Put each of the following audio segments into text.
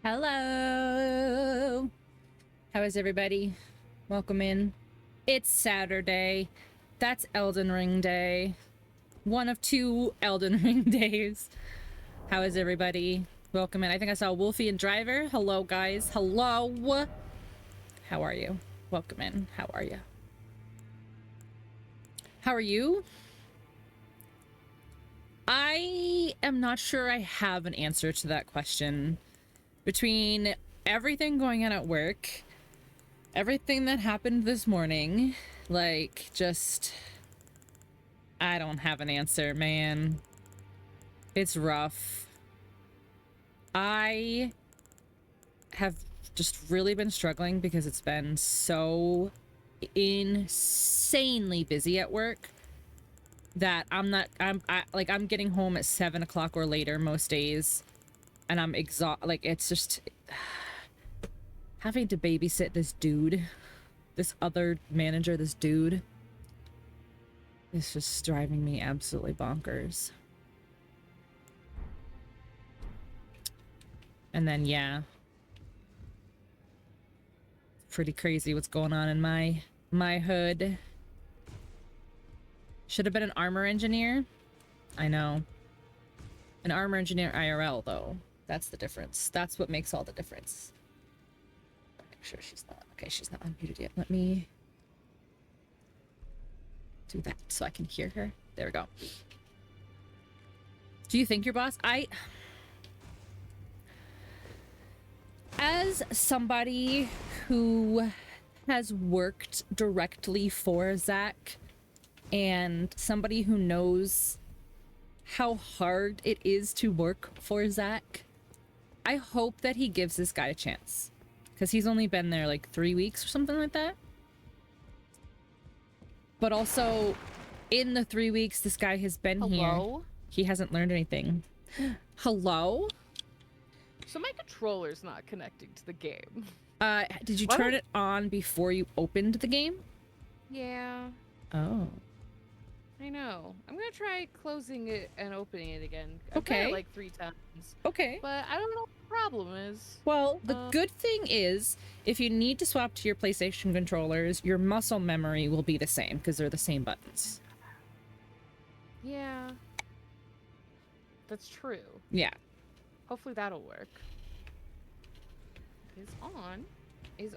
Hello. How is everybody? Welcome in. It's Saturday. That's Elden Ring Day. One of two Elden Ring days. How is everybody? Welcome in. I think I saw Wolfie and Driver. Hello, guys. Hello. How are you? Welcome in. How are you? How are you? I am not sure I have an answer to that question. Between everything going on at work, everything that happened this morning, like, just... I don't have an answer, man. It's rough. I have just really been struggling because it's been so insanely busy at work that I'm getting home at 7 o'clock or later most days, and I'm exhausted. Like, it's just having to babysit this dude, this other manager, this dude. It's just driving me absolutely bonkers. And then, yeah. Pretty crazy what's going on in my hood. Should have been an armor engineer. I know. An armor engineer IRL, though. That's the difference. That's what makes all the difference. Make sure she's not. Okay, she's not unmuted yet. Let me do that so I can hear her. There we go. Do you think your boss? As somebody who has worked directly for Zach and somebody who knows how hard it is to work for Zach, I hope that he gives this guy a chance. Because he's only been there like 3 weeks or something like that. But also, in the 3 weeks this guy has been here, he hasn't learned anything. Hello? So my controller's not connecting to the game. Did you turn it on before you opened the game? Yeah. Oh. I know. I'm gonna try closing it and opening it again. Okay. I've done it like 3 times. Okay. But I don't know what the problem is. Well, the good thing is, if you need to swap to your PlayStation controllers, your muscle memory will be the same, because they're the same buttons. Yeah. That's true. Yeah. Hopefully that'll work. Is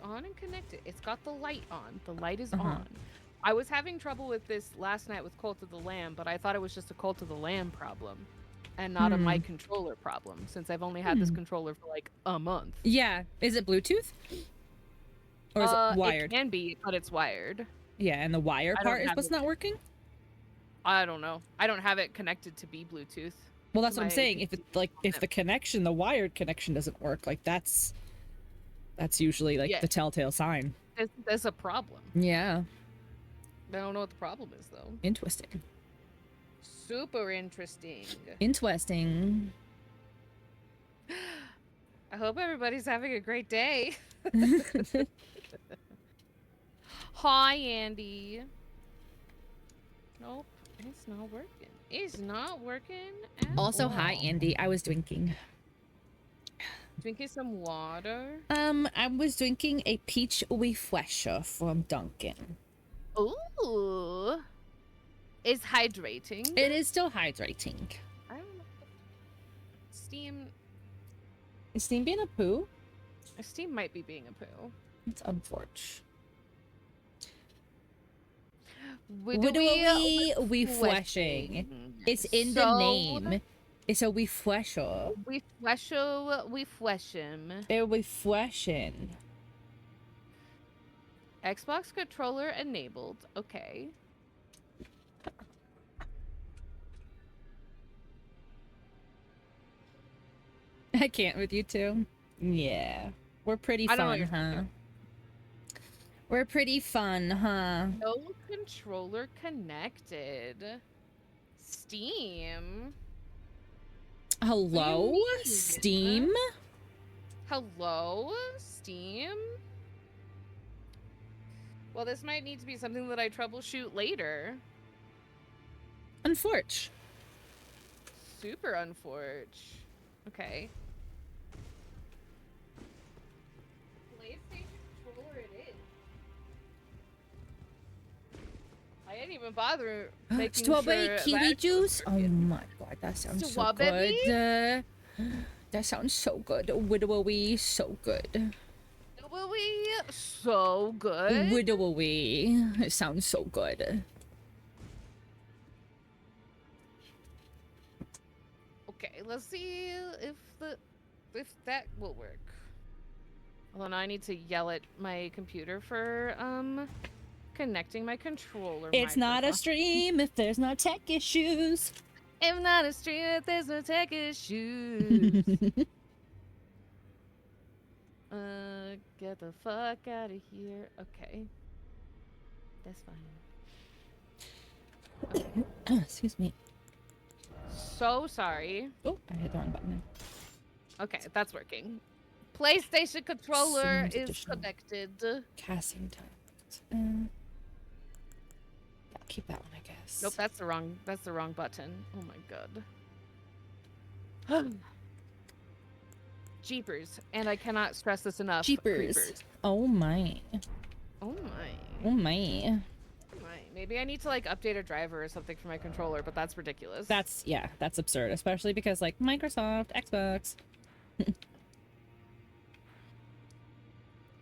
on and connected. It's got the light on. The light is on. I was having trouble with this last night with Cult of the Lamb, but I thought it was just a Cult of the Lamb problem and not a my controller problem, since I've only had this controller for like a month. Yeah. Is it Bluetooth? Or is it wired? It can be, but it's wired. Yeah, and the wire part is what's not working? I don't know. I don't have it connected to be Bluetooth. Well, that's what I'm saying. If it's like, if the connection, the wired connection doesn't work, like that's usually like the telltale sign. There's a problem. Yeah. I don't know what the problem is, though. Interesting. Super interesting. Interesting. I hope everybody's having a great day. Hi, Andy. Nope, it's not working. It's not working at also, all. hi, Andy. I was drinking. Drinking some water? I was drinking a peach refresher from Dunkin'. Ooh. It's hydrating. It is still hydrating. I don't know. Steam. Is Steam being a poo? Steam might be being a poo. It's unfortunate. We refreshing. It's in the name. It's a refresher. We flesh him. They're refreshing. Xbox controller enabled. Okay. I can't with you two. Yeah. We're pretty fun, huh? We're pretty fun, huh? No controller connected. Steam. Hello, Steam? Hello, Steam? Well, this might need to be something that I troubleshoot later. Unforge. Super unforge. Okay. can't even bother making Strawberry sure kiwi that juice? Oh my god, that sounds so Strawberry? good. That sounds so good. Widowy, so good. so good. Widowy. It sounds so good. Okay, let's see if that will work. Well, now I need to yell at my computer for connecting my controller. It's not a stream if there's no tech issues. If not a stream if there's no tech issues. Get the fuck out of here. Okay. That's fine. Okay. Excuse me. So sorry. Oh, I hit the wrong button. Okay, that's working. PlayStation controller Seems is additional. connected. Casting times. I'll keep that one, I guess. Nope, that's the wrong button. Oh my god. Jeepers. And I cannot stress this enough. Jeepers. Creepers. Oh my. Oh my. Oh my. Maybe I need to like update a driver or something for my controller, but that's ridiculous. That's absurd, especially because like Microsoft, Xbox.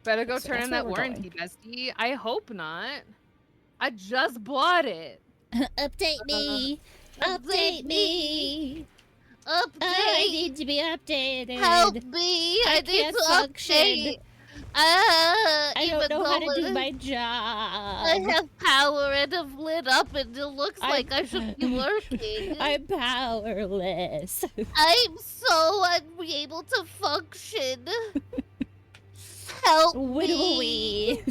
Better go So turn that's in where that we're warranty, bestie. I hope not. I just bought it. Update me. Update me. Update. I need to be updated. Help me. I need can't to function. update. I don't Even know how to though do my I job. have power and I'm lit up and it looks I'm- like I should be working. I'm powerless. I'm so unable to function. Help me.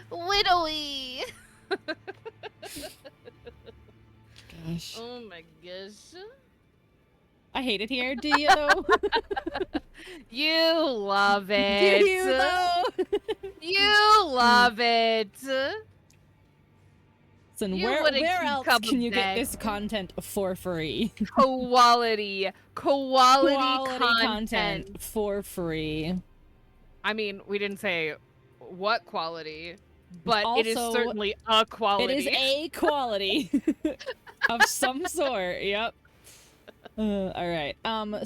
Widowy. Widowy. Gosh. Oh my gosh. I hate it here, do you though? You love it. Do you though? You love it. Listen, You where wouldn't else come can you get back. this content for free? Quality Quality content. for free. I mean, we didn't say what quality, but it is Also, certainly a quality. It is a quality of some sort. Yep. All right.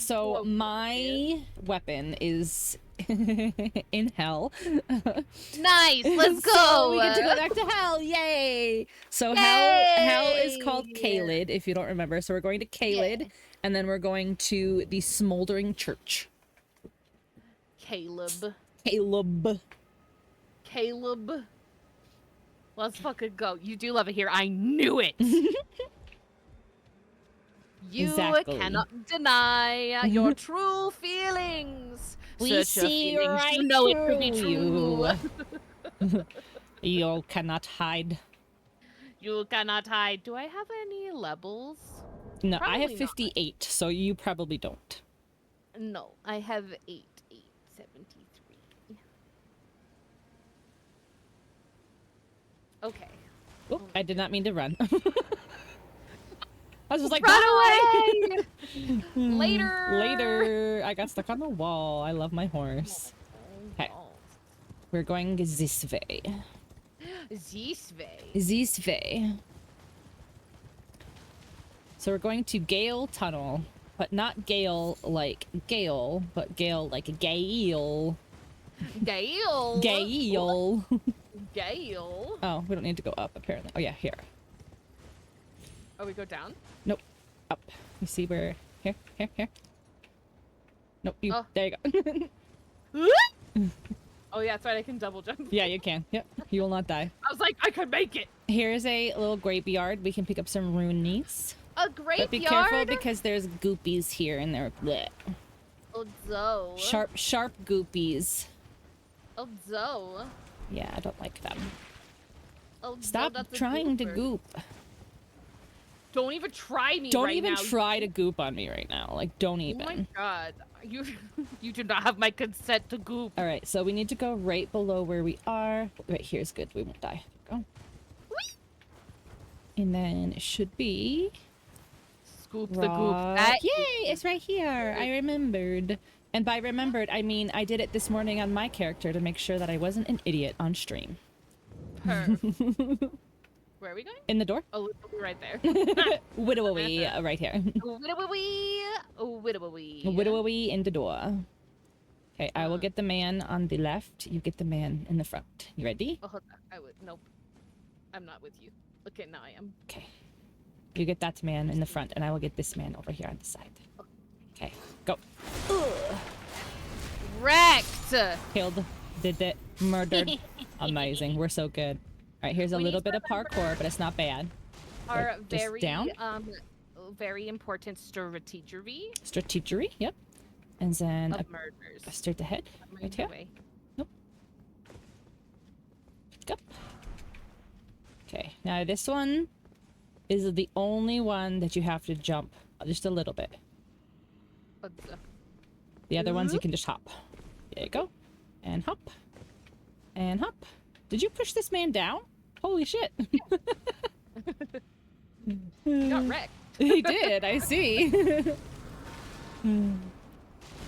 So Oh, my weapon is in hell. Nice. Let's go. So we get to go back to hell. Yay! So hell is called Yay! Caelid, if you don't remember. So we're going to Caelid, Yeah. and then we're going to the Smoldering Church. Caleb. Caleb. Let's fucking go. You do love it here. I knew it. You Exactly. cannot deny your true feelings. We Search your see feelings. right You know it to be through true. You cannot hide. You cannot hide. Do I have any levels? No, I Probably have not. 58, so you probably don't. No, I have 873. Okay. Oh, I did not mean to run. I was just like, Run bye! away! Later! Later! I got stuck on the wall. I love my horse. Okay. We're going this way. This way. This way. So we're going to Gale Tunnel. But not Gale like Gale, but Gale like Gale. Gale. Gale. Gale. Oh, we don't need to go up, apparently. Oh, yeah, here. Oh, we go down? Nope. Up. You see where... Here. Nope, you... Oh. There you go. Oh, yeah, that's right. I can double jump. Yeah, you can. Yep. You will not die. I was like, I could make it. Here's a little graveyard. We can pick up some runies. A graveyard? But be careful because there's goopies here and they're bleh. Oh, zo. Sharp goopies. Oh, zo. Yeah, I don't like them. Oh, zo, Stop that's a trying to gooper. goop. Don't even try me Don't right even now. try to goop on me right now. Like, don't Oh even. my god. You do not have my consent to goop. All right, so we need to go right below where we are. Right here's good. We won't die. Go. And then it should be... Scoop the goop. Rock. That Yay! It's right here. I remembered. And by remembered, I mean I did it this morning on my character to make sure that I wasn't an idiot on stream. Perf. Where are we going? In the door. Oh, right there. Widowy, right here. Widowy. Widowy in the door. Okay, I will get the man on the left. You get the man in the front. You ready? Oh, hold on. Nope. I'm not with you. Okay, now I am. Okay. You get that man in the front, and I will get this man over here on the side. Okay, go. Ugh. Wrecked! Killed. Did it. Murdered. Amazing. We're so good. All right, here's a little bit of parkour, but it's not bad. Our just very, down. very important strategery. Strategery, yep. And then of murders. Straight ahead. Right here. Nope. Go. Okay, now this one is the only one that you have to jump just a little bit. The other ones you can just hop. There you go. And hop. And hop. Did you push this man down? Holy shit. He got wrecked. He did, I see.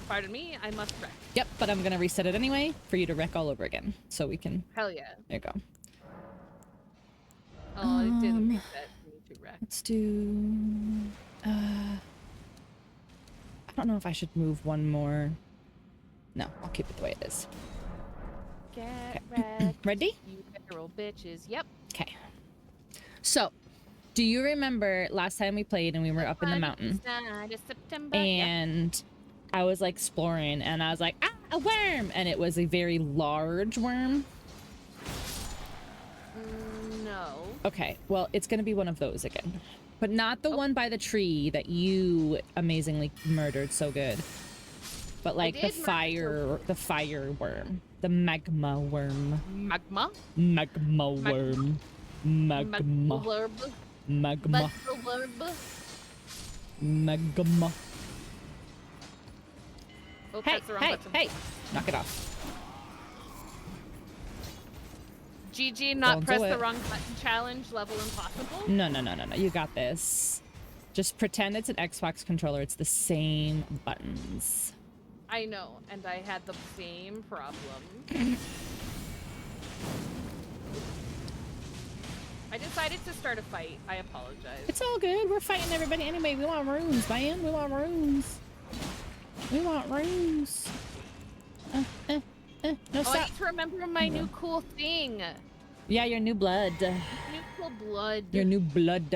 Pardon me, I must wreck. Yep, but I'm gonna reset it anyway for you to wreck all over again. So we can... Hell yeah. There you go. Oh, it didn't reset. Me to wreck. Let's do... I don't know if I should move one more. No, I'll keep it the way it is. Get wrecked. Ready? You federal bitches. Yep. Okay. So, do you remember last time we played and we were up in the mountain? And I was like exploring and I was like, ah, a worm! And it was a very large worm. No. Okay, well, it's gonna be one of those again. But not the one by the tree that you amazingly murdered so good. But like the fire worm. The magma worm. Magma? Magma worm. Magma. Magma. Magma. Oh, hey, that's the wrong hey, button. hey! Knock it off. GG, not Don't press do the it. wrong button challenge, level impossible? No. You got this. Just pretend it's an Xbox controller. It's the same buttons. I know, and I had the same problem. I decided to start a fight. I apologize. It's all good. We're fighting everybody anyway. We want runes, man. We want runes. We want runes. No, I stop. need to remember my new cool thing. Yeah, your new blood. New cool blood. Your new blood.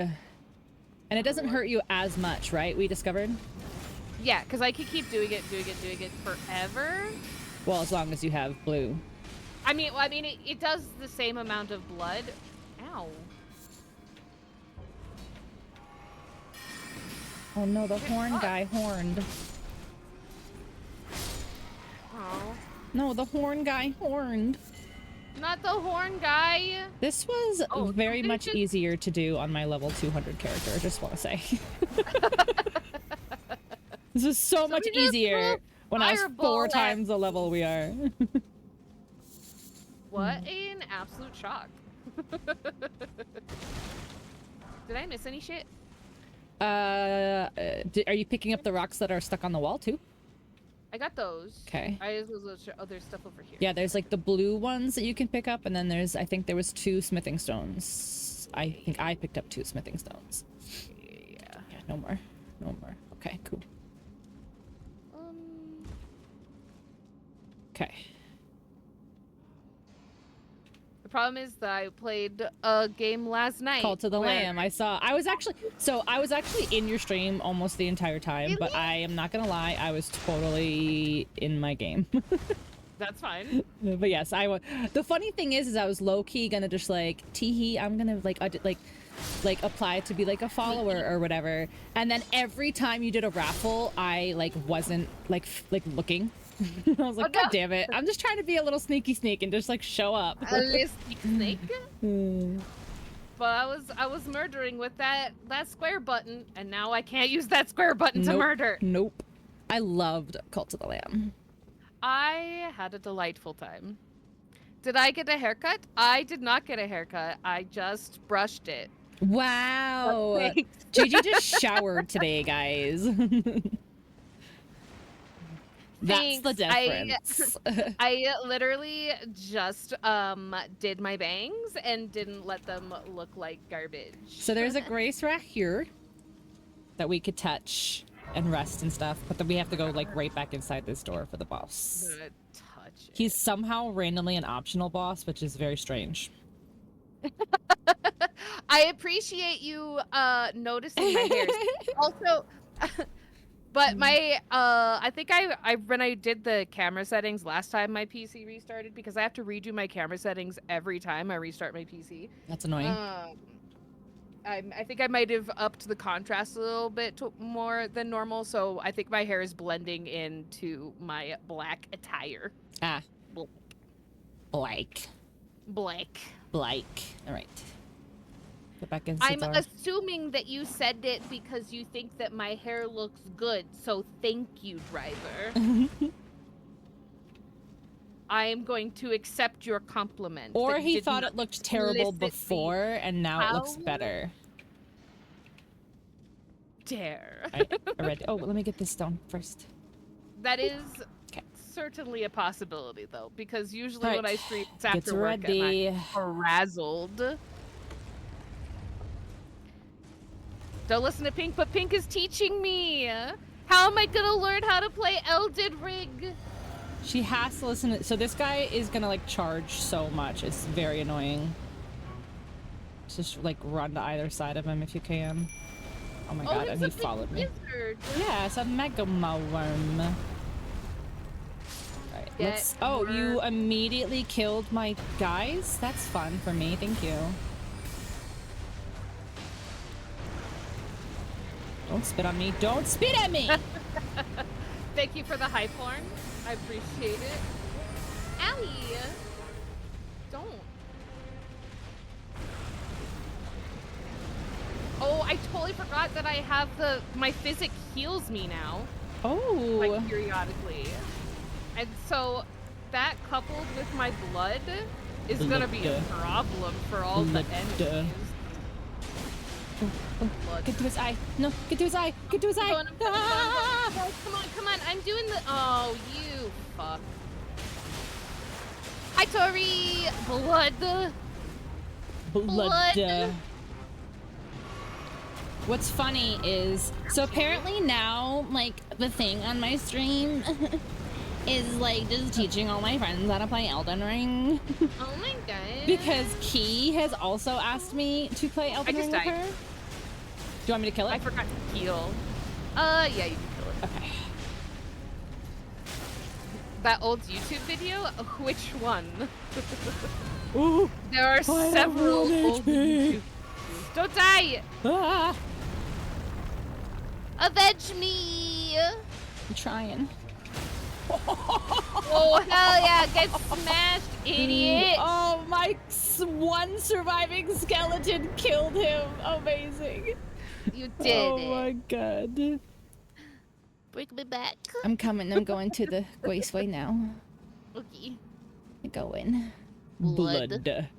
And it doesn't hurt you as much, right? We discovered? Yeah, because I could keep doing it forever. Well, as long as you have blue. I mean, it does the same amount of blood. Ow. Oh no, the horn guy horned. Oh. No, the horn guy horned. Not the horn guy. This was very much easier to do on my level 200 character, I just want to say. This is so much easier when I was 4 times the level we are. What an absolute shock. Did I miss any shit? Are you picking up the rocks that are stuck on the wall too? I got those. Okay. I just was there's stuff over here. Yeah, there's like the blue ones that you can pick up, and then I think there was 2 smithing stones. I think I picked up 2 smithing stones. Yeah. Yeah, no more. Okay, cool. Okay. The problem is that I played a game last night. Call to the Lamb. I was actually in your stream almost the entire time, really? But I am not gonna lie, I was totally in my game. That's fine. But yes, I was. The funny thing is I was low key gonna just like teehee. I'm gonna like apply to be like a follower or whatever. And then every time you did a raffle, I like wasn't like looking. I was like, God damn it! I'm just trying to be a little sneaky sneak and just like show up. A little sneak. But I was murdering with that square button, and now I can't use that square button to murder. Nope. I loved Cult of the Lamb. I had a delightful time. Did I get a haircut? I did not get a haircut. I just brushed it. Wow. Gigi just showered today, guys. That's the Thanks. difference. I literally just did my bangs and didn't let them look like garbage. So there's a grace rack here that we could touch and rest and stuff, but then we have to go like right back inside this door for the boss. I'm gonna touch it. He's somehow randomly an optional boss, which is very strange. I appreciate you noticing my hairs. Also, but my I think I when I did the camera settings last time my PC restarted, because I have to redo my camera settings every time I restart my PC. That's annoying. I think I might have upped the contrast a little bit more than normal, so I think my hair is blending into my black attire. Ah. Blake. All right. Get back inside. I'm assuming that you said it because you think that my hair looks good, so thank you, driver. I am going to accept your compliment. Or he thought it looked terrible before, and now it looks better. Dare. Right, already. Oh, let me get this stone first. That is certainly a possibility, though, because usually when I stream, it's Get after work ready. and I'm frazzled. Don't listen to Pink, but Pink is teaching me. How am I gonna learn how to play Elden Ring? She has to listen to, so this guy is gonna like charge so much. It's very annoying. Just like run to either side of him if you can. Oh my god, and he followed me. Yeah, it's a mega worm. Alright, let's. Oh, you immediately killed my guys? That's fun for me, thank you. Don't spit on me. Don't spit at me! Thank you for the hype horn. I appreciate it. Owie! Don't. Oh, I totally forgot that I have my physic heals me now. Oh. Like periodically. And so that coupled with my blood is gonna be a problem for all the enemies. Oh, get to his eye. No, get to his eye. Get to his eye. Oh, come on. I'm doing the. Oh, you fuck. Hi, Tori. Blood. What's funny is, so apparently now, like, the thing on my stream is, like, just teaching all my friends how to play Elden Ring. Oh my god. Because Key has also asked me to play Elden Ring with her. Do you want me to kill it? I forgot to heal. Yeah, you can kill it. Okay. That old YouTube video? Which one? Ooh, there are several old YouTube videos. Don't die! Ah. Avenge me! I'm trying. Oh, hell yeah! Get smashed, idiot! Oh, my one surviving skeleton killed him. Amazing. You did it. Oh my god. Bring me back. I'm coming. I'm going to the Grace Way now. Okay. Go in. Blood.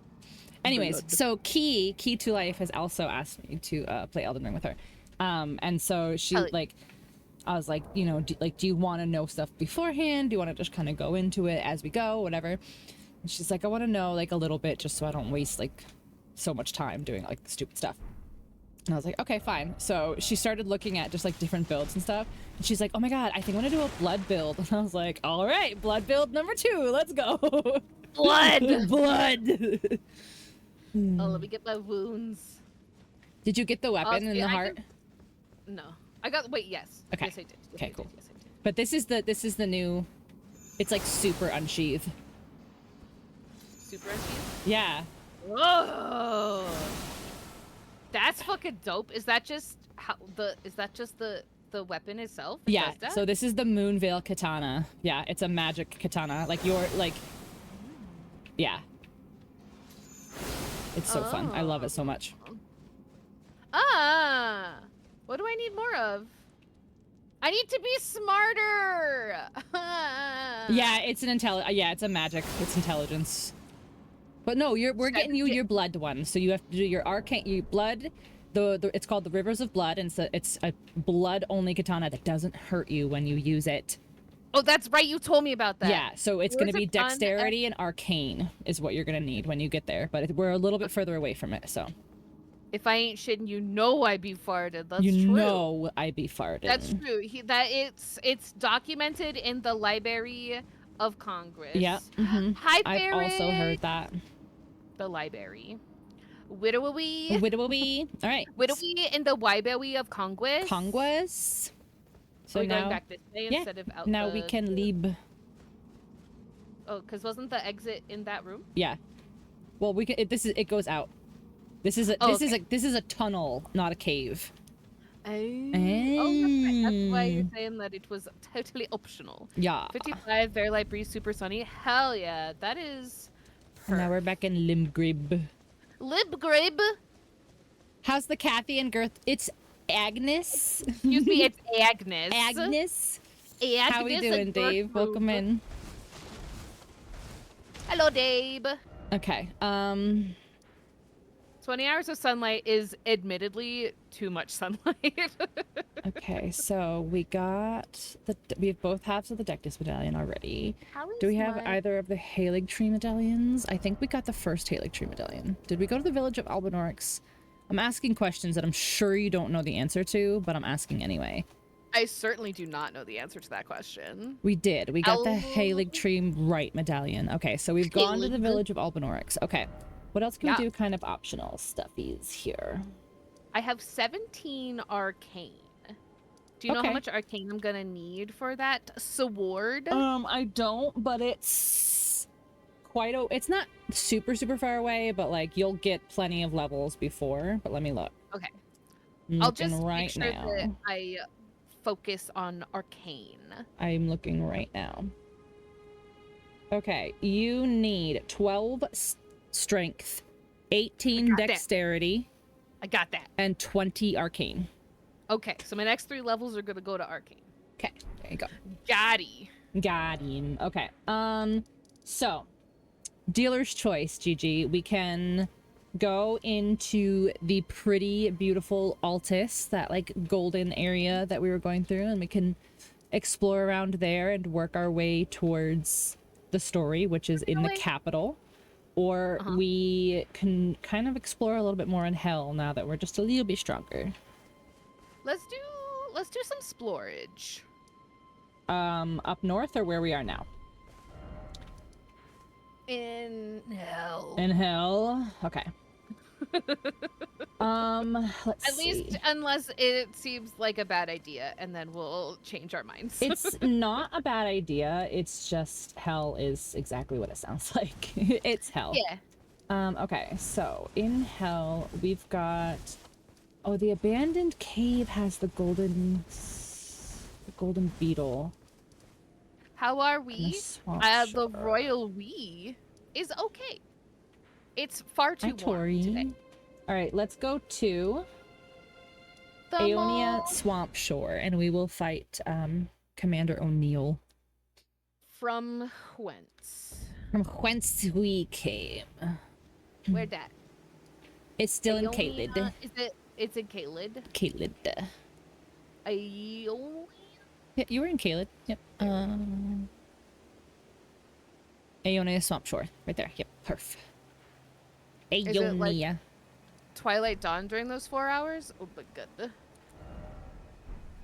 Anyways, so Key to Life has also asked me to play Elden Ring with her. And so she like, I was like, you know, do you want to know stuff beforehand? Do you want to just kind of go into it as we go, whatever? And she's like, I want to know like a little bit just so I don't waste like so much time doing like stupid stuff. And I was like, okay, fine. So she started looking at just like different builds and stuff. And she's like, oh my god, I think I'm gonna do a blood build. And I was like, all right, blood build number 2, let's go. Blood. Blood. Oh, let me get my wounds. Did you get the weapon in the heart? No. I got, wait, yes. Okay. Yes, I did. Yes, okay, cool. Yes, I did. But this is the new, it's like super unsheath. Super unsheath? Yeah. Whoa. That's fucking dope. Is that just the weapon itself? Yeah. So this is the Moonveil katana. Yeah, it's a magic katana. Like yeah. It's so fun. I love it so much. What do I need more of? I need to be smarter. Yeah, it's it's a magic. It's intelligence. But no, we're getting you your blood one. So you have to do your arcane blood. It's called the Rivers of Blood, and it's a blood only katana that doesn't hurt you when you use it. Oh, that's right. You told me about that. Yeah, so it's There going to was be a ton of- dexterity and arcane is what you're going to need when you get there. But we're a little bit further away from it, so. If I ain't shitting, you know I be farted. That's you true. know I be farting. That's true. It's documented in the Library of Congress. Yeah. Mm-hmm. Hi, I've also heard Barrett. that. The library. Widowy. Widowy. All right. Widowy in the Library of Congress. Congress. So Are we now, going back this way instead of out now we can leave. Oh, because wasn't the exit in that room? Yeah. Well, we can. It goes out. This is a tunnel, not a cave. Oh, that's right. That's why you're saying that it was totally optional. Yeah. 55, very light breeze, super sunny. Hell yeah, that is. And now we're back in Limgrib. Libgrib. How's the Kathy and Girth? It's Agnes. Excuse me, it's Agnes. Agnes. Agnes. How we doing, Dave? Welcome in. Hello, Dave. Okay. 20 hours of sunlight is admittedly too much sunlight. Okay, so we got we have both halves of the Dectus medallion already. Do we have either of the Caelid Tree medallions? I think we got the first Caelid Tree medallion. Did we go to the village of Albinorix? I'm asking questions that I'm sure you don't know the answer to, but I'm asking anyway. I certainly do not know the answer to that question. We did. We got the Caelid Tree right medallion. Okay, so we've gone to the village of Albinorix. Okay. What else can we do kind of optional stuffies here? I have 17 arcane. Do you know how much arcane I'm gonna need for that sword? I don't, but it's quite it's not super far away, but like you'll get plenty of levels before. But let me look. Okay. I'll just make sure that I focus on arcane. I'm looking right now. Okay, you need 12 strength, 18 dexterity. I got that. And 20 arcane. Okay, so my next 3 levels are gonna go to arcane. Okay, there you go. Got him. Okay. So dealer's choice, Gigi. We can go into the pretty beautiful Altus, that like golden area that we were going through, and we can explore around there and work our way towards the story, which is in the capital. Or we can kind of explore a little bit more in Hell now that we're just a little bit stronger. Let's do some splorage. Up north or where we are now? In Hell. In Hell. Okay. Let's least unless it seems like a bad idea, and then we'll change our minds. It's not a bad idea. It's just Hell is exactly what it sounds like. It's Hell. Yeah. Okay, so in Hell we've got the abandoned cave has the golden beetle. How are we? The royal we is okay. It's far too warm today. All right, let's go to Aeonia Swamp Shore, and we will fight Commander O'Neill. From whence? From whence we came. Where's that? It's still in Caelid. It's in Caelid? Caelid. Aeonia? Yeah, you were in Caelid. Yep. Aeonia Swamp Shore. Right there. Yep. Perf. Aeonia. Is it like Twilight Dawn during those 4 hours? Oh my god.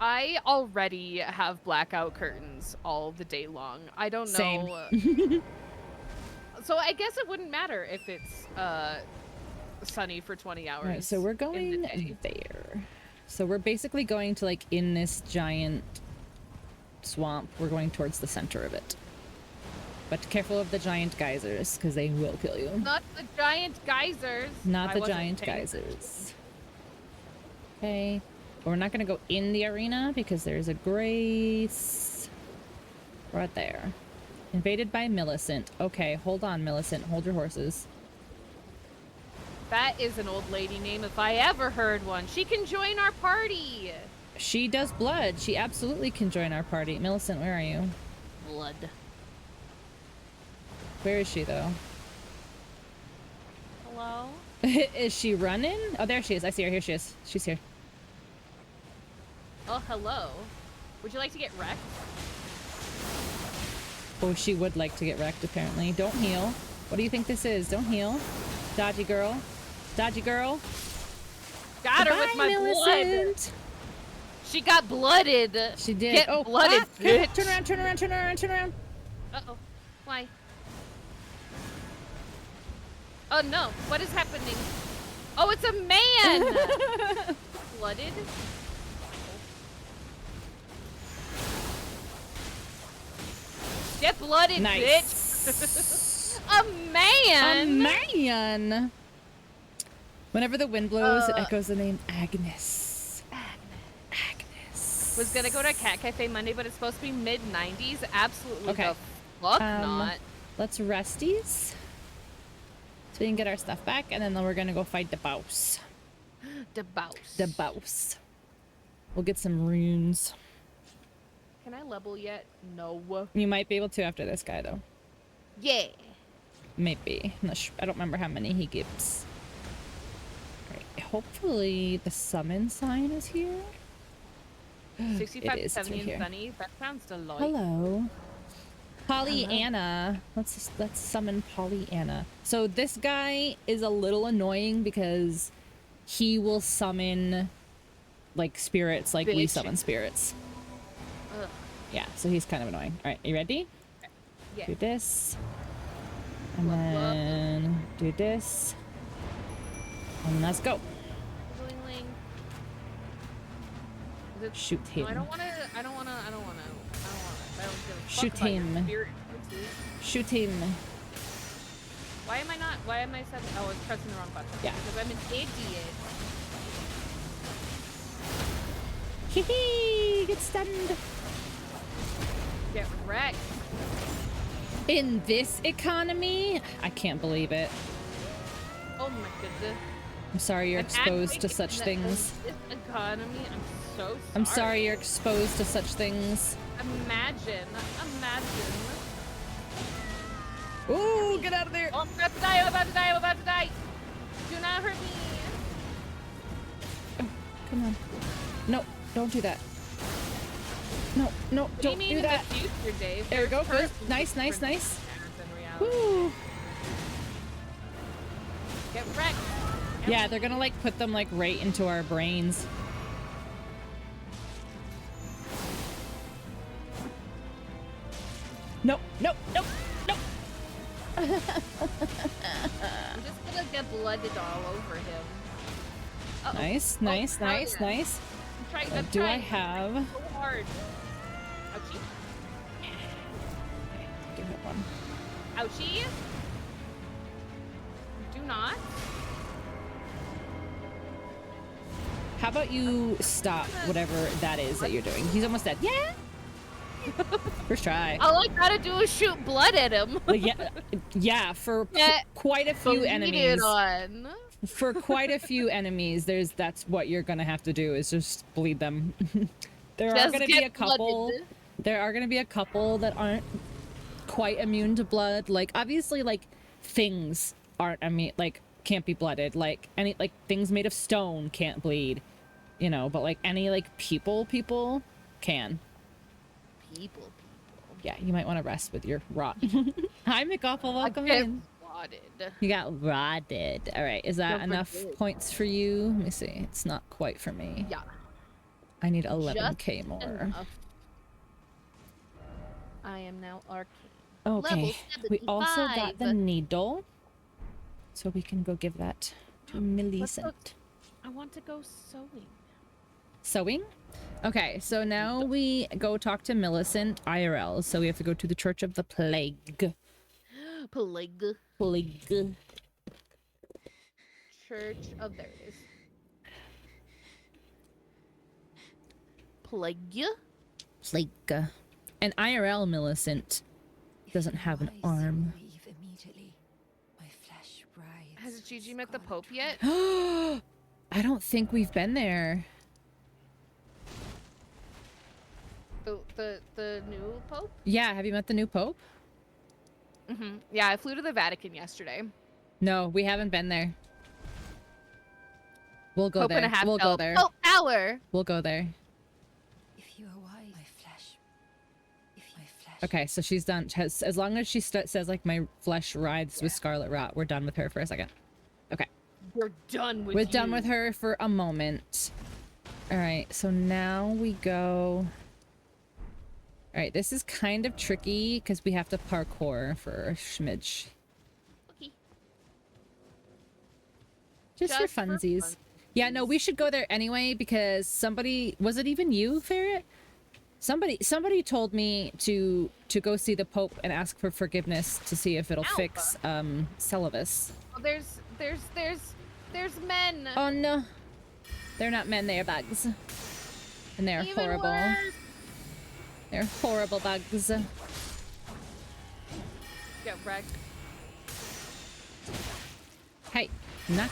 I already have blackout curtains all the day long. I don't know. Same. So I guess it wouldn't matter if it's sunny for 20 hours. Right, so we're going there. So we're basically going to like in this giant swamp. We're going towards the center of it. But careful of the giant geysers, because they will kill you. Not the giant geysers. Not the giant geysers. Okay. But we're not going to go in the arena, because there's a grace right there. Invaded by Millicent. Okay, hold on, Millicent. Hold your horses. That is an old lady name if I ever heard one. She can join our party. She does blood. She absolutely can join our party. Millicent, where are you? Blood. Where is she, though? Hello? Is she running? Oh, there she is. I see her. Here she is. She's here. Oh, hello. Would you like to get wrecked? Oh, she would like to get wrecked, apparently. Don't heal. What do you think this is? Don't heal. Dodgy girl. Dodgy girl. Got her Goodbye, with my blood. Millicent. She got blooded. She did. Get oh, blooded, bitch. Turn around, turn around, turn around, turn around. Uh-oh. Why? Oh no, what is happening? Oh, it's a man! Blooded? Get blooded, Nice. bitch! A man! A man! Whenever the wind blows, it echoes the name Agnes. Agnes. Was gonna go to a cat cafe Monday, but it's supposed to be mid-90s. Absolutely Okay. the fuck not. Let's resties. So we can get our stuff back, and then we're gonna go fight the boss. The boss. The boss. We'll get some runes. Can I level yet? No. You might be able to after this guy, though. Yeah. Maybe. I'm not sure. I don't remember how many he gives. Right. Hopefully the summon sign is here. 65 It is. to It's 70 right and here. sunny. That sounds delightful. Hello. Pollyanna. Let's summon Pollyanna. So this guy is a little annoying because he will summon like spirits like we Bitch. summon spirits. Ugh. Yeah, so he's kind of annoying. All right, you ready? Yeah. Do this. And Whoop, whoop. then do this. And let's go. Ling, ling. Is it- Shoot No, him. I don't wanna. I don't give a Shoot fuck about your him. spirit. Shoot him. Why am I not? Why am I said? Oh, I was pressing the wrong button. Yeah. Because I'm an idiot. Hee hee! Get stunned. Get wrecked. In this economy? I can't believe it. Oh my goodness. I'm sorry you're An exposed to acting such in things. This economy. I'm so sorry. I'm sorry you're exposed to such things. Imagine. Ooh, get out of there! Oh, I'm about to die. I'm about to die. I'm about to die. Do not hurt me. Come on. No, don't do that. No, no, What don't do you do mean that. in the future, Dave? There we go. There's Good. Nice, nice, different nice. patterns in reality. Woo! Get wrecked. Yeah, they're gonna like put them like right into our brains. No, no, no, no. I'm just gonna get blooded all over him. Uh-oh. Nice, Oh, nice, hell nice, yeah. nice. I'm trying. I'm Do I trying have? so hard. Ouchie. Do have one. Ouchie. Do not. How about you stop whatever that is that you're doing? He's almost dead. Yeah. First try. All I gotta do is shoot blood at him. Like, yeah. For Yeah, quite a few Bleed enemies. it on. For quite a few enemies, that's what you're gonna have to do is just bleed them. There are Just gonna be a get couple. blooded. There are gonna be a couple that aren't quite immune to blood. Like obviously, like things aren't immune. Like can't be blooded. Like any like things made of stone can't bleed. You know, but like any like people can. People. Yeah, you might want to rest with your rot. Hi, McAwful. Welcome I get in. rotted. You got rotted. All right, is that Yeah, enough rotted. points for you? Let me see. It's not quite for me. Yeah. I need 11k more. Enough. I am now arcane. Okay. Level We also got 75. the needle, so we can go give that to Millicent. I want to go sewing. Sewing? Okay, so now we go talk to Millicent IRL. So we have to go to the Church of the Plague. Plague. Plague. Church of there it is. Plague. Plague. And IRL Millicent doesn't have an arm. Has Gigi met the Pope yet? I don't think we've been there. The new Pope? Yeah, have you met the new Pope? Mm-hmm. Yeah, I flew to the Vatican yesterday. No, we haven't been there. We'll go Pope there. and a half We'll go elf. there. Pope power. We'll go there. Okay, so she's done. As long as she says like my flesh writhes with scarlet rot, we're done with her for a second. Okay. We're done with We're you. done with her for a moment. All right, so now we go. All right, this is kind of tricky because we have to parkour for a schmidge. Okay. Just for funsies. Yeah, no, we should go there anyway because somebody, was it even you, Ferret? Somebody told me to go see the Pope and ask for forgiveness to see if it'll fix Celavus. Oh, there's men. Oh no. They're not men, they are bugs. And they're Even horrible. worse. They're horrible bugs. Get wrecked. Hey. Not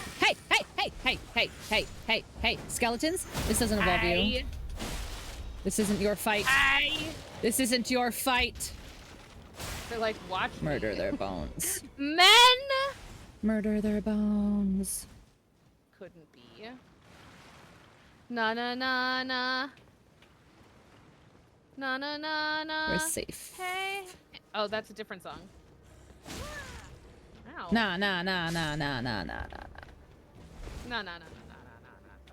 hey, skeletons, this doesn't involve you. This isn't your fight. This isn't your fight. They're like, watch Murder me. their bones. Men! Murder their bones. Couldn't be. Na na na na. Na na na na. We're safe. Hey. Oh, that's a different song. Ow. Nah.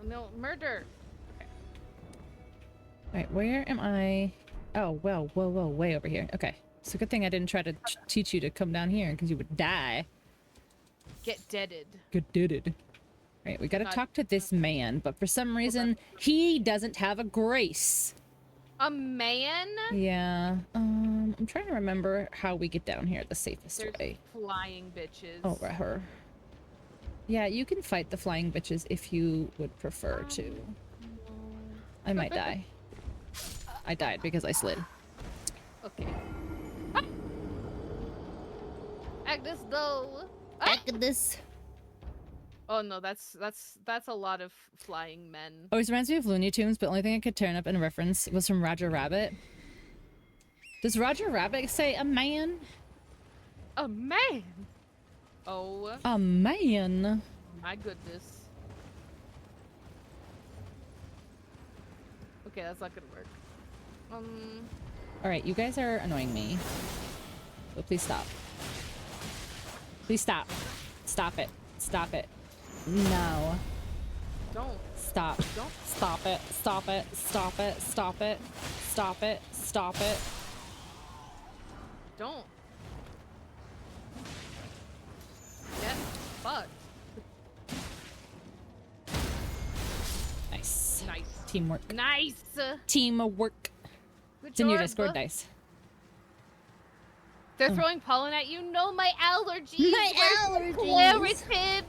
No, murder. Alright, where am I? Oh, well, whoa, way over here. Okay. So good thing I didn't try to teach you to come down here because you would die. Get deaded. Get deaded. Alright, we gotta talk to this man, but for some reason, he doesn't have a grace. A man? Yeah. I'm trying to remember how we get down here the safest way. Flying bitches. Oh, right, her. Yeah, you can fight the flying bitches if you would prefer to. I might die. I died because I slid. Okay. Ah! Agnes, no. Ah! Agnes. Oh no, that's a lot of flying men. Always reminds me of Looney Tunes, but the only thing I could turn up in reference was from Roger Rabbit. Does Roger Rabbit say a man? A man. Oh. A man. My goodness. Okay, that's not gonna work. Alright, you guys are annoying me. So please stop. Please stop. Stop it. Stop it. No. Don't. Stop. Don't. Stop it. Stop it. Stop it. Stop it. Stop it. Stop it. Don't. Get fucked. Nice. Nice. Teamwork. Nice. Teamwork. It's in your Discord dice. They're throwing pollen at you. No, my allergies. My allergies. Claritin.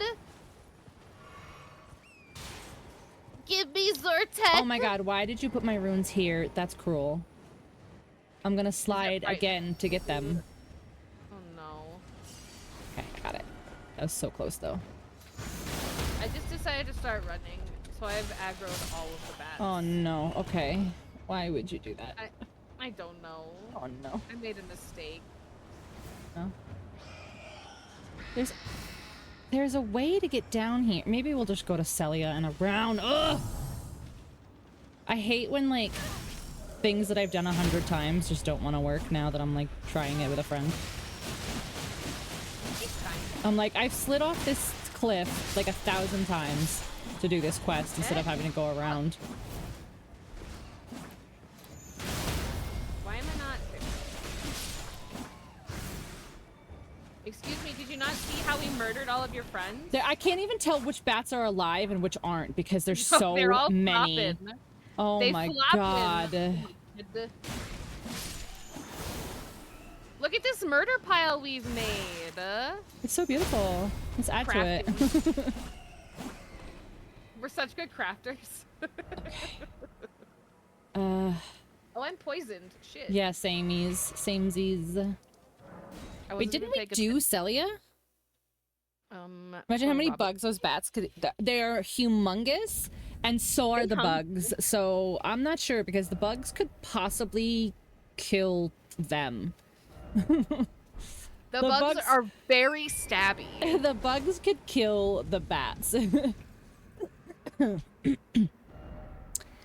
Give me Zyrtec. Oh my god, why did you put my runes here? That's cruel. I'm gonna slide again to get them. Oh no. Okay, I got it. That was so close though. I just decided to start running, so I've aggroed all of the bats. Oh no, okay. Why would you do that? I don't know. Oh no. I made a mistake. No. There's a way to get down here. Maybe we'll just go to Celia and around. Ugh! I hate when like things that I've done 100 times just don't want to work now that I'm like trying it with a friend. I'm like, I've slid off this cliff like 1,000 times to do this quest instead of having to go around. Why am I not? Excuse me, did you not see how we murdered all of your friends? I can't even tell which bats are alive and which aren't because there's so they're all many. flopping. Oh they my flopping. god. Look at this murder pile we've made. It's so beautiful. Let's add to it. We're such good crafters. Oh, I'm poisoned. Shit. yeah, samesies. Wait, didn't we do Celia? Imagine how many bugs those bats could. They're humongous, and so are the bugs. So I'm not sure because the bugs could possibly kill them. The bugs are very stabby. The bugs could kill the bats.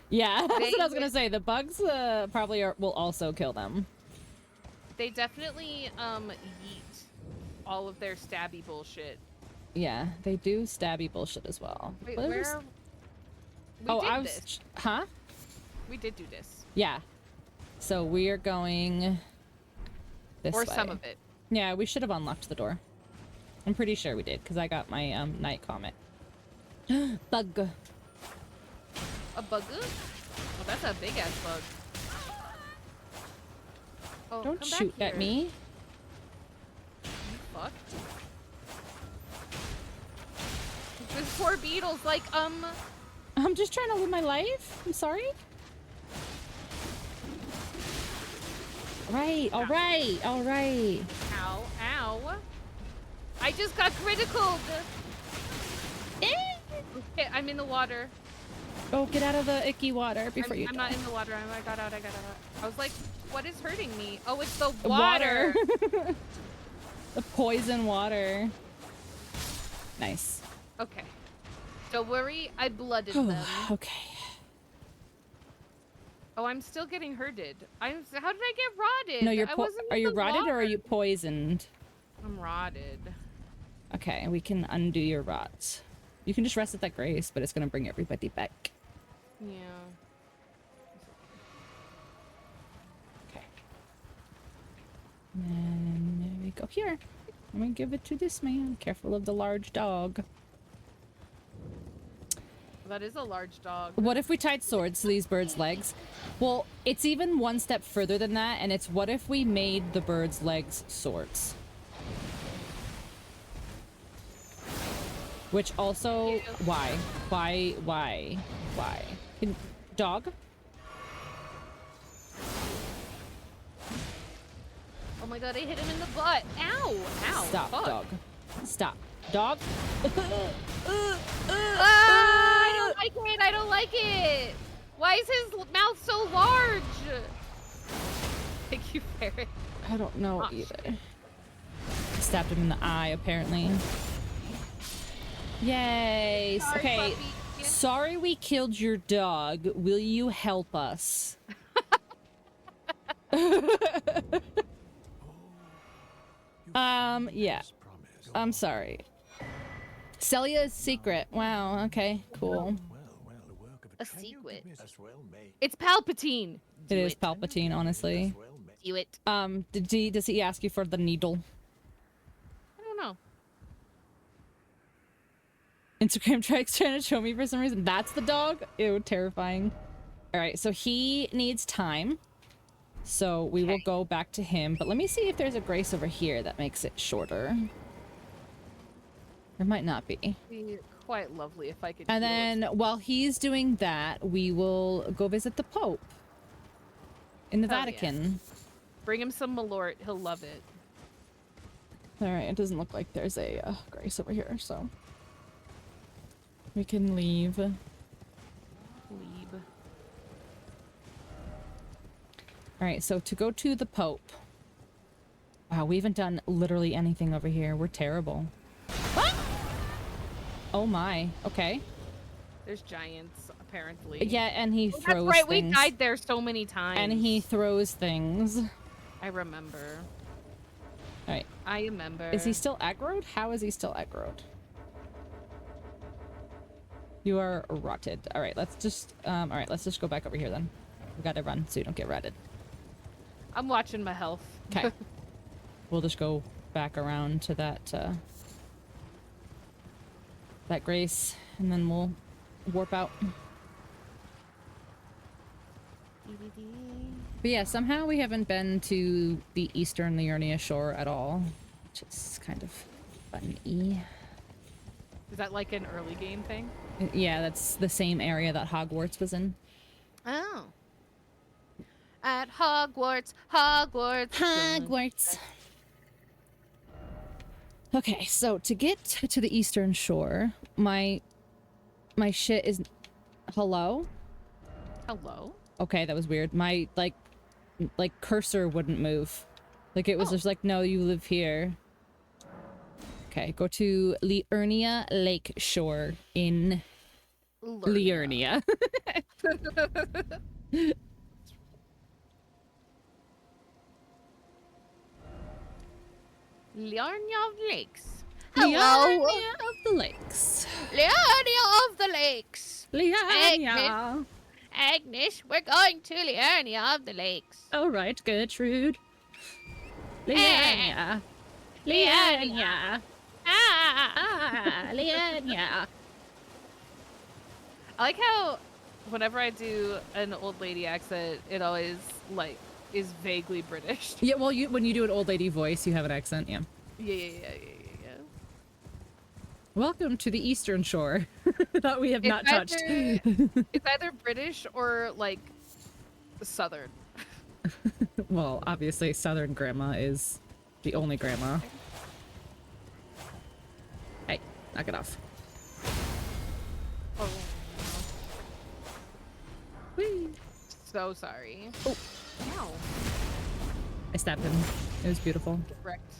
Yeah, that's what I was gonna say. The bugs probably will also kill them. they definitely yeet all of their stabby bullshit. Yeah, they do stabby bullshit as well. Wait, What where? is- We Oh, did I was. this. Huh? We did do this. Yeah. So we are going this Or way. some of it. Yeah, we should have unlocked the door. I'm pretty sure we did, because I got my night comet. Bug. A bug? Oh, that's a big ass bug. Oh, Don't come back shoot at here. me. You fuck. There's poor beetles, like, I'm just trying to live my life. I'm sorry. Right, alright, alright. Ow, ow. I just got critical. Okay, I'm in the water. Oh, get out of the icky water before you I'm die. not in the water. I got out. I was like, what is hurting me? Oh, it's the water. The poison water. Nice. Okay. Don't worry, I blooded them. Okay. Oh, I'm still getting hurted. How did I get rotted? No, you're I wasn't are in you the rotted or are water. you poisoned? I'm rotted. Okay, we can undo your rot. You can just rest at that grace, but it's gonna bring everybody back. Yeah. Okay. And there we go. Here. I'm gonna give it to this man. Careful of the large dog. That is a large dog. What if we tied swords to these birds' legs? Well, it's even one step further than that, and it's what if we made the birds' legs swords? Which also, why? Why? Dog? Oh my god, I hit him in the butt. Ow! Ow! Stop, fuck. dog. Stop. Dog? Ah, I don't like it. I don't like it. Why is his mouth so large? Thank you, Ferret. I don't know Oh, either. Stabbed him in the eye, apparently. Yay! Sorry, Okay. puppy. Sorry we killed your dog. Will you help us? Yeah. I'm sorry. Celia's secret. Wow, okay, cool. A secret. It's Palpatine. It is Palpatine, honestly. Do it. Does he ask you for the needle? I don't know. Instagram trying to show me for some reason. That's the dog? Ew, terrifying. Alright, so he needs time. So we will go back to him. But let me see if there's a grace over here that makes it shorter. There might not be. Be quite lovely if I could. And heal then while he's doing that, we will go visit the Pope in the Hell yeah. Vatican. Bring him some Malort. He'll love it. Alright, it doesn't look like there's a grace over here, so we can leave. Leave. Alright, so to go to the Pope. Wow, we haven't done literally anything over here. We're terrible. Ah! Oh my, okay. There's giants, apparently. Yeah, and he Oh, throws that's right, things. we died there so many times. And he throws things. I remember. Alright. I remember. Is he still aggroed? How is he still aggroed? You are rotted. Alright, let's just go back over here then. We gotta run so you don't get rotted. I'm watching my health. Okay. We'll just go back around to that, that grace, and then we'll warp out. But yeah, somehow we haven't been to the eastern Liurnia shore at all, which is kind of funny. Is that like an early game thing? Yeah, that's the same area that Hogwarts was in. Oh. At Hogwarts, Hogwarts. Hogwarts. Okay, so to get to the eastern shore, my shit is... Hello? Hello? Okay, that was weird. My, like cursor wouldn't move. Like, it was just like, no, you live here. Okay, go to Liurnia Lake Shore in Liurnia. Liarnia of the Lakes. Liania Hello. of the Lakes. Liarnia of the Lakes. Liania. Agnes, we're going to Liarnia of the Lakes. All right, Gertrude. Liania. Liania. Ah. Liania. I like how whenever I do an old lady accent, it always like is vaguely British. Yeah, well, when you do an old lady voice, you have an accent. Yeah. Yeah. Welcome to the Eastern Shore that we have not touched. It's either British or like Southern. Well, obviously, Southern grandma is the only grandma. Hey, knock it off. Oh. Whee. So sorry. Oh. Ow. I stabbed him. It was beautiful. Wrecked.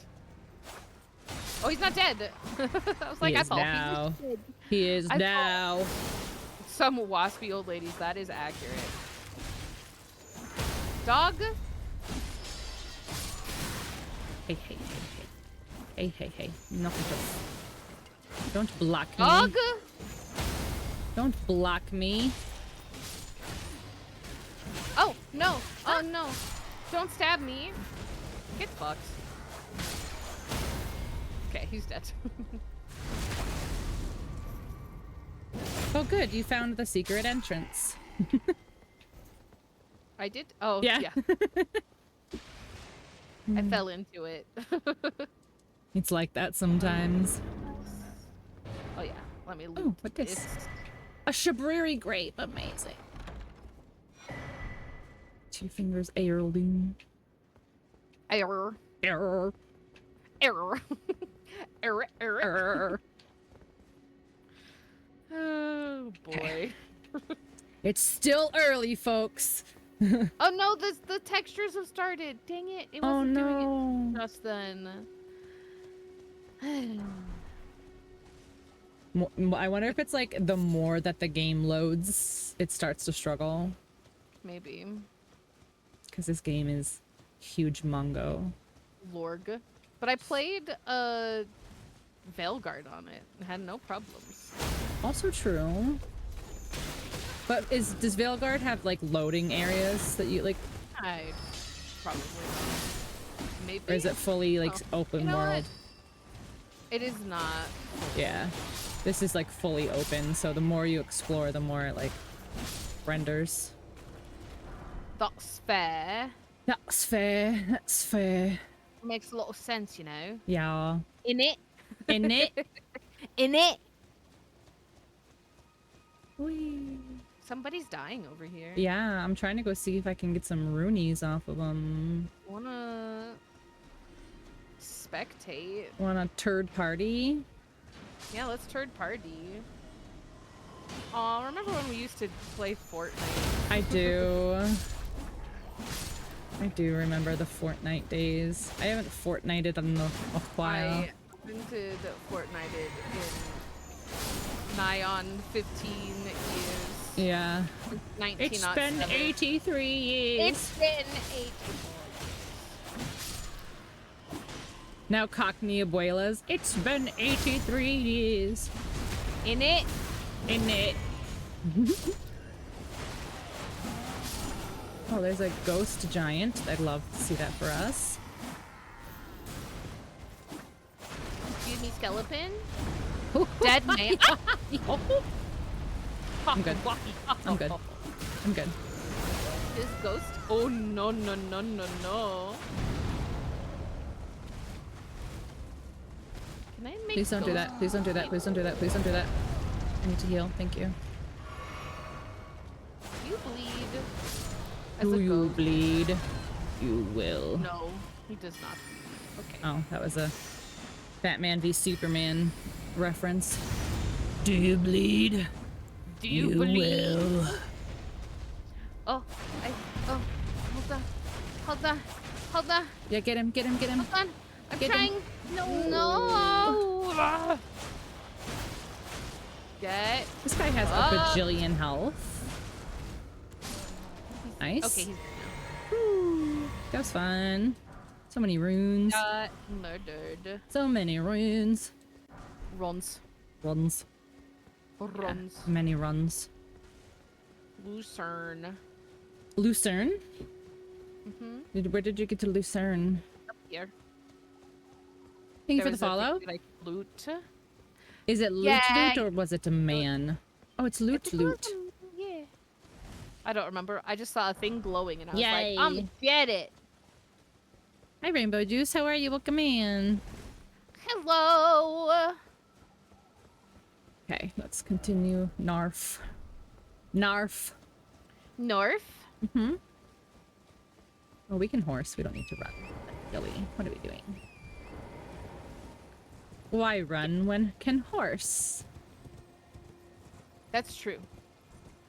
Oh, he's not dead. I was like, I thought he was dead. He is now. Some waspy old ladies. That is accurate. Dog. Hey. Nothing to... Don't block me. Dog. Don't block me. Oh, no. Oh, no. Don't stab me. Get fucked. Okay, he's dead. Oh, good. You found the secret entrance. I did? Oh, Yeah. I fell into it. It's like that sometimes. Oh, yeah. Let me loot. Oh, what this? A shabriri grape. Amazing. 2 fingers heirloom. Error. Error. Error. Error. Error. Oh, boy. It's still early, folks. Oh, no, the textures have started. Dang it. It wasn't doing it just then. I wonder if it's like the more that the game loads, it starts to struggle. Maybe. Because this game is huge mongo. Lorg. But I played Veilguard on it and had no problems. Also true. But does Veilguard have like loading areas that you like? I probably not. Maybe. Or is it fully like open world? What? It is not. Yeah. This is like fully open, so the more you explore, the more it like renders. That's fair. That's fair. That's fair. Makes a lot of sense, you know. Yeah. In it. In it. In it. Whee. Somebody's dying over here. Yeah, I'm trying to go see if I can get some runeys off of them. Wanna spectate? Want a turd party? Yeah, let's third party. Aw, remember when we used to play Fortnite? I do. I do remember the Fortnite days. I haven't Fortnited in a while. I invented Fortnite in nigh on 15 years. Yeah. 19 It's been 83 years. It's been 84 years. Now Cockney Abuelas. It's been 83 years. In it. In it. Oh, there's a ghost giant. I'd love to see that for us. Excuse me, skeleton. Dead man. I'm good. I'm good. I'm good. This ghost. Oh no. Can I make? Please don't do that. Please don't do that. Please don't do that. Please don't do that. I need to heal. Thank you. You bleed. Do you bleed? You will. No, he does not. Okay. Oh, that was a Batman v Superman reference. Do you bleed? Do you bleed? Will. Oh, hold on. Yeah, get him. Hold on. I'm Get trying. him. No. Get. This guy has a bajillion health. Nice. Okay, he's Woo. That was fun. So many runes. Got murdered. So many runes. Runs. Runs. Runs. Yeah, many runs. Lucerne. Lucerne? Mm-hmm. Where did you get to Lucerne? Up here. Thank you There for the was a follow. thing like loot. Is it loot Yeah. loot or was it a man? Oh, it's loot loot. Yeah. I don't remember. I just saw a thing glowing and I was Yay. like, I'm get it. Hi, Rainbow Juice. How are you? Welcome in. Hello. Okay, let's continue. Narf. Narf. North. Mm-hmm. Oh, we can horse. We don't need to run. Silly. What are we doing? Why run when can horse? That's true.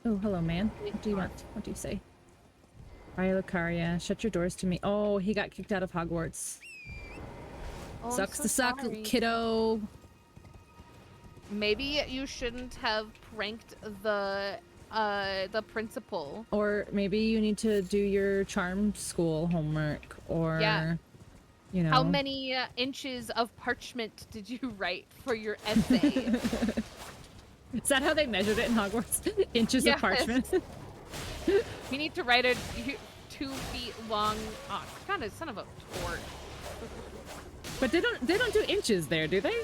Oh, hello, man. What do you want? What do you say? Raya Lucaria, shut your doors to me. Oh, he got kicked out of Hogwarts. Oh, Sucks I'm so to suck, sorry. kiddo. Maybe you shouldn't have pranked the principal. Or maybe you need to do your charm school homework, or Yeah. you know. How many inches of parchment did you write for your essay? Is that how they measured it in Hogwarts? Inches Yes. of parchment. We need to write a 2 feet long. Oh, God, a son of a torch. But they don't do inches there, do they?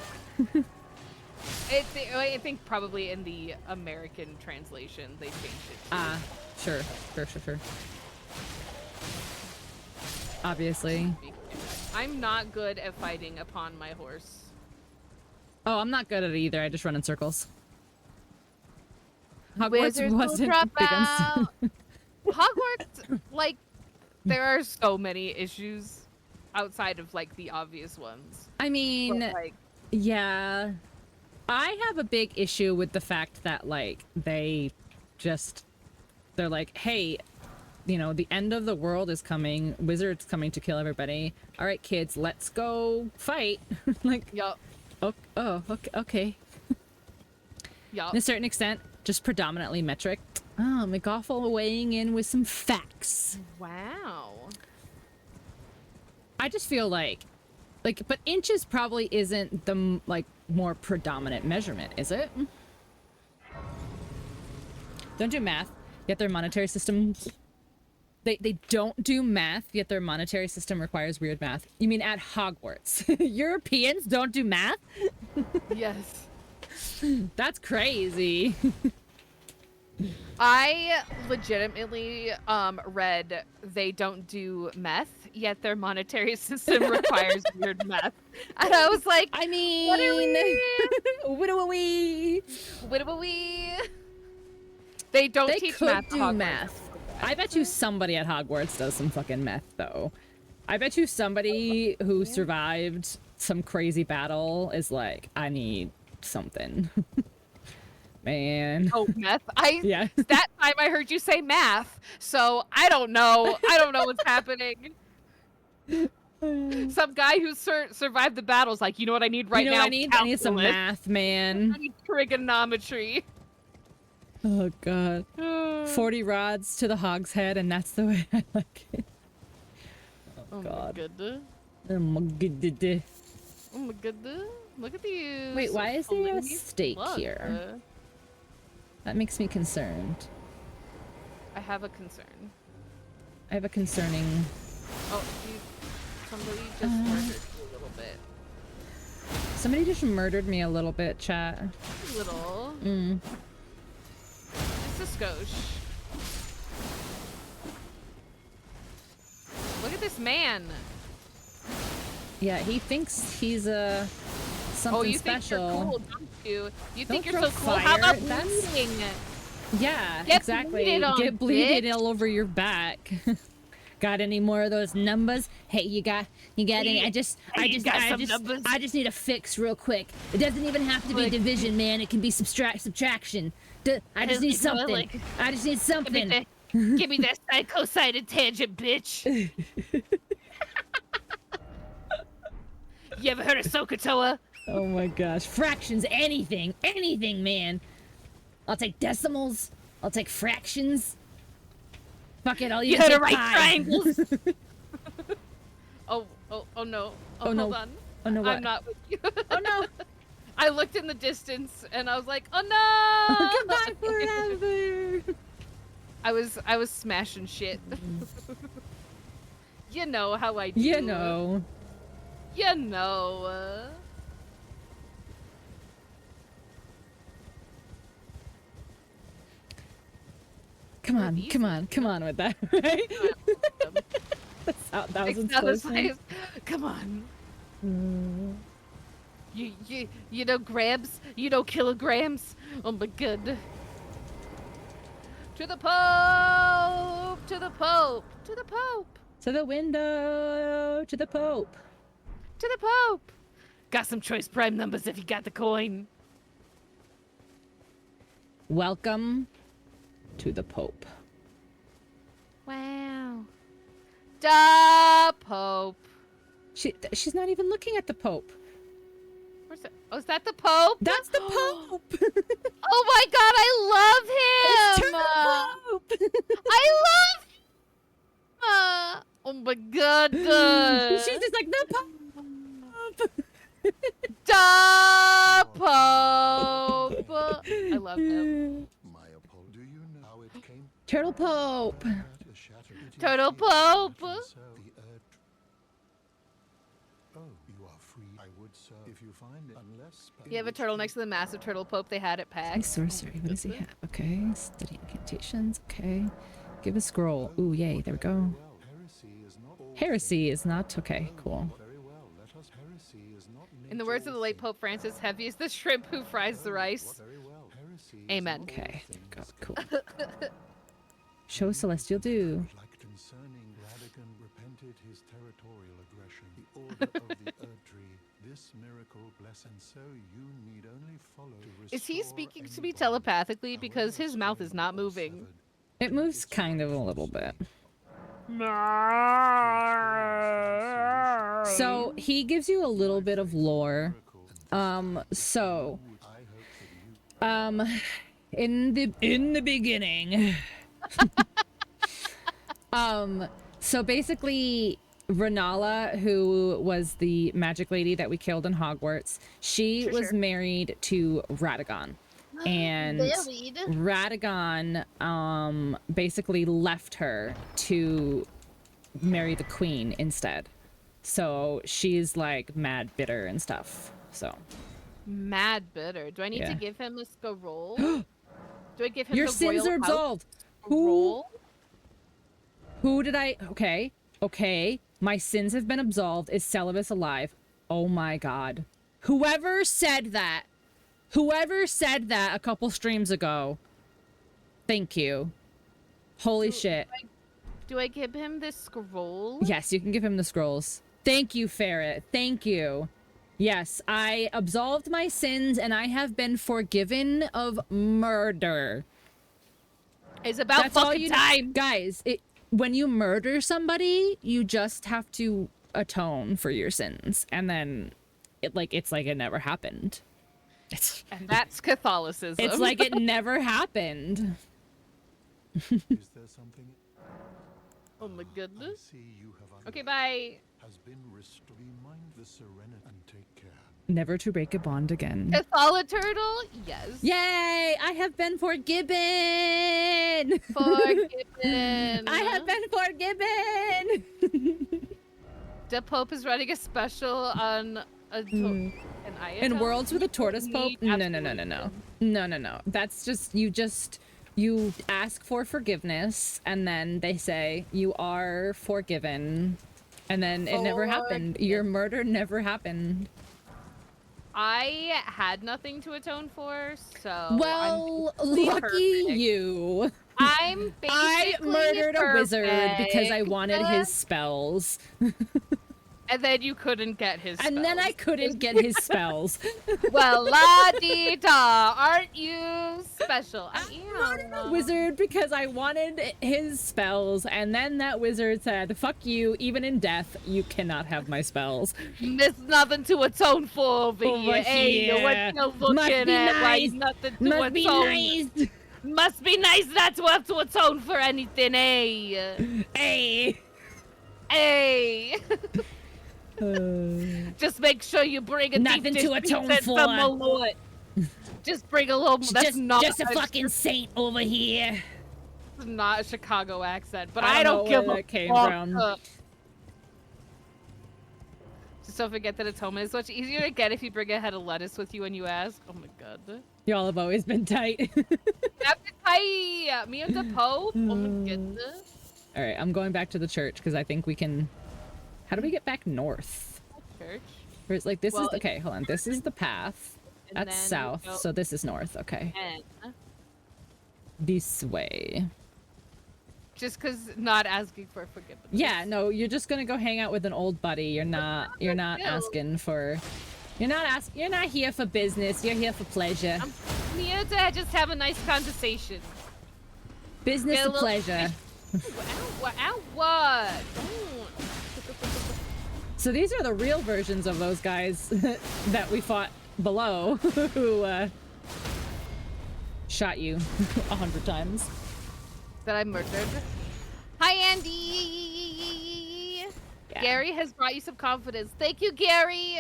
I think probably in the American translation they changed it. Ah, sure. Obviously. I'm not good at fighting upon my horse. Oh, I'm not good at it either. I just run in circles. Hogwarts Wizards will wasn't drop big on. out. Hogwarts, like, there are so many issues outside of like the obvious ones. I mean, But, like, yeah. I have a big issue with the fact that, like, they're like, hey, you know, the end of the world is coming. Wizards coming to kill everybody. All right, kids, let's go fight. Like, yup, okay. yup. To a certain extent, just predominantly metric. Oh, McAwful weighing in with some facts. Wow. I just feel like, but inches probably isn't the, like, more predominant measurement, is it? Don't do math, yet their monetary system... They don't do math, yet their monetary system requires weird math. You mean at Hogwarts? Europeans don't do math? Yes. That's crazy. I legitimately read they don't do meth, yet their monetary system requires weird math. And I was like, I mean... what are we? What are we? What are we? They don't They teach could math. at do Hogwarts. math. I bet you somebody at Hogwarts does some fucking meth, though. I bet you somebody who survived some crazy battle is like, I need something. Man. Oh, meth. Yeah. That time I heard you say math, so I don't know. I don't know what's happening. Some guy who survived the battle's like, you know what I need right you know now? what I need? I need some Calculus. math, man. I need trigonometry. Oh, God. 40 rods to the hog's head, and that's the way I like it. Oh God. my goodness. Oh my goodness. Oh my goodness. Look at these. Wait, why is there a flames. stake Look, here? That makes me concerned. I have a concern. I have a concerning... Oh, somebody just murdered you a little bit. Somebody just murdered me a little bit, chat. Little. Mm. Just a skosh. Look at this man. Yeah, he thinks he's something Oh, you special. think you're cool, don't you? You think Don't you're so throw cool? How fire. about That's- bleeding? Yeah, Get exactly. bleeded on, Get bleeded bitch. all over your back. Got any more of those numbers? Hey, you got any? I just need a fix real quick. It doesn't even have to be Like- division, man. It can be subtraction. I just need something. I just need something. Give me that psycho-sided tangent, bitch. You ever heard of Sokotoa? Oh my gosh. Fractions, anything, man. I'll take decimals. I'll take fractions. Fuck it, I'll You even heard take of right pi. triangles? Oh, Oh no. Oh, no. Hold on. Oh no, what? I'm not with you. Oh no! I looked in the distance and I was like, oh no! Goodbye forever! I was smashing shit. You know how I do. You know. You know. Come on, these come on, come on with that, right? That was explosive. Come on. You know grams? You know kilograms? Oh my god. To the Pope! To the Pope! To the Pope! To the window! To the Pope! To the Pope! Got some choice prime numbers if you got the coin. Welcome to the Pope. Wow. Da Pope. She's not even looking at the Pope. Where's that? Oh, is that the Pope? That's the Pope! Oh my god, I love him! It's the Pope! I love him! Oh my god. She's just like, the Pope! Da Pope! I love him. Do you know how it came? Turtle Pope! Turtle Pope! Oh, you are free. I would, sir, if you find it, unless You have a turtle next to the massive turtle Pope they had at Hey, PAX. sorcery, what does he have? Okay, study incantations, okay. Give a scroll. Ooh, yay, there we go. Heresy is not, okay, cool. Very well. Let us heresy is not In the words of the late Pope Francis, heavy is the shrimp who fries the rice. very well. Heresy Amen. Okay, there we go, cool. Show Celestial Dew. like concerning Radigan repented his territorial aggression. The order of the Erdtree. This miracle bless and so you need only follow to Is he restore speaking to me anybody. telepathically? Because his mouth is not moving. It moves kind of a little bit. So he gives you a little bit of lore. In the beginning. So basically Renala, who was the magic lady that we killed in Hogwarts, she was married to Radagon. And Radagon basically left her to marry the queen instead. So she's like mad bitter and stuff. So Mad bitter. Do I need Yeah. to give him a scroll? Do I give him your the sins royal are house absolved. scroll? Who did I? Okay. My sins have been absolved. Is Celibus alive? Oh my god. Whoever said that a couple streams ago, thank you. Holy shit. Do I give him this scroll? Yes, you can give him the scrolls. Thank you, Ferret. Thank you. Yes, I absolved my sins and I have been forgiven of murder. It's about That's all fucking you time. Guys, when you murder somebody, you just have to atone for your sins. And then it's like it never happened. And that's Catholicism. It's like it never happened. Is there something? Oh my I goodness. see you have Okay, bye. has been restored. Be mindful, serenity, and take care. Never to break a bond again. Catholic turtle? Yes. Yay! I have been forgiven! Forgiven. I have been forgiven! The Pope is running a special on an In Worlds with a Tortoise Pope? No. That's just you ask for forgiveness and then they say you are forgiven. And then it never happened. Your murder never happened. I had nothing to atone for, so Well, I'm basically lucky perfect. you. I'm basically I murdered a wizard because I perfect. wanted his spells. And then you couldn't get his spells. And then I couldn't get his spells. Well, la-dee-da, aren't you special? I murdered a am. wizard because I wanted his spells, and then that wizard said, fuck you, even in death, you cannot have my spells. There's nothing to atone for over here. Hey, what you looking Must be at? nice. Why nothing to Must atone? be nice. Must be nice not to have to atone for anything, eh? Hey. Hey. Just make sure you bring a Nothing deep to dish atone pizza for. and some Malort. Just bring a little. That's not just a fucking saint over here. not a Chicago accent, but I I don't don't know give where a that came fuck. from. Just don't forget that atonement is much easier to get if you bring a head of lettuce with you when you ask. Oh my god. Y'all have always been tight. Me and the Pope. Oh my goodness. All right, I'm going back to the church because I think we can. How do we get back north? Church. Or it's like this Well, is okay. Hold on. This is the path. And That's then south, go so this is north. Okay, and this way. just because not asking for forgiveness. Yeah, no, you're just gonna go hang out with an old buddy. You're not asking for. You're not here for business. You're here for pleasure. I'm here to just have a nice conversation. Business Get a to little- pleasure. Ow, what? So these are the real versions of those guys that we fought below, who shot you 100 times. That I murdered. Hi, Andy. Yeah. Gary has brought you some confidence. Thank you, Gary.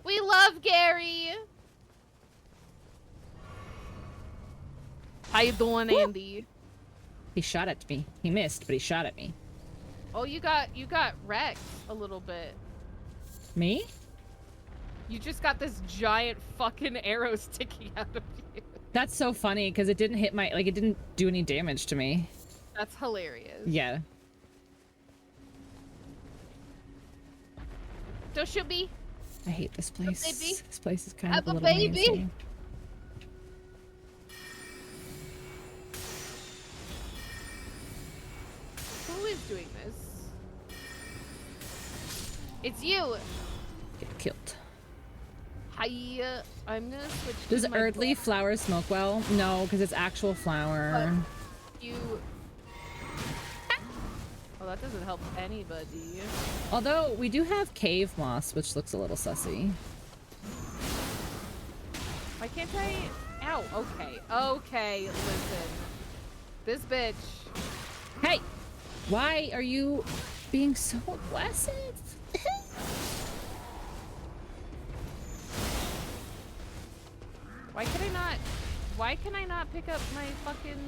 We love Gary. How you doing, Andy? He shot at me. He missed, but he shot at me. Oh, you got wrecked a little bit. Me? You just got this giant fucking arrow sticking out of you. That's so funny because it didn't hit my it didn't do any damage to me. That's hilarious. Yeah. Don't shoot me. I hate this place. baby. This place is kind Have of a a little baby. nasty. Who is doing this? It's you. Get killed. Hi. I'm gonna switch. Does to my Erdtree flower smoke well? No, because it's actual flower. You. Well, that doesn't help anybody. Although we do have cave moss, which looks a little sussy. Why can't I? Ow. Okay. Okay. Listen. This bitch. Hey, why are you being so aggressive? Why can I not? Why can I not pick up my fucking?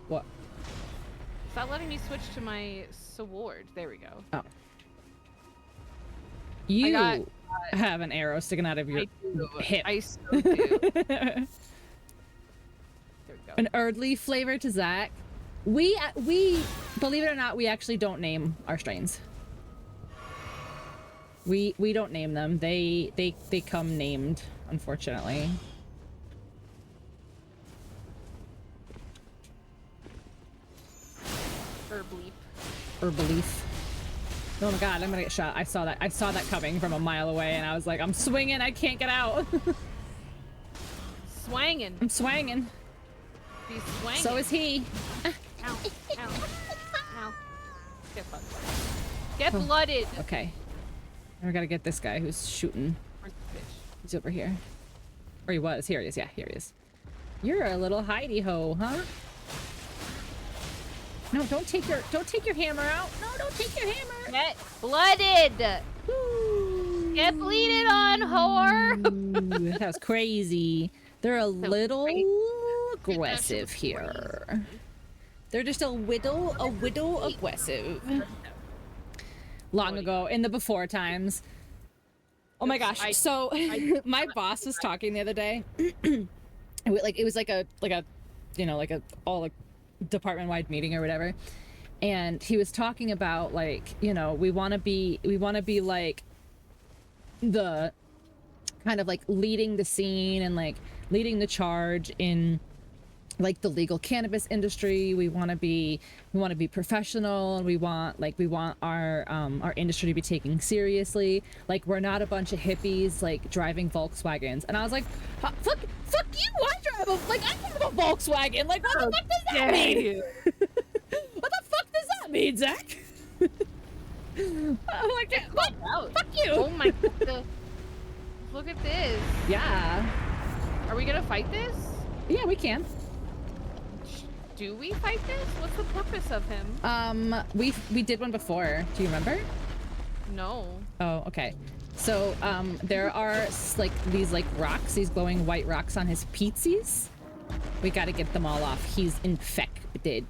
What? It's not letting me switch to my sword. There we go. Oh. You got- have an arrow sticking out of your I do. hip. I so do. There we go. An Erdtree flavor to Zach. We believe it or not, we actually don't name our strains. We don't name them. They come named, unfortunately. Herbleaf. Oh my god, I'm gonna get shot. I saw that coming from a mile away, and I was like, I'm swinging, I can't get out. Swangin'. I'm swanging. He's swanging. So is he. Ow. Ow. Ow. Get fucked. Get blooded. Okay. We gotta get this guy who's shooting. Where's the fish? He's over here. Or he was. Here he is. Yeah, here he is. You're a little hidey-ho, huh? No, don't take your hammer out. No, don't take your hammer. Get blooded. Ooh. Get bleeded on, whore. Ooh, that was crazy. They're a little crazy. aggressive here. They're just a whittle aggressive. Long ago, in the before times. Oh my gosh! So my boss was talking the other day. It was like a department-wide meeting or whatever, and he was talking about, like, you know, we want to be like the kind of like leading the scene and like leading the charge in like the legal cannabis industry. We want to be professional, and we want our industry to be taken seriously. Like, we're not a bunch of hippies like driving Volkswagens. And I was like, fuck you, I drive a Volkswagen. Like, what the fuck does that mean? What the fuck does that mean, Zach? I'm like, what? Fuck you. Oh my god. Look at this. Yeah. Are we gonna fight this? Yeah, we can. Do we fight this? What's the purpose of him? We did one before. Do you remember? No. Oh, okay. So, there are like these like rocks, these glowing white rocks on his peetsies. We gotta get them all off. He's infected.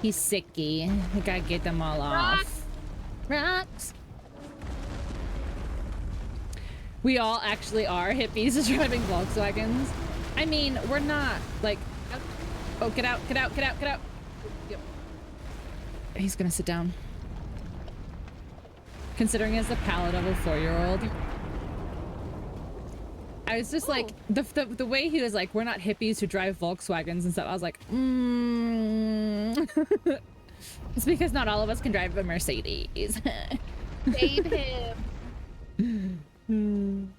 He's sicky. We gotta get them all off. Rocks. We all actually are hippies driving Volkswagens. I mean, we're not like. Oh, get out! Get out! Get out! Get out! Yep. He's gonna sit down. Considering as the palate of a 4-year-old. I was just like, the way he was like, we're not hippies who drive Volkswagens and stuff. I was like, It's because not all of us can drive a Mercedes. Save him.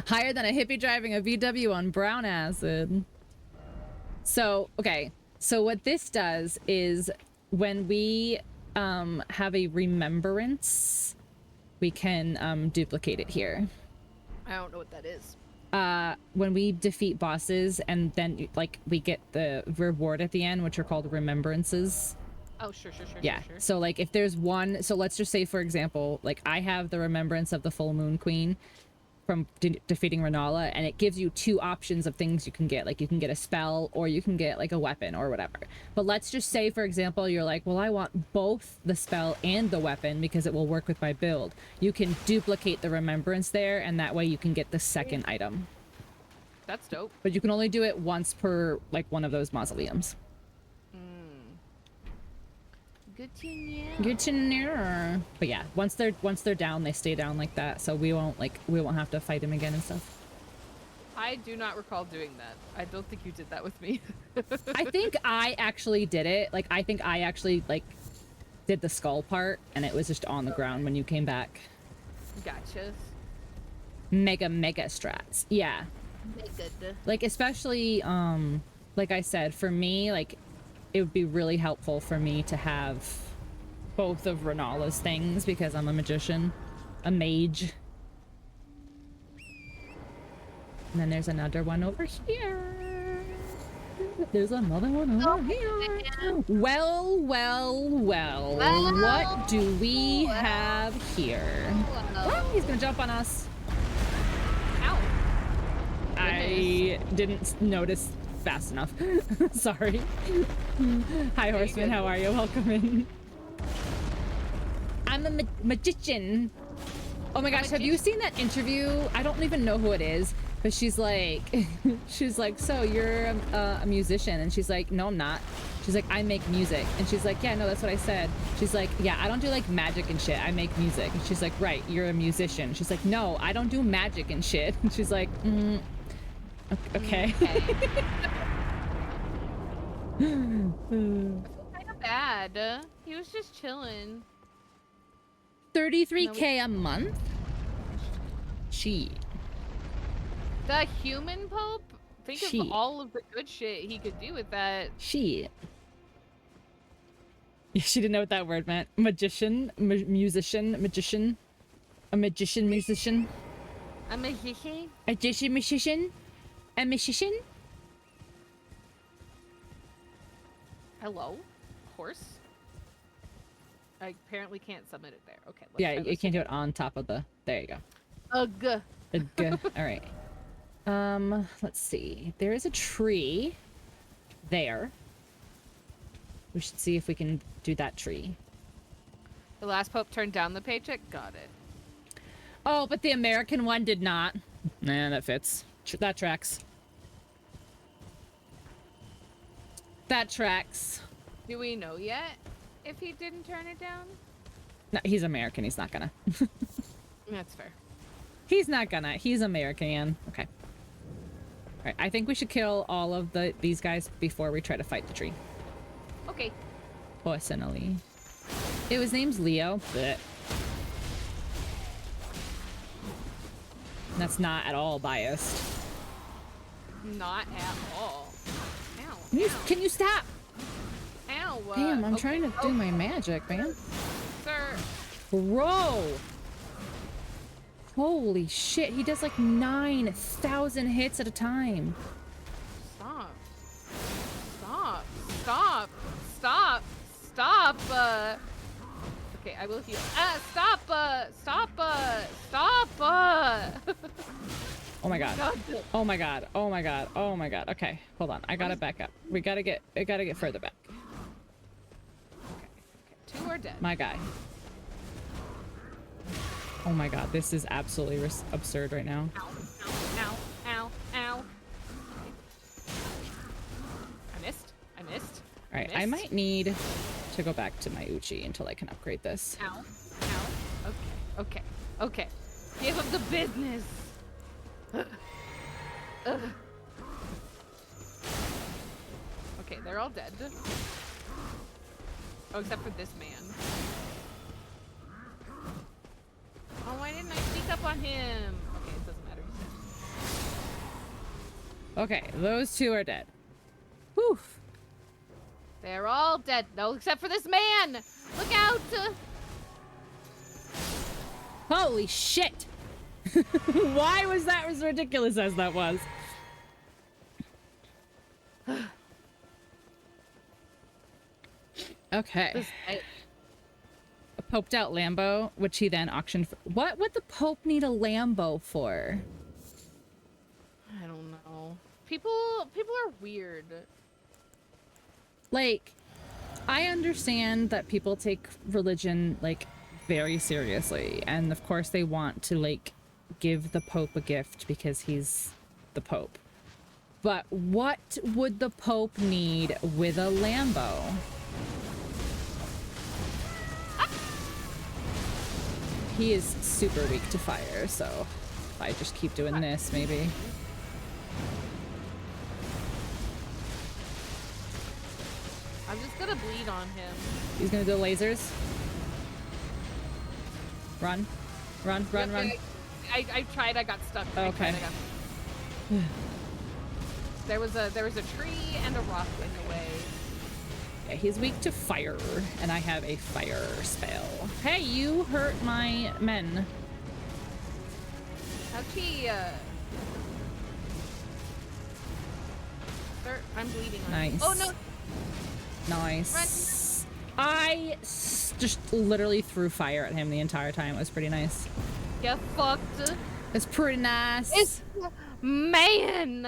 Higher than a hippie driving a VW on brown acid. So, okay. So what this does is when we have a remembrance, we can duplicate it here. I don't know what that is. When we defeat bosses and then like we get the reward at the end, which are called remembrances. Oh, sure. Yeah. Sure. So like if there's one, so let's just say for example, like I have the remembrance of the full moon queen from defeating Renala, and it gives you 2 options of things you can get. Like you can get a spell or you can get like a weapon or whatever. But let's just say for example, you're like, well, I want both the spell and the weapon because it will work with my build. You can duplicate the remembrance there, and that way you can get the second item. That's dope. But you can only do it once per like one of those mausoleums. Good to know. Good to know. But yeah, once they're down, they stay down like that. So we won't have to fight him again and stuff. I do not recall doing that. I don't think you did that with me. I think I actually did it. Like I think I actually like did the skull part, and it was just on the ground when you came back. Gotcha. Mega strats. Yeah. Good. Like especially like I said, for me, like it would be really helpful for me to have both of Renala's things because I'm a magician, a mage. And then there's another one over here. There's another one over here. Well, what do we have here? Oh, he's gonna jump on us. Ow. I didn't notice fast enough. Sorry. Hi, Horseman. How are you? Welcome in. I'm a magician. Oh my gosh, have you seen that interview? I don't even know who it is, but she's like, so you're a musician? And she's like, no, I'm not. She's like, I make music. And she's like, yeah, no, that's what I said. She's like, yeah, I don't do like magic and shit. I make music. And she's like, right, you're a musician. She's like, no, I don't do magic and shit. And she's like, okay. Kind of bad. He was just chilling. 33K a month? Shit. The human Pope? Think of all of the good shit he could do with that. Shit. Yeah, she didn't know what that word meant. Magician, musician, magician. A magician, musician. A magician? A magician? A magician? Hello? Horse? I apparently can't submit it there. Okay. Yeah, you can't do it on top of the... There you go. Ugh. All right. Let's see. There is a tree there. We should see if we can do that tree. The last Pope turned down the paycheck? Got it. Oh, but the American one did not. Nah, that fits. That tracks. That tracks. Do we know yet if he didn't turn it down? No, he's American. He's not gonna. That's fair. He's not gonna. He's American. Okay. All right. I think we should kill all of these guys before we try to fight the tree. Okay. Personally. His name's Leo. Blech. That's not at all biased. Not at all. Ow. Can you stop? Ow. Damn, I'm trying to do my magic, man. Sir. Bro! Holy shit, he does like 9,000 hits at a time. Stop. Stop. Stop. Stop. Stop. Okay, I will heal. Stop! Stop! Oh my god. God. Oh my god. Oh my god. Oh my god. Okay, hold on. I gotta back up. We gotta get further back. Okay. 2 are dead. My guy. Oh my god, this is absolutely absurd right now. Ow, ow, ow, ow. I missed. Alright, I might need to go back to my Uchi until I can upgrade this. Ow, ow. Okay. Give him the business. Okay, they're all dead. Oh, except for this man. Oh, why didn't I sneak up on him? Okay, it doesn't matter. Okay, those 2 are dead. Whew. They're all dead. No, except for this man. Look out. Holy shit! Why was that as ridiculous as that was? Okay. A poped out Lambo, which he then auctioned for. What would the Pope need a Lambo for? I don't know. People are weird. Like, I understand that people take religion, like, very seriously. And of course they want to, like, give the Pope a gift because he's the Pope. But what would the Pope need with a Lambo? He is super weak to fire, so if I just keep doing this, maybe. I'm just gonna bleed on him. He's gonna do lasers. Run. Run. I tried, I got stuck. Okay. There was a tree and a rock in the way. Yeah, he's weak to fire, and I have a fire spell. Hey, you hurt my men. Okay, Sir, I'm bleeding on Nice. him. Oh no! Nice. I just literally threw fire at him the entire time. It was pretty nice. Get fucked. It's pretty nice. It's man.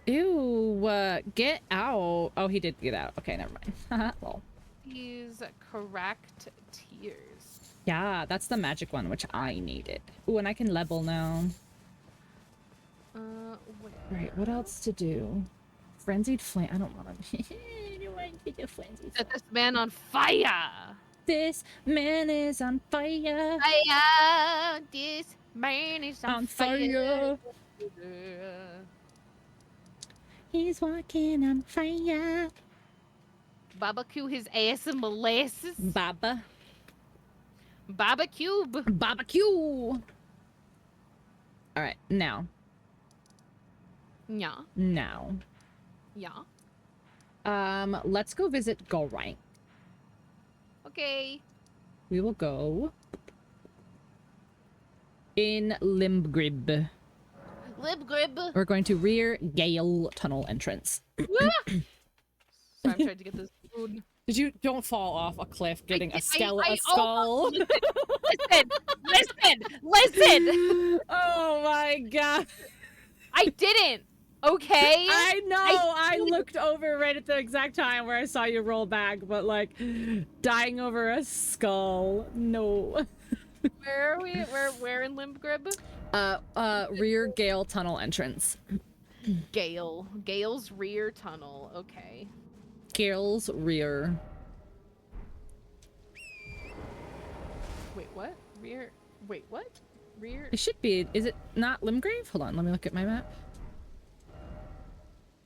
Ew, get out. Oh, he did get out. Okay, never mind. Well. Use correct tears. Yeah, that's the magic one, which I needed. Ooh, and I can level now. Wait. Right, what else to do? Frenzied flame. I don't want to. I don't want to do frenzied. Set this man on fire. This man is on fire. Fire. This man is on fire. He's walking on fire. Barbecue his ass in molasses. Baba. Barbecue. Barbecue. All right, now. Yeah. Now. Yeah. Let's go visit Golrank. Okay. We will go in Limgrib. Libgrib. We're going to rear Gale tunnel entrance. Sorry, I'm trying to get this food. Did you don't fall off a cliff getting a skull? Listen. Oh my god. I didn't. Okay. I know. I looked over right at the exact time where I saw you roll back, but like dying over a skull. No. Where are we? Where in Limgrib? Rear Gale tunnel entrance. Gale's rear tunnel. Okay. Gale's rear. Wait, what? Rear. Wait, what? Rear. It should be. Is it not Limgrave? Hold on. Let me look at my map.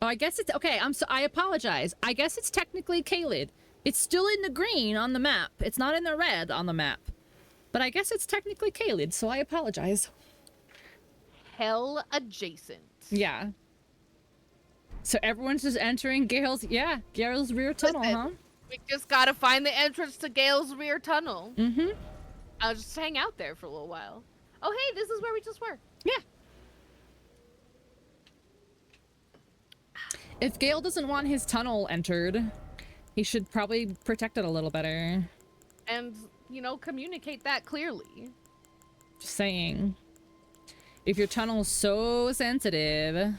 Oh, I guess it's okay. I apologize. I guess it's technically Caelid. It's still in the green on the map. It's not in the red on the map. But I guess it's technically Caelid, so I apologize. Hell adjacent. Yeah. So everyone's just entering Gale's rear tunnel, Listen, huh? We just gotta find the entrance to Gale's rear tunnel. Mm-hmm. I'll just hang out there for a little while. Oh, hey, this is where we just were. Yeah. If Gale doesn't want his tunnel entered, he should probably protect it a little better. and, you know, communicate that clearly. Just saying. If your tunnel's so sensitive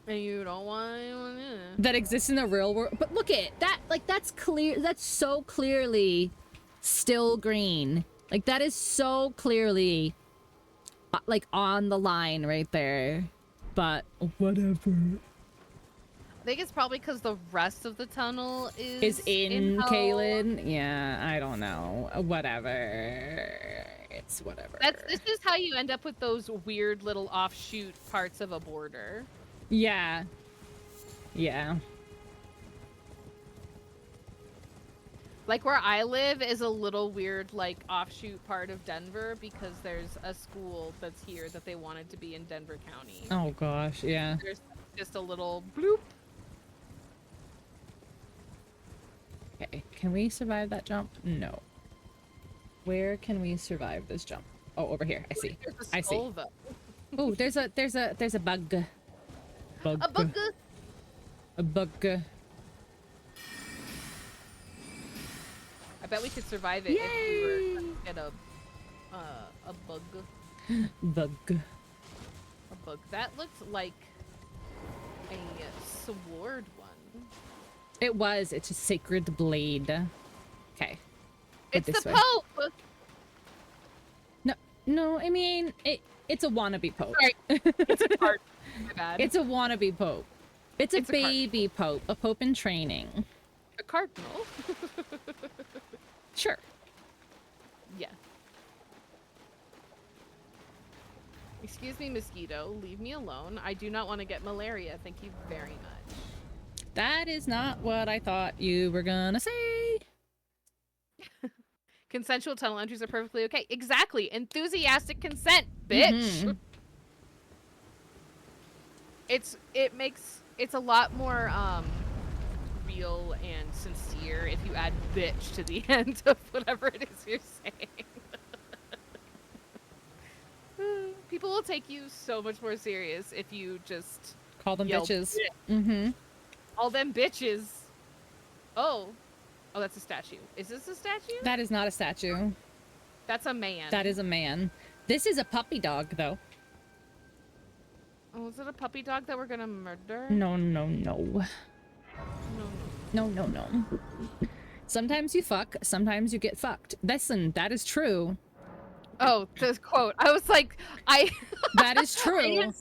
And you don't want anyone in it. that exists in the real world, but look at that, like that's clear, that's so clearly still green. Like that is so clearly like on the line right there. But whatever. I think it's probably because the rest of the tunnel Is in hell. Caelid? Yeah, I don't know. Whatever. It's whatever. This is how you end up with those weird little offshoot parts of a border. Yeah. Yeah. Like where I live is a little weird, like, offshoot part of Denver because there's a school that's here that they wanted to be in Denver County. Oh gosh, yeah. There's just a little bloop. Okay, can we survive that jump? No. Where can we survive this jump? Oh, over here. I see. There's a I see. skull, though. Oh, there's a bug. Bug. A bug. A bug. I bet we could survive it if we were to get a bug. Bug. A bug. That looked like a sword one. It was. It's a sacred blade. Okay. It's this the way. Pope! No, I mean, it's a wannabe pope. Sorry. It's a cart. My bad. It's a wannabe pope. It's a It's a baby pope. A pope in training. a cardinal. Sure. Yeah. Excuse me, mosquito. Leave me alone. I do not want to get malaria. Thank you very much. That is not what I thought you were gonna say. Consensual tunnel entries are perfectly okay. Exactly. Enthusiastic consent, bitch. It's a lot more real and sincere if you add bitch to the end of whatever it is you're saying. People will take you so much more serious if you just Call them yell bitches. bitch. All them bitches. Oh, that's a statue. Is this a statue? That is not a statue. That's a man. That is a man. This is a puppy dog, though. Oh, is it a puppy dog that we're gonna murder? No. No. No. Sometimes you fuck, sometimes you get fucked. Listen, that is true. Oh, this quote. I was like, That is true.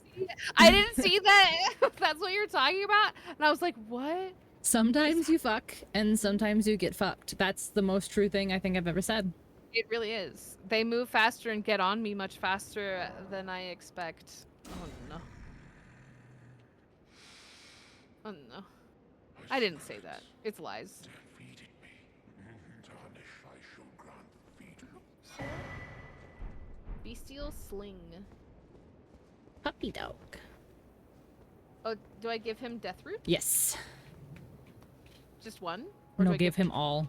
I didn't see that. That's what you're talking about. And I was like, what? Sometimes you fuck, and sometimes you get fucked. That's the most true thing I think I've ever said. It really is. They move faster and get on me much faster than I expect. Oh no. Oh no. I didn't say that. It's lies. Bestial sling. Puppy dog. Oh, do I give him death root? Yes. Just one? Or No, do I give him all.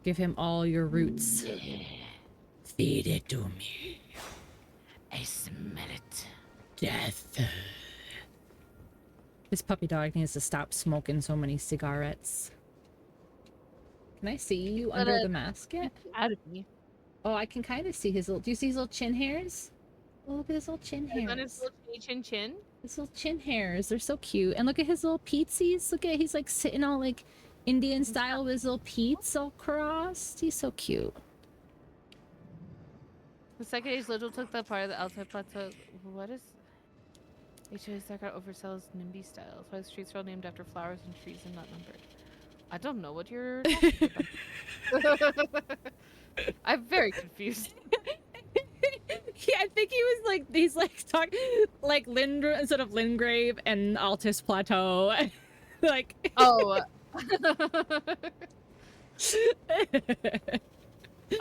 Give him all your roots. Feed it to me. I smell it. Death. This puppy dog needs to stop smoking so many cigarettes. Can I see you under the mask yet? Out of me. Oh, I can kind of see his little... Do you see his little chin hairs? Oh, look at his little chin hairs. On his little chin chin. His little chin hairs. They're so cute. And look at his little peetsies. Look at... He's like sitting all like Indian style with his little peats all crossed. He's so cute. The second age little took the part of the Altus Plateau. What is... HOA's that got oversells NIMBY style. That's why the streets are all named after flowers and trees and not numbered. I don't know what you're talking about. I'm very confused. Yeah, I think he was like, he's like talking like instead of Lingrave and Altus Plateau. Like, Oh.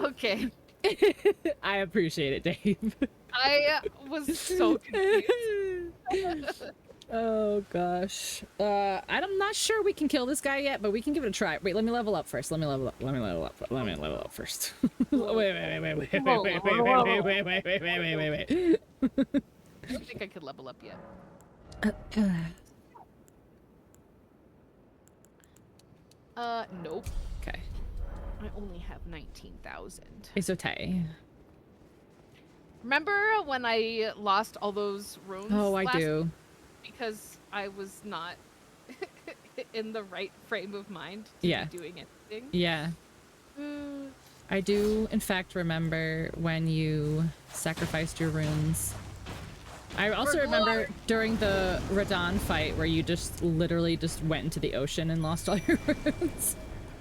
Okay. I appreciate it, Dave. I was so confused. Oh gosh. I'm not sure we can kill this guy yet, but we can give it a try. Wait, let me level up first. Let me level up first. Wait. I don't think I could level up yet. Nope. I only have 19,000. It's okay. Remember when I lost all those runes? Oh, I do. Because I was not in the right frame of mind to Yeah. be doing anything. Yeah. I do, in fact, remember when you sacrificed your runes. I also remember during the Radon fight where you just literally just went into the ocean and lost all your runes.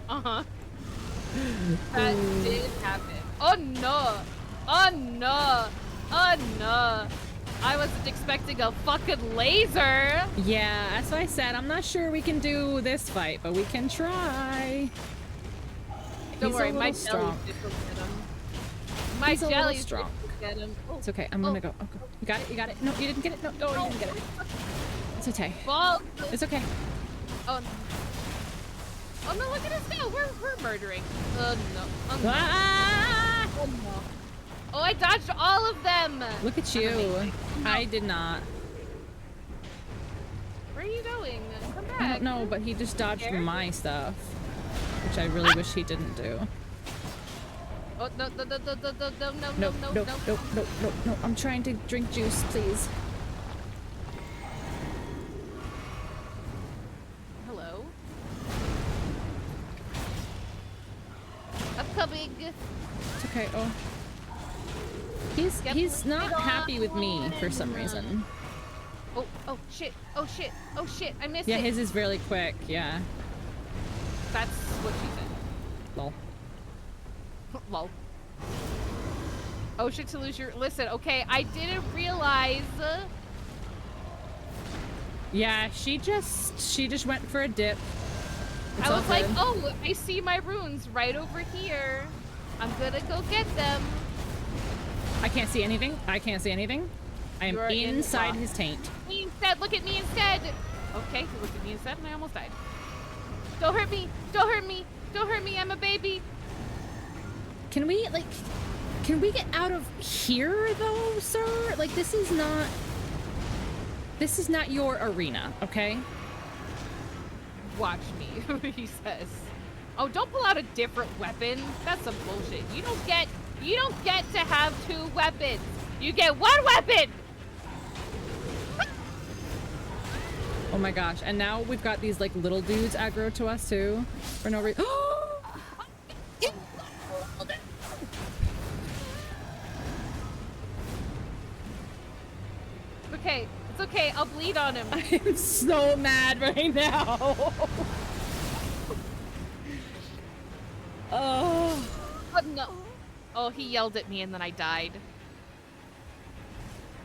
Uh-huh. That did happen. Oh no! Oh no! Oh no! I wasn't expecting a fucking laser! Yeah, that's what I said. I'm not sure we can do this fight, but we can try. Don't worry, my strong. jellyfish will get him. My jellyfish will get him. Oh. It's okay. I'm gonna go. Okay. You got it? You got it? No, you didn't get it? No, you didn't get it. It's okay. Ball. It's okay. Oh no. Oh no, look at us now! We're murdering. Oh no. Oh no. Ah! Oh no. Oh, I dodged all of them! Look at you. No. I did not. Where are you going? Come back. I don't know, but he just dodged my stuff. Which I really wish he didn't do. Oh, no, no, no, no, no, no, no, no, No, no, no, no, no, no, no. I'm trying to drink juice, please. Hello? I'm coming. It's okay. Oh. He's not happy with me for some reason. Oh, oh, shit. Oh, shit. Oh, shit. I missed it. Yeah, his is really quick. Yeah. That's what she said. Lol. Lol. Oh shit, to lose your— listen, okay, I didn't realize. Yeah, she just went for a dip. It's I was like, good. oh, I see my runes right over here. I'm gonna go get them. I can't see anything. I can't see anything. I am inside his taint. Me instead, look at me instead. Okay, he looked at me instead and I almost died. Don't hurt me, don't hurt me, don't hurt me, I'm a baby. Can we get out of here though, sir? Like, this is not your arena, okay? Watch me, he says. Oh, don't pull out a different weapon. That's some bullshit. You don't get to have 2 weapons. You get 1 weapon. Oh my gosh, and now we've got these like little dudes aggro to us too for no reason. Okay, it's okay. I'll bleed on him. I'm so mad right now. Oh. Oh no. Oh, he yelled at me and then I died.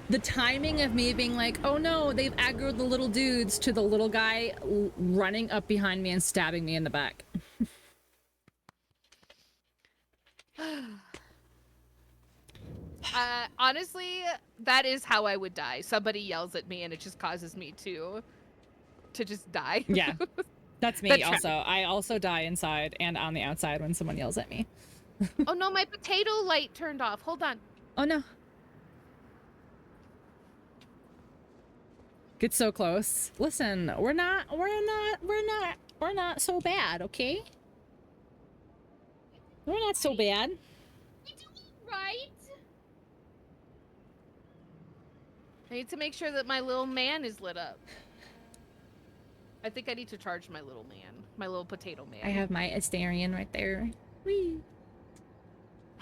The timing of me being like, oh no, they've aggroed the little dudes, to the little guy running up behind me and stabbing me in the back. Honestly, that is how I would die. Somebody yells at me and it just causes me to just die. Yeah, that's me also. I also die inside and on the outside when someone yells at me. Oh no, my potato light turned off. Hold on. Oh no. Get so close. Listen, we're not so bad, okay? We're not so bad. We do right. I need to make sure that my little man is lit up. I think I need to charge my little man. My little potato man. I have my Astarion right there. Whee.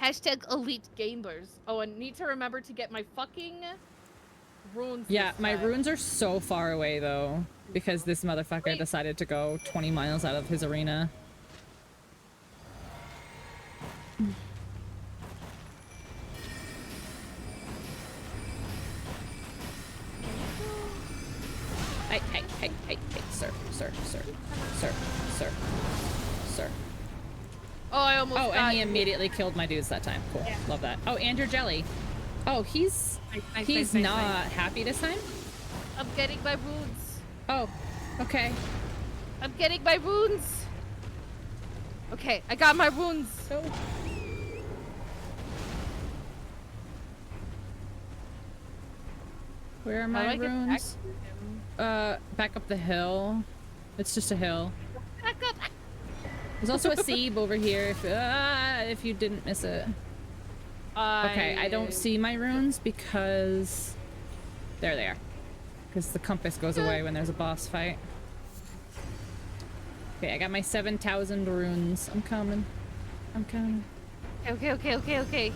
Hashtag elite gamers. Oh, I need to remember to get my fucking runes. Yeah, my runes are so far away though, because this motherfucker decided to go 20 miles out of his arena. Hey, sir. Oh, I almost Oh, got and he you. immediately killed my dudes that time. Cool. Yeah. Love that. Oh, and your jelly. Oh, he's not happy this time? I'm getting my runes. Oh, okay. I'm getting my runes. Okay, I got my runes. So where are my runes? Back up the hill. It's just a hill. Back up. There's also a Seeb over here if you didn't miss it. Okay, I don't see my runes because... There they are. Because the compass goes away when there's a boss fight. Okay, I got my 7,000 runes. I'm coming. I'm coming. Okay. Okay,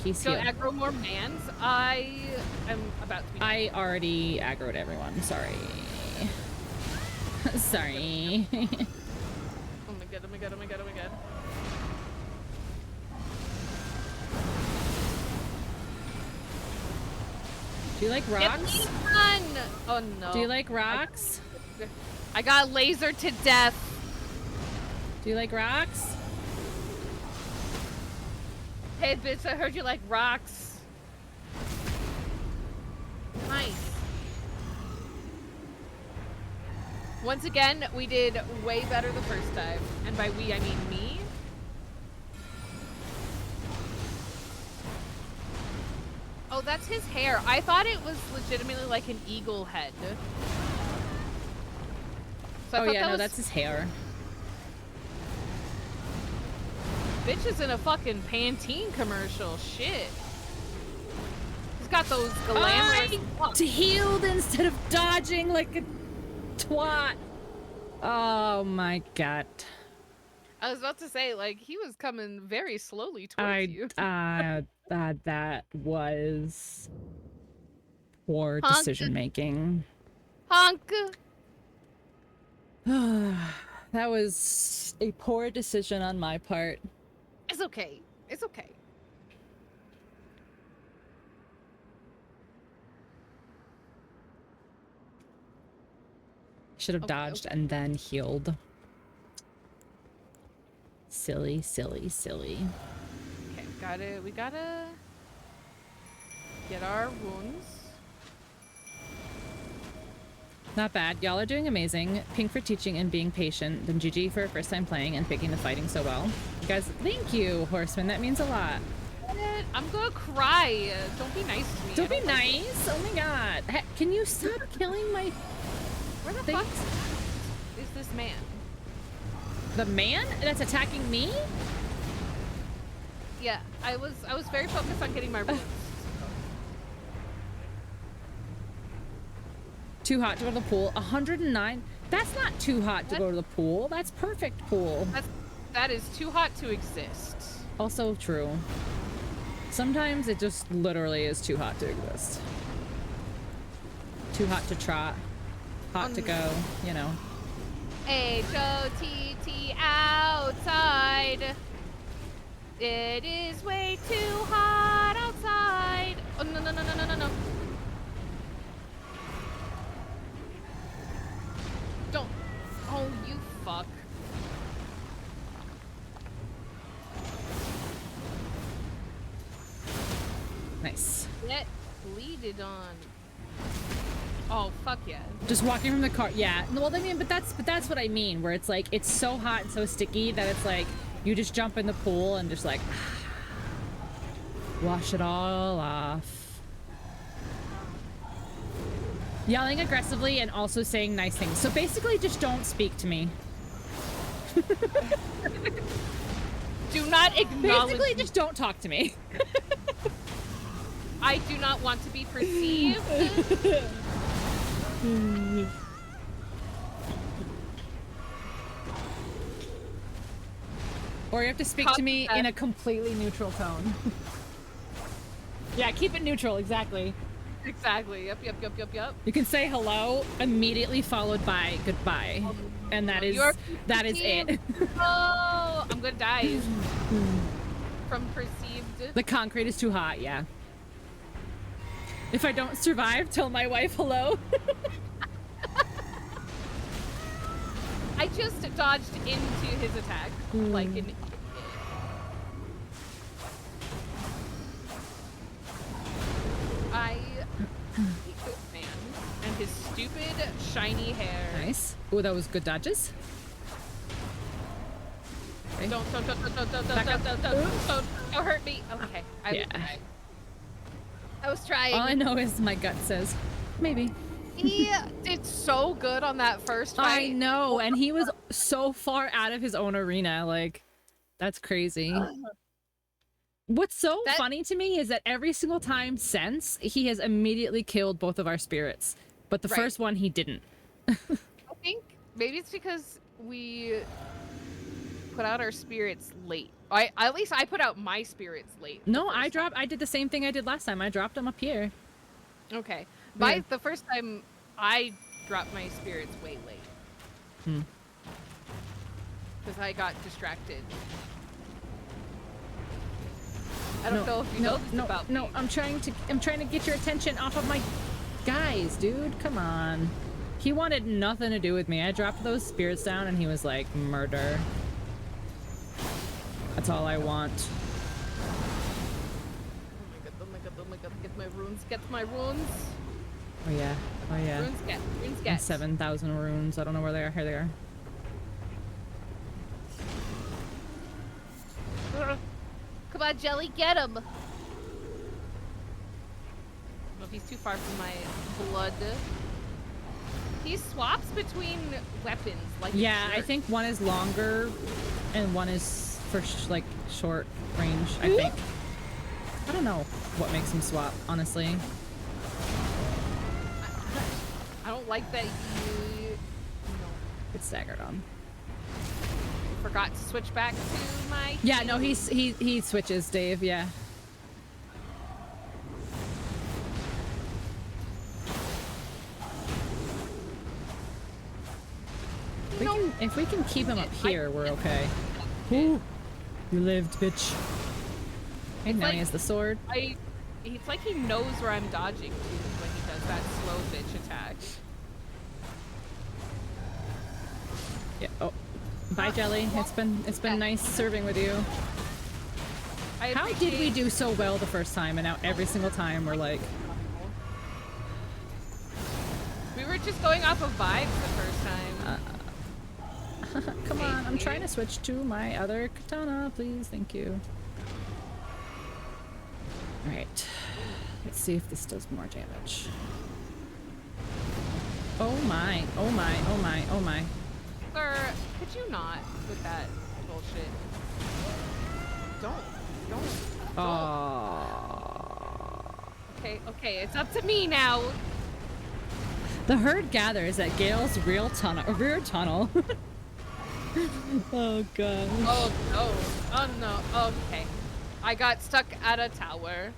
he's So healed. aggro more mans. I am about to be. I already aggroed everyone. Sorry. Sorry. Oh my god. Do you like Get rocks? me done! Oh no. Do you like rocks? I got lasered to death. Do you like rocks? Hey bitch, I heard you like rocks. Nice. Once again, we did way better the first time. And by we, I mean me. Oh, that's his hair. I thought it was legitimately like an eagle head. So I Oh thought yeah, that no, was... that's his hair. Bitch is in a fucking Pantene commercial. Shit. He's got those glamorous... To healed instead of dodging like a twat. Oh my god. I was about to say, like, he was coming very slowly towards you. That was poor Honk. decision making. Honk! That was a poor decision on my part. It's okay. It's okay. Should have Okay, dodged and then healed. Silly. Okay, we gotta get our wounds. Not bad. Y'all are doing amazing. Pink for teaching and being patient. Then GG for first time playing and picking the fighting so well. You guys, thank you, Horseman. That means a lot. I'm gonna cry. Don't be nice to me. Don't I be like it. nice. Oh my god. Can you stop killing my Where the things? fuck is this man? The man that's attacking me? Yeah, I was very focused on getting my runes. Too hot to go to the pool. 109. That's not too hot to What? go to the pool. That's perfect pool. That is too hot to exist. Also true. Sometimes it just literally is too hot to exist. Too hot to trot. Hot to go, you know. H-O-T-T outside. It is way too hot outside. Oh, no. Don't. Oh, you fuck. Nice. Get bleeded on. Oh, fuck yeah. Just walking from the car. Yeah. Well, I mean, but that's what I mean, where it's like, it's so hot and so sticky that it's like, you just jump in the pool and just like, wash it all off. Yelling aggressively and also saying nice things. So basically just don't speak to me. Do not acknowledge Basically me. just don't talk to me. I do not want to be perceived. Or you have to speak to me in a completely neutral tone. Yeah, keep it neutral, exactly. Exactly. Yep. You can say hello immediately followed by goodbye. And that is it. Oh, I'm gonna die from perceived. The concrete is too hot, yeah. If I don't survive, tell my wife hello. I just dodged into his attack like an. I hate this man and his stupid shiny hair. Nice. Oh, that was good dodges. Okay. Don't hurt me. Okay, I was trying. All I know is my gut says maybe. He did so good on that first fight. I know, and he was so far out of his own arena. Like, that's crazy. What's so funny to me is that every single time since, he has immediately killed both of our spirits. But the first one, he didn't. I think maybe it's because we put out our spirits late. At least I put out my spirits late. No, I did the same thing I did last time. I dropped them up here. Okay. Yeah. The first time, I dropped my spirits way late. Because I got distracted. I don't know if you know this about me. No, I'm trying to get your attention off of my guys, dude. Come on. He wanted nothing to do with me. I dropped those spirits down and he was like, murder. That's all I want. Oh my god, get my runes. Oh yeah. Runes get. 7,000 runes. I don't know where they are. Here they are. Come on, Jelly, get him. I don't know if he's too far from my blood. He swaps between weapons like yeah, I think one is longer and one is for like short range, I think. I don't know what makes him swap, honestly. I don't like that you It's staggered on. forgot to switch back to my Yeah, no, he switches, Dave, yeah. If we can keep him up here, we're okay. Ooh, you lived, bitch. And now he has the sword. It's like he knows where I'm dodging to when he does that slow bitch attack. Yeah. Oh, bye, Jelly. It's been nice serving with you. How did we do so well the first time, and now every single time we're like... We were just going off of vibes the first time. Come on, I'm trying to switch to my other katana, please. Thank you. Alright. Let's see if this does more damage. Oh my, oh my, oh my, oh my. Sir, could you not with that bullshit? Don't. Okay, it's up to me now. The herd gathers at Gale's rear tunnel. Oh god. Oh no. Okay. I got stuck at a tower.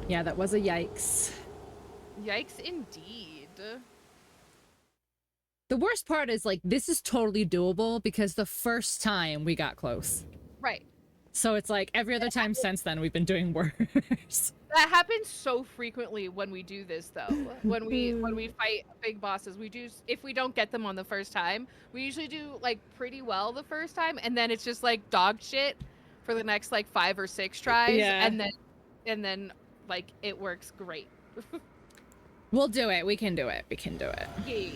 Yeah, that was a yikes. Yikes indeed. The worst part is, like, this is totally doable because the first time we got close. Right. So it's like every other time since then we've been doing worse. That happens so frequently when we do this, though. When we fight big bosses, if we don't get them on the first time, we usually do like pretty well the first time, and then it's just like dog shit for the next like 5 or 6 tries, yeah. and then like it works great. We'll do it. We can do it. We can do it. Yeah.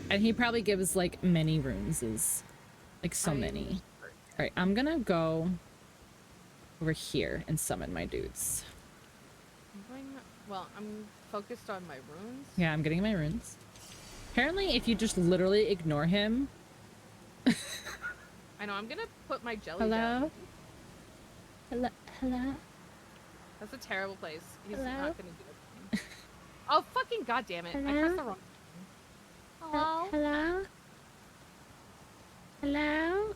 And he probably gives like many runes, like so many. All right, I'm gonna go over here and summon my dudes. Well, I'm focused on my runes. Yeah, I'm getting my runes. Apparently, if you just literally ignore him... I know, I'm gonna put my jelly down. Hello? That's a terrible place. He's Hello? not gonna do it. Oh, fucking goddammit. I pressed the wrong button. Hello? Hello?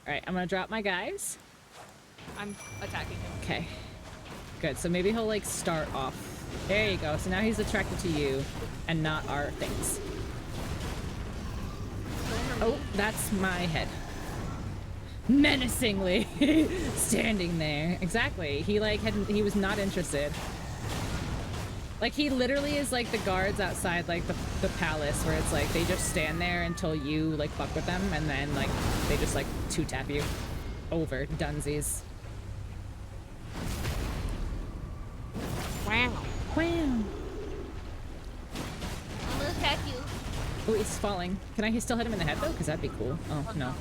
Alright, I'm gonna drop my guys. I'm attacking him. Okay. Good, so maybe he'll like start off. There you go. So now he's attracted to you and not our things. Oh, that's my head. Menacingly standing there. Exactly. He was not interested. Like, he literally is like the guards outside like the palace where it's like they just stand there until you like fuck with them, and then like they just like 2-tap you over. Dunsies. Wow. Wow. I'm gonna attack you. Oh, he's falling. Can I still hit him in the head, though? Because that'd be cool. Oh, no.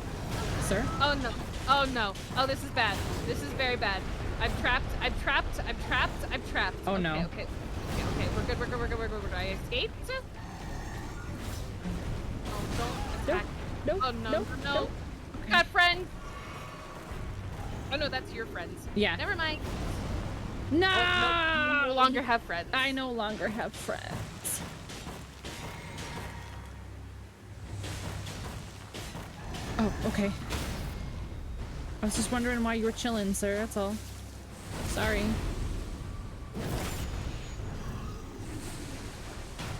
Sir? Oh, no. Oh, no. Oh, this is bad. This is very bad. I'm trapped. Oh, okay, no. Okay. We're good. I escaped. Oh, don't attack. Nope. Oh no. Nope. No. Nope. We got friends. Oh no, that's your friends. Yeah. Never mind. No! Oh, no. You no longer have friends. I no longer have friends. Oh, okay. I was just wondering why you were chilling, sir. That's all. Sorry.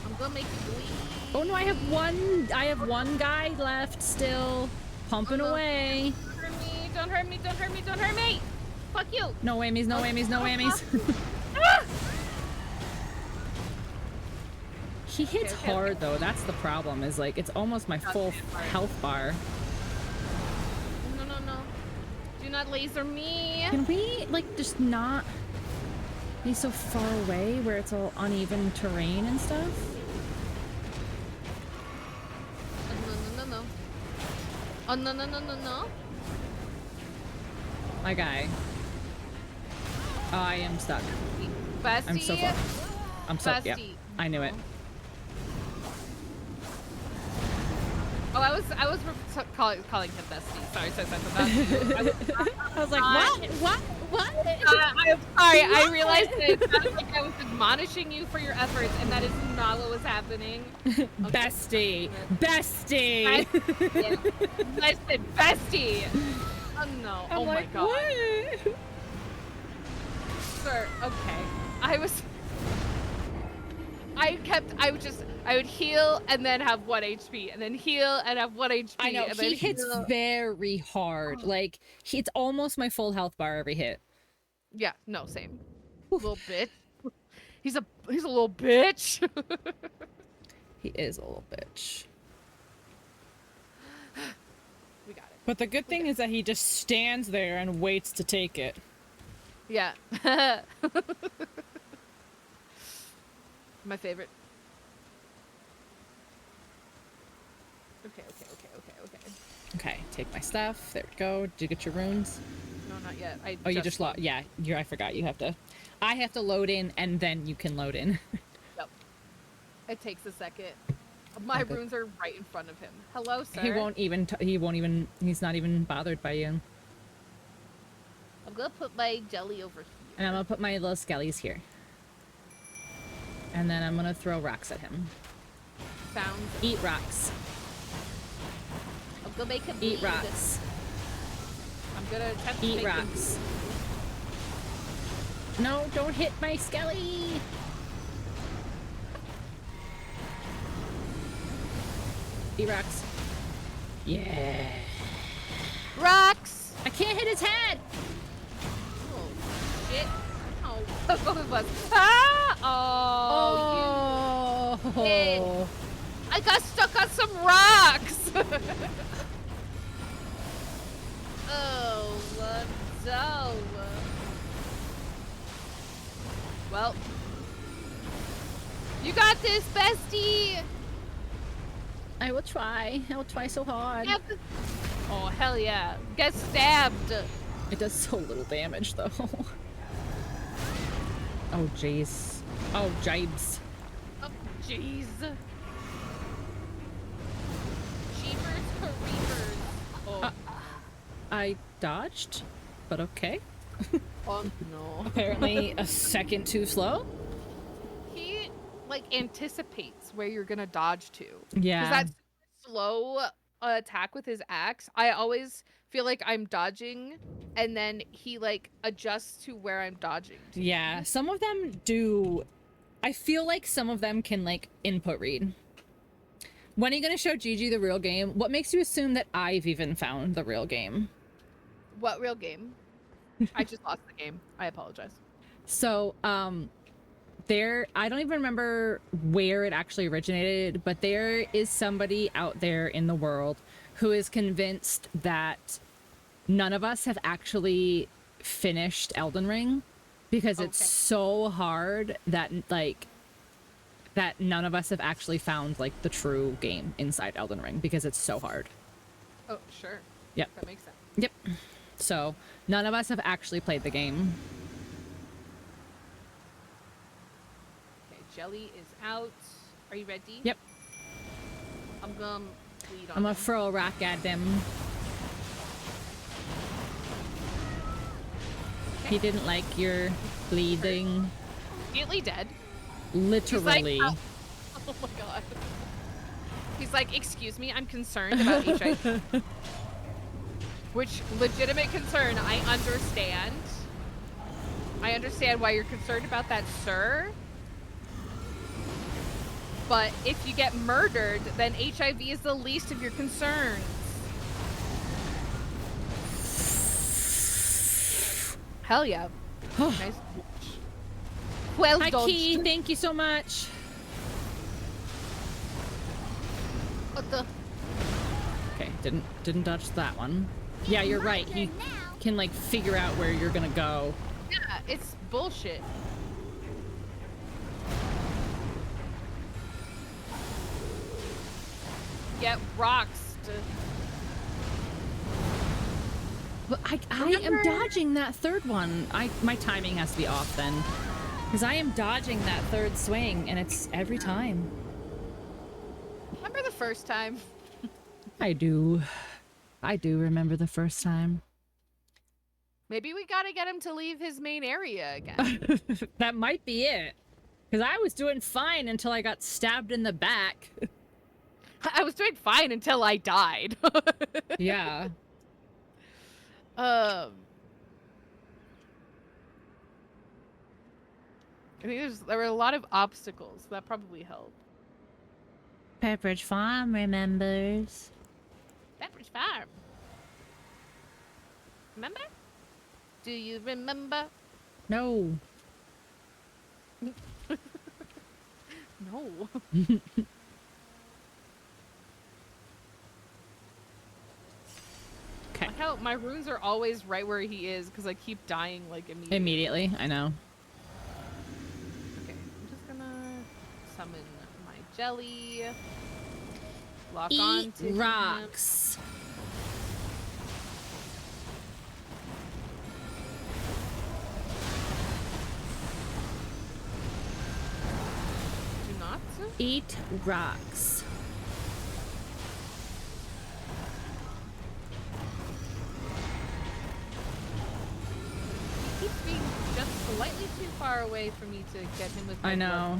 I'm gonna make you bleed. Oh no, I have one guy left still. Pumping away. Don't hurt me. Fuck you. No whammies, no whammies, no whammies. Ah! He hits Okay. hard though, that's the problem, is like it's almost my full health bar. No. Do not laser me. Can we like just not be so far away where it's all uneven terrain and stuff? No. Oh, no. My guy. I am stuck. Bestie. I'm so far. I'm so, yeah. Bestie. I knew it. Oh, I was calling him bestie. Sorry. I was like, what? I'm sorry. I realized it sounded like I was admonishing you for your efforts, and that is not what was happening. Okay. Bestie. Listen, bestie. Oh no. I'm oh like, my god. What? Sir, okay. I would heal and then have 1 HP, and then heal and have 1 HP. I know, and then he hits heal. very hard. Like, it's almost my full health bar every hit. Yeah, no, same. Little bitch. He's a little bitch. He is a little bitch. We got it. But the good thing is that he just stands there and waits to take it. Yeah. My favorite. Okay. Okay, take my stuff. There we go. Did you get your runes? No, not yet. Oh, you just load. Yeah, I forgot. You have to. I have to load in, and then you can load in. Yep. It takes a second. My Okay. runes are right in front of him. Hello, sir. He won't even. He's not even bothered by you. I'm gonna put my jelly over here. And I'm gonna put my little skellies here. And then I'm gonna throw rocks at him. Sounds. Eat rocks. I'm gonna make him Eat bleed. rocks. I'm gonna attempt to Eat make him rocks. No, don't hit my skelly! Eat rocks. Yeah. bleed. Rocks. I can't hit his head! Oh shit. Oh, both of us. Ah! Oh. Oh! I got stuck on some rocks. Oh, no. Well, you got this, bestie. I will try. I will try so hard. Oh, hell yeah. Get stabbed. It does so little damage, though. Oh, jeez. Oh, jibes. Oh, jeez. Jeepers creepers. Oh. I dodged, but okay. Oh, no. Apparently a second too slow. He, like, anticipates where you're gonna dodge to. Yeah. Because that super slow attack with his axe, I always feel like I'm dodging, and then he, like, adjusts to where I'm dodging to. Yeah, some of them do. I feel like some of them can, like, input read. When are you gonna show Gigi the real game? What makes you assume that I've even found the real game? What real game? I just lost the game. I apologize. So, I don't even remember where it actually originated, but there is somebody out there in the world who is convinced that none of us have actually finished Elden Ring because it's so hard that, like, that none of us have actually found, like, the true game inside Elden Ring because it's so hard. Oh, sure. Yep. That makes sense. Yep. So none of us have actually played the game. Okay, Jelly is out. Are you ready? Yep. I'm gonna bleed on I'm gonna him. throw a rock at them. Okay. He didn't like your bleeding. Immediately dead. Literally. He's like, oh my god. He's like, excuse me, I'm concerned about HIV. Which, legitimate concern, I understand. I understand why you're concerned about that, sir. But if you get murdered, then HIV is the least of your concerns. Hell yeah. Nice. Well Hi, done. Key. Thank you so much. What the? Okay, didn't dodge that one. Yeah, you're right. He can like figure out where you're gonna go. Yeah, it's bullshit. Get rocks to... But I am dodging that third one. My timing has to be off then. Because I am dodging that third swing, and it's every time. Remember the first time? I do remember the first time. Maybe we gotta get him to leave his main area again. That might be it. Because I was doing fine until I got stabbed in the back. I was doing fine until I died. Yeah. I think there were a lot of obstacles. That probably helped. Pepperidge Farm remembers. Pepperidge Farm. Remember? Do you remember? No. No. Okay. Like how my runes are always right where he is because I keep dying like immediately. Immediately, I know. Okay, I'm just gonna summon my jelly. Lock Eat on to rocks. Do not. Eat rocks. He keeps being just slightly too far away for me to get him with my I know.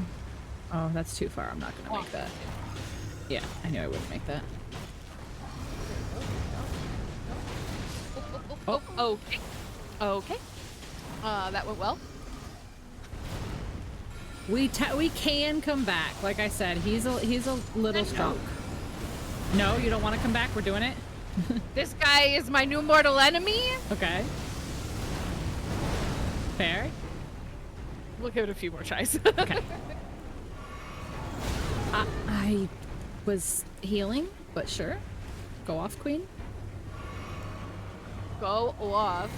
Oh, that's too far. I'm not gonna make that. Yeah, I knew I wouldn't make that. Oh, okay. Okay. That went well. We can come back. Like I said, he's a little strong. No, you don't want to come back? We're doing it? This guy is my new mortal enemy. Okay. Fair. We'll give it a few more tries. Okay. I was healing, but sure. Go off, Queen. Go off.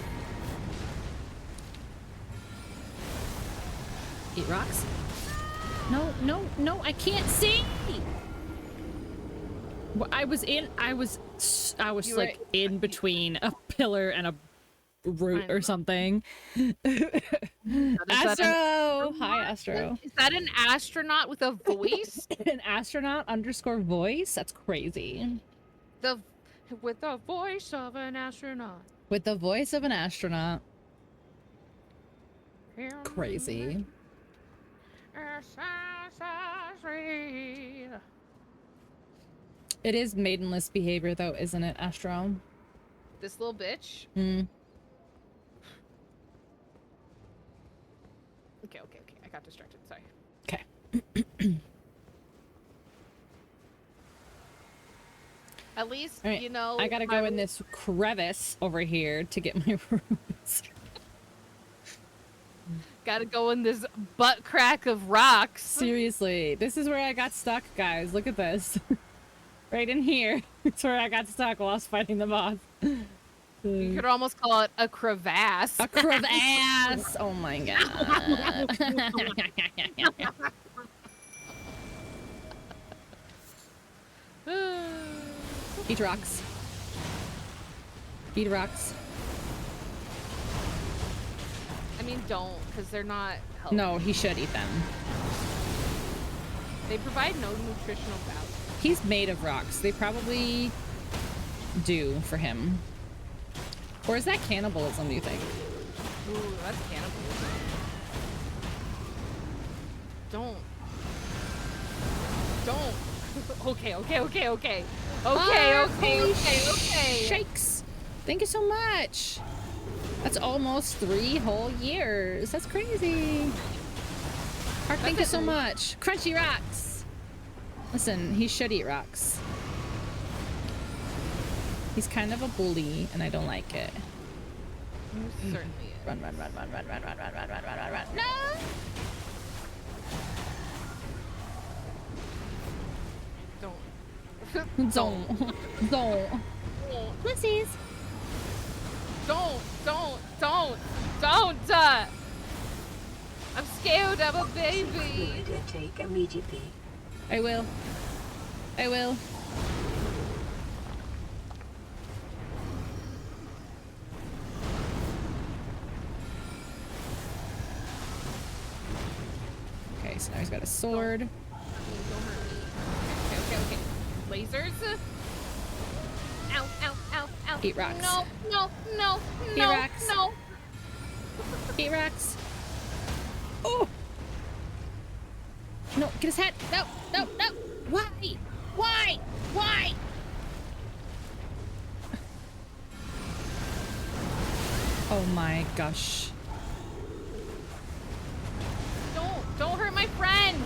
Eat rocks. No, no, no, I can't see. I was like in between a pillar and a root or something. Astro! Hi, Astro. Is that an astronaut with a voice? An astronaut _ voice? That's crazy. With the voice of an astronaut. With the voice of an astronaut. Crazy. It is maidenless behavior, though, isn't it, Astro? This little bitch. Hmm. Okay. I got distracted. Sorry. Okay. At least, Right. you know. I gotta go in this crevice over here to get my roots. Gotta go in this butt crack of rocks. Seriously, this is where I got stuck, guys. Look at this. Right in here. It's where I got stuck while I was fighting the boss. You could almost call it a crevasse. A crevasse! Oh my god. Eat rocks. Eat rocks. I mean, don't, because they're not healthy. No, he should eat them. They provide no nutritional value. He's made of rocks. They probably do for him. Or is that cannibalism, do you think? Ooh, that's cannibalism. Don't. Okay. Shakes. Thank you so much. That's almost 3 whole years. That's crazy. Hark, thank you so much. Crunchy rocks. Listen, he should eat rocks. He's kind of a bully, and I don't like it. Certainly is. Run. No! Don't. Pussies. Don't. I'm scared. I'm a baby. Fluid intake immediately. I will. Okay, so now he's got a sword. Don't hurt me. Okay. Lasers. Ow. Eat rocks. No. Eat rocks. No. Eat rocks. Oh! No, get his head. No. Why? Oh my gosh. Don't hurt my friend.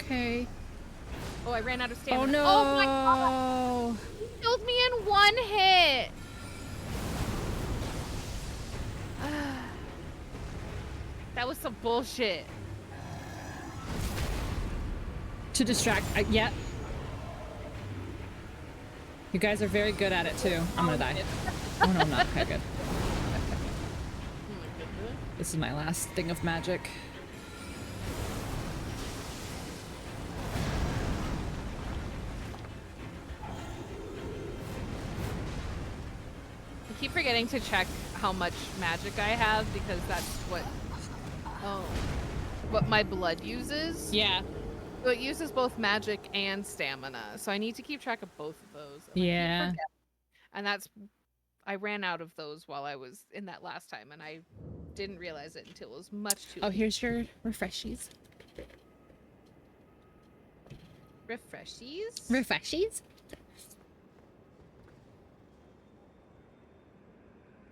Okay. Oh, I ran out of stamina. Oh no. Oh my god. He killed me in 1 hit. That was some bullshit. To distract. Yep. You guys are very good at it too. I'm gonna die. Oh no, I'm not. Okay, good. This is my last thing of magic. I keep forgetting to check how much magic I have because that's what my blood uses. Yeah. So it uses both magic and stamina. So I need to keep track of both of those. Yeah. And I ran out of those while I was in that last time, and I didn't realize it until it was much too late. Oh, here's your refreshies. Refreshies?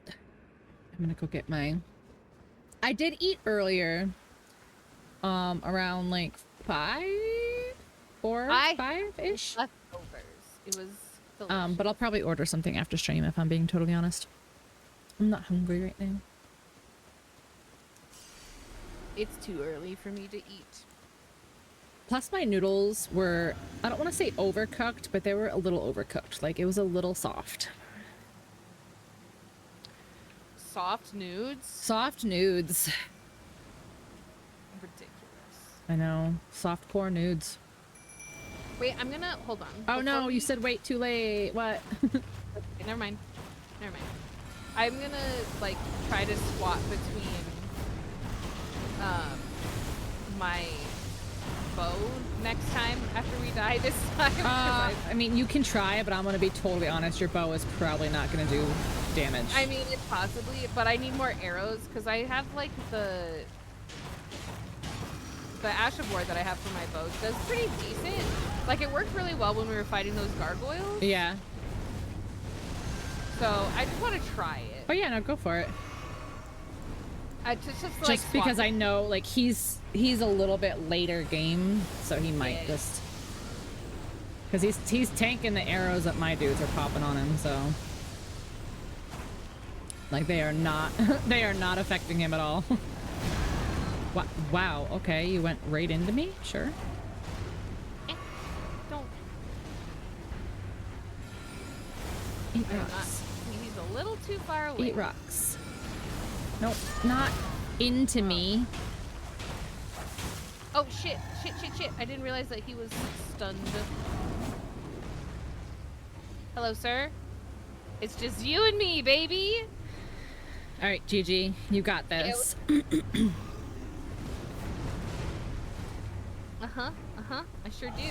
I'm gonna go get mine. I did eat earlier. Around like 5-ish. Leftovers. It was delicious. But I'll probably order something after stream if I'm being totally honest. I'm not hungry right now. It's too early for me to eat. Plus my noodles were, I don't want to say overcooked, but they were a little overcooked. Like it was a little soft. Soft nudes? Soft nudes. Ridiculous. I know. Soft core nudes. Wait, I'm gonna hold on. Oh no, you said wait too late. What? Okay, never mind. I'm gonna like try to swap between my bow next time after we die this time. I mean, you can try, but I'm gonna be totally honest. Your bow is probably not gonna do damage. I mean, it's possibly, but I need more arrows because I have like the Ash of War that I have for my bow does pretty decent. Like it worked really well when we were fighting those gargoyles. Yeah. So I just want to try it. Oh yeah, no, go for it. Just because I know like he's a little bit later game, so he might just because he's tanking the arrows that my dudes are popping on him, so like they are not affecting him at all. Wow, okay, you went right into me? Sure. Don't. Eat rocks. He's a little too far away. Eat rocks. Nope, not into me. Oh, shit. I didn't realize that he was stunned. Hello, sir. It's just you and me, baby. All right, Gigi, you got this. I sure do.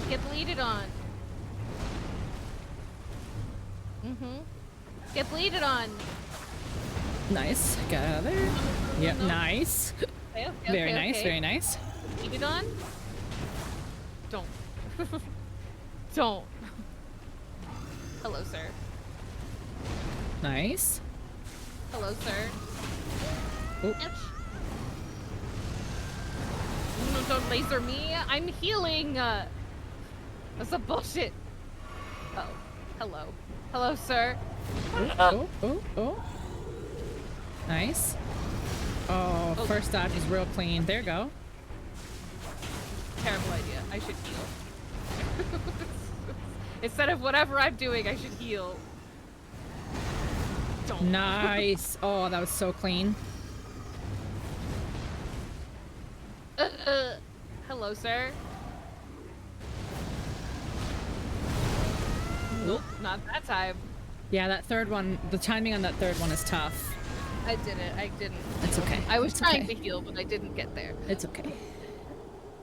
Get bleeded on. Get bleeded on. Nice. Get out of there. Yep, nice. Okay, Very nice, very nice. Bleeded on. Don't. Don't. Hello, sir. Nice. Hello, sir. Oop. Ouch. No, don't laser me. I'm healing. That's some bullshit. Oh, hello. Hello, sir. Oh. Nice. Oh, first dodge is real clean. There you go. Terrible idea. I should heal. Instead of whatever I'm doing, I should heal. Don't. Nice. Oh, that was so clean. Hello, sir. Nope. Not that time. Yeah, that third one, the timing on that third one is tough. I didn't. It's okay. I was It's trying okay. to heal, but I didn't get there. It's okay.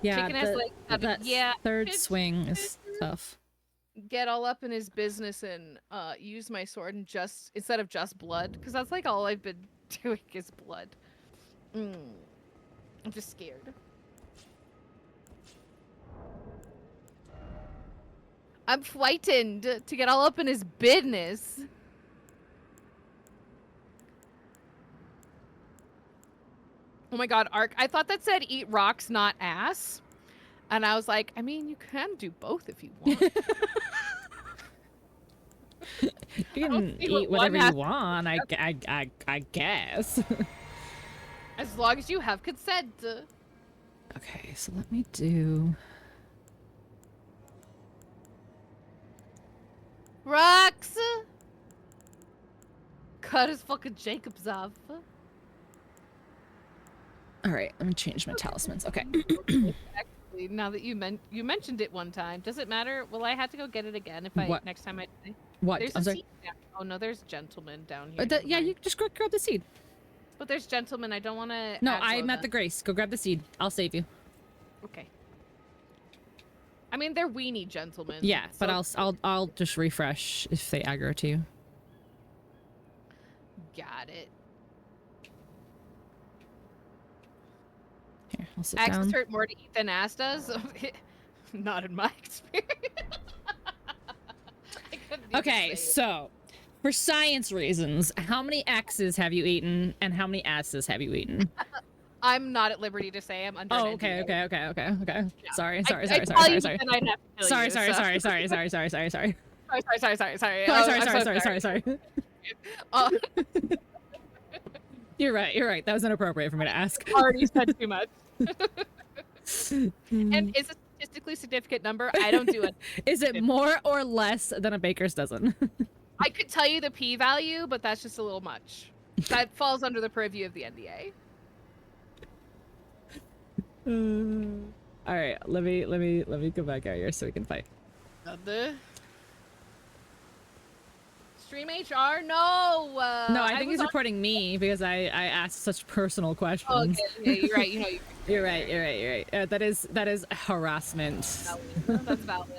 Yeah, Chicken has like that yeah. third swing is tough. Get all up in his business and use my sword and just instead of just blood, because that's like all I've been doing is blood. I'm just scared. I'm frightened to get all up in his business. Oh my god, Ark. I thought that said eat rocks, not ass. And I was like, I mean, you can do both if you want. You can eat whatever you want, I guess. As long as you have consent. Okay, so let me do... Rocks! Cut his fucking Jacobs off. Alright, let me change my talismans. Okay. Actually, now that you mentioned it one time, does it matter? Will I have to go get it again if next time I die? What? There's I'm a sorry? seed down. Oh no, there's gentlemen down here. Yeah, Never you mind. just grab the seed. But there's gentlemen. I don't want to. No, I'm at the Grace. Go grab the seed. I'll save you. Okay. I mean, they're weenie gentlemen. Yeah, but so- I'll just refresh if they aggro to you. Got it. Here, I'll sit Axes down. hurt more to eat than ass does. Not in my experience. I couldn't even Okay, say it. so for science reasons, how many axes have you eaten and how many asses have you eaten? I'm not at liberty to say. I'm under. Oh, an okay. NDA. Yeah. Sorry. I'd tell you, then I'd have to kill you, so- Sorry. Sorry. Uh, You're right. That was inappropriate for me to ask. already said too much. And is a statistically significant number. I don't do it. Is it more or less than a baker's dozen? I could tell you the p-value, but that's just a little much. That falls under the purview of the NDA. All right, let me go back out here so we can fight. The stream HR? No. No, I think he's was on- reporting me because I asked such personal questions. Oh, okay. Yeah, you're right. You know, You're right. That is harassment. that's valid.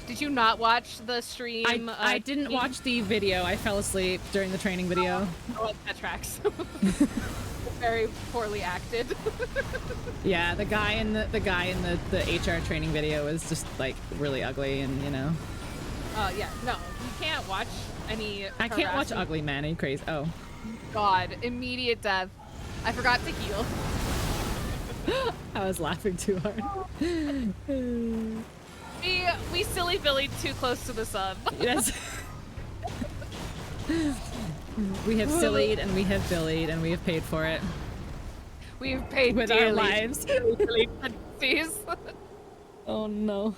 Did you not watch the stream? I didn't watch the video. I fell asleep during the training video. Oh, that tracks. Very poorly acted. Yeah, the guy in the HR training video was just like really ugly, and you know. Yeah, no, you can't watch any. I can't watch harassment. ugly man. Are you crazy? Oh. God, immediate death. I forgot to heal. I was laughing too hard. We silly Billy too close to the sun. Yes. We have sillied and we have billied and we have paid for it We've paid with dearly. our lives. Oh no.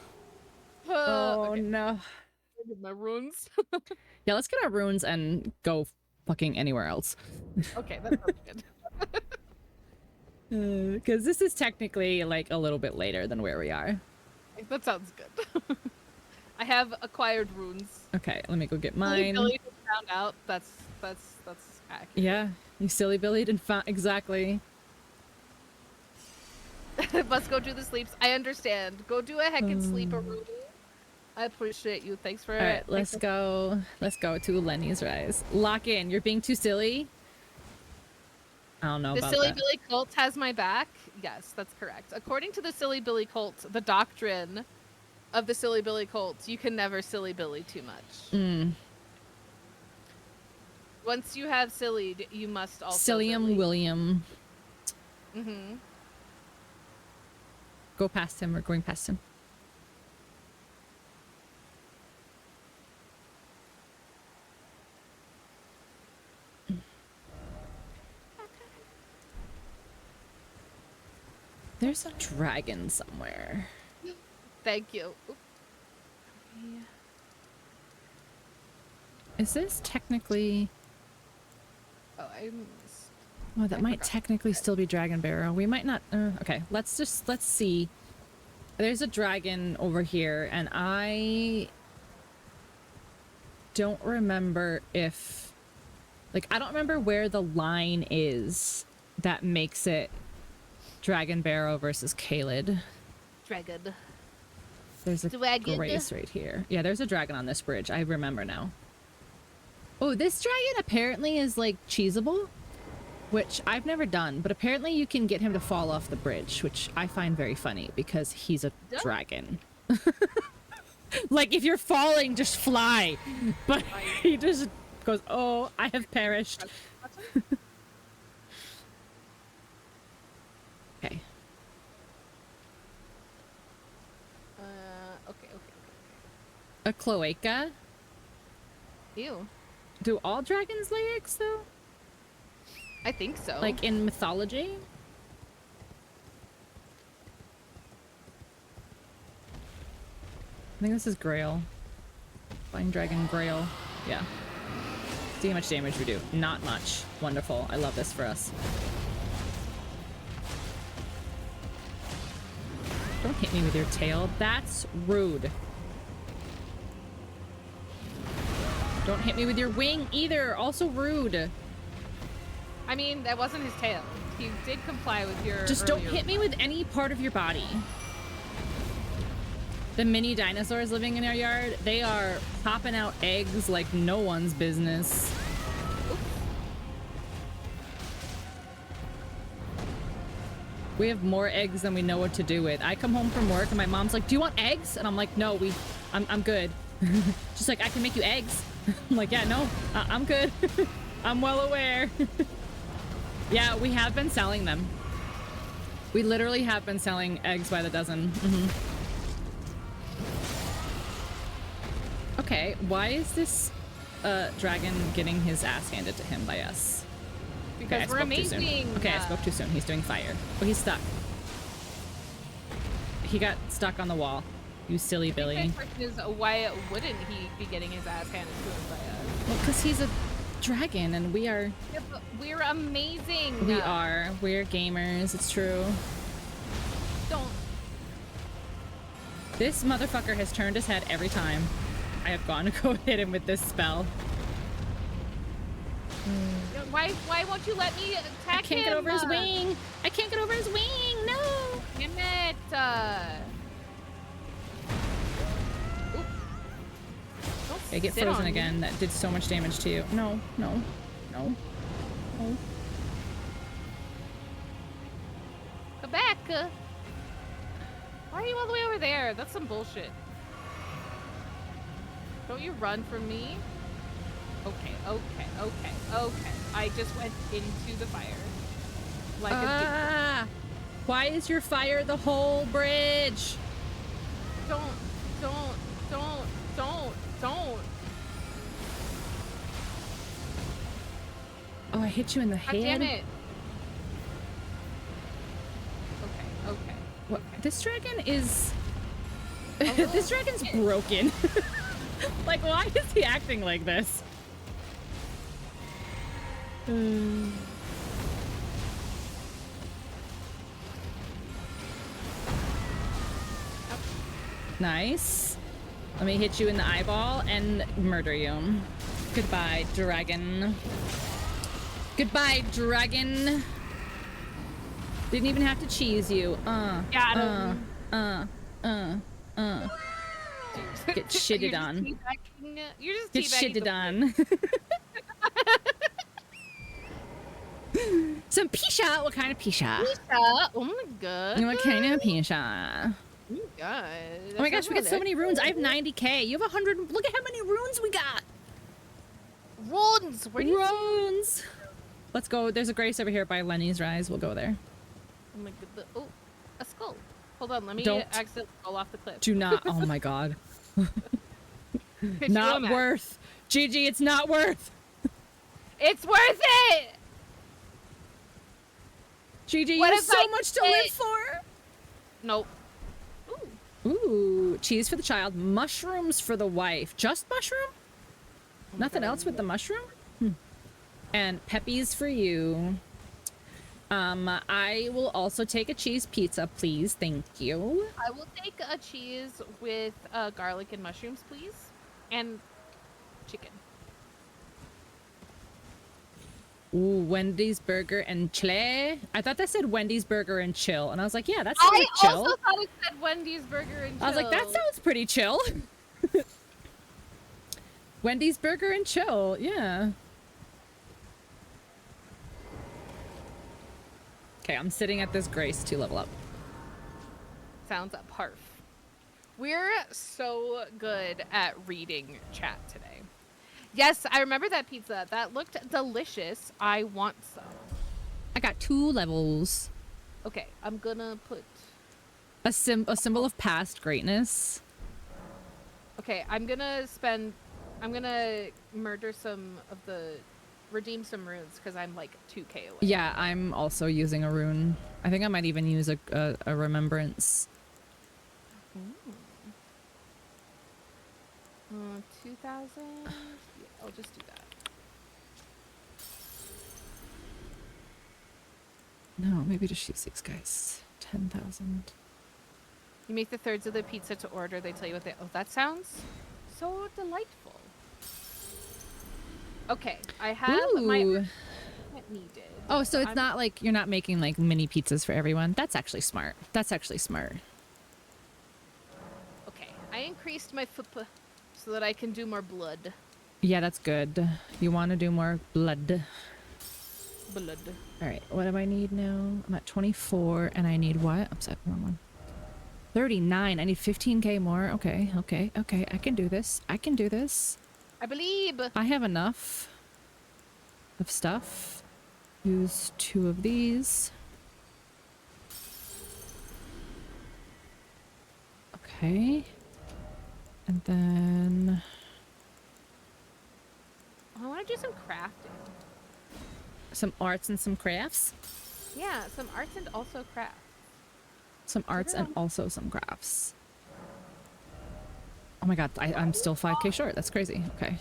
Oh Okay, no. my runes. Yeah, let's get our runes and go fucking anywhere else. Okay, that sounds good. Because this is technically like a little bit later than where we are. That sounds good. I have acquired runes. Okay, let me go get Silly mine. Billy just found out. That's accurate. Yeah, you silly Billy didn't exactly. Must go do the sleeps. I understand. Go do a heckin' sleep, Aruni. I appreciate you. Thanks for. All right, let's go. Let's go to Lenny's Rise. Lock in. You're being too silly. I don't know The about Silly that. Billy cult has my back. Yes, that's correct. According to the Silly Billy cult, the doctrine of the Silly Billy cult, you can never Silly Billy too much. Once you have sillied, you must also Sillium Billy. William. Mm-hmm. Go past him. We're going past him. There's a dragon somewhere. Thank you. Oop. Is this technically... Oh, I missed. Oh, that I might forgot. technically still be Dragon Barrow. We might not... okay, let's see. There's a dragon over here, and I don't remember if... Like, I don't remember where the line is that makes it Dragon Barrow versus Caelid. Dragon. There's a Dragon. grace right here. Yeah, there's a dragon on this bridge. I remember now. Oh, this dragon apparently is, like, cheesable, which I've never done, but apparently you can get him to fall off the bridge, which I find very funny because he's a dragon. Like, if you're falling, just fly. But he just goes, oh, I have perished. Okay. Okay. A cloaca? Ew. Do all dragons lay eggs, though? I think so. Like, in mythology? I think this is Grail. Flying Dragon Grail. Yeah. See how much damage we do. Not much. Wonderful. I love this for us. Don't hit me with your tail. That's rude. Don't hit me with your wing either. Also rude. I mean, that wasn't his tail. He did comply with your. Just don't hit me with any part of your body. The mini dinosaurs living in our yard, they are popping out eggs like no one's business. We have more eggs than we know what to do with. I come home from work and my mom's like, do you want eggs? And I'm like, no, I'm good. She's like, I can make you eggs. I'm like, yeah, no, I'm good. I'm well aware. Yeah, we have been selling them. We literally have been selling eggs by the dozen. Okay, why is this dragon getting his ass handed to him by us? Because we're amazing. Okay, I spoke too soon. He's doing fire. Oh, he's stuck. He got stuck on the wall. You silly Billy. The question is, why wouldn't he be getting his ass handed to him by us? Well, because he's a dragon and we are... Yeah, but we're amazing. We are. We're gamers. It's true. Don't. This motherfucker has turned his head every time I have gone to go hit him with this spell. Why won't you let me attack him? I can't get over his wing. I can't get over his wing. No. Damn it. Okay, get frozen again. That did so much damage to you. No. Come back. Why are you all the way over there? That's some bullshit. Don't you run from me? Okay. I just went into the fire. Like a why is your fire the whole bridge? Don't. Oh, I hit you in the God head. damn it. Okay. What? This dragon is... This dragon's broken. Like, why is he acting like this? Nice. Let me hit you in the eyeball and murder you. Goodbye, dragon. Goodbye, dragon. Didn't even have to cheese you. Got him. Get shitted on. You're just Get teabagging shitted on. Some pisha. What kind of pisha? Pizza. Oh my god. What kind of pisha? Oh my god. Oh my gosh, we got so many runes. I have 90k. You have 100. Look at how many runes we got. Runes. Where do you Runes. Let's go. There's a grace over here by Lenny's Rise. We'll go there. Oh my god. Oh, a skull. Hold on. Let me Don't. accidentally fall off the cliff. Do not. Oh my god. Could Not you worth. Gigi, it's not worth. It's worth it. Gigi, you What have if so I much to did? live for. Nope. Ooh. Ooh, cheese for the child, mushrooms for the wife. Just mushroom? Nothing else with the mushroom? And peppies for you. I will also take a cheese pizza, please. Thank you. I will take a cheese with garlic and mushrooms, please. And chicken. Ooh, Wendy's burger and chile. I thought that said Wendy's burger and chill, and I was like, yeah, that sounds I chill. also thought it said Wendy's burger and chill. I was like, that sounds pretty chill. Wendy's burger and chill, yeah. Okay, I'm sitting at this grace to level up. Sounds a parf. We're so good at reading chat today. Yes, I remember that pizza. That looked delicious. I want some. I got 2 levels. Okay, I'm gonna put... A symbol of past greatness. Okay, I'm gonna murder some of the... Redeem some runes, because I'm like 2k away. Yeah, I'm also using a rune. I think I might even use a remembrance. 2,000? Yeah, I'll just do that. No, maybe just use these guys. 10,000. You make the thirds of the pizza to order. They tell you what they... Oh, that sounds so delightful. Okay, I have my... Ooh. needed. Oh, so it's not like you're not making like mini pizzas for everyone. That's actually smart. That's actually smart. Okay, I increased my FP so that I can do more blood. Yeah, that's good. You want to do more blood. Blood. All right, what do I need now? I'm at 24 and I need what? I'm sorry, wrong one. 39. I need 15k more. Okay, okay, okay. I can do this. I can do this. I believe. I have enough of stuff. Use 2 of these. Okay. And then... I want to do some crafting. some arts and some crafts. Yeah, some arts and also crafts. Some arts and also some crafts. Oh my god, I'm still 5k short. That's crazy. Okay.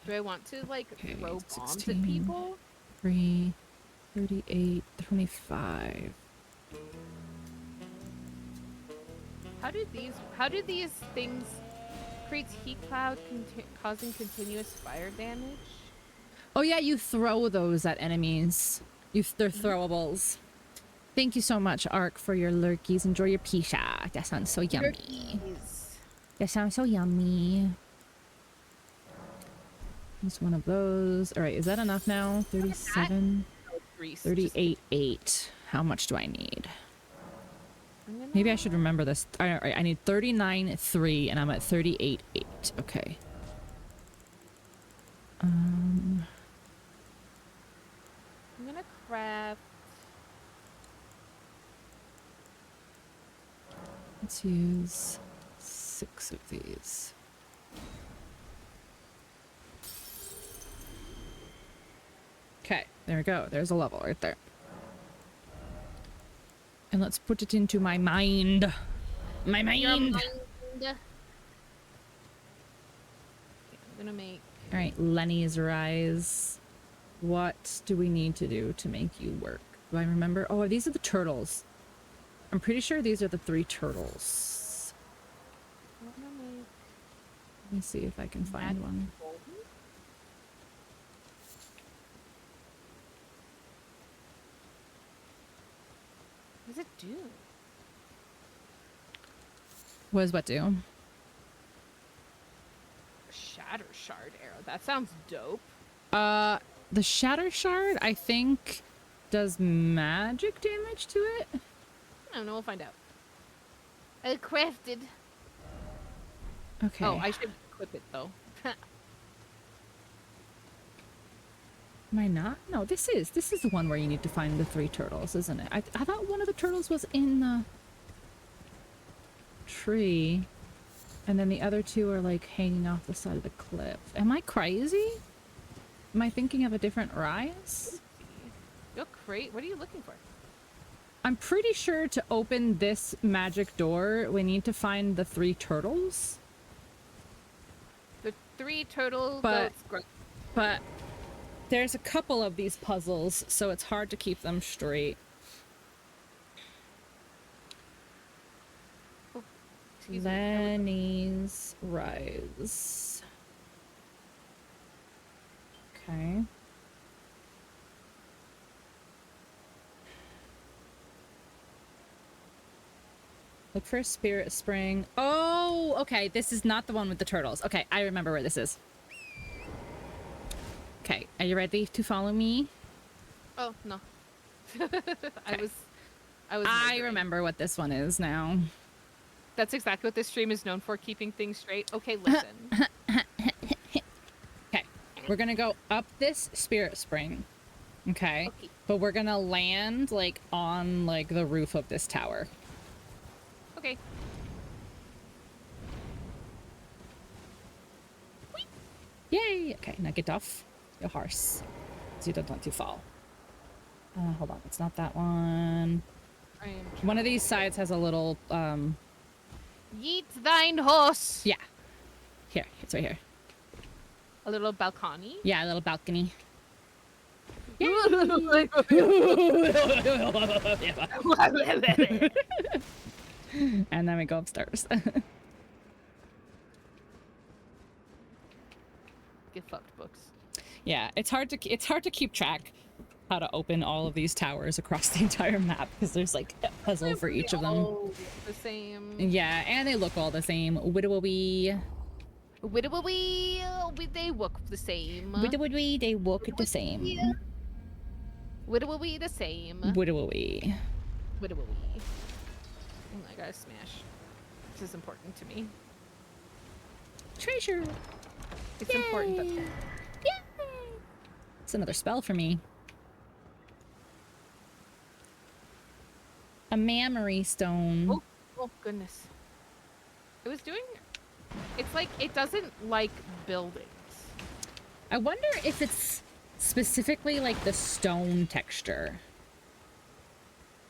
Do I want to like Okay, throw bombs at 16. people? 3, 38, 25. How do these things create heat cloud causing continuous fire damage? Oh yeah, you throw those at enemies. They're throwables. Thank you so much, Ark, for your lurkies. Enjoy your pisha. That sounds so yummy. Lurkies. That sounds so yummy. Just one of those. All right, is that enough now? 37, 38, 8. How much do I need? Maybe I should remember this. All right, I need 39, 3, and I'm at 38, 8. Okay. I'm gonna craft. Let's use 6 of these. Okay, there we go. There's a level right there. And let's put it into my mind. My mind! Your mind. Okay, I'm gonna make. Alright, Lenny's Rise. What do we need to do to make you work? Do I remember? Oh, these are the turtles. I'm pretty sure these are the 3 turtles. I'm gonna make Let me see if I can find one. does it do? What does what do? Shatter shard arrow. That sounds dope. The shatter shard, I think, does magic damage to it. I don't know. We'll find out. Crafted. Okay. Oh, I should equip it though. Am I not? No, this is the one where you need to find the 3 turtles, isn't it? I thought one of the turtles was in the tree, and then the other 2 are like hanging off the side of the cliff. Am I crazy? Am I thinking of a different rise? You're great. What are you looking for? I'm pretty sure to open this magic door, we need to find the 3 turtles. The 3 turtle But- goats. But there's a couple of these puzzles, so it's hard to keep them straight. Excuse me. Lenny's Rise. Okay. Look for a spirit spring. Oh, okay. This is not the one with the turtles. Okay, I remember where this is. Okay, are you ready to follow me? Oh no. I was. I murdering. remember what this one is now. That's exactly what this stream is known for, keeping things straight. Okay, listen. Okay, we're gonna go up this spirit spring. Okay, Okay. but we're gonna land like on like the roof of this tower. Okay. Yay! Okay, now get off your horse, so you don't want to fall. Hold on, it's not that one. I am One of these sides has a little Yeet thine horse. yeah. Here, it's right here. A little balcony. Yeah, a little balcony. And then we go upstairs. Get fucked, books. Yeah, it's hard to keep track how to open all of these towers across the entire map because there's like a puzzle for each of them. Oh, the same. Yeah, and they look all the same. Widdawee. Widdawee, they look the same. Widdawee, they look the same. Widdawee, the same. Widdawee. Widdawee. Oh, I gotta smash. This is important to me. Treasure. It's important that Yay! It's another spell for me. A memory stone. Oh goodness. It was doing. It's like it doesn't like buildings. I wonder if it's specifically like the stone texture.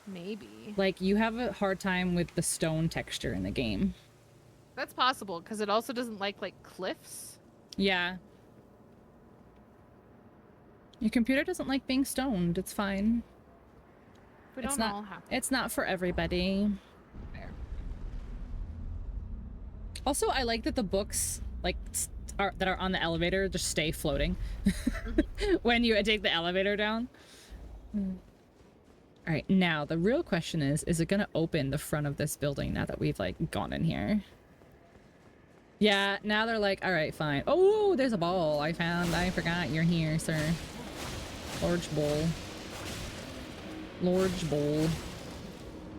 Maybe. Like you have a hard time with the stone texture in the game. That's possible because it also doesn't like cliffs. Yeah. Your computer doesn't like being stoned. It's fine. We It's don't not. all have It's not for everybody. there. Also, I like that the books like that are on the elevator just stay floating when you take the elevator down. All right, now the real question is it gonna open the front of this building now that we've like gone in here? Yeah, now they're like, all right, fine. Oh, there's a ball I found. I forgot you're here, sir. Large bowl. Large bowl.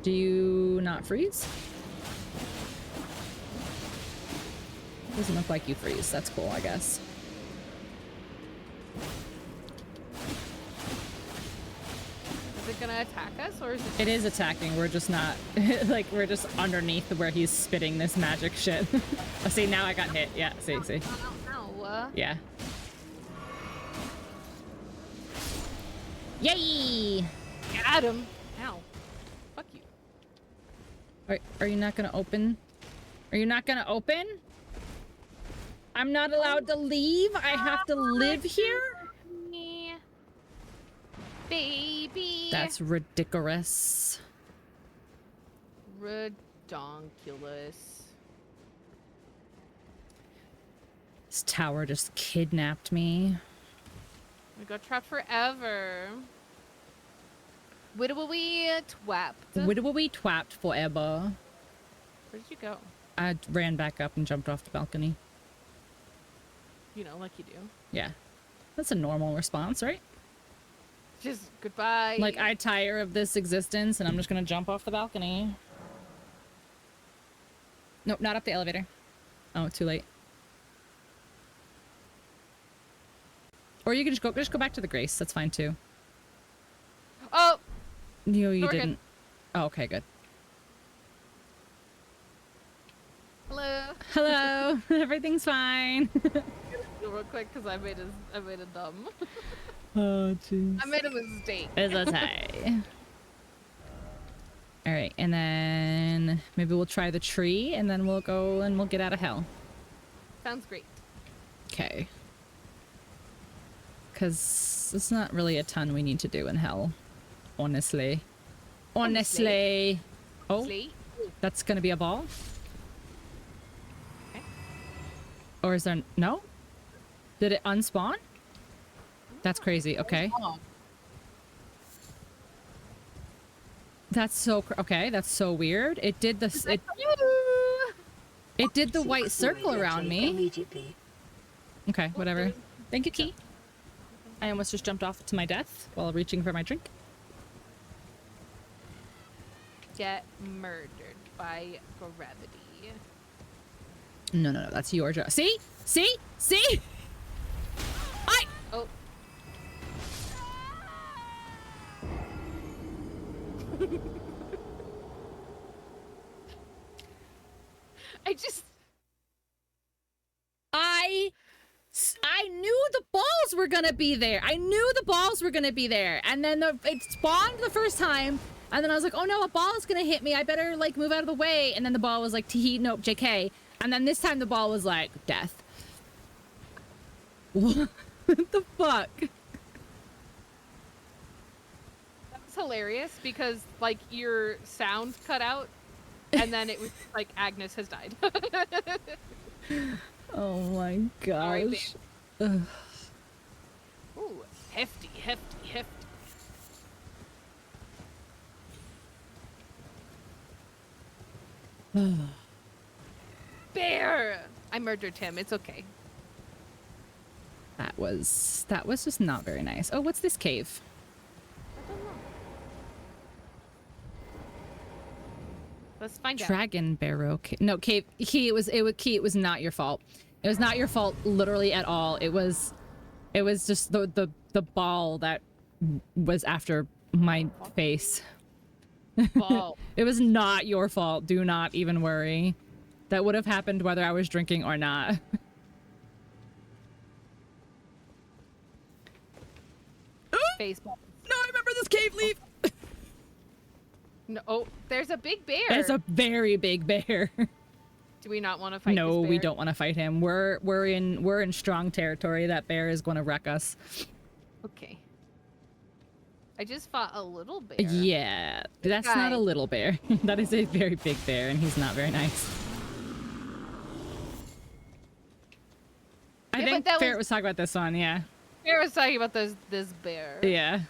Do you not freeze? Doesn't look like you freeze. That's cool, I guess. Is it gonna attack us or is it? It is attacking. We're just not like we're just underneath where he's spitting this magic shit. Oh, see, now I got hit. Yeah, see. No. Yeah. Yay! Got him. Ow. Fuck you. Are you not gonna open? Are you not gonna open? I'm not allowed to leave. I have to live here. Baby. That's ridiculous. Redonkulous. This tower just kidnapped me. We got trapped forever. Widowy twapped. Widowy twapped forever. Where did you go? I ran back up and jumped off the balcony. You know, like you do. Yeah. That's a normal response, right? Just goodbye. Like, I tire of this existence and I'm just gonna jump off the balcony. Nope, not up the elevator. Oh, too late. Or you can just go back to the Grace. That's fine too. Oh! No, you We're didn't. good. Oh, okay, good. Hello. Hello. Everything's fine. Real quick, because I made a dumb. Oh, jeez. I made a mistake. It's okay. All right, and then maybe we'll try the tree, and then we'll go and we'll get out of hell. Sounds great. Okay. Because there's not really a ton we need to do in hell, honestly. Honestly. Oh, Sleep. that's gonna be a ball? Okay. Or is there... No? Did it unspawn? That's crazy. Okay. Oh, That's so... Okay, that's so weird. It did the... It did the white circle around me. Immediately. Okay, whatever. Thank you, Key. I almost just jumped off to my death while reaching for my drink. Get murdered by gravity. No, no, no. That's your job. See? See? See? Oh. I knew the balls were gonna be there. I knew the balls were gonna be there. And then it spawned the first time. And then I was like, oh no, a ball is gonna hit me. I better like move out of the way. And then the ball was like, tee, nope, JK. And then this time the ball was like, death. What the fuck? That's hilarious because like your sound cut out and then it was like Agnes has died. Oh my gosh. Ugh. Ooh, hefty, hefty, hefty. Bear! I murdered him. It's okay. That was just not very nice. Oh, what's this cave? I don't know. Let's find out. Dragon Barrow cave. No, cave. Key. It was not your fault. It was not your fault, literally at all. It was just the ball that was after my face. Ball. It was not your fault. Do not even worry. That would have happened whether I was drinking or not. Baseball. No, I remember this cave leaf. No, oh, there's a big bear. It's a very big bear. Do we not want to fight No, this we bear? don't want to fight him. We're in strong territory. That bear is going to wreck us. Okay. I just fought a little bear. Yeah, that's not a little bear. That is a very big bear, and he's not very nice. I think Ferret was talking about this one, yeah. Bear was talking about this bear. Yeah.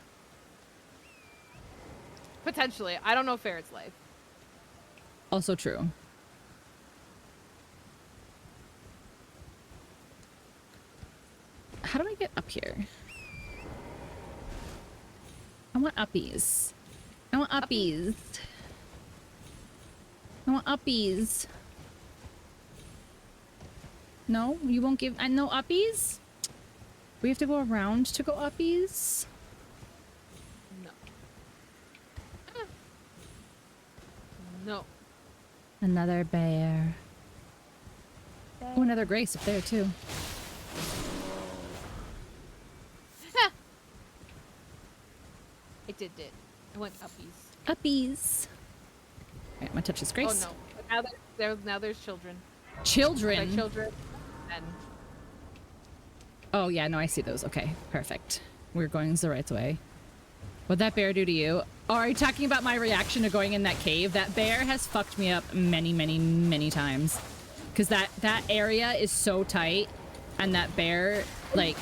Potentially. I don't know Ferret's life. Also true. How do I get up here? I want uppies. I want uppies. I want uppies. No, you won't give... no uppies? We have to go around to go uppies? No. No. Another bear. Oh, another Grace up there, too. It did it. I went uppies. Uppies. Alright, I'm gonna touch this Grace. Oh no. Now there's children. Children? By children. And Oh, yeah, no, I see those. Okay, perfect. We're going the right way. What'd that bear do to you? Oh, are you talking about my reaction to going in that cave? That bear has fucked me up many, many, many times. Because that area is so tight, and that bear, like,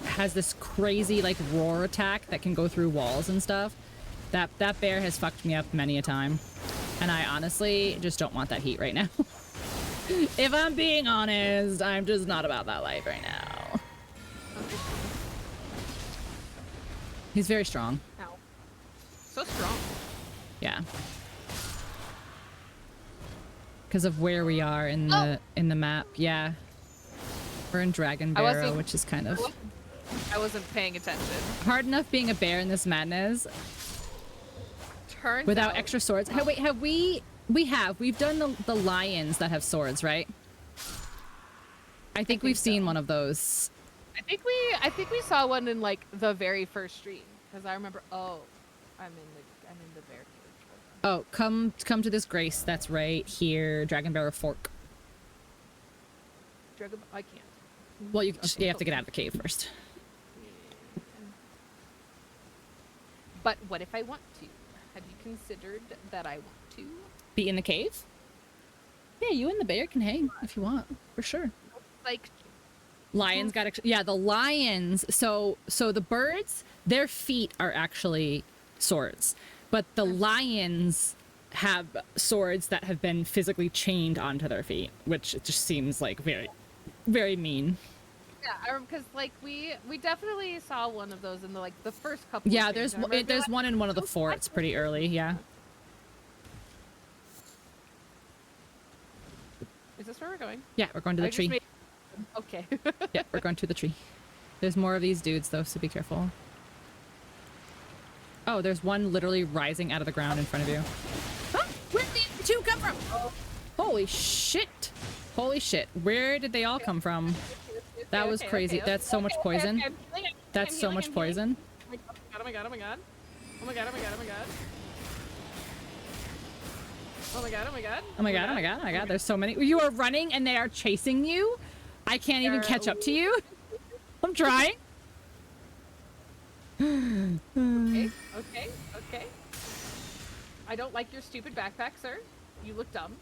has this crazy, like, roar attack that can go through walls and stuff. That bear has fucked me up many a time. And I honestly just don't want that heat right now. If I'm being honest, I'm just not about that life right now. He's very strong. Ow. So strong. Yeah. Because of where we are in the map. Yeah. We're in Dragon Barrow, which is kind of I wasn't paying attention. hard enough being a bear in this madness. Turns Without out, extra swords. Hey, wait, have we've done the lions that have swords, right? I think we've seen one of those. I think we saw one in like the very first stream because I remember. Oh, I'm in the bear cage. Oh, come to this grace that's right here, Dragon Barrow Fork. I can't. Well, you have to get out of the cave first. But what if I want to? Have you considered that I want to? Be in the cave? Yeah, you and the bear can hang if you want, for sure. Like, Lions got the lions. So the birds, their feet are actually swords, but the lions have swords that have been physically chained onto their feet, which just seems like very, very mean. yeah, because like we definitely saw one of those in the first couple. Yeah, of there's things. there's one in one of the forts pretty early. Yeah. Is this where we're going? Yeah, we're going to the tree. Okay. Yeah, we're going to the tree. There's more of these dudes though, so be careful. Oh, there's one literally rising out of the ground in front of you. Huh? Where did the two come from? Oh. Holy shit! Holy shit! Where did they all come from? That was crazy. That's so much poison. That's so much poison. Oh my god! Oh my god! Oh my god! Oh my god! Oh my god! Oh my god! Oh my god! Oh my god! Oh my god! Oh my god! There's so many. You are running and they are chasing you. I can't even catch up to you. I'm trying. Okay. I don't like your stupid backpack, sir. You look dumb.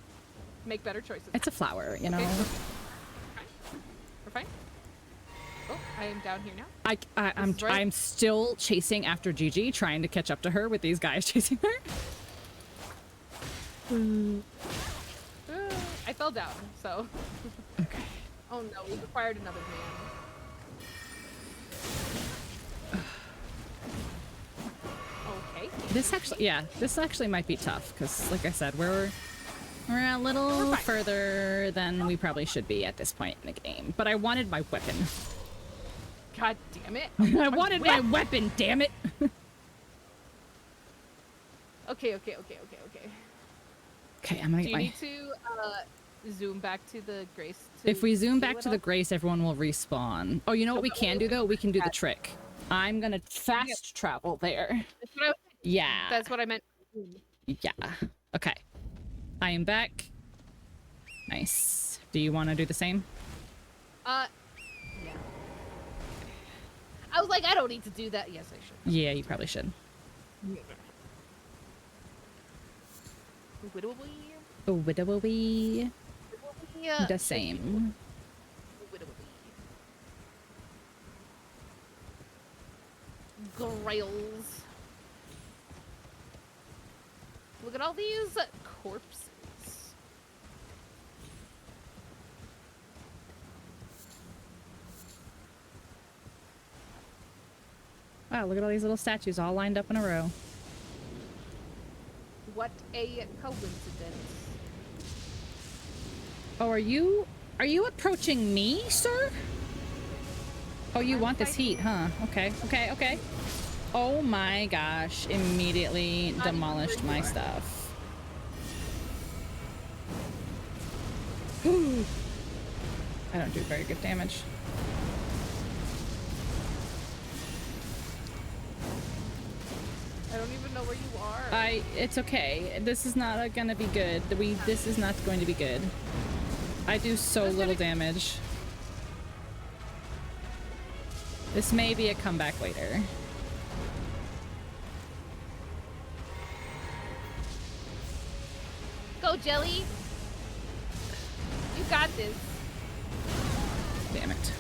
Make better choices. It's a flower, you know. Okay. We're fine. Oh, I am down here now. I'm still chasing after Gigi, trying to catch up to her with these guys chasing her. I fell down, so. Okay. Oh no, we required another man. Okay. This actually might be tough because, like I said, we're a little further than we probably should be at this point in the game. But I wanted my weapon. God damn it! I wanted my weapon. Damn it! Okay. Okay, I'm gonna Do get you need to zoom back to the Grace? If we zoom back to the Grace, everyone will respawn. Oh, you know what we can do though? We can do the trick. I'm gonna fast travel there. Yeah. That's what I meant. Yeah. Okay. I am back. Nice. Do you want to do the same? Yeah. I was like, I don't need to do that. Yes, I should. Yeah, you probably should. Widowy. The same. Grails. Look at all these corpses. Wow, look at all these little statues all lined up in a row. What a coincidence. Oh, are you approaching me, sir? Oh, you want this heat, huh? Okay. Oh my gosh, immediately demolished my stuff. I don't do very good damage. I don't even know where you are. It's okay. This is not gonna be good. This is not going to be good. I do so little damage. This may be a comeback later. Go, Jelly. You got this. Damn it.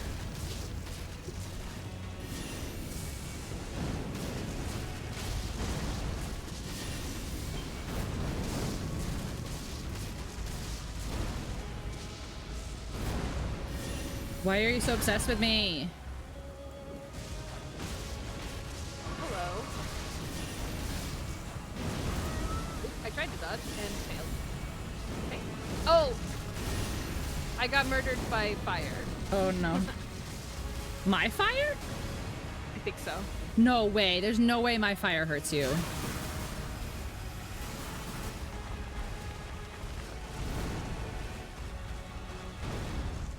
Why are you so obsessed with me? Hello. Oops, I tried to dodge and failed. Okay. Oh! I got murdered by fire. Oh no. My fire? I think so. No way. There's no way my fire hurts you.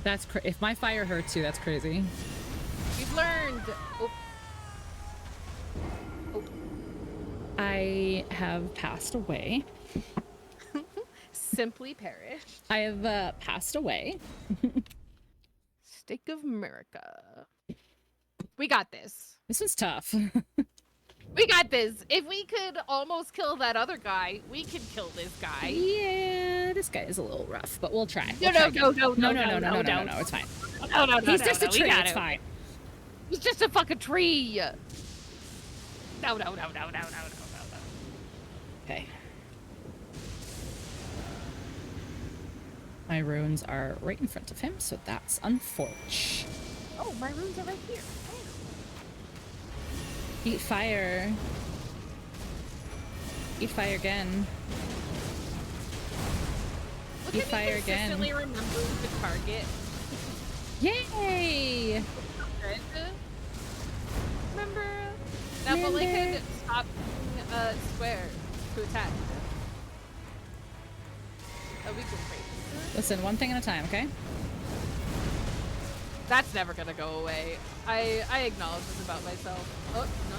That's if my fire hurts you, that's crazy. You've learned. Oh. Oh. I have passed away. Simply perished. I have passed away. Stake of America. We got this. This is tough. We got this. If we could almost kill that other guy, we could kill this guy. Yeah, this guy is a little rough, but we'll try. No, No, it's fine. No, He's just a tree. It's fine. He's just a fucking tree. No. Okay. My runes are right in front of him, so that's unfortunate. Oh, my runes are right here. Eat fire. Eat fire again. Look Eat at fire me again. consistently remembering the target. Yay! Remember? Now Bully could stop square to attack. Oh, we can break. Listen, one thing at a time, okay? That's never gonna go away. I acknowledge this about myself. Oh, no.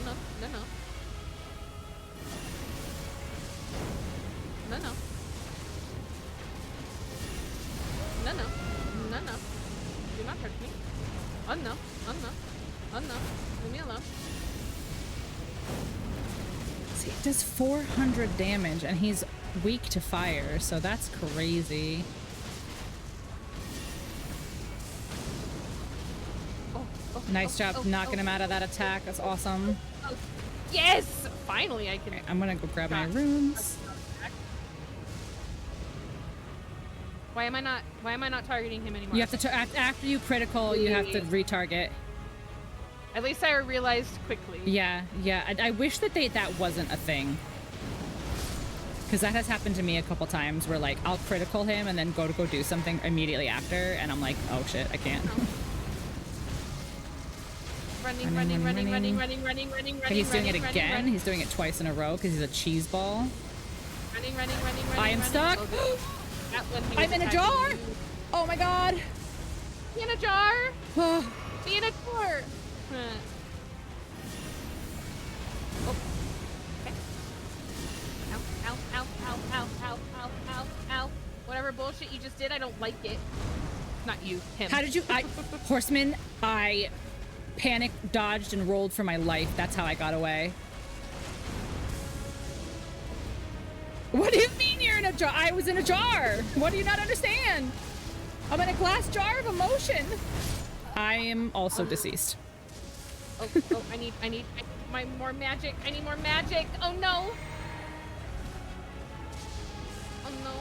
No. Do not hurt me. Oh no. Leave me alone. See, it does 400 damage, and he's weak to fire, so that's crazy. Nice job knocking him out of that attack. That's awesome. Oh, yes! Finally, I can. Okay, I'm gonna go grab my runes. Why am I not targeting him anymore? You have to after you critical, you have to retarget. At least I realized quickly. Yeah. I wish that that wasn't a thing. Because that has happened to me a couple times where, like, I'll critical him and then go do something immediately after, and I'm like, oh shit, I can't. Running. Okay, he's doing it again. He's doing it twice in a row because he's a cheese ball. Running. I am stuck. I'm in a jar. Oh my god. Be in a jar. Be in a jar. Oh. Okay. Ow. Whatever bullshit you just did, I don't like it. Not you, him. How did you? Horseman, I panicked, dodged, and rolled for my life. That's how I got away. What do you mean you're in a jar? I was in a jar. What do you not understand? I'm in a glass jar of emotion. I am also deceased. Oh, I need more magic. I need more magic. Oh no. Oh no.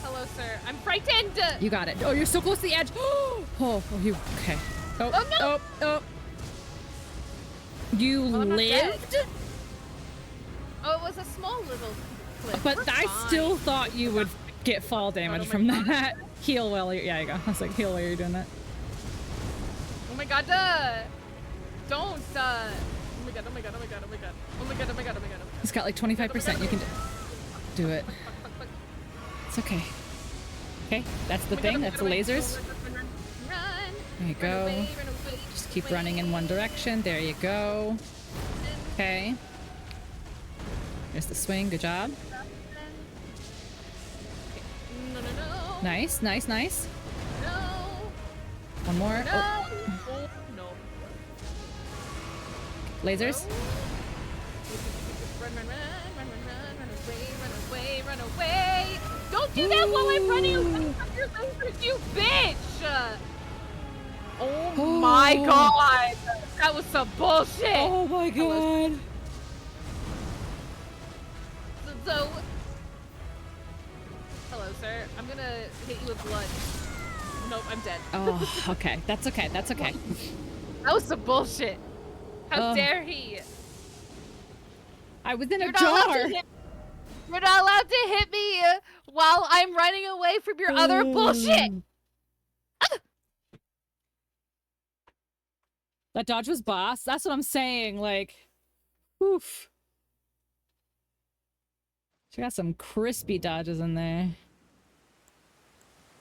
Hello, sir. I'm frightened. You got it. Oh, you're so close to the edge. Oh, you okay? Oh no. Oh. You lived? Oh, it was a small little cliff. But We're I fine. still thought you would get fall damage from that. Heal while you're, yeah, you go. I was like, heal while you're doing that. Oh my god, don't, oh my god. He's got like 25%. You can do it. It's okay. Okay, that's the thing. That's the lasers. There you go. Just keep running in one direction. There you go. Okay. There's the swing. Good job. Nice. No. One more. No. Oh. No. Lasers. Run away. Don't do that while I'm running away from your lasers, you bitch. Oh my god. That was some bullshit. Oh my god. Hello, sir. I'm gonna hit you with blood. nope, I'm dead. Oh, okay. That's okay. That's okay. That was some bullshit. How Oh. dare he? I was in a You're not allowed jar. to hit. You're not allowed to hit me while I'm running away from your other bullshit. That dodge was boss. That's what I'm saying. Like, oof. She got some crispy dodges in there.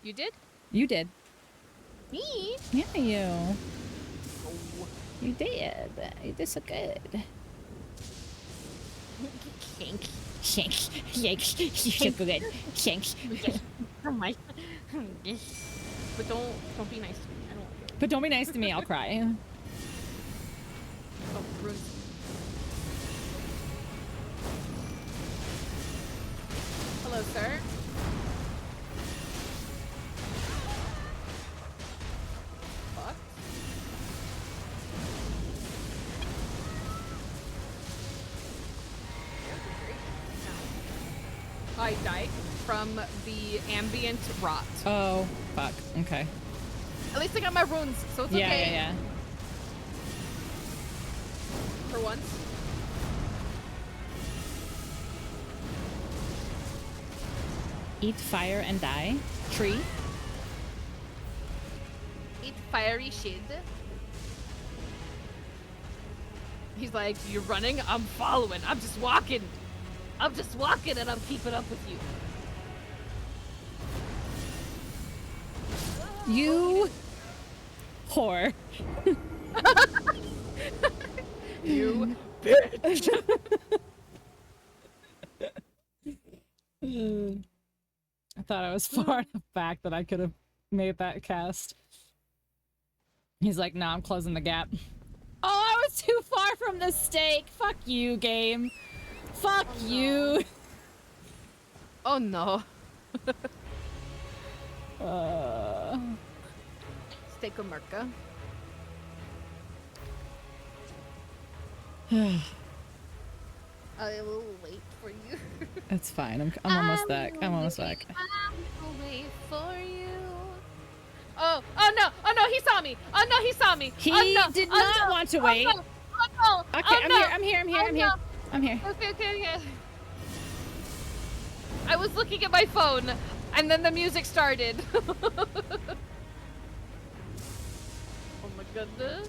You did? You did. Me? Yeah, you. Oh. You did. You did so good. Kink. Shank. Yank. You so good. Shank. Oh my. But don't be nice to me. I don't like it. But don't be nice to me. I'll cry. Oh, runes. Hello, sir. Fuck. I died from the ambient rot. Oh, fuck. Okay. At least I got my runes, so it's Yeah, okay. yeah, yeah. For once. Eat fire and die. Tree. Eat fiery shit. He's like, you're running, I'm following. I'm just walking. I'm just walking and I'm keeping up with you. You whore. You bitch. I thought I was far enough back that I could have made that cast. He's like, nah, I'm closing the gap. Oh, I was too far from the stake. Fuck you, game. Fuck you. Oh no. Steak America. I will wait for you. It's fine. I'm almost back. I'm almost back. I will wait for you. Oh no! Oh no! He saw me! Oh no! He saw me! He oh, no. did oh, not no. want to wait. Oh, no. Oh, no. Okay, oh, I'm no. here. I'm here. I'm here. Oh, I'm here. no. I'm here. Okay. I was looking at my phone, and then the music started. Oh my goodness.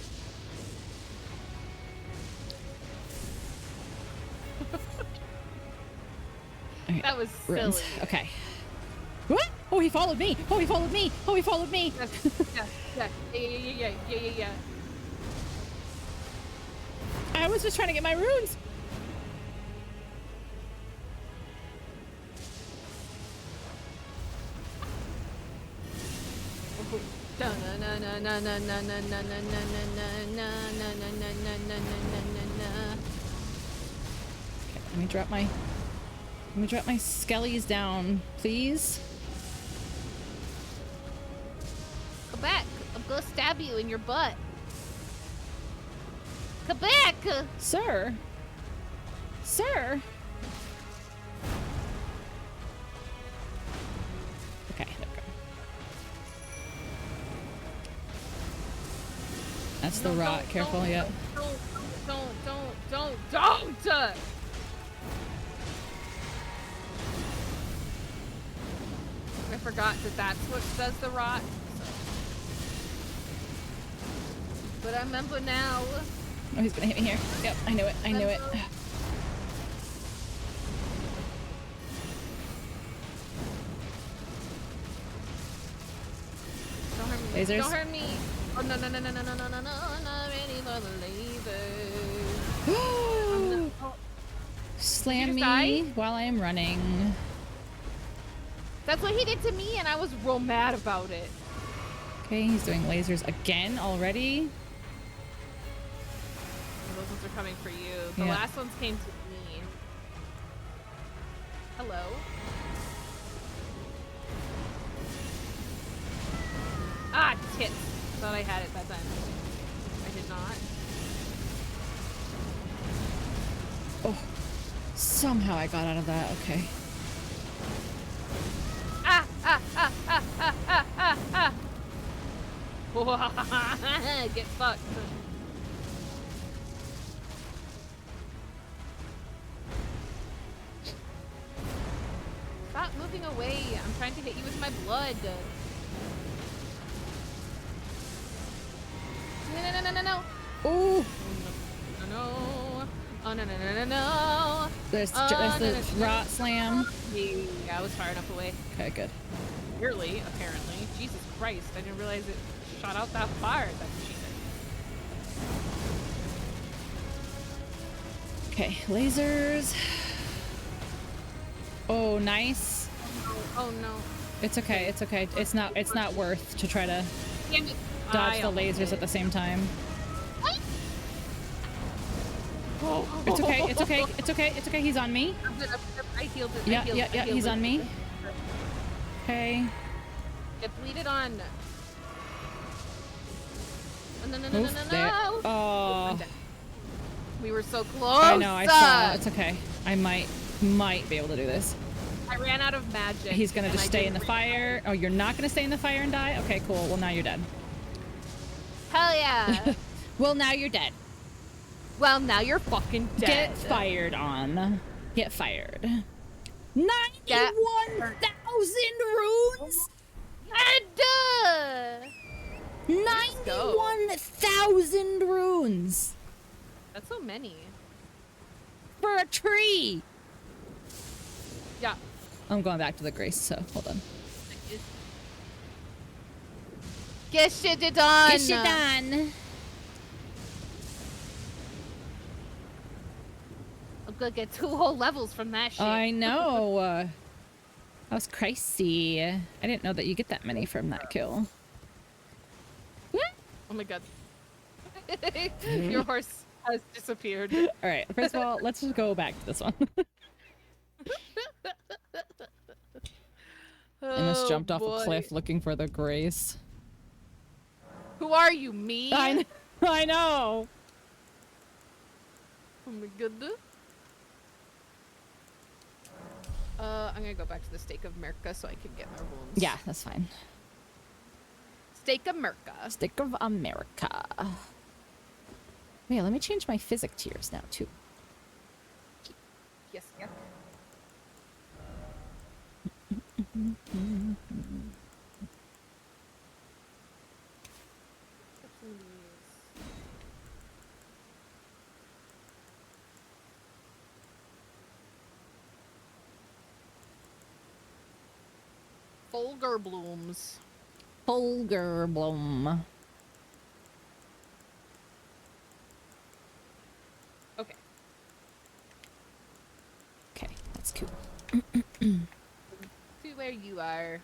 Okay, That was runes. silly. Okay. What? Oh, he followed me. Oh, he followed me. Oh, he followed me. Yeah. I was just trying to get my runes. Okay, let me drop my skellies down, please. Come back. I'm gonna stab you in your butt. Come back. Sir. Sir. Okay, there we go. That's the rot. Careful, yep. Don't! I forgot that that's what does the rot. So. But I remember now. Oh, he's gonna hit me here. Yep, I knew it. I knew it. Don't hurt me. Lasers? Don't hurt me. Oh no, not ready for the lasers. Slam Did me you just die? while I am running. That's what he did to me, and I was real mad about it. Okay, he's doing lasers again already. Those ones are coming for you. The Yeah. last ones came to me. Hello. Ah, tits. Thought I had it that time. I did not. Oh, somehow I got out of that. Okay. Get fucked. Stop moving away. I'm trying to hit you with my blood. No. Ooh! No. Oh, no. There's the rot slam. Yeah, I was far enough away. Okay, good. Barely, apparently. Jesus Christ, I didn't realize it shot out that far. That's cheating. Okay, lasers. Oh, nice. Oh no. It's okay. It's okay. It's not worth to try to Damn it. dodge the lasers at the same time. It's okay. It's okay. It's okay. It's okay. He's on me. I healed it. Yeah. He's on me. Okay. Get bleeded on. No. There. Oh. We were so close. I know. I saw. It's okay. I might be able to do this. I ran out of magic. He's gonna just stay in the fire. Oh, you're not gonna stay in the fire and die? Okay, cool. Well, now you're dead. Hell yeah. Well, now you're dead. Well, now you're fucking dead. Get fired on. Get fired. 91,000 runes? And 91,000 runes that's so many. for a tree. Yeah. I'm going back to the grace, so hold on. Get shit done. Get shit done. I'm gonna get 2 whole levels from that shit. I know. That was crazy. I didn't know that you get that many from that kill. Oh my god. Your horse has disappeared. All right. First of all, let's just go back to this one. Amos jumped off a cliff looking for the grace. Who are you, me? I know. Oh my god. I'm gonna go back to the Stake of Merca so I can get my wounds. Yeah, that's fine. Stake of Merca. Stick of America. Wait, let me change my physic tiers now, too. Yes. Fulgur blooms. Fulgur bloom. Okay. Okay, that's cool. To where you are.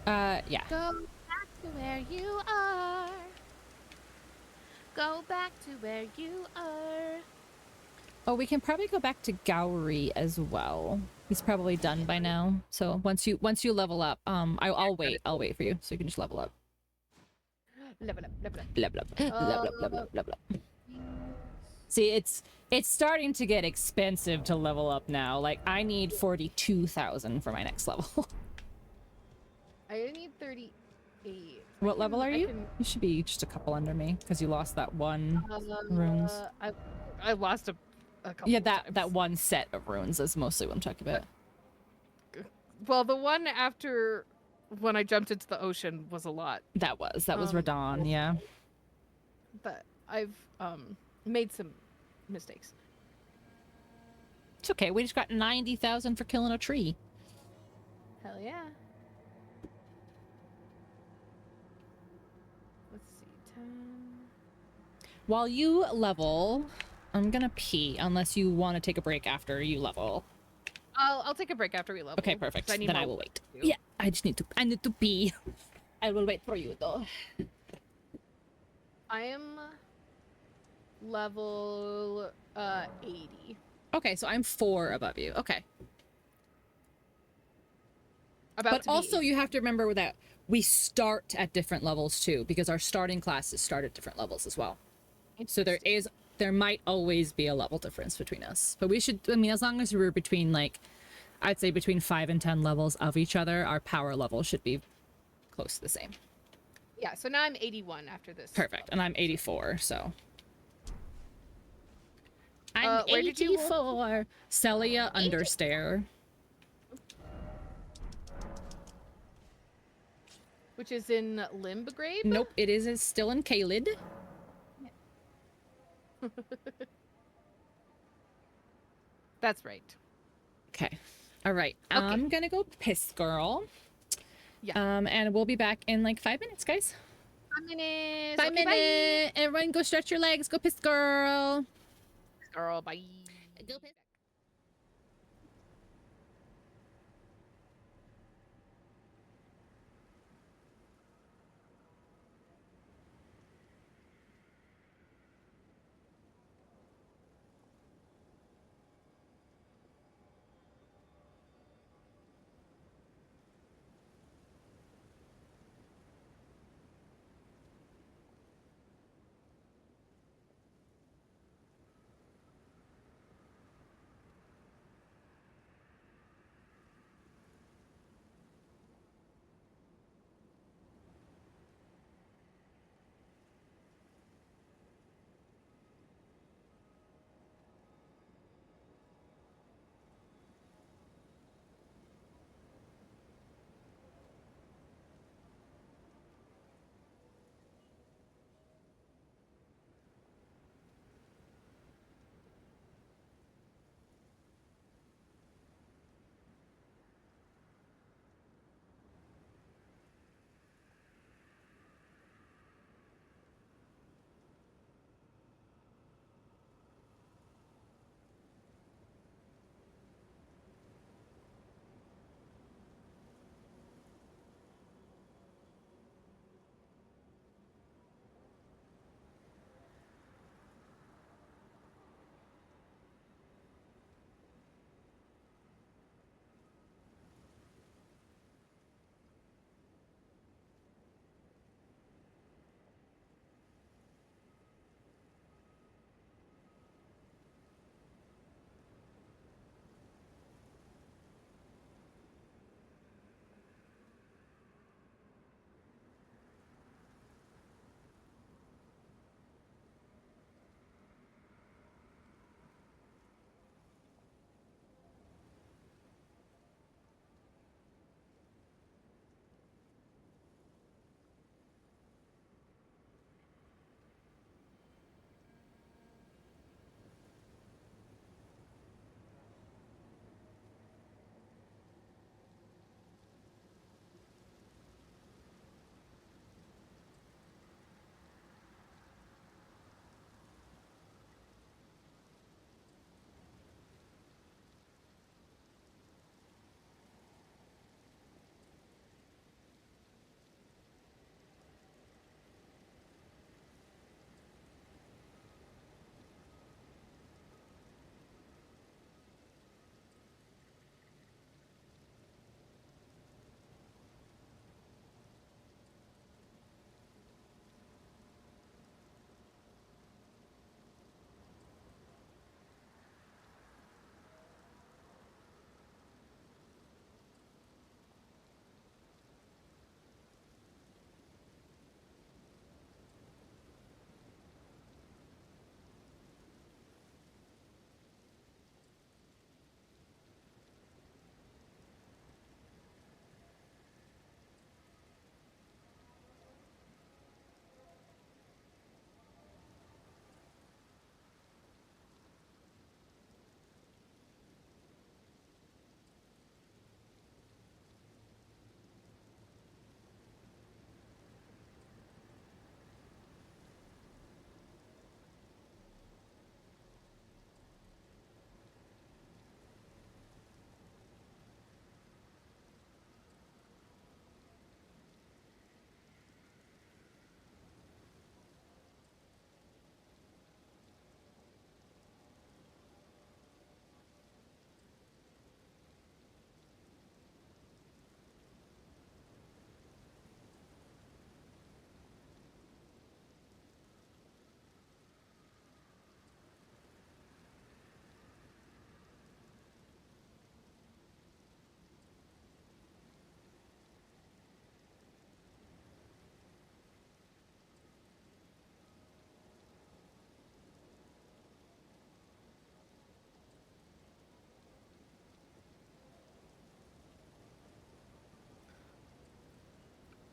Yeah. Go back to where you are. Go back to where you are. Oh, we can probably go back to Gowrie as well. He's probably done by now. So once you level up, I'll wait for you so you can just level up. Level up. Level up. See, it's starting to get expensive to level up now. Like, I need 42,000 for my next level. I need 38. What level are you? You should be just a couple under me because you lost that one runes. I lost a couple. Yeah, that one set of runes is mostly what I'm talking about. Well, the one after when I jumped into the ocean was a lot. That was Radon, yeah. But I've made some mistakes. It's okay. We just got 90,000 for killing a tree. Hell yeah. Let's see, 10. While you level, I'm gonna pee unless you want to take a break after you level. I'll take a break after we level. Okay, perfect. Then I will wait. Too. Yeah, I need to pee. I will wait for you though. I am level 80. Okay, so I'm 4 above you. Okay. But also you have to remember that we start at different levels too, because our starting classes start at different levels as well. So there might always be a level difference between us. But we should, I mean, as long as we're between, like, I'd say between 5 and 10 levels of each other, our power level should be close to the same. Yeah, so now I'm 81 after this. Perfect. And I'm 84, so. I'm Where did you 84. Celia Understair. Which is in Limbagrave? Nope, it is still in Caelid. That's right. Okay. All right. Okay. I'm gonna go piss, girl. Yeah. And we'll be back in like 5 minutes, guys. 5 minutes. 5 Okay, minutes. Everyone go stretch your legs. Go piss, girl. Bye. Girl, bye. Go piss.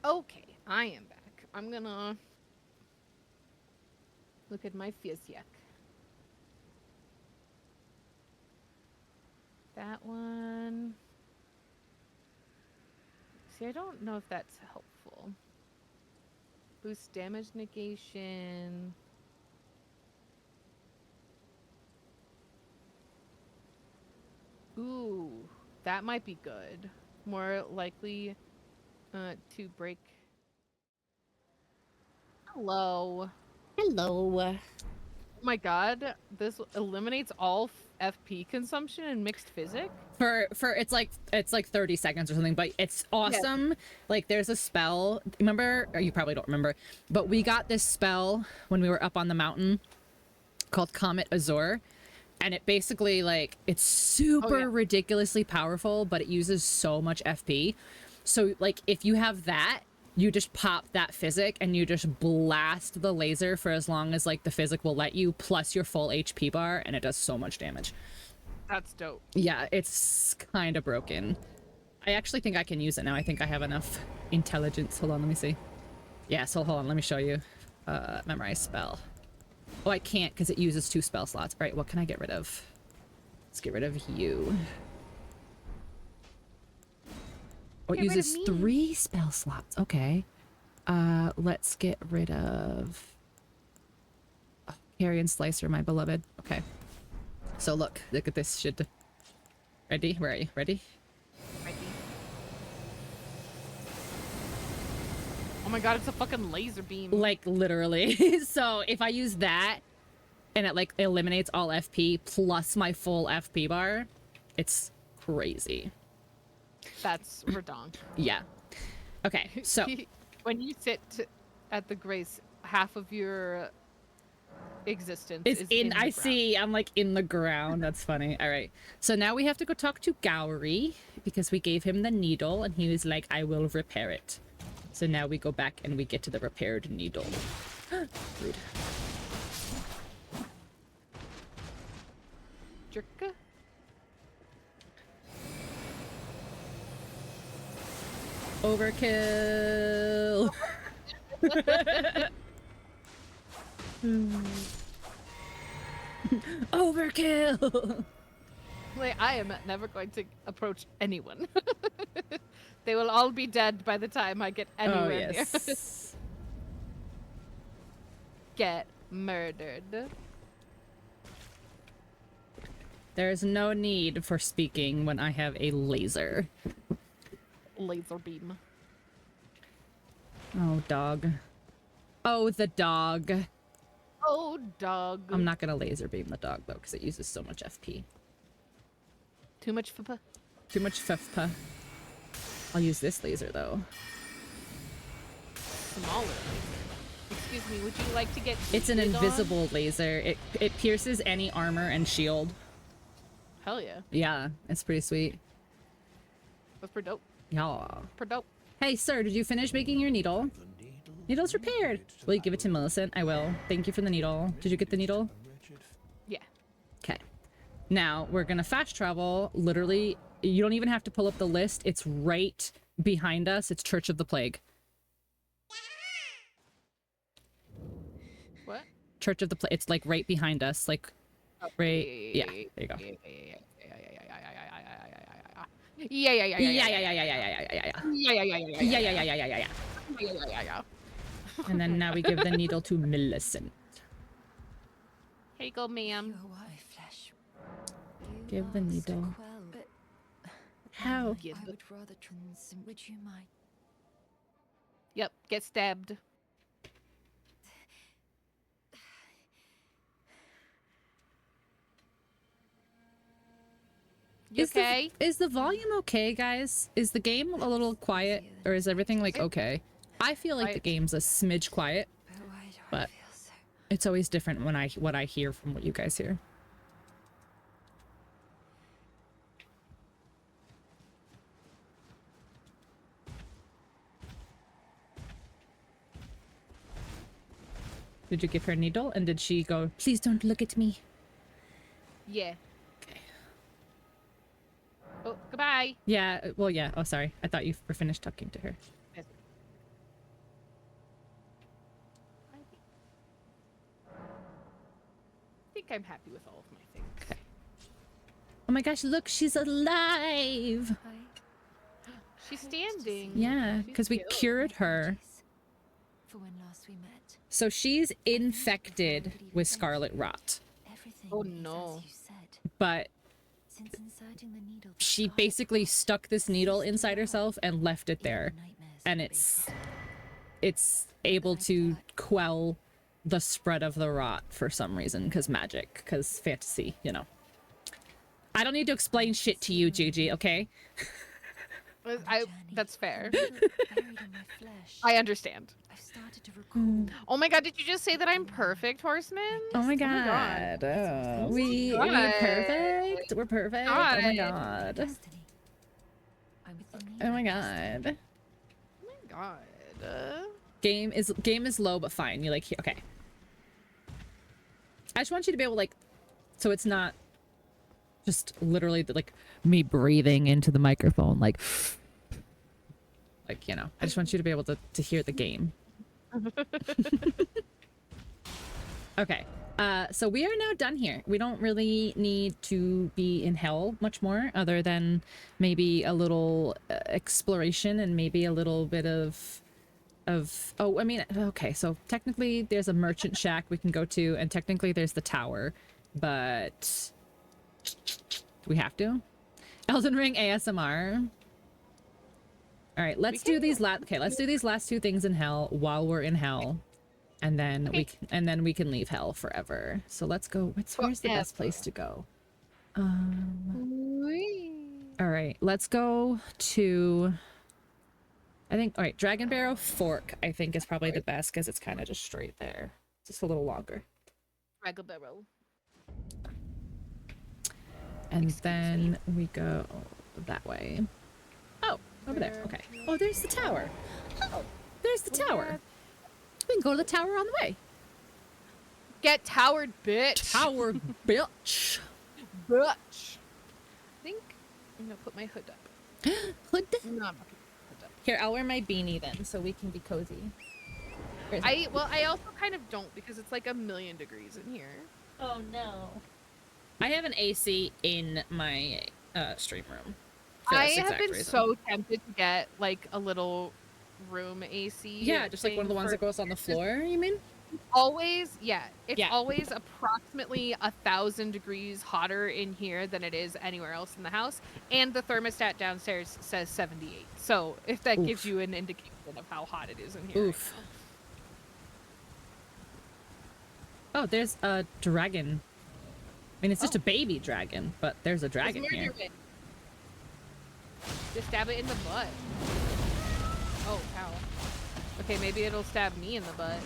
Okay, I am back. I'm gonna look at my physique. That one. See, I don't know if that's helpful. Boost damage negation. Ooh, that might be good. More likely to break. Hello. Hello. Oh my god, this eliminates all FP consumption in mixed physics? For it's like 30 seconds or something, but it's awesome. Like there's a spell. Remember? Or you probably don't remember, but we got this spell when we were up on the mountain called Comet Azure. And it basically, like, it's super ridiculously powerful, but it uses so much FP. So, like, if you have that, you just pop that physic and you just blast the laser for as long as, like, the physic will let you, plus your full HP bar, and it does so much damage. That's dope. Yeah, it's kind of broken. I actually think I can use it now. I think I have enough intelligence. Hold on, let me see. Yeah, so hold on, let me show you. Memorize spell. Oh, I can't because it uses 2 spell slots. All right, what can I get rid of? Let's get rid of you. Oh, it uses 3 spell slots. Okay. Let's get rid of... Oh, Carrion Slicer, my beloved. Okay. So look at this shit. Ready? Where are you? Ready? Ready. Oh my god, it's a fucking laser beam. Like, literally. So if I use that and it, like, eliminates all FP plus my full FP bar, it's crazy. That's redonk. Yeah. Okay, so... When you sit at the grace, half of your existence is in I see. I'm, like, in the ground. That's funny. All right. So now we have to go talk to Gowry because we gave him the needle and he was like, I will repair it. So now we go back and we get to the repaired needle. Rude. Jerka? Overkill. Overkill. Like, I am never going to approach anyone. They will all be dead by the time I get anywhere near. Get murdered. There's no need for speaking when I have a laser. Laser beam. Oh, dog. Oh, the dog. Oh, dog. I'm not gonna laser beam the dog, though, because it uses so much FP. Too much FP. Too much FP. I'll use this laser, though. Smaller. Excuse me, would you like to get It's an yeeted on? invisible laser. It pierces any armor and shield. Hell yeah. Yeah, it's pretty sweet. That's pretty dope. Yeah. Pretty dope. Hey, sir, did you finish making your needle? Needle's repaired. Will you give it to Millicent? I will. Thank you for the needle. Did you get the needle? Yeah. Okay. Now, we're gonna fast travel. Literally, you don't even have to pull up the list. It's right behind us. It's Church of the Plague. What? Church of the Plague. It's like right behind us. Like, right. Yeah, there you go. Yeah. Yeah. And then now we give the needle to Millicent. Here you go, ma'am. My flesh. Give the needle. But How? I would rather would you mind? Yep, get stabbed. You okay? Is the volume okay, guys? Is the game a little quiet, or is everything like okay? I feel like the game's a smidge quiet, But why do I but feel so? it's always different when what I hear from what you guys hear. Did you give her a needle, and did she go, please don't look at me? Yeah. Okay. Oh, goodbye. Yeah, well, yeah. Oh, sorry. I thought you were finished talking to her. I'm happy with all of my things. Okay. Oh my gosh, look, she's alive! Hi. She's standing. Yeah, She's because we cute. cured her. Apologies for when last we met. So she's infected with scarlet rot. Everything Oh, is no. as you said. But Since inserting the needle, the she scarlet basically rot stuck this needle ceased to inside work. herself and left it Even there. nightmares And were it's able to quell the spread of the rot for some reason, because magic, because fantasy, you know. I don't need to explain shit to you, Gigi, okay? That's fair. Buried in my flesh. I understand. I've started to recall. Oh my god, did you just say that I'm perfect, Horseman? Oh my God. god. We're God. perfect. We're perfect. Oh my God. god. Destiny. I'm with the Oh my needle. god. Oh my god. Game is low, but fine. You like, okay. I just want you to be able to, like, so it's not just literally like me breathing into the microphone, like, you know. I just want you to be able to hear the game. Okay. So we are now done here. We don't really need to be in hell much more, other than maybe a little exploration and maybe a little bit of oh, I mean, okay, so technically there's a merchant shack we can go to, and technically there's the tower, but do we have to? Elden Ring ASMR. All right, let's do these let's do these last two things in hell while we're in hell, and then we can leave hell forever. So let's go. Where's the best place to go? All right, let's go to, I think, all right, Dragon Barrow Fork, I think, is probably the best because it's kind of just straight there. Just a little longer. Dragon Barrel. And then we go that way. Oh, over there. Okay. Oh, there's the tower. Oh, there's the tower. We can go to the tower on the way. Get towered, bitch. Tower, bitch. Bitch. I think I'm gonna put my hood up. Hood. No, I'm not gonna put my hood up. Here, I'll wear my beanie then, so we can be cozy. I also kind of don't, because it's like 1,000,000 degrees in here. Oh no. I have an AC in my stream room. for I this have exact been reason. so tempted to get like a little room AC. Yeah, just like one of the ones that goes on the floor, you mean? Always, yeah. It's Yeah. always approximately 1,000 degrees hotter in here than it is anywhere else in the house. And the thermostat downstairs says 78. So if that Oof. gives you an indication of how hot it is in here. Oof. Oh, there's a dragon. I mean, it's just a baby dragon, but there's a dragon Just here. murder it. Just stab it in the butt. Oh, ow. Okay, maybe it'll stab me in the butt.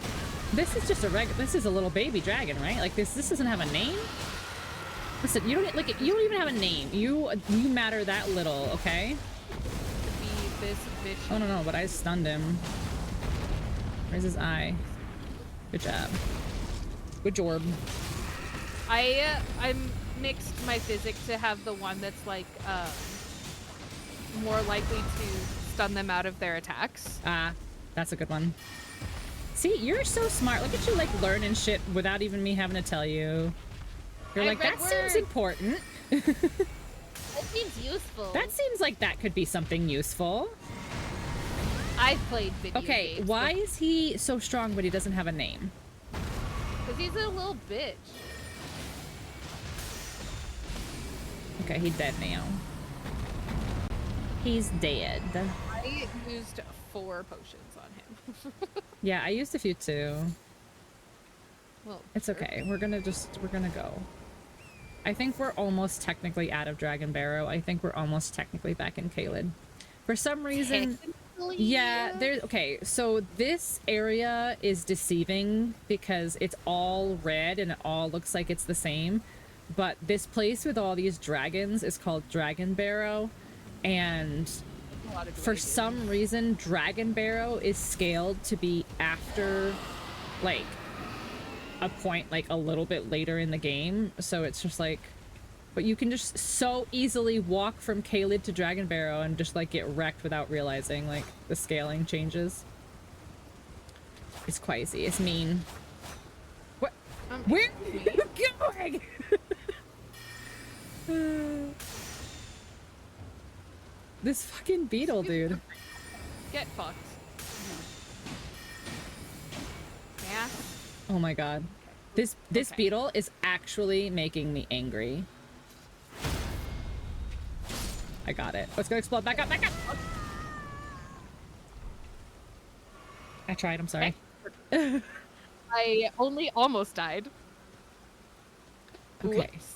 This is just this is a little baby dragon, right? Like this doesn't have a name. Listen, you don't like you don't even have a name. You matter that little, okay? To be this bitch. Oh no, but I stunned him. Where's his eye? Good job. Good job. I mixed my physics to have the one that's like more likely to stun them out of their attacks. Ah, that's a good one. See, you're so smart. Look at you, like, learning shit without even me having to tell you. You're like, that seems important. That seems useful. That seems like that could be something useful. I've played video Okay, games. why is he so strong but he doesn't have a name? Because he's a little bitch. Okay, he's dead now. He's dead. I used 4 potions on him. Yeah, I used a few too. Well, It's okay. We're gonna go. I think we're almost technically out of Dragon Barrow. I think we're almost technically back in Caelid. For some reason, yeah, there's okay, so this area is deceiving because it's all red and it all looks like it's the same. But this place with all these dragons is called Dragon Barrow, and for some reason Dragon Barrow is scaled to be after like a point like a little bit later in the game, so it's just like, but you can just so easily walk from Caelid to Dragon Barrow and just like get wrecked without realizing like the scaling changes. It's crazy. It's mean. What? Where excuse are me. you going? This fucking beetle, dude. Get fucked. Yeah. Oh my god. This Okay. beetle is actually making me angry. I got it. Let's go explode. Back up, back up! I tried, I'm sorry. I only almost died. Okay. Whoops.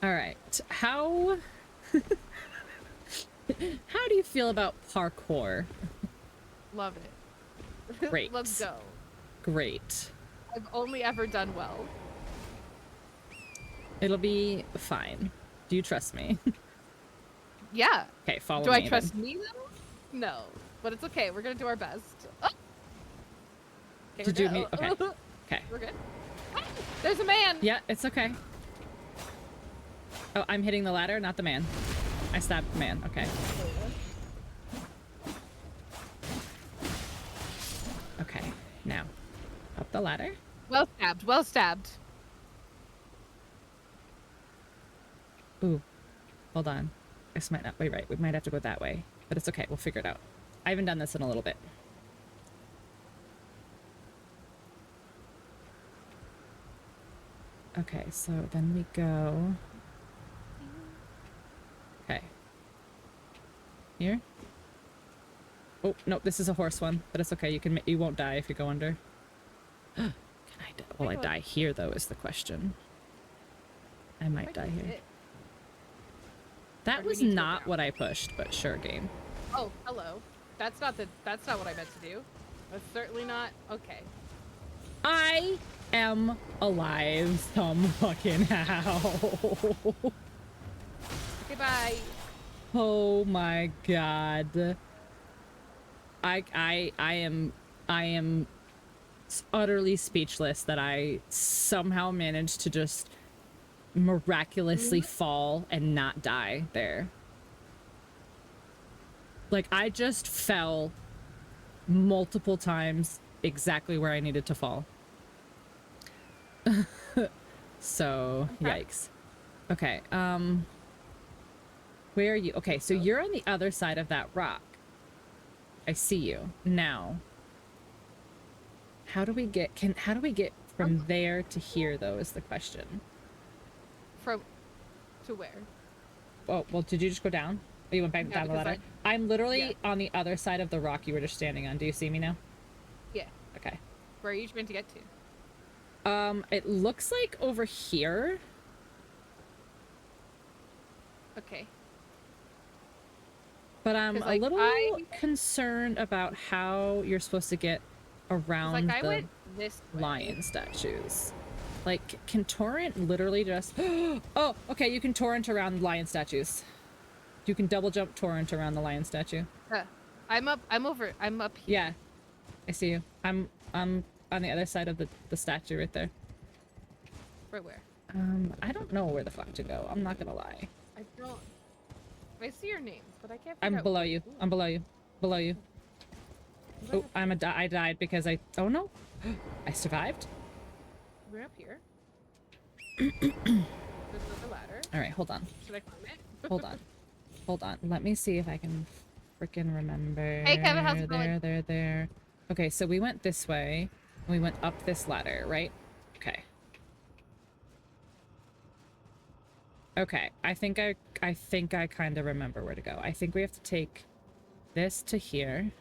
Alright. How do you feel about parkour? Love it. Great. Let's go. Great. I've only ever done well. It'll be fine. Do you trust me? Yeah. Okay, follow Do me I trust then. me though? No. But it's okay. We're gonna do our best. Oh. Okay, Did we're you good. meet? Okay. Okay. We're good. Ah, there's a man. Yeah, it's okay. Oh, I'm hitting the ladder, not the man. I stabbed the man. Okay. Okay. Now, up the ladder. Well stabbed. Well stabbed. Ooh. Hold on. This might not be right. We might have to go that way. But it's okay. We'll figure it out. I haven't done this in a little bit. Okay, so then we go... Okay. Here? Oh, no, this is a horse one, but it's okay. You won't die if you go under. Can will I die here, though, is the question. I might die here. That Or do we was need to go not down? what I pushed, but sure, game. Oh, hello. That's not what I meant to do. That's certainly not okay. I am alive some fucking how. Goodbye. Oh my god. I am utterly speechless that I somehow managed to just miraculously fall and not die there. Like, I just fell multiple times exactly where I needed to fall. So, Okay. yikes. Okay, where are you? Okay, so you're on the other side of that rock. I see you. Now, how do we get from there to here, though, is the question. From to where? Oh, well, did you just go down? Oh, you went back Yeah, down the because ladder? I'm literally yeah. on the other side of the rock you were just standing on. Do you see me now? Yeah. Okay. Where are you trying to get to? It looks like over here. Okay. But I'm 'Cause, a like, little concerned about how you're supposed to get 'Cause, around like I the went this way. lion statues. Like, can torrent literally just... Oh, okay, you can torrent around lion statues. You can double jump torrent around the lion statue. I'm up here. Yeah, I see you. I'm on the other side of the statue right there. Right where? I don't know where the fuck to go. I'm not gonna lie. I don't. I see your names, but I can't. I'm below you. I'm below you. Below you. Oh, I died because I... Oh no. I survived. We're up here. There's another ladder. All right, hold on. Should I climb it? Hold on. Hold on. Let me see if I can freaking remember. Hey, Kevin, how's it going? There. Okay, so we went this way. And we went up this ladder, right? Okay. Okay, I think I kind of remember where to go. I think we have to take this to here.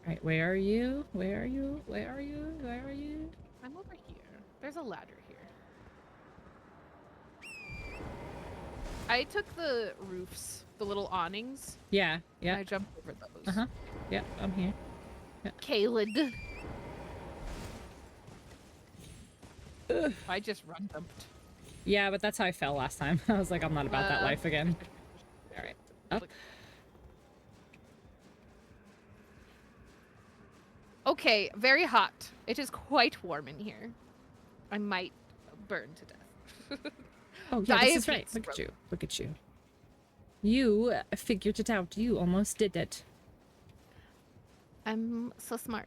All right, where are you? Where are you? Where are you? Where are you? I'm over here. There's a ladder here. I took the roofs, the little awnings. Yeah, And yeah. I jumped over those. Uh-huh. Yeah, I'm here. Caelid. I just run jumped. Yeah, but that's how I fell last time. I was like, I'm not about that life again. All right. Up. Okay, very hot. It is quite warm in here. I might burn to death. Oh, yeah, Die this of is right. heat Look at stroke. you. Look at you. You figured it out. You almost did it. I'm so smart.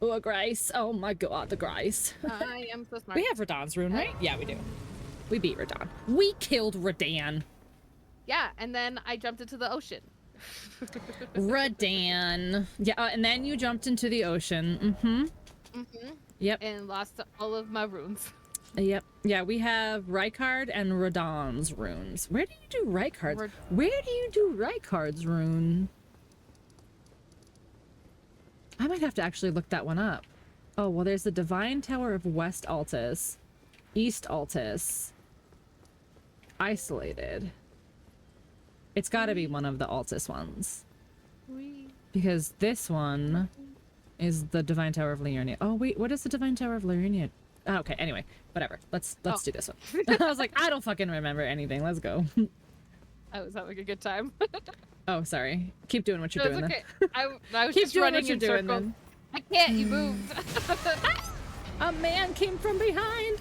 Oh, a Grace. Oh my god, the Grace. I am so smart. We have Radahn's rune, right? Yeah, we do. We beat Radahn. We killed Radahn. Yeah, and then I jumped into the ocean. Radahn. Yeah, and then you jumped into the ocean. Mm-hmm. Mm-hmm. Yep. And lost all of my runes. Yep. Yeah, we have Rykard and Radahn's runes. Where do you do Rykard's? Where do you do Rykard's rune? I might have to actually look that one up. Oh, well, there's the Divine Tower of West Altus, East Altus, Isolated. It's got to be one of the Altus ones. Because this one is the Divine Tower of Liurnia. Oh, wait, what is the Divine Tower of Liurnia? Oh, okay, anyway, whatever. Let's do this one. I was like, I don't fucking remember anything. Let's go. I was having a good time. Oh, sorry. Keep doing what you're doing okay. then. I was Keep just doing running what you're in doing circles. then. I can't, you moved. A man came from behind.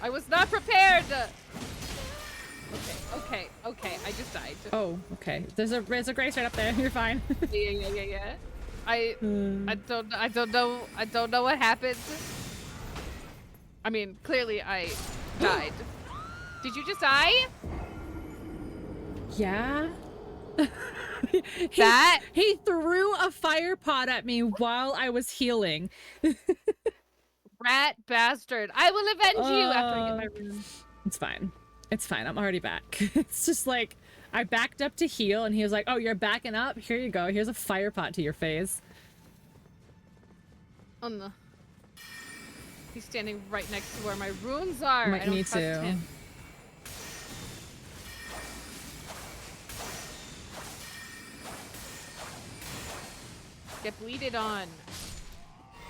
I was not prepared. Okay. I just died. Oh, okay. There's a Grace right up there. You're fine. Yeah. I don't know what happened. I mean, clearly I died. Did you just die? Yeah. He threw a fire pot at me while I was healing. Rat bastard. I will avenge you after I get my rune. It's fine. It's fine. I'm already back. It's just like I backed up to heal and he was like, "Oh, you're backing up? Here you go. Here's a fire pot to your face." Oh no. He's standing right next to where my runes are. Like, I don't me trust too. him. Get bleeded on.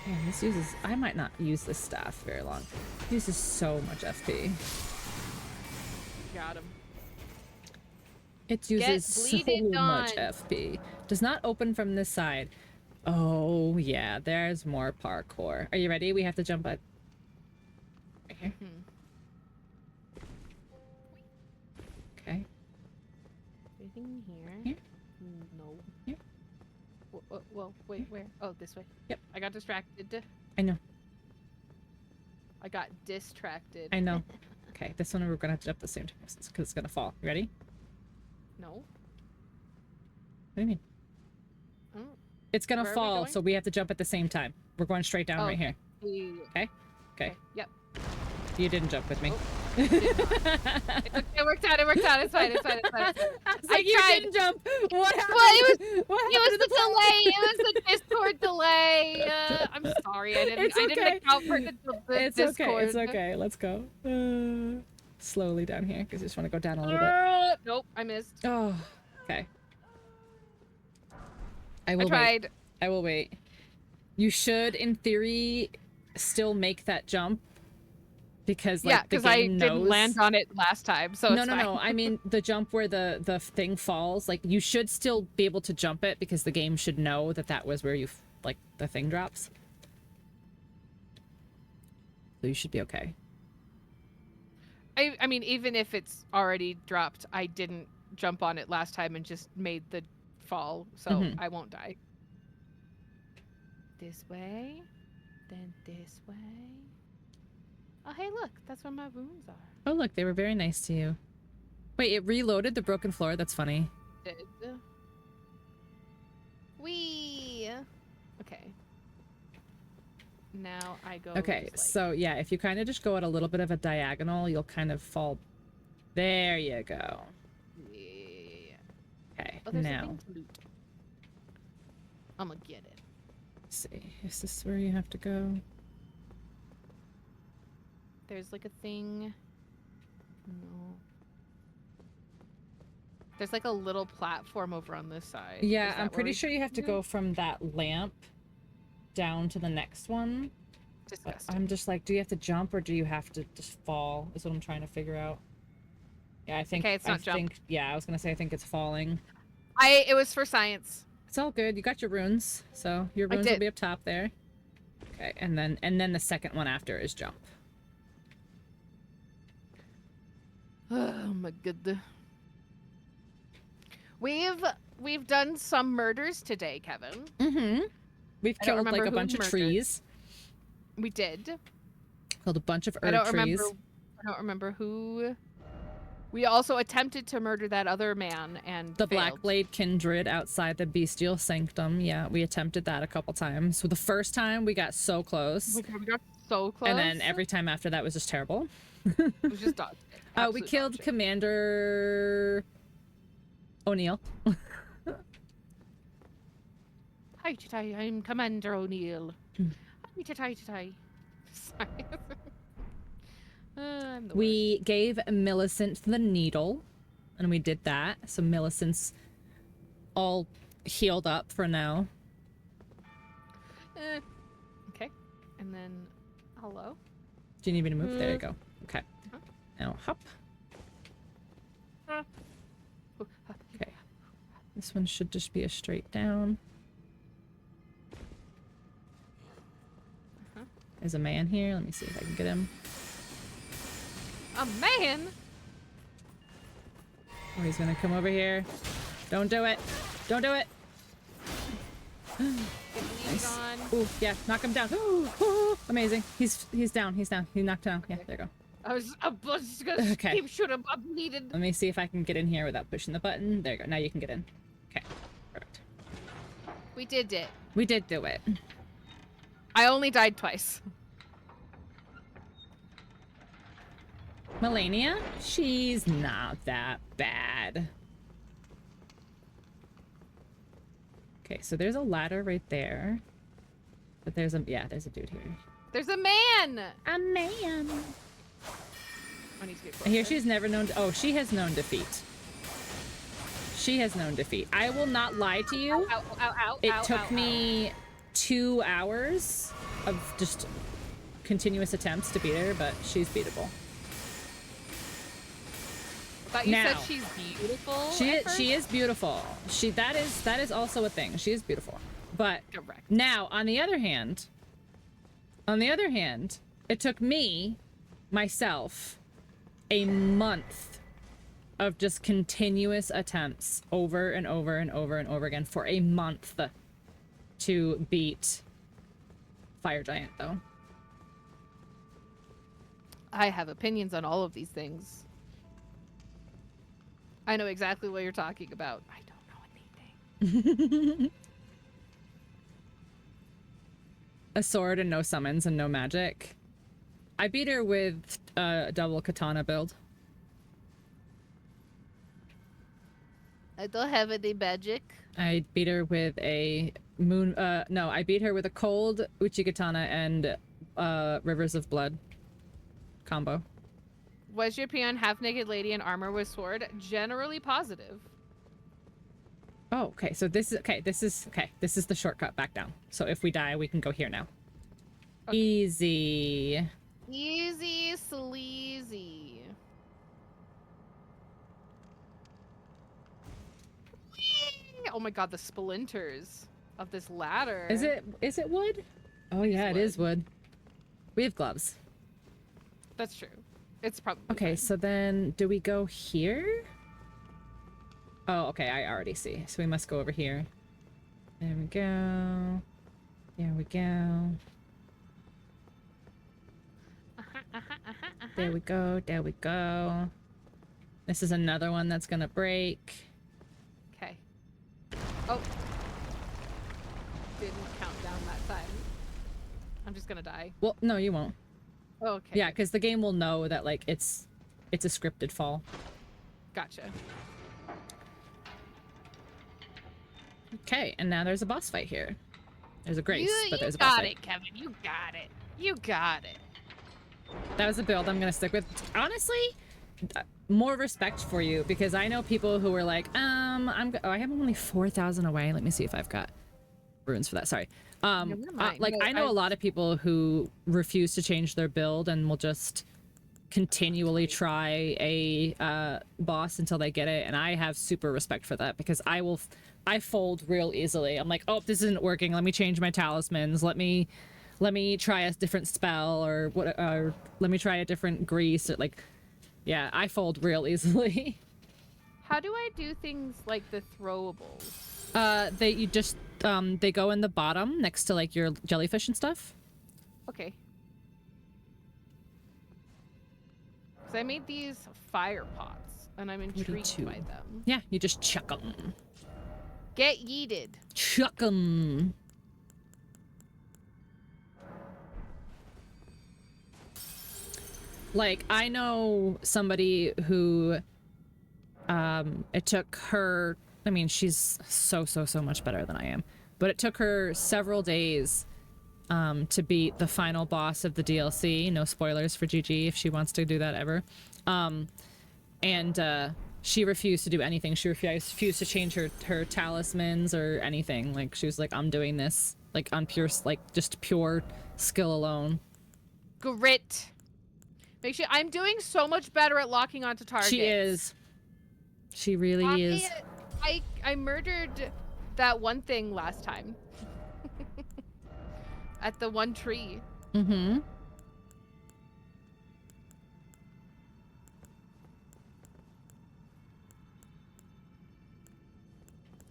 Man, this uses... I might not use this staff very long. It uses so much FP. Got him. It uses so bleeded much on. FP. Does not open from this side. Oh, yeah. There's more parkour. Are you ready? We have to jump at... Right here. Okay. Anything here? Here? No. Here? Well, wait, where? Oh, this way. Yep. I got distracted. I know. I got distracted. I know. Okay, this one we're gonna have to jump the same time because it's gonna fall. You ready? No. What do you mean? Oh. It's gonna Where are we fall, going? so we have to jump at the same time. We're going straight down right here. Yeah. Okay? Okay. Yep. You didn't jump with me. It worked out. It's fine. I was like, you tried. didn't jump. What happened? Well, What it was happened to the delay. It was the Discord delay. I'm sorry. I It's didn't okay. account for the It's Discord. okay. It's okay. Let's go. Slowly down here because I just want to go down a little bit. Nope, I missed. Oh, okay. I I will tried. wait. I will wait. You should, in theory, still make that jump because, like, Yeah, the because I game didn't knows. land on it last time, so No, it's no, fine. no. I mean, the jump where the thing falls. Like, you should still be able to jump it because the game should know that that was where you, like, the thing drops. So you should be okay. I mean, even if it's already dropped, I didn't jump on it last time and just made the fall, so I won't die. This way, then this way. Oh, hey, look, that's where my runes are. Oh, look, they were very nice to you. Wait, it reloaded the broken floor? That's funny. Did. Wee. Okay. Now I go. Okay, just like, so yeah, if you kind of just go at a little bit of a diagonal, you'll kind of fall. There you go. yeah. Okay, Oh, there's a now, thing to loot. I'm gonna get it. let's see. Is this where you have to go? There's like a thing. No. There's like a little platform over on this side. Yeah, Is that I'm where pretty we sure you have to do? go from that lamp down to the next one. But Disgusting. I'm just like, do you have to jump or do you have to just fall? Is what I'm trying to figure out. Yeah, I think. Okay, it's not I jump. think. Yeah, I was gonna say I think it's falling. It was for science. It's all good. You got your runes, so your I runes will did. be up top there. Okay, and then the second one after is jump. Oh my god. We've done some murders today, Kevin. Mm-hmm. We've I don't killed like remember a who bunch of murdered. trees. We did. Killed a bunch of I don't trees. remember. I don't remember who. We also attempted to murder that other man and The failed. Blackblade Kindred outside the Bestial Sanctum. Yeah, we attempted that a couple times. So the first time we got so Oh close. my God, we got so close. And then every time after that was just terrible. it was just dog shit. We Absolute killed dog shit. Commander O'Neill. Hi, Chitai. I'm Commander O'Neill. Hi, Chitai. Sorry. I'm the We gave Millicent the needle, and we did that. So Millicent's all healed up for now. worst. Okay. And then, hello. Do you need me to move? There you go. Okay. Uh-huh. Now hop. Okay. This one should just be a straight down. There's a man here. Let me see if I can get him. A man. Oh, he's gonna come over here. Don't do it. Don't do it. Get bleed Nice. on. Ooh, yeah, knock him down. Ooh, amazing. He's down. He's down. He knocked down. Yeah, there you go. I was just gonna Okay. keep shooting. I'm bleeding. Let me see if I can get in here without pushing the button. There you go. Now you can get in. Okay. Perfect. We did it. We did do it. I only died twice. Melania? She's not that bad. Okay, so there's a ladder right there. But there's a there's a dude here. There's a man. A man. I need to get I hear closer. she's never known she has known defeat. She has known defeat. I will not lie to you. Ow, ow, ow, It ow, took ow, me 2 hours of just continuous attempts to beat her, but she's beatable. I thought you Now. said she's beautiful. She is beautiful. That is also a thing. She is beautiful. But Correct. now, on the other hand, it took me, myself, a month of just continuous attempts over and over and over and over again for a month to beat Fire Giant, though. I have opinions on all of these things. I know exactly what you're talking about. I don't know anything. A sword and no summons and no magic. I beat her with a double katana build. I don't have any magic. I beat her with a I beat her with a cold Uchigatana and Rivers of Blood combo. Was your peon half-naked lady in armor with sword? Generally positive. Oh, okay. So this is the shortcut back down. So if we die, we can go here now. Okay. Easy. Easy sleazy. Whee! Oh my god, the splinters of this ladder. Is it wood? Oh yeah, it is wood. We have gloves. That's true. It's probably Okay, fine. so then do we go here? Oh, okay, I already see. So we must go over here. There we go. There we go. There we go. There we go. This is another one that's gonna break. Okay. Oh. Didn't count down that time. I'm just gonna die. Well, no, you won't. Oh, okay. Yeah, because the game will know that like it's a scripted fall. Gotcha. Okay, and now there's a boss fight here. There's a Grace, but there's a You boss got fight. it, Kevin. You got it. You got it. That was a build I'm gonna stick with. Honestly, more respect for you because I know people who were like, I have only 4,000 away. Let me see if I've got runes for that. Sorry. Never mind. Like No, I know I- a lot of people who refuse to change their build and will just continually try a boss until they get it, and I have super respect for that because I fold real easily. I'm like, oh, this isn't working. Let me change my talismans. Let me try a different spell or what? Or let me try a different grease. Or like, yeah, I fold real easily. How do I do things like the throwables? They go in the bottom next to like your jellyfish and stuff. Okay. So I made these fire pots, and I'm intrigued 42. by them. Yeah, you just chuck them. Get yeeted. Chuck them. Like, I know somebody who, it took her, I mean, she's so much better than I am, but it took her several days to beat the final boss of the DLC. No spoilers for GG if she wants to do that ever. She refused to do anything. She refused to change her talismans or anything. Like, she was like, I'm doing this, like, on pure, like, just pure skill alone. Grit. Make sure I'm doing so much better at locking onto targets. She is. She really is. I murdered that one thing last time. At the one tree. Mm-hmm.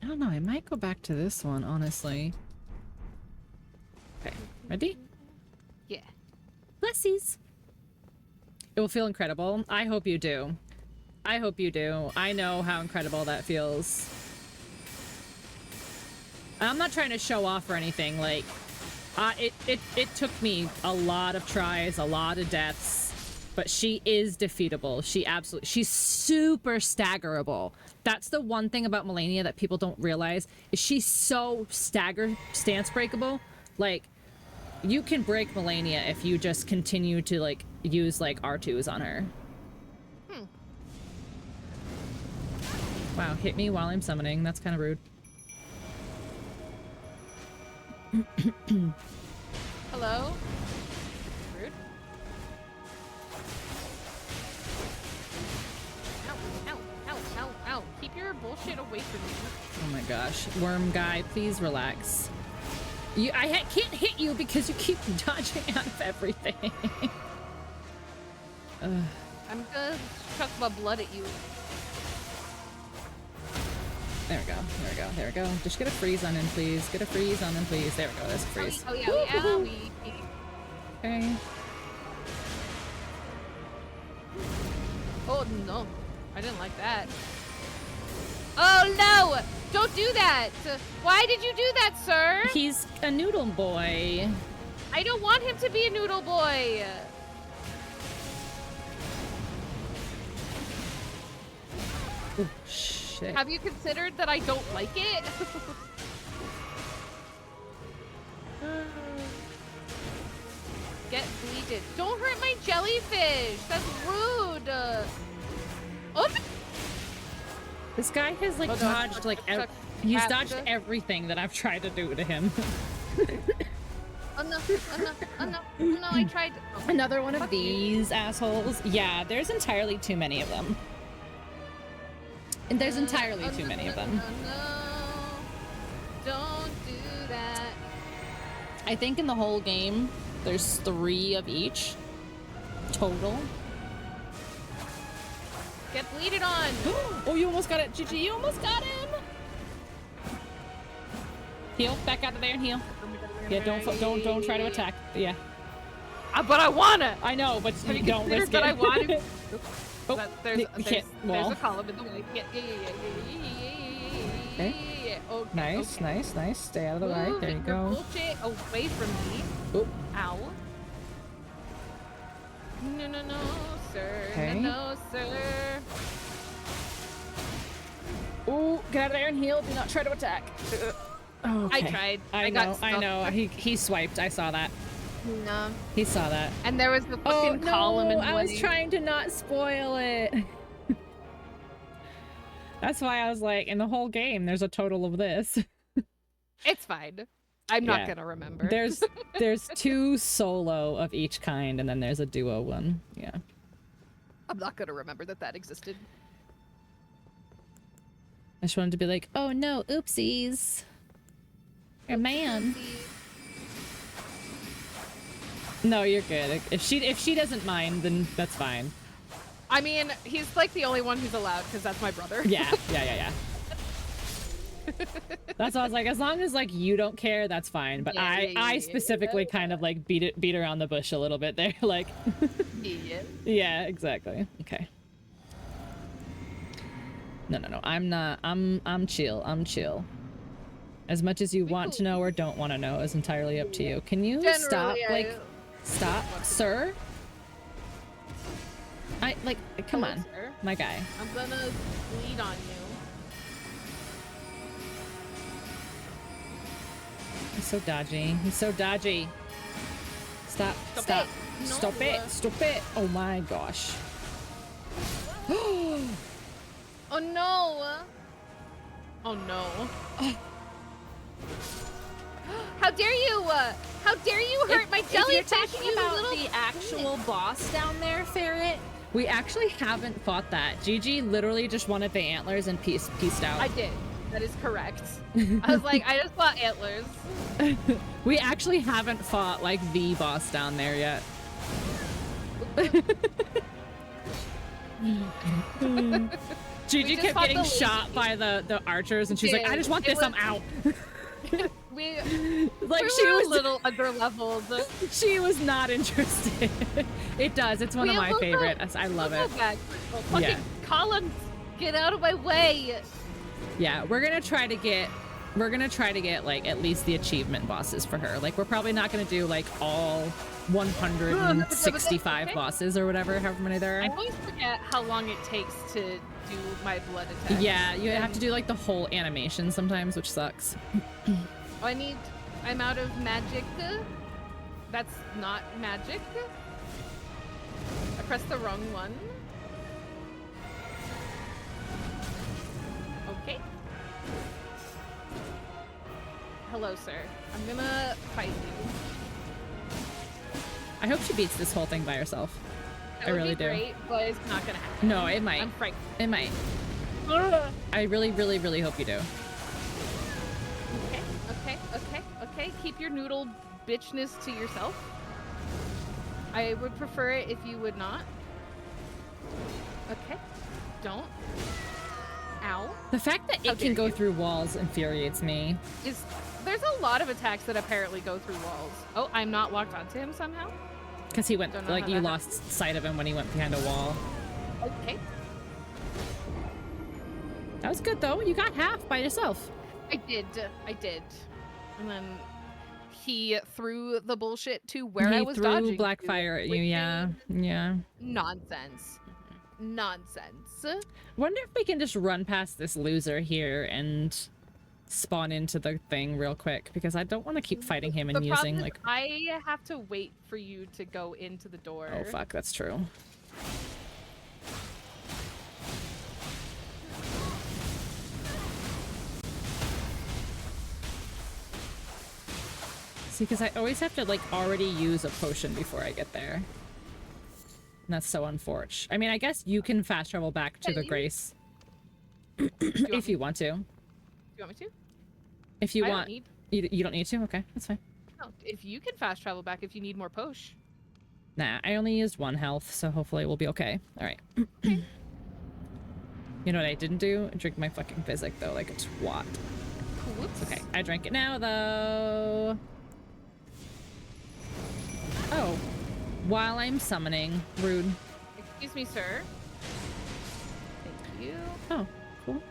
I don't know. I might go back to this one, honestly. Okay. Ready? Yeah. Blessies. It will feel incredible. I hope you do. I hope you do. I know how incredible that feels. I'm not trying to show off or anything. Like, it took me a lot of tries, a lot of deaths, but she is defeatable. She's super staggerable. That's the one thing about Malenia that people don't realize, is she's so stance breakable. Like, you can break Malenia if you just continue to, like, use, like, R2s on her. Wow, hit me while I'm summoning. That's kind of rude. Hello? Rude. Ow. Keep your bullshit away from me. Oh my gosh. Worm guy, please relax. I can't hit you because you keep dodging out of everything. I'm gonna chuck my blood at you. There we go. Just get a freeze on him, please. Get a freeze on him, please. There we go, that's a freeze. Oh yeah. Okay. Oh no. I didn't like that. Oh no! Don't do that! Why did you do that, sir? He's a noodle boy. I don't want him to be a noodle boy. Oh, shit. Have you considered that I don't like it? Get bleeded. Don't hurt my jellyfish. That's rude. Oh. This guy has, like, dodged, like, he's dodged everything that I've tried to do to him. Oh no, I tried. Oh, Another one of these assholes. Yeah, there's entirely too many of them. And there's entirely too many of them. No. Don't do that. I think in the whole game, there's 3 of each. Total. Get bleeded on. Oh, you almost got it. GG, you almost got him. Heal. Back out of there and heal. Yeah, don't try to attack. Yeah. But I wanna. I know, but Have you don't risk it. that I want to? Oh, there's well. a column in the way. Yeah. Okay. Okay, Nice, okay. nice. Stay out of the way. Move There you your go. bullshit away from me. Oh. Ow. No, sir. Okay. No, sir. Oh, get out of there and heal. Do not try to attack. Okay. I tried. I got know. stuck. He swiped. I saw that. No. He saw that. And there was the Oh fucking column in no! the I was way. trying to not spoil it. That's why I was like, in the whole game, there's a total of this. It's fine. I'm not gonna remember. There's 2 solo of each kind, and then there's a duo one. Yeah. I'm not gonna remember that existed. I just wanted to be like, oh no, oopsies. You're a man. No, you're good. If she doesn't mind, then that's fine. I mean, he's like the only one who's allowed because that's my brother. Yeah. That's why I was like, as long as like you don't care, that's fine. But I specifically kind of like beat around the bush a little bit there. Like, Yeah. yeah, exactly. Okay. No. I'm not. I'm chill. I'm chill. As much as you want to know or don't want to know is entirely up to you. Can you stop? Like, stop, sir? Come on, sir. my guy. I'm gonna bleed on you. He's so dodgy. He's so dodgy. Stop. Stop it. Stop No. it. Stop it. Oh my gosh. Oh no. Oh no. How dare you? How dare you hurt my jellyfish, you little the actual boss down there, Ferret, we actually haven't fought that. Gigi literally just wanted the antlers and peaced out. I did. That is correct. I was like, I just bought antlers. We actually haven't fought like the boss down there yet. Gigi kept getting shot by the archers, and she's like, I just want this, I'm out. We like, she was a little under leveled. She was not interested. It does. It's one of my favorites. I love it. Fucking columns, get out of my way. Yeah, we're gonna try to get like at least the achievement bosses for her. Like, we're probably not gonna do like all 165 bosses or whatever, however many there are. I always forget how long it takes to do my blood attack. Yeah, you have to do like the whole animation sometimes, which sucks. I'm out of magic. That's not magic. I pressed the wrong one. Okay. Hello, sir. I'm gonna fight you. I hope she beats this whole thing by herself. That I would really be do. Great, but it's not gonna happen. No, it might. I'm frightened. It might. I really, really, really hope you do. Okay. Keep your noodle bitchness to yourself. I would prefer it if you would not. Okay. Don't. Ow. The fact that it can go through walls infuriates me. There's a lot of attacks that apparently go through walls. Oh, I'm not locked onto him somehow? Because he went, like, you lost sight of him when he went behind a wall. Okay. That was good, though. You got half by yourself. I did. And then he threw the bullshit to where I was dodging. He threw black fire at you, yeah. Nonsense. Wonder if we can just run past this loser here and spawn into the thing real quick, because I don't want to keep fighting him and using, like... I have to wait for you to go into the door. Oh, fuck, that's true. See, because I always have to, like, already use a potion before I get there. And that's so unfortunate. I mean, I guess you can fast travel back to the Grace. If you want to. You want me to? If you I want. Don't need... You don't need to? Okay, that's fine. No, if you can fast travel back if you need more posh. Nah, I only used 1 health, so hopefully we'll be okay. Alright. You know what I didn't do? Drink my fucking physic, though, like a twat. Whoops. Okay, I drank it now, though. Oh. While I'm summoning. Rude. Excuse me, sir. Thank you. Oh, cool.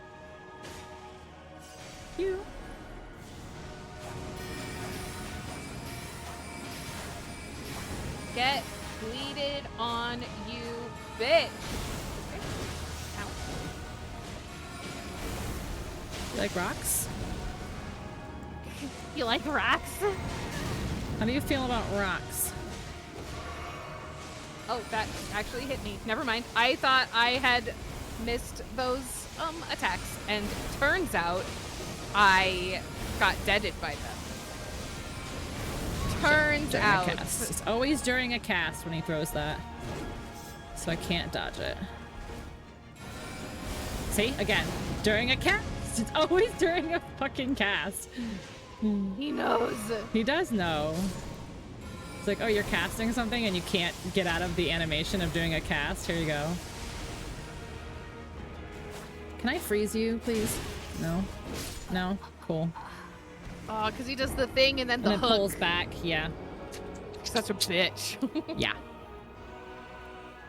You. Get bleeded on, you bitch. Ow. You like rocks? You like rocks? How do you feel about rocks? Oh, that actually hit me. Never mind. I thought I had missed those attacks, and turns out I got deaded by them. Turns out. It's always during a cast when he throws that. So I can't dodge it. See? Again. During a cast. It's always during a fucking cast. He knows. He does know. It's like, oh, you're casting something and you can't get out of the animation of doing a cast. Here you go. Can I freeze you, please? No? No? Cool. Oh, because he does the thing and then the And it hook. pulls back, yeah. Such a bitch. Yeah.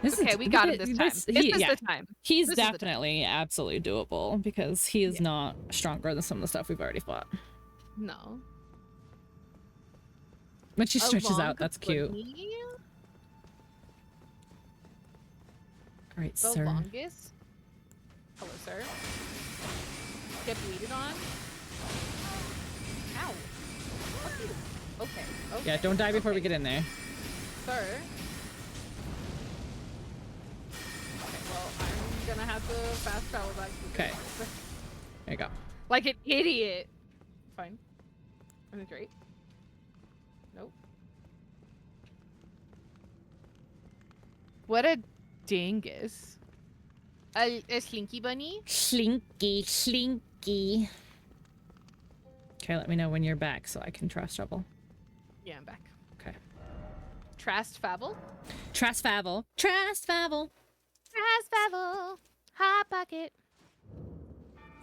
Okay, we got him this time. This is yeah. the time. He's This is the time. definitely absolutely doable because he is not stronger than some of the stuff we've already fought. No. When she A stretches long out, that's cute. bunny? Great, The sir. longest? Hello, sir. Get bleeded on? Ow. Fuck you. Okay. Yeah, don't die before we get in there. Sir. Okay, well, I'm gonna have to fast travel back to Okay. There you go. like an idiot. Fine. I mean, great. Nope. What a dingus. A slinky bunny? Slinky, slinky. Okay, let me know when you're back so I can trust trouble. Yeah, I'm back. Okay. Trast Favel? Trust Favel. Trust Favel. Trast Favel. Hot Pocket.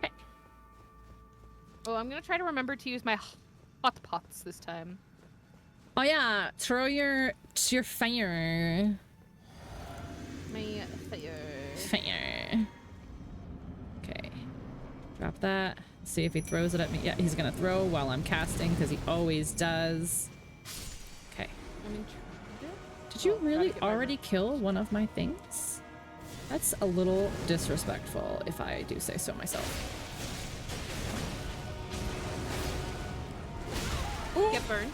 Okay. Oh, I'm gonna try to remember to use my hot pots this time. Oh yeah, throw your fire. My fire. Fire. Okay. Drop that. See if he throws it at me. Yeah, he's gonna throw while I'm casting because he always does. Okay. I'm intrigued. Did you Oh, gotta really get my already kill one of my things? That's a little disrespectful, if I do say so myself. Get burned.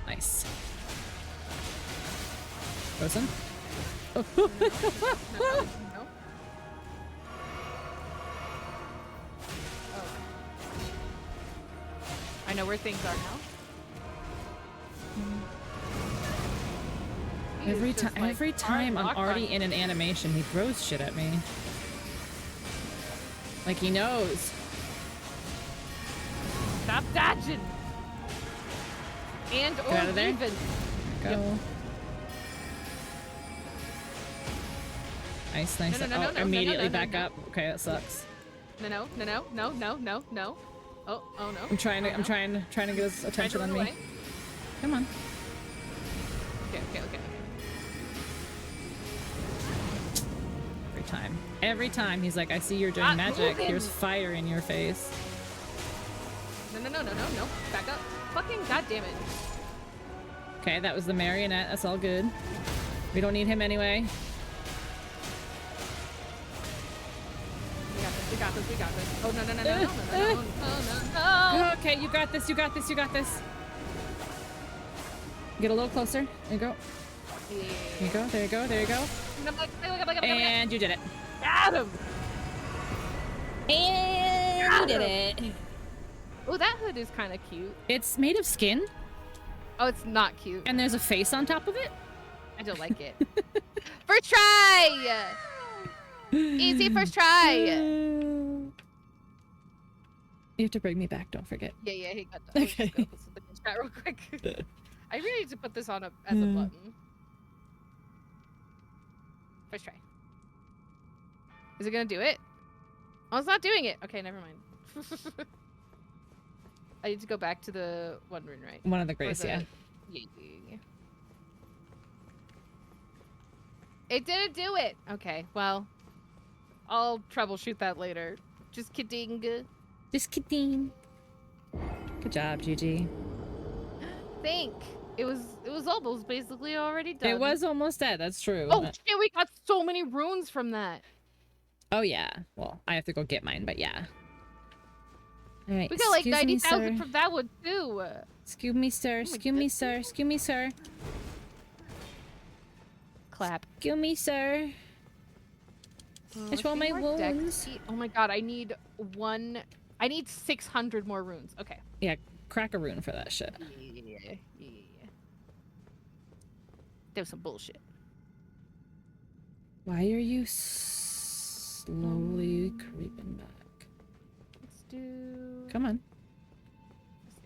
Nice. Frozen? No. Oh. I know where things are now. He is Every just, like, every time I'm hard already locked in an animation, he throws shit at me. Like he knows. Stop dodging. And Get out or of there. even. Go. Nice, nice. No, no, no, oh, no, immediately no, back no. up. Okay, that sucks. No. Oh no. I'm trying to. Oh, I'm no. trying to get his Try to attention run on me. away. Come on. Okay. Every time he's like, I see you're doing Not magic. moving. Here's fire in your face. No. Back up. Fucking goddamn it. Okay, that was the marionette. That's all good. We don't need him anyway. We got this. Oh no. Okay, you got this. Get a little closer. There you go. There you go. And you did it. Got him. And you did it. Oh, that hood is kind of cute. It's made of skin, Oh, it's not cute. and there's a face on top of it. I don't like it. First try! Easy first try! You have to bring me back, don't forget. Yeah, he got that. Okay. Let's just go look in chat real quick. I really need to put this on as a button. First try. Is it gonna do it? Oh, it's not doing it. Okay, never mind. I need to go back to the one rune, right? One of the Or grace, the- yeah. Yeah. It didn't do it. Okay, well, I'll troubleshoot that later. Just kidding. Just kidding. Good job, GG. It was almost basically already done. It was almost dead, that's true. Oh shit, we got so many runes from that. Oh yeah. Well, I have to go get mine, but yeah. Alright. We got like excuse me, 90,000 sir. from that one too. Excuse me, sir. my Excuse me, sir. Excuse me, sir. Clap. Excuse me, sir. I just want my wounds. Oh my god, I need 600 more runes. Okay. Yeah, crack a rune for that shit. Yeah. That was some bullshit. Why are you slowly creeping back? Let's do Come on.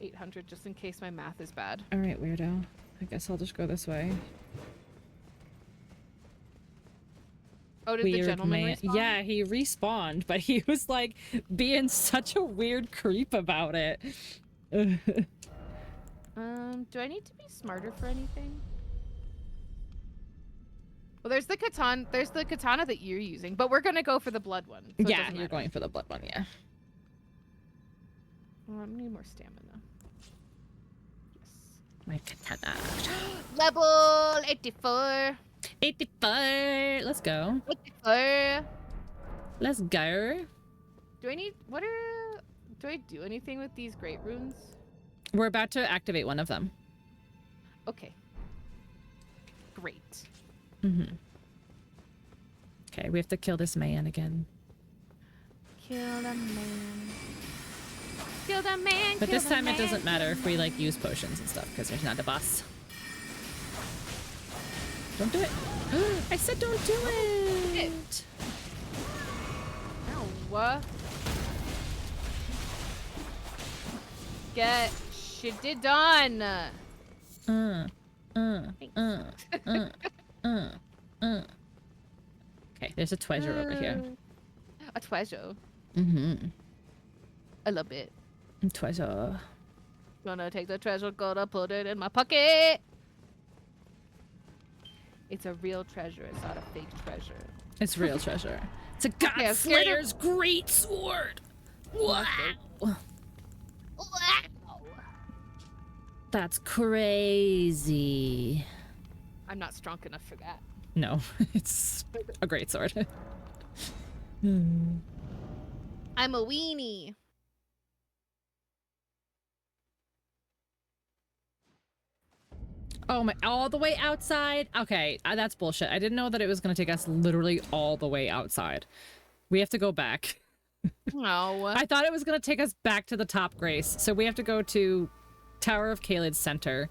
800 just in case my math is bad. Alright, weirdo. I guess I'll just go this way. Oh, did the gentleman respawn? Yeah, he respawned, but he was like being such a weird creep about it. Do I need to be smarter for anything? Well, there's the katana. There's the katana that you're using, but we're gonna go for the blood one. So it Yeah, doesn't you're matter. going for the blood one, yeah. Oh, I need more stamina. Yes. My katana. Level 84. 84! Let's go. 84. Let's go. Do I need? What are? Do I do anything with these great runes? We're about to activate one of them. Okay. Great. Mm-hmm. Okay, we have to kill this man again. Kill the man. Kill the man. But kill this the time it man. doesn't matter if we like use potions and stuff because there's not a boss. Don't do it. I said don't do it. Ow. Get shit done. Okay, there's a treasure over here. A treasure. Mm-hmm. A little bit. Treasure. Gonna take the treasure, gonna put it in my pocket. It's a real treasure. It's not a fake treasure. It's real treasure. It's a God I'm scared Slayer's great sword. Wow. Wow. That's crazy. I'm not strong enough for that. No, it's a great sword. I'm a weenie. Oh my, all the way outside? Okay, that's bullshit. I didn't know that it was going to take us literally all the way outside. We have to go back. No. I thought it was going to take us back to the top, Grace. So we have to go to Tower of Caelid Center.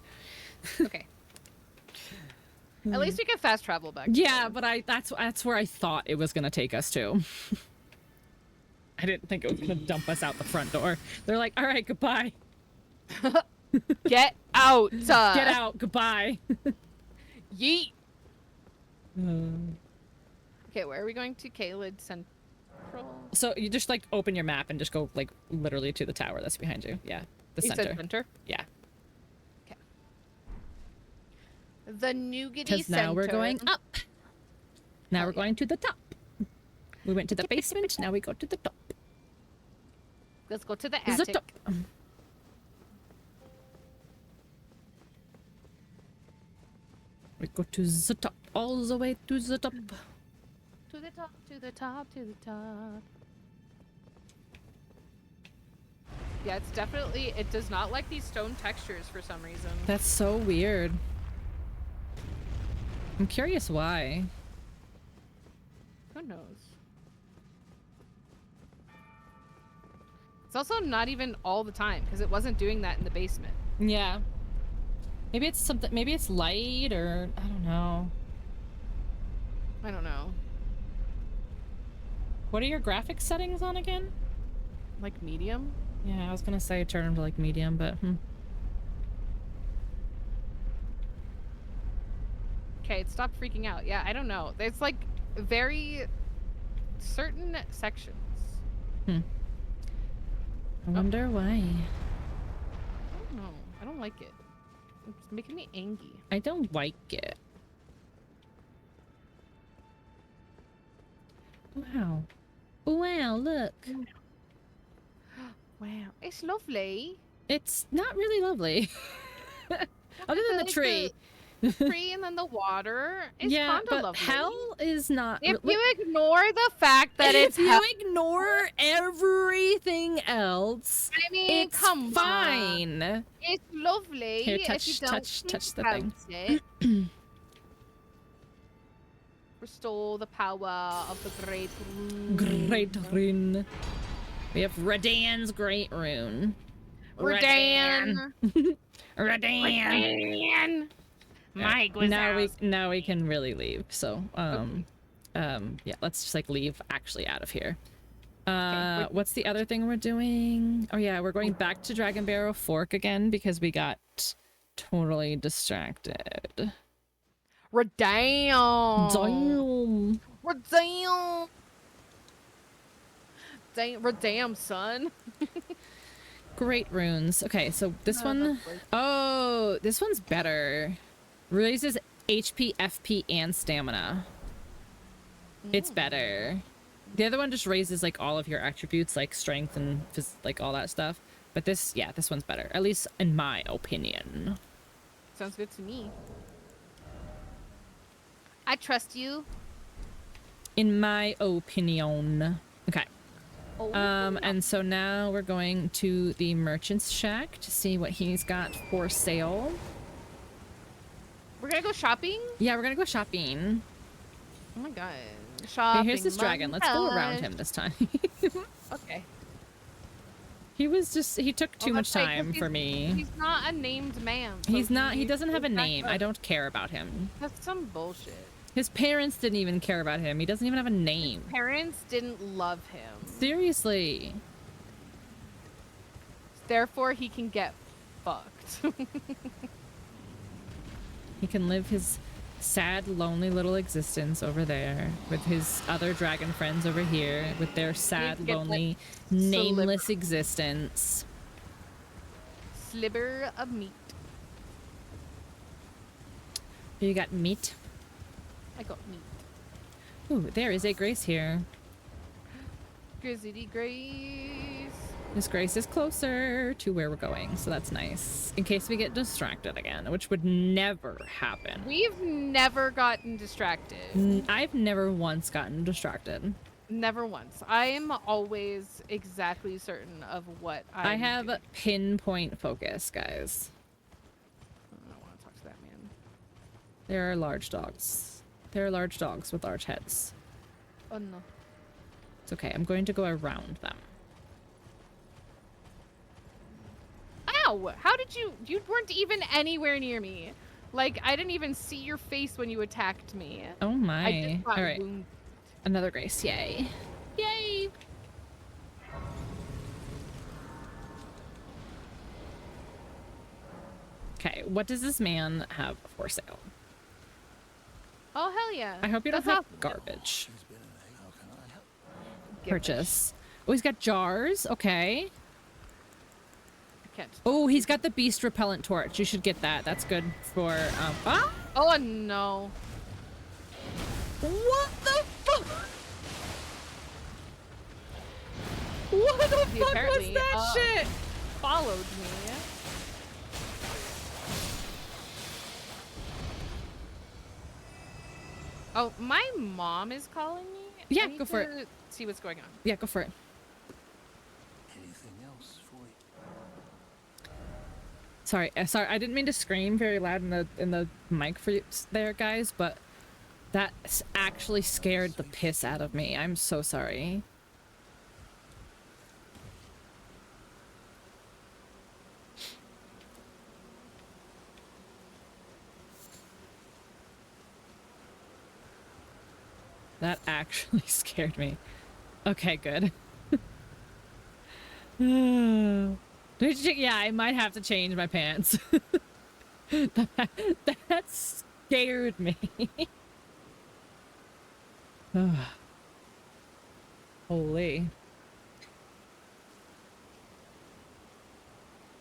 Okay. At least we can fast travel back. Yeah, but that's where I thought it was going to take us to. I didn't think it was going to dump us out the front door. They're like, all right, goodbye. Get out. Get out. Goodbye. Yeet. Okay, where are we going to? Caelid Central? So you just like open your map and just go like literally to the tower that's behind you. Yeah, the You center. said center? Yeah. Okay. The Nougaty Because Center. now we're going up. Now Hell we're yeah. going to the top. We went to the basement. Now we go to the top. Let's go to the The attic. top. We go to the top, all the way to the top. To the top, to the top, to the top. Yeah, it's definitely, it does not like these stone textures for some reason. That's so weird. I'm curious why. Who knows? It's also not even all the time, because it wasn't doing that in the basement. Yeah. Maybe it's something, maybe it's light or I don't know. I don't know. What are your graphics settings on again? Like medium? Yeah, I was gonna say turn them to like medium, but Okay, it stopped freaking out. Yeah, I don't know. There's like very certain sections. I wonder why. I don't know. I don't like it. It's making me angry. I don't like it. Wow. Wow, look. Wow, it's lovely. It's not really lovely. Other than the Like tree. The tree and then the water. It's Yeah, kind of but lovely. hell is not... If you ignore the fact that it's if you hell, ignore everything else, I mean, it's come on. fine. It's lovely. Here, if you don't touch the think thing. about it. Restore the power of the great rune. Great rune. We have Radan's great rune. Radan. Radan. Radan. Mike was now we can really leave. So yeah, let's just like leave actually out of here. What's the other thing we're doing? Oh yeah, we're going back to Dragon Barrow Fork again because we got totally distracted. Radan. Damn. Radan. Damn. Damn, son. Great runes. Okay, so this one... Oh, this one's better. Raises HP, FP, and stamina. It's better. The other one just raises like all of your attributes, like strength and like all that stuff. But this, yeah, this one's better. At least in my opinion. Sounds good to me. I trust you. In my opinion. Okay. Oh, And so now we're going to the merchant's shack to see what he's got for sale. we're gonna go shopping? Yeah, we're gonna go shopping. Oh my god. Shopping. Okay, here's this dragon. Let's go around him this time. Okay. He took too much that's right, 'cause time for me. He's not a named man. so He doesn't have a he's not name. good. I don't care about him. That's some bullshit. His parents didn't even care about him. He doesn't even have a name. Parents didn't love him. Seriously. Therefore, he can get fucked. He can live his sad, lonely little existence over there with his other dragon friends over here with their sad, get lonely, that nameless existence. Sliver of meat. You got meat. I got meat. Ooh, there is a Grace here. Grizzly Grace. This Grace is closer to where we're going, so that's nice. In case we get distracted again, which would never happen. We've never gotten distracted. I've never once gotten distracted. Never once. I am always exactly certain of what I I'm have doing. pinpoint focus, guys. I don't want to talk to that man. There are large dogs. There are large dogs with large heads. Oh no. It's okay. I'm going to go around them. Ow! How did you weren't even anywhere near me. Like, I didn't even see your face when you attacked me. Oh I my. just got All right. wounded. Another Grace. Yay. Yay. Okay. What does this man have for sale? Oh, hell yeah. I hope you don't That's have awesome. garbage. Give it. Purchase. Oh, he's got jars. Okay. I can't. Oh, he's got the beast repellent torch. You should get that. That's good for ah! Oh no. What the fuck? What the He fuck was apparently, that shit? Followed me. Oh, my mom is calling me. Yeah, I need go for to see what's going on. Yeah, go for it. Anything else for you? Sorry, sorry. I didn't mean to scream very loud in the mic for you there, guys, but that actually scared the piss out of me. I'm so sorry. That actually scared me. Okay, good. Yeah, I might have to change my pants. that scared me. Holy.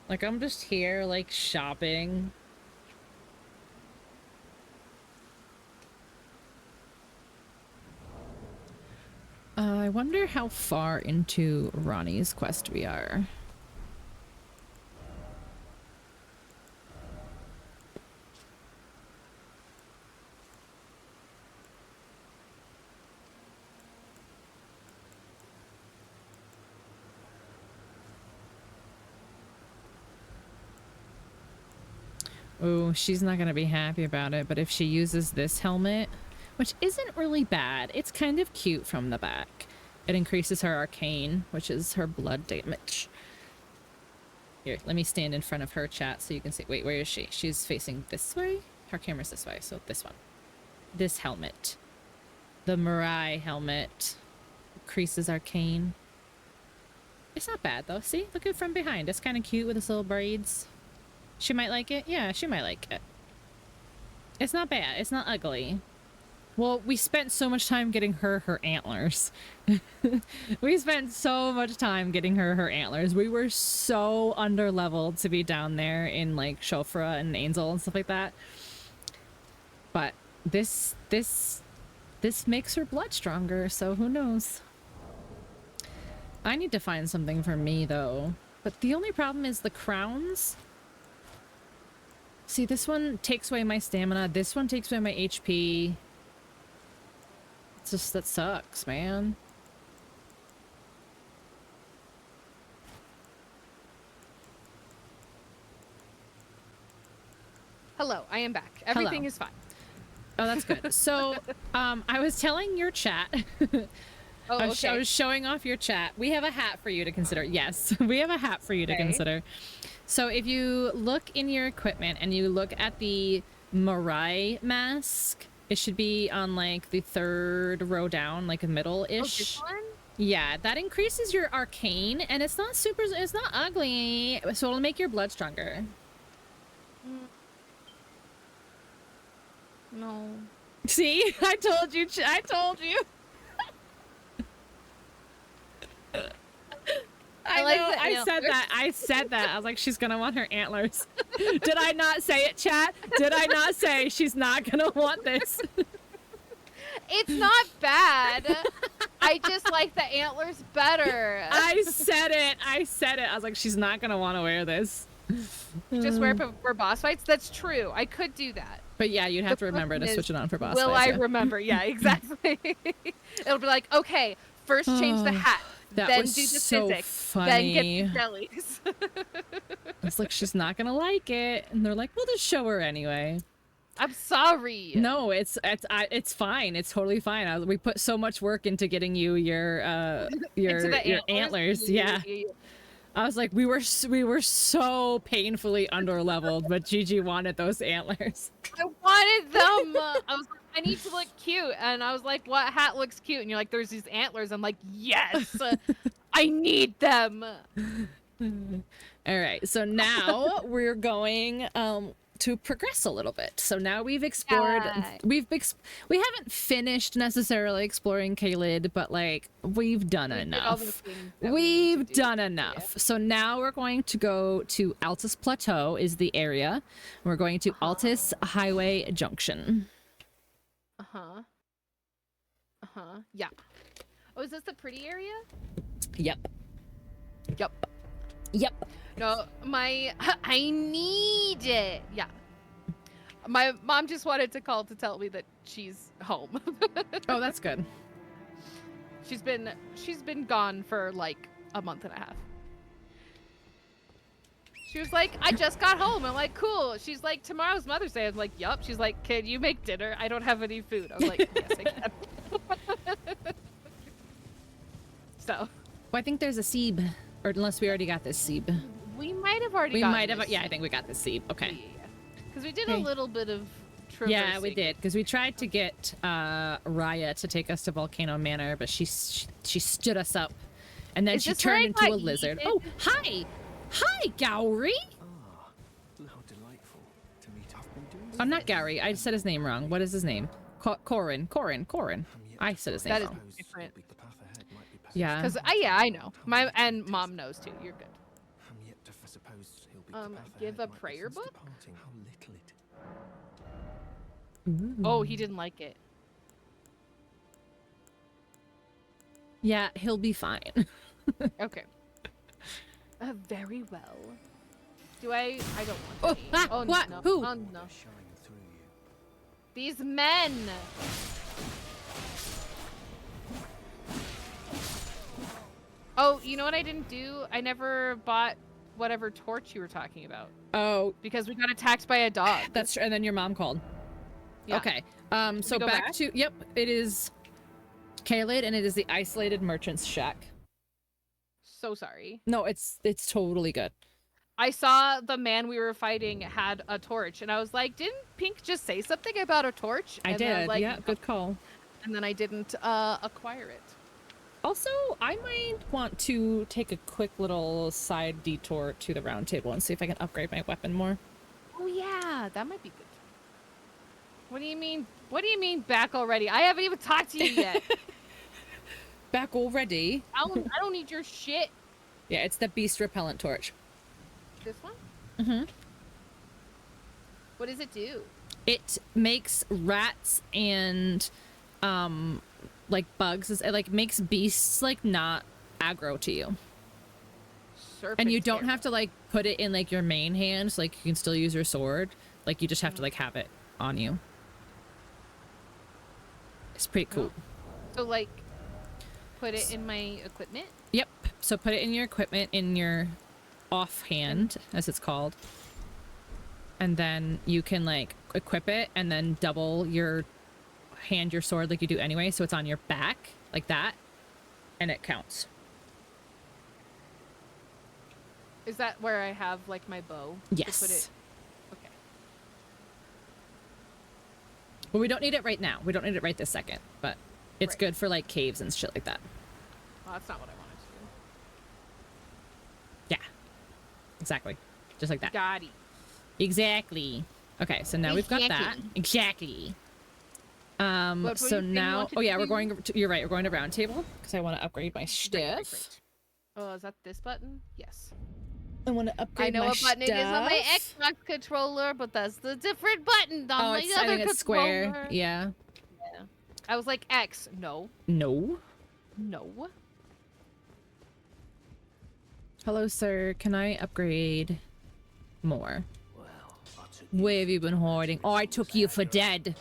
Like, I'm just here, like, shopping. I wonder how far into Ronnie's quest we are. Oh, she's not gonna be happy about it, but if she uses this helmet, which isn't really bad, it's kind of cute from the back. It increases her arcane, which is her blood damage. Here, let me stand in front of her chat so you can see. Wait, where is she? She's facing this way? Her camera's this way, so this one. This helmet. The Mirai helmet. Increases arcane. It's not bad, though. See? Look at it from behind. It's kind of cute with its little braids. She might like it? Yeah, she might like it. It's not bad. It's not ugly. Well, we spent so much time getting her antlers. We spent so much time getting her antlers. We were so underleveled to be down there in like Shofra and Angel and stuff like that. But this makes her blood stronger, so who knows? I need to find something for me though. But the only problem is the crowns. See, this one takes away my stamina. This one takes away my HP. It's just, that sucks, man. Hello, I am back. Everything Hello. is fine. Oh, that's good. So, I was telling your chat. Oh, okay. I was showing off your chat. We have a hat for you to consider. Yes, we have a hat for you to consider. So if you look in your equipment and you look at the Mirai mask, it should be on like the 3rd row down, like a middle-ish. Oh, this one? Yeah, that increases your arcane, and it's not it's not ugly, so it'll make your blood stronger. No. See, I told you. I told you. I said that. I was like, she's gonna want her antlers. Did I not say it, chat? Did I not say she's not gonna want this? It's not bad. I just like the antlers better. I said it. I was like, she's not gonna want to wear this. Just wear it for boss fights? That's true. I could do that. But yeah, you'd have to remember to switch it on for boss Will fights. I remember? Yeah, exactly. It'll be like, okay, first change the hat. That then was do the so physics. funny. Then get the jellies. It's like, she's not gonna like it, and they're like, we'll just show her anyway. I'm sorry. No, it's fine. It's totally fine. We put so much work into getting you your antlers. Yeah. I was like, we were so painfully underleveled, but Gigi wanted those antlers. I wanted them. I was like, I need to look cute, and I was like, what hat looks cute? And you're like, there's these antlers. I'm like, yes, I need them. All right, so now we're going to progress a little bit. So now we've explored. We haven't finished necessarily exploring Caelid, but like we've done enough. We've done enough. Yeah. So now we're going to go to Altus Plateau is the area. We're going to Altus Highway Junction. Yeah. Oh, is this the pretty area? Yep. No, I need it. Yeah. My mom just wanted to call to tell me that she's home. Oh, that's good. She's been gone for like a month and a half. She was like, I just got home. I'm like, cool. She's like, tomorrow's Mother's Day. I'm like, yup. She's like, can you make dinner? I don't have any food. I was like, yes, I can. So. Well, I think there's a Seeb, or unless we already got this Seeb. We might have already gotten this. Yeah, I think we got this Seeb. Okay. Because we did a little bit of traversing. Yeah, we did. Because we tried to get Raya to take us to Volcano Manor, but she stood us up. And then she turned into a lizard. Oh, hi! Hi, Gowry! Ah, how delightful to meet. I've been doing I'm not Gowry. I said his name wrong. What is his name? Corin. I said his name that wrong. Is different. Yeah. Because I know. And mom knows too. You're good. Give a prayer book? Oh, he didn't like it. Yeah, he'll be fine. Okay. Very well. Do I don't want any. Oh, what? No. Who? Oh, no. These men! Oh, you know what I didn't do? I never bought whatever torch you were talking about. Oh. Because we got attacked by a dog. That's true. And then your mom called. Yeah. Okay. So back to, yep, it is Caelid, and it is the isolated merchant's shack. So sorry. No, it's totally good. I saw the man we were fighting had a torch, and I was like, didn't Pink just say something about a torch? I did. Like, yeah, good call. And then I didn't acquire it. Also, I might want to take a quick little side detour to the round table and see if I can upgrade my weapon more. Oh yeah, that might be good. What do you mean What do you mean back already? I haven't even talked to you yet. Back already? I don't need your shit. Yeah, it's the beast repellent torch. This one? Mm-hmm. What does it do? It makes rats and like bugs. It like makes beasts like not aggro to you. And you don't have to like put it in like your main hand, so like you can still use your sword. Like you just have to like have it on you. It's pretty cool. So like put it in my equipment? Yep. So put it in your equipment, in your offhand, as it's called. And then you can like equip it and then double your sword like you do anyway. So it's on your back like that. And it counts. Is that where I have like my bow? Yes. To put it... Okay. Well, we don't need it right now. We don't need it right this second. But it's Right. good for like caves and shit like that. Well, that's not what I wanted to Yeah. Exactly. Just like do. that. Got it. Exactly. Okay, so now we've got that. Exactly. What So were you now, wanted oh yeah, to we're do? going to, you're right, we're going to round table because I want to upgrade my Right, stuff. right. Oh, is that this button? Yes. I want to upgrade I know my what button it is on my stuff. Xbox controller, but that's the different button on Oh, my it's, other I think controller. it's square. Yeah. Yeah. I was like, X. No. No. No. Hello, sir. Can I upgrade more? Well, I took Where have you been hoarding? Oh, I took you for dead.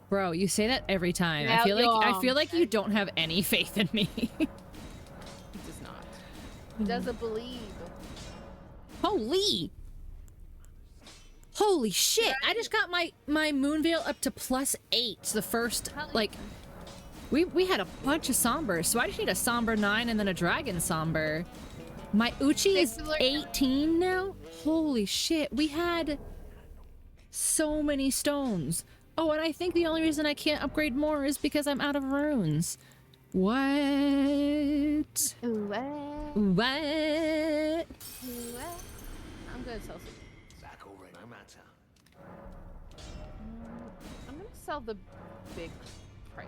Bro, you say that every time. Now I feel you're like you don't have any faith in me. He does not. He doesn't believe. Holy shit! I just got my Moonveil up to +8. The first, like, we had a bunch of sombers, so I just need a somber 9 and then a dragon somber. My Uchi is 18 now. Holy shit! We had so many stones. Oh, and I think the only reason I can't upgrade more is because I'm out of runes. What? What? What? I'm gonna sell some. back already. No matter. I'm gonna sell the big price.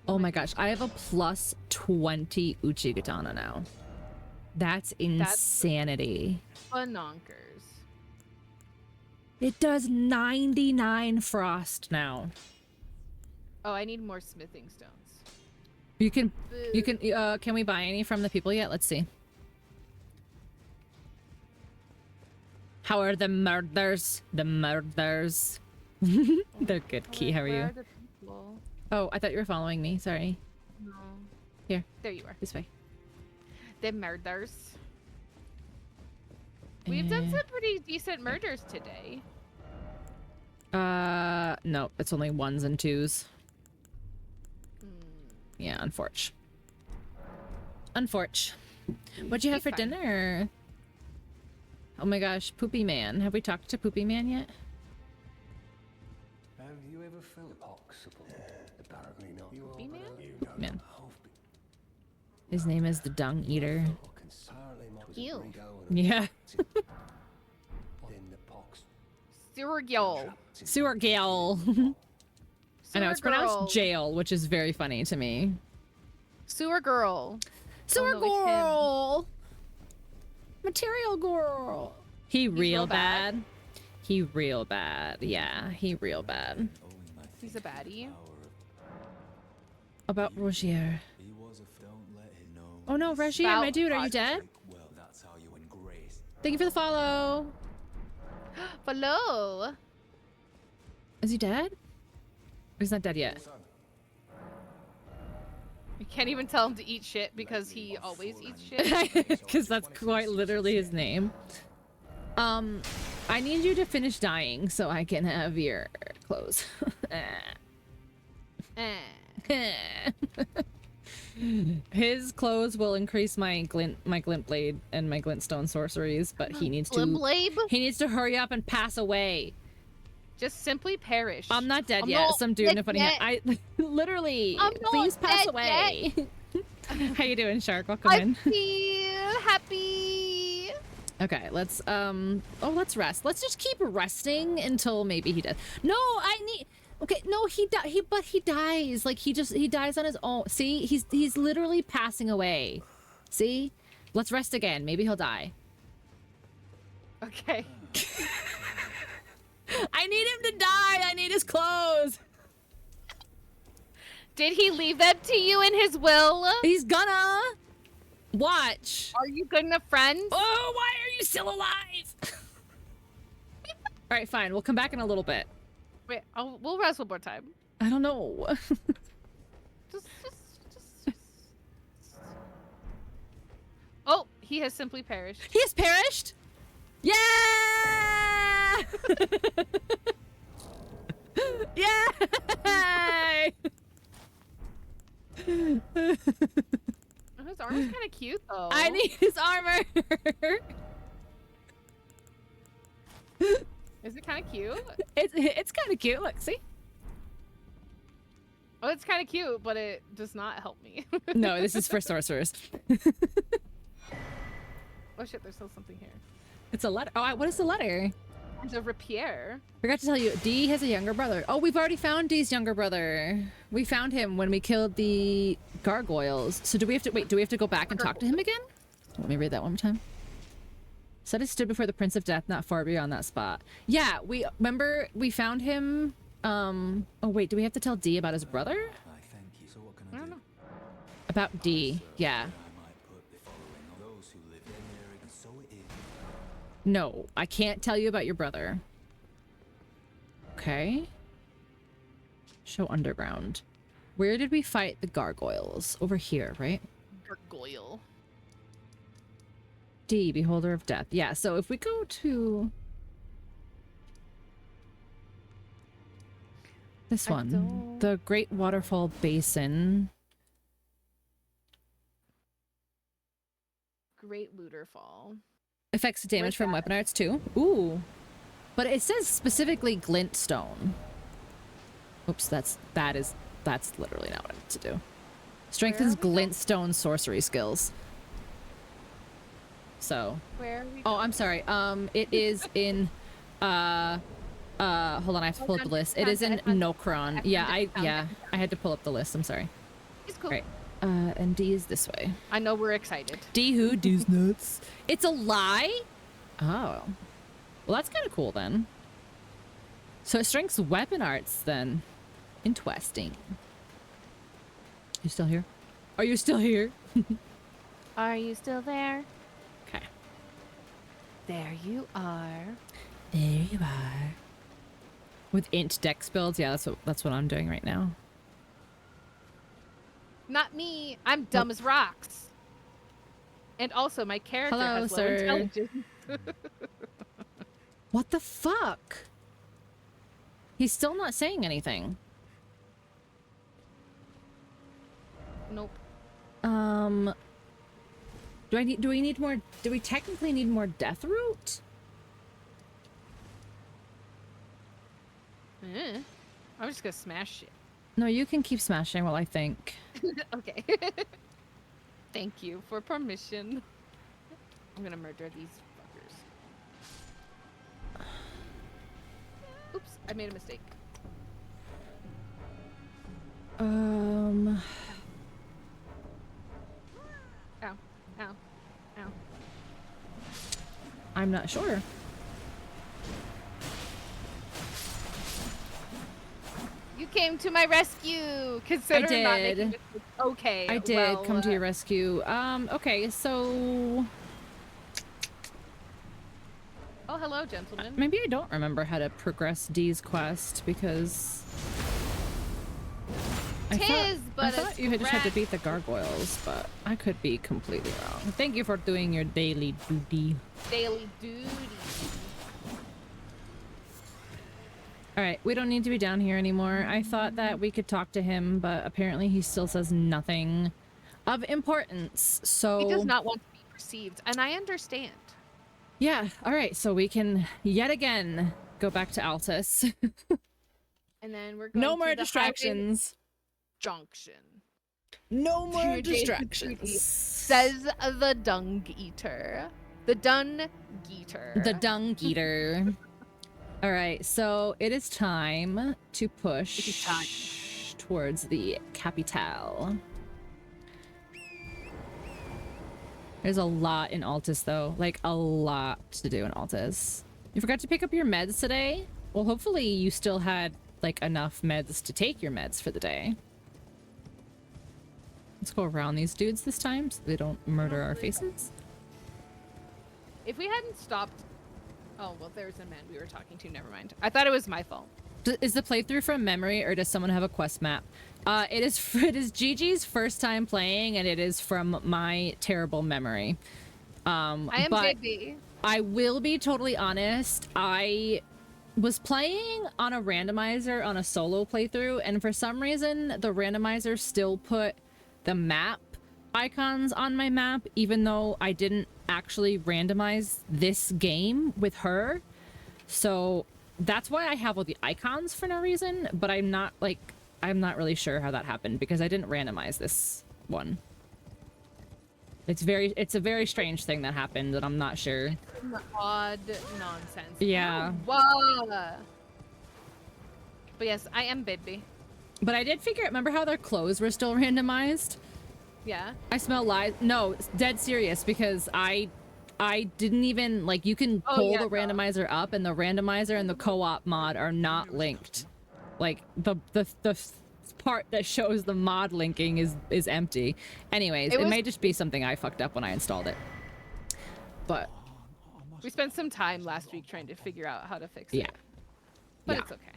Oh my gosh, I have a +20 Uchigatana now. That's insanity. Bononkers. It does 99 frost now. Oh, I need more smithing stones. You can we buy any from the people yet? Let's see. How are the murders? The murders. They're good, Key. How are Where you? are the people? Oh, I thought you were following me. Sorry. No. Here, There you are. this way. The murders. We've done some pretty decent murders today. No, it's only 1s and 2s. Hmm. Yeah, unfortunate. What'd you have for It's fine. dinner? Oh my gosh, Poopy Man. Have we talked to Poopy Man yet? Have you ever felt possible? Apparently not. You Poopy Man? Poopy Man. His name is the Dung Eater. Ew. Yeah. Then the pox Sewer girl. Sewer Gale. I know, it's Sewer girl. pronounced jail, which is very funny to me. Sewer girl. Sewer no, it's him. Girl! Material Girl! He real real bad. bad. He real bad. Yeah, he real bad. He's a baddie. About Rogier. He was a don't let him know. Oh no, Rogier, my About dude, are you Rogier. dead? Well, that's how you win grace. Thank you for the follow. Hello. Is he dead? He's not dead yet. We can't even tell him to eat shit because he always eats shit. Because that's quite literally his name. I need you to finish dying so I can have your clothes. His clothes will increase my glint blade and my glintstone sorceries, but he needs to Blimblade? he needs to hurry up and pass away. Just simply perish. I'm not dead I'm yet. not Some dude in a dead funny yet. I literally I'm not please pass dead away. How you doing, Shark? Welcome I in. feel happy. Okay, let's rest. Let's just keep resting until maybe he does. No, Okay, no, but he dies. Like he dies on his own. See, he's literally passing away. See, let's rest again. Maybe he'll die. Okay. I need him to die. I need his clothes. Did he leave that to you in his will? He's gonna watch. Are you good enough friends? Oh, why are you still alive? All right, fine. We'll come back in a little bit. Wait, we'll wrestle more time. I don't know. Just. Oh, he has simply perished. He has perished. Yeah! Yay! Oh, his armor's kind of cute, though. I need his armor. Is it kind of cute? It's kind of cute. Look, see? Oh, it's kind of cute, but it does not help me. No, this is for sorcerers. Oh shit, there's still something here. It's a letter. Oh, what is the letter? There's a rapier. Forgot to tell you, Dee has a younger brother. Oh, we've already found Dee's younger brother. We found him when we killed the gargoyles. So do we have to wait? Do we have to go back and talk to him again? Let me read that one more time. Said it stood before the Prince of Death, not far beyond that spot. Yeah, remember we found him. Oh wait, do we have to tell Dee about his brother? I thank you. So what can I I don't do? know. About Dee, yeah. I might put the following on those who live in there, and so it is. No, I can't tell you about your brother. Okay. Show underground. Where did we fight the gargoyles? Over here, right? Gargoyle. D, Beholder of Death. Yeah, so if we go to this one, the Great Waterfall Basin. Great Looter Fall. Affects damage from weapon arts too. Ooh. But it says specifically glintstone. Oops, that's literally not what I need to do. Strengthens glintstone sorcery skills. So. Where are we Oh, I'm sorry. It is in hold on, I have to pull up the list. It is in Nokron. Yeah, I had to pull up the list. I'm sorry. It's cool. Right. And D is this way. I know we're excited. D who? D's nuts. It's a lie? Oh. Well, that's kind of cool then. So it strengths weapon arts then. Interesting. You still here? Are you still here? Are you still there? Okay. There you are. There you are. With int dex builds, yeah, that's what I'm doing right now. Not me. I'm dumb as rocks. And also, my character Hello, has low sir. intelligence. What the fuck? He's still not saying anything. Nope. Do we technically need more death root? I'm just gonna smash shit. No, you can keep smashing while I think. Okay. Thank you for permission. I'm gonna murder these fuckers. Oops, I made a mistake. Um. Ow, ow, ow. I'm not sure. You came to my rescue. Consider not making did. mistakes. Okay. I did well, come to your rescue. Okay, so Oh, hello, gentlemen. maybe I don't remember how to progress Dee's quest because I thought you had just had to beat the gargoyles, but I could be completely wrong. Thank you for doing your daily duty. Daily duty. All right, we don't need to be down here anymore. I thought that we could talk to him, but apparently he still says nothing of importance. So He does not want to be perceived, and I understand. yeah, all right, so we can yet again go back to Altus. And then we're going No to more the distractions. highway junction. No more Your daily duty, distractions. Says the dung eater. The dun geeter. The dung eater. All right, so it is time to push It is time. towards the capital. There's a lot in Altus, though. Like, a lot to do in Altus. You forgot to pick up your meds today? Well, hopefully you still had, like, enough meds to take your meds for the day. Let's go around these dudes this time so they don't murder our faces. If we hadn't stopped... Oh, well, there's a man we were talking to. Never mind. I thought it was my fault. Is the playthrough from memory, or does someone have a quest map? It is Gigi's first time playing, and it is from my terrible memory. I am but baby. I will be totally honest. I was playing on a randomizer on a solo playthrough, and for some reason, the randomizer still put the map icons on my map, even though I didn't actually randomize this game with her. So that's why I have all the icons for no reason, but I'm not really sure how that happened because I didn't randomize this one. It's a very strange thing that happened that I'm not sure. Some odd nonsense. Yeah. Oh, whoa. But yes, I am baby. But I did figure out, remember how their clothes were still randomized? Yeah. I smell lies. No, it's dead serious because I didn't even, like, you can pull the randomizer up and the randomizer and the co-op mod are not linked. Like, the part that shows the mod linking is empty. Anyways, it may just be something I fucked up when I installed it. But we spent some time last week trying to figure out how to fix it. Yeah. But it's okay.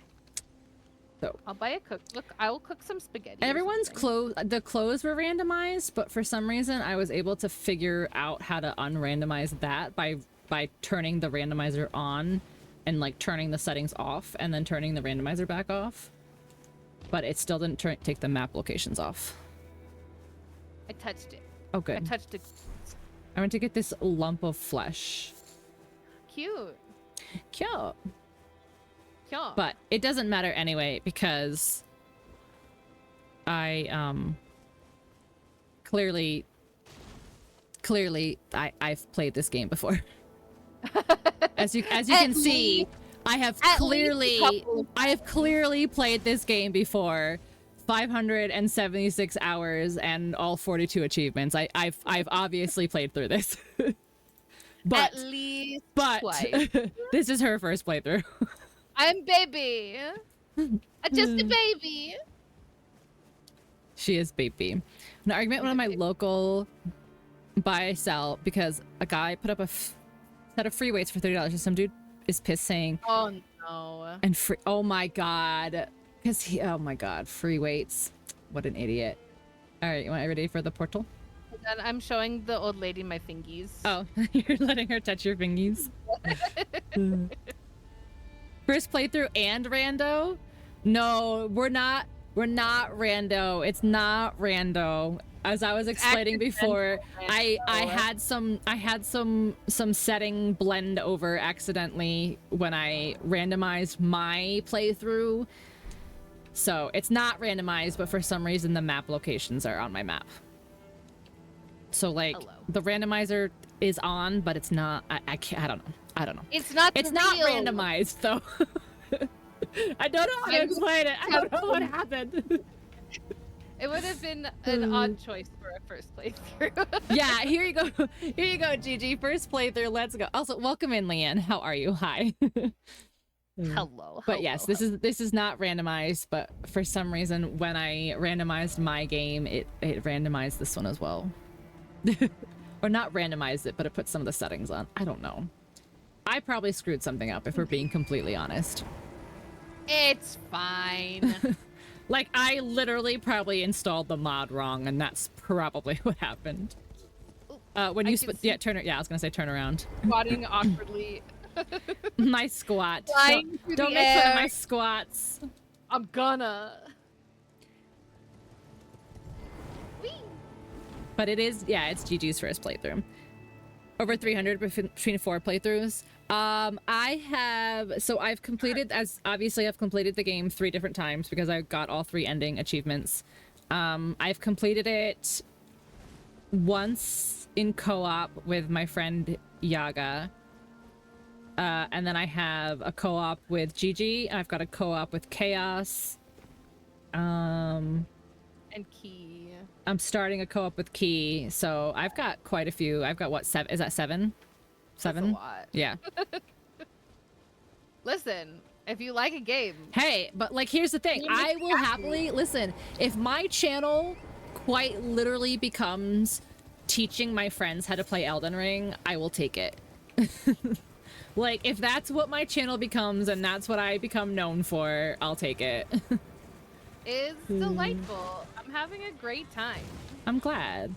So I'll buy a cookbook. I will cook some spaghetti. Everyone's the clothes were randomized, but for some reason I was able to figure out how to unrandomize that by turning the randomizer on and like turning the settings off and then turning the randomizer back off. But it still didn't take the map locations off. I touched it. Oh, good. I touched it. I went to get this lump of flesh. Cute. Cute. Cute. But it doesn't matter anyway because I clearly I've played this game before. as you can see, I have clearly played this game before. 576 hours and all 42 achievements. I've obviously played through this. But at least but twice. This is her first playthrough. I'm baby. I'm just a baby. She is baby. An argument with one of my local buy sell because a guy put up a set of free weights for $30 and some dude is pissed saying, oh no. And free, oh my god, because oh my god, free weights. What an idiot. All right, you ready for the portal? I'm showing the old lady my fingies. Oh, you're letting her touch your fingies. First playthrough and rando? No, we're not rando. It's not rando. As I was explaining before, I had some setting blend over accidentally when I randomized my playthrough. So it's not randomized, but for some reason the map locations are on my map. So like the randomizer is on, but it's not. I can't. I don't know. It's not. It's not randomized though. I don't know how to explain it. I don't know what happened. It would have been an odd choice for a first playthrough. Yeah, here you go. Here you go, Gigi. First playthrough. Let's go. Also, welcome in, Leanne. How are you? Hi. Hello. But yes, this is not randomized, but for some reason when I randomized my game, it randomized this one as well. Or not randomized it, but it put some of the settings on. I don't know. I probably screwed something up if we're being completely honest. It's fine. Like I literally probably installed the mod wrong, and that's probably what happened. When you turn it. Yeah, I was gonna say turn around. Squatting awkwardly. My squat. Don't make fun of my squats. I'm gonna. But it is, yeah, it's Gigi's first playthrough. Over 300 between 4 playthroughs. I've completed, I've completed the game 3 different times because I got all 3 ending achievements. I've completed it once in co-op with my friend Yaga. And then I have a co-op with Gigi. I've got a co-op with Chaos. And Key. I'm starting a co-op with Key, so I've got quite a few. I've got what, 7? Is that 7? 7? That's a lot. Yeah. Listen, if you like a game, Hey, but like, here's the thing. I will happily listen. If my channel quite literally becomes teaching my friends how to play Elden Ring, I will take it. Like, if that's what my channel becomes and that's what I become known for, I'll take it. is delightful. I'm having a great time. I'm glad.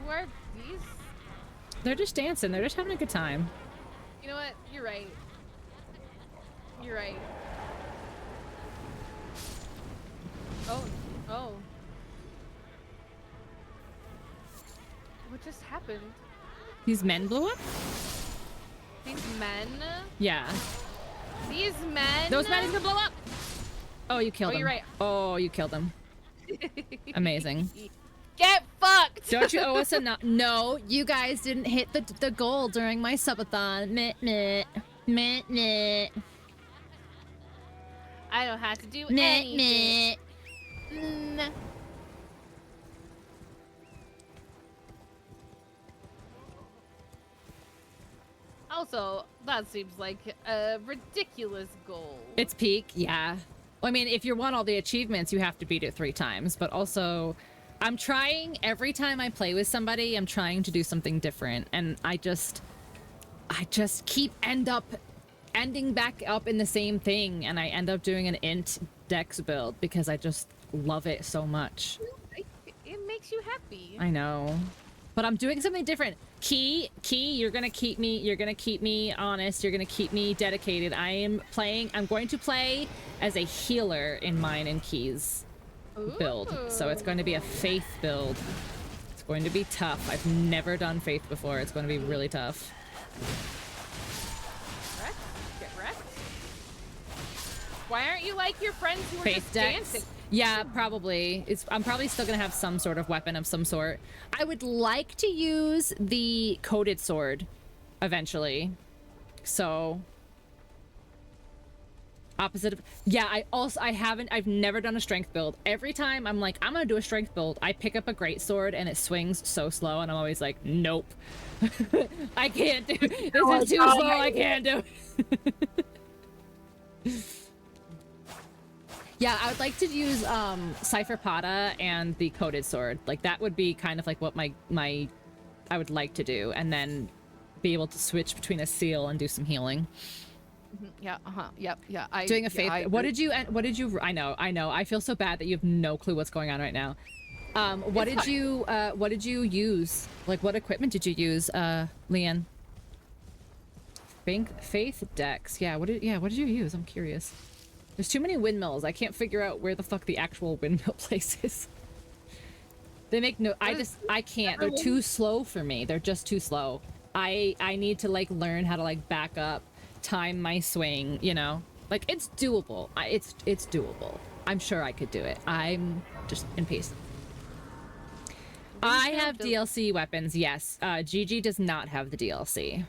Who are these? They're just dancing. They're just having a good time. You know what? You're right. You're right. Oh, oh. What just happened? These men blew up? These men? Yeah. These men? Those men are gonna blow up! Oh, you killed Oh, him. you're right. Oh, you killed him. Amazing. Get fucked! Don't you owe us a no, you guys didn't hit the goal during my subathon. Meh, meh. Meh, meh. I don't have to do Meh, anything. meh. Also, that seems like a ridiculous goal. It's peak, yeah. Well, I mean, if you want all the achievements, you have to beat it 3 times. But also, I'm trying, every time I play with somebody, I'm trying to do something different. And I just keep ending back up in the same thing. And I end up doing an int dex build because I just love it so much. It makes you happy. I know. But I'm doing something different. Key, you're gonna keep me honest, you're gonna keep me dedicated. I'm going to play as a healer in mine and Key's build. So it's going to be a faith build. It's going to be tough. I've never done faith before. It's going to be really tough. Wrecked? Get wrecked? Why aren't you like your friends who are Faith just dex. dancing? Yeah, probably. I'm probably still gonna have some sort of weapon of some sort. I would like to use the coated sword eventually. So opposite of, yeah, I've never done a strength build. Every time I'm like, I'm gonna do a strength build, I pick up a great sword and it swings so slow and I'm always like, nope. I can't do this. Is too slow. I can't do it. Yeah, I would like to use Cypher Pata and the coated sword. Like, that would be kind of like what I would like to do, and then be able to switch between a seal and do some healing. Yeah, yep, yeah. Doing a faith. What did you? I know. I feel so bad that you have no clue what's going on right now. What did you use? Like, what equipment did you use, Leanne? Faith dex. Yeah. What did you use? I'm curious. There's too many windmills. I can't figure out where the fuck the actual windmill place is. They make no... I can't. They're too slow for me. They're just too slow. I need to, like, learn how to, like, back up, time my swing, you know? Like, it's doable. It's doable. I'm sure I could do it. I'm just impatient. I have DLC weapons, yes. Gigi does not have the DLC.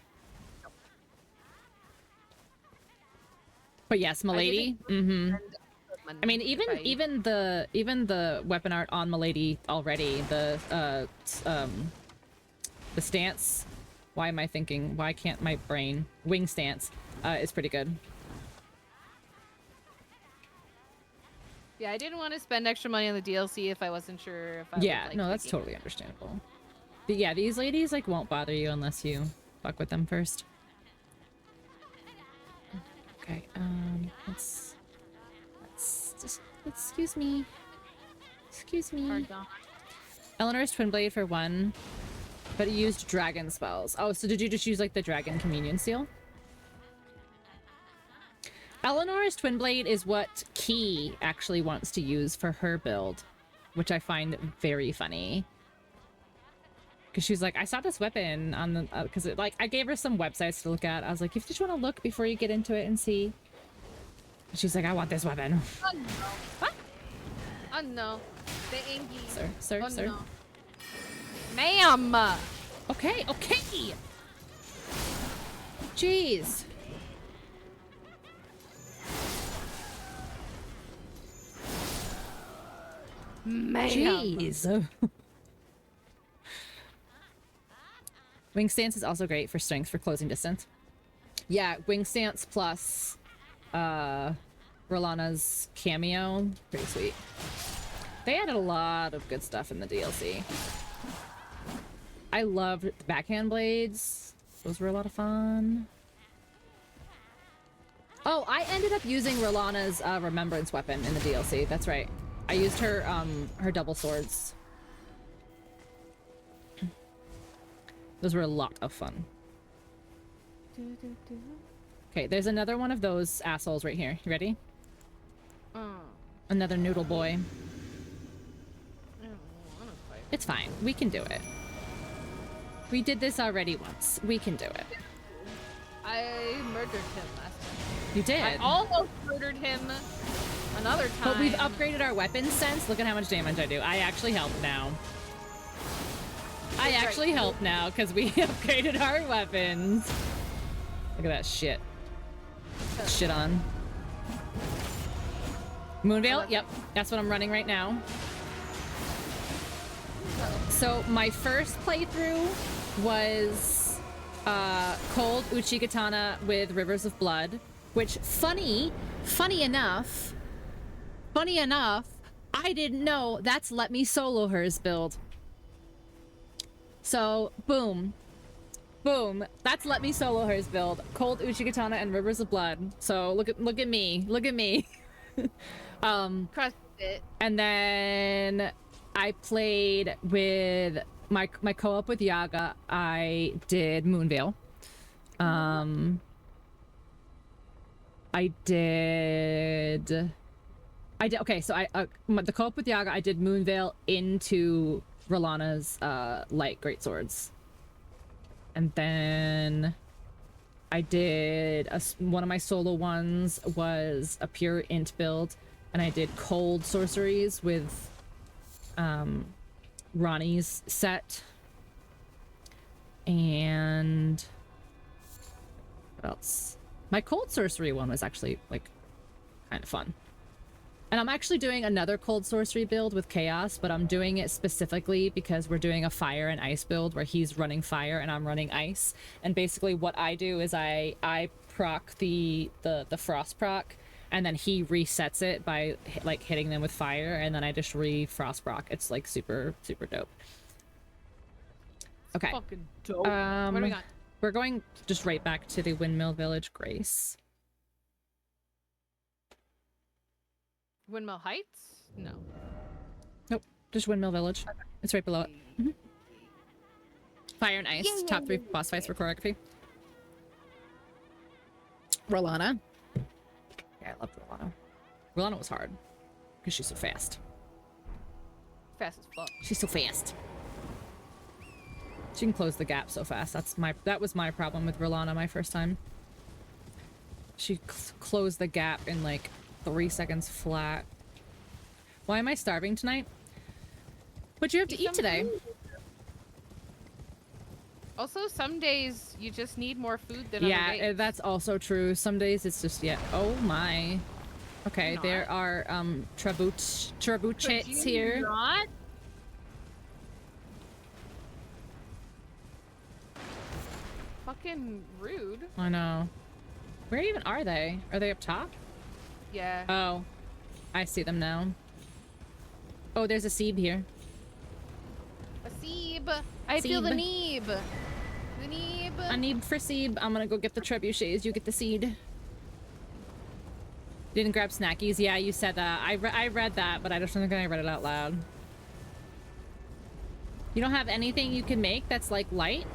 But yes, Milady. I mean, even the weapon art on Milady already. The stance. Why am I thinking? Why can't my brain? Wing stance is pretty good. Yeah, I didn't want to spend extra money on the DLC if I wasn't sure if I Yeah, would, like, no, that's totally understandable. But yeah, these ladies like won't bother you unless you fuck with them first. Okay, let's just, excuse me. Pardon. Eleanor's twin blade for 1, but it used dragon spells. Oh, so did you just use like the dragon communion seal? Eleanor's twin blade is what Key actually wants to use for her build, which I find very funny. Because she's like, I saw this weapon on the... Because, like, I gave her some websites to look at. I was like, if you just want to look before you get into it and see. And she's like, I want this weapon. Oh, no. What? Oh, no. The Ingy. Sir. No. Ma'am! Okay. Jeez. Man. Jeez. Wing stance is also great for strength for closing distance. Yeah, wing stance plus Rolana's cameo. Pretty sweet. They added a lot of good stuff in the DLC. I loved the backhand blades. Those were a lot of fun. Oh, I ended up using Rolana's remembrance weapon in the DLC. That's right. I used her her double swords. Those were a lot of fun. Okay, there's another one of those assholes right here. You ready? Another noodle boy. I don't wanna fight. It's fine. We can do it. We did this already once. We can do it. I murdered him last time. You did. I almost murdered him another time. But we've upgraded our weapons since. Look at how much damage I do. I actually help now. I actually help now because we upgraded our weapons. Look at that shit. Shit on. Moonveil? Yep. That's what I'm running right now. So my first playthrough was Cold Uchigatana with Rivers of Blood, which funny enough, I didn't know that's Let Me Solo Hers build. So boom, that's Let Me Solo Hers build. Cold Uchigatana and Rivers of Blood. So look at me. CrossFit. And then I played with my co-op with Yaga. I did Moonveil. Okay, so the co-op with Yaga, I did Moonveil into Rolana's light greatswords. And then I did one of my solo ones was a pure int build, and I did cold sorceries with Ronnie's set. And what else? My cold sorcery one was actually like kind of fun. And I'm actually doing another cold sorcery build with Chaos, but I'm doing it specifically because we're doing a fire and ice build where he's running fire and I'm running ice. And basically what I do is I proc the frost proc, and then he resets it by like hitting them with fire, and then I just re-frost proc. It's like super dope. Okay. Fucking dope. What do we got? We're going just right back to the Windmill Village, Grace. Windmill Heights? No. Nope, just Windmill Village. It's right below it. Fire and Ice, top 3 boss fights for choreography. Rolana. Yeah, I loved Rolana. Rolana was hard because she's so fast. Fast as fuck. She's so fast. She can close the gap so fast. That was my problem with Rolana my first time. She closed the gap in like 3 seconds flat. Why am I starving tonight? What'd you have to eat today? Also, some days you just need more food than other days. Yeah, that's also true. Some days it's just, yeah. Oh my. Okay, Not. there are trebuchets here. Not? Fucking rude. I know. Where even are they? Are they up top? Yeah. Oh, I see them now. Oh, there's a Seeb here. A Seeb. I feel the Neeb. The Neeb. A Neeb for Seeb. I'm gonna go get the trebuchets. You get the seed. Didn't grab snackies. Yeah, you said that. I read that, but I just don't think I read it out loud. You don't have anything you can make that's like light?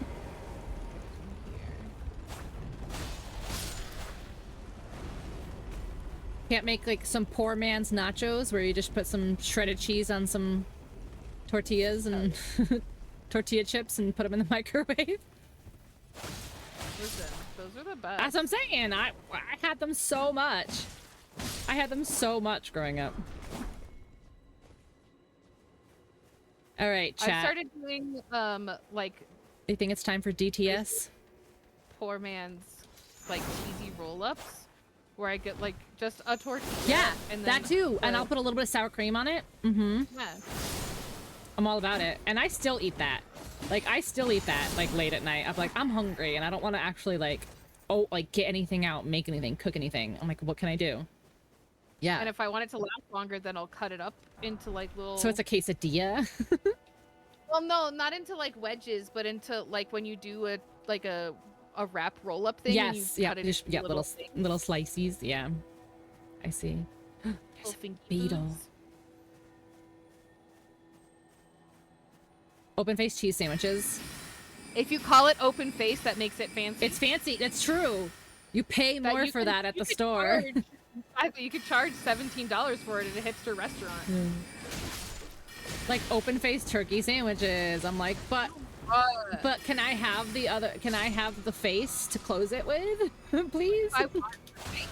Can't make like some poor man's nachos where you just put some shredded cheese on some tortillas and tortilla chips and put them in the microwave? Listen, those are the best. That's what I'm saying. I had them so much. I had them so much growing up. All right, chat. I started doing like. You think it's time for DTS? Poor man's like cheesy roll-ups, where I get like just a tortilla. Yeah, and that then too. And I'll put a little bit of sour cream on it. Mm-hmm. Yeah. I'm all about it. And I still eat that. Like, I still eat that, like, late at night. I'm like, I'm hungry, and I don't want to actually, like, get anything out, make anything, cook anything. I'm like, what can I do? Yeah. And if I want it to last longer, then I'll cut it up into like little. So it's a quesadilla? Well, no, not into like wedges, but into like when you do a wrap roll-up thing. And you Yes, yeah, cut it just, into yeah, little little slices, yeah. I see. There's a fingy beetle. foods. Open-faced cheese sandwiches. If you call it open face, that makes it fancy. It's fancy. It's true. You pay more for that at the store. You could charge $17 for it at a hipster restaurant. Like open-faced turkey sandwiches. I'm like, but can I have the other? Can I have the face to close it with, please? I want face.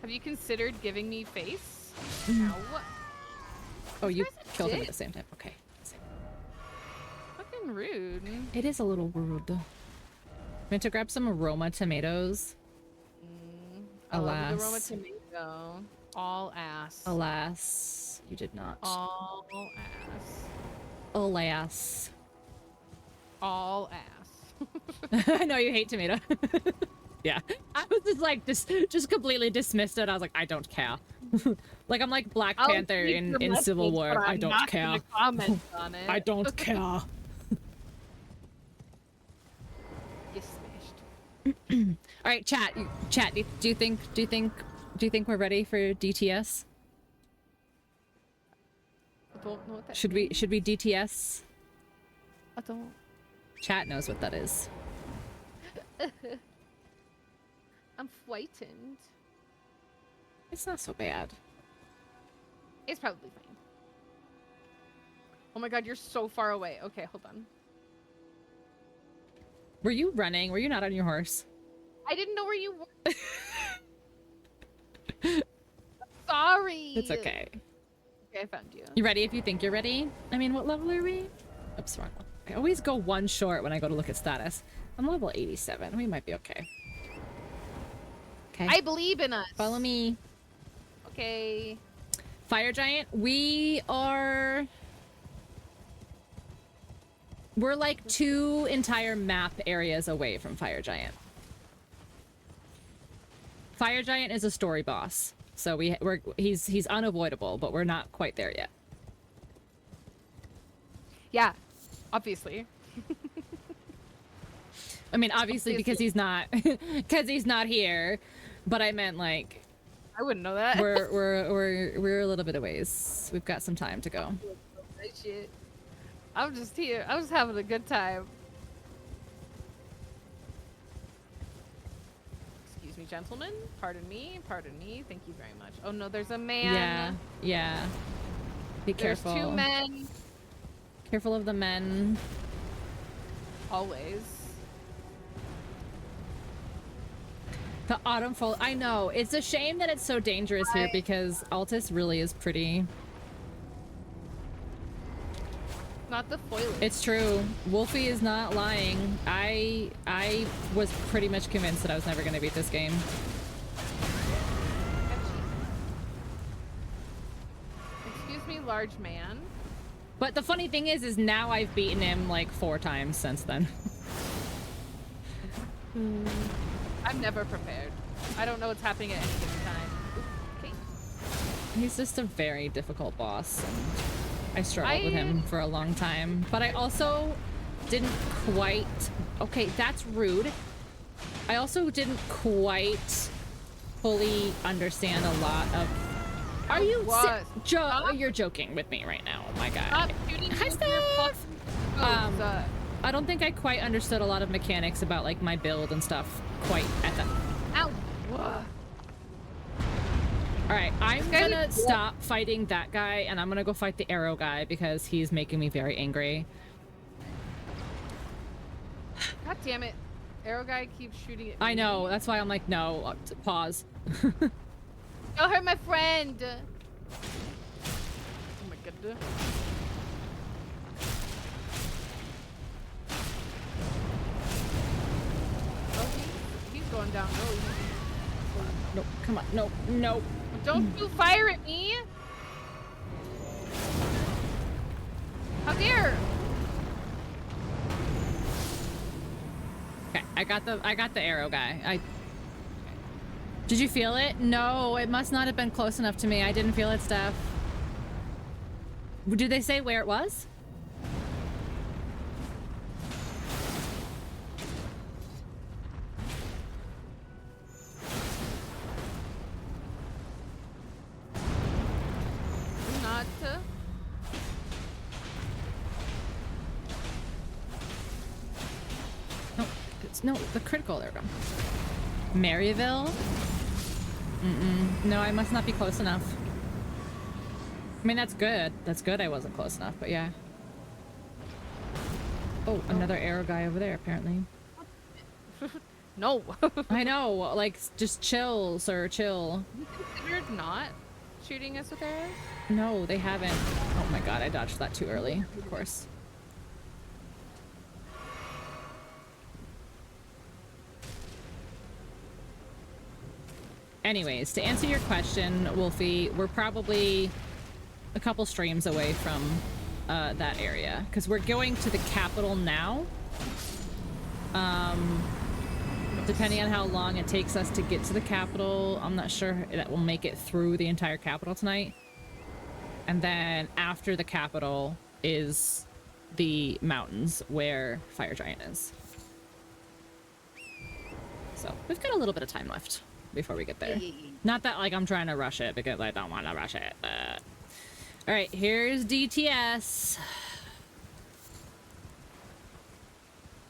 Have you considered giving me face? Mm. No. Oh, you This guy's a killed him at dick. the same time. Okay. Fucking rude. It is a little rude. Meant to grab some aroma tomatoes. I love the aroma Alas. tomato. All ass. Alas, you did not. All ass. Alas. All ass. I know you hate tomato. Yeah. I was just like, just completely dismissed it. I was like, I don't care. Like, I'm like Black I'll Panther read in your Civil message, War. but I I'm don't not care. gonna comment on it. I don't care. You smashed. All right, chat. Chat. Do you think we're ready for DTS? I don't know what that Should we DTS? I don't. Chat knows what that is. I'm frightened. It's not so bad. It's probably fine. Oh my god, you're so far away. Okay, hold on. Were you running? Were you not on your horse? I didn't know where you were. Sorry. It's okay. Okay, I found you. You ready if you think you're ready? I mean, what level are we? Oops, wrong one. I always go one short when I go to look at status. I'm level 87. We might be okay. Okay. I believe in us. Follow me. Okay. Fire Giant, we're like 2 entire map areas away from Fire Giant. Fire Giant is a story boss, so he's unavoidable, but we're not quite there yet. Yeah, obviously. I mean, obviously because he's not here, but I meant like I wouldn't know that. we're a little bit of ways. We've got some time to go. Shit. I'm just here. I was having a good time. Excuse me, gentlemen. Pardon me. Pardon me. Thank you very much. Oh no, there's a man. Yeah, yeah. Be careful. There's 2 men. Careful of the men. Always. The autumn fall. I know. It's a shame that it's so dangerous here because Altus really is pretty. Not the foliage. It's true. Wolfie is not lying. I was pretty much convinced that I was never going to beat this game. Excuse me, large man. But the funny thing is now I've beaten him like 4 times since then. I'm never prepared. I don't know what's happening at any given time. Okay. He's just a very difficult boss. And I struggled with him for a long time. But I also didn't quite... Okay, that's rude. I also didn't quite fully understand a lot of... Are you... You're joking with me right now. Oh my god. Stop shooting Hi, me with your Steph! fucking I don't think I quite understood a lot of mechanics about like my build and stuff quite at the... Ow! Whoa. Alright, I'm gonna stop fighting that guy and I'm gonna go fight the arrow guy because he's making me very angry. God damn it. Arrow guy keeps shooting at me. I know, that's why I'm like, no, pause. Don't hurt my friend! Oh my god. down. Nope. Come on. Nope. Nope. Don't you fire at me! How dare! Okay, I got the arrow guy. Did you feel it? No, it must not have been close enough to me. I didn't feel it, Steph. Did they say where it was? Not. No, no, the critical. There we go. Maryville? No, I must not be close enough. I mean, that's good. That's good I wasn't close enough, but yeah. Oh, another arrow guy over there, apparently. No. I know, like, just chill, sir, chill. You considered not shooting us with arrows? No, they haven't. Oh my god, I dodged that too early, of course. Anyways, to answer your question, Wolfie, we're probably a couple streams away from that area because we're going to the capital now. Depending on how long it takes us to get to the capital, I'm not sure that we'll make it through the entire capital tonight. And then after the capital is the mountains where Fire Giant is. So we've got a little bit of time left before we get there. Not that like I'm trying to rush it because I don't want to rush it, but... All right, here's DTS.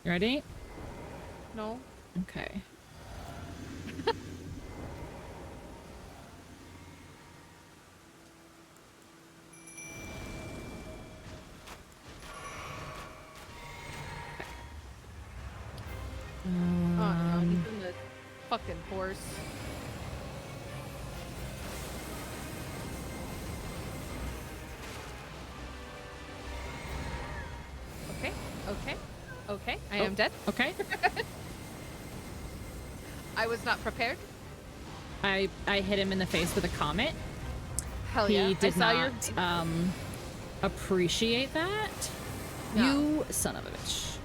You ready? No. Okay. Oh no, he's in the fucking horse. Okay, okay, okay. I am dead. Okay. I was not prepared. I hit him in the face with a comet. Hell He yeah. did I saw not appreciate that. No. You son of a bitch.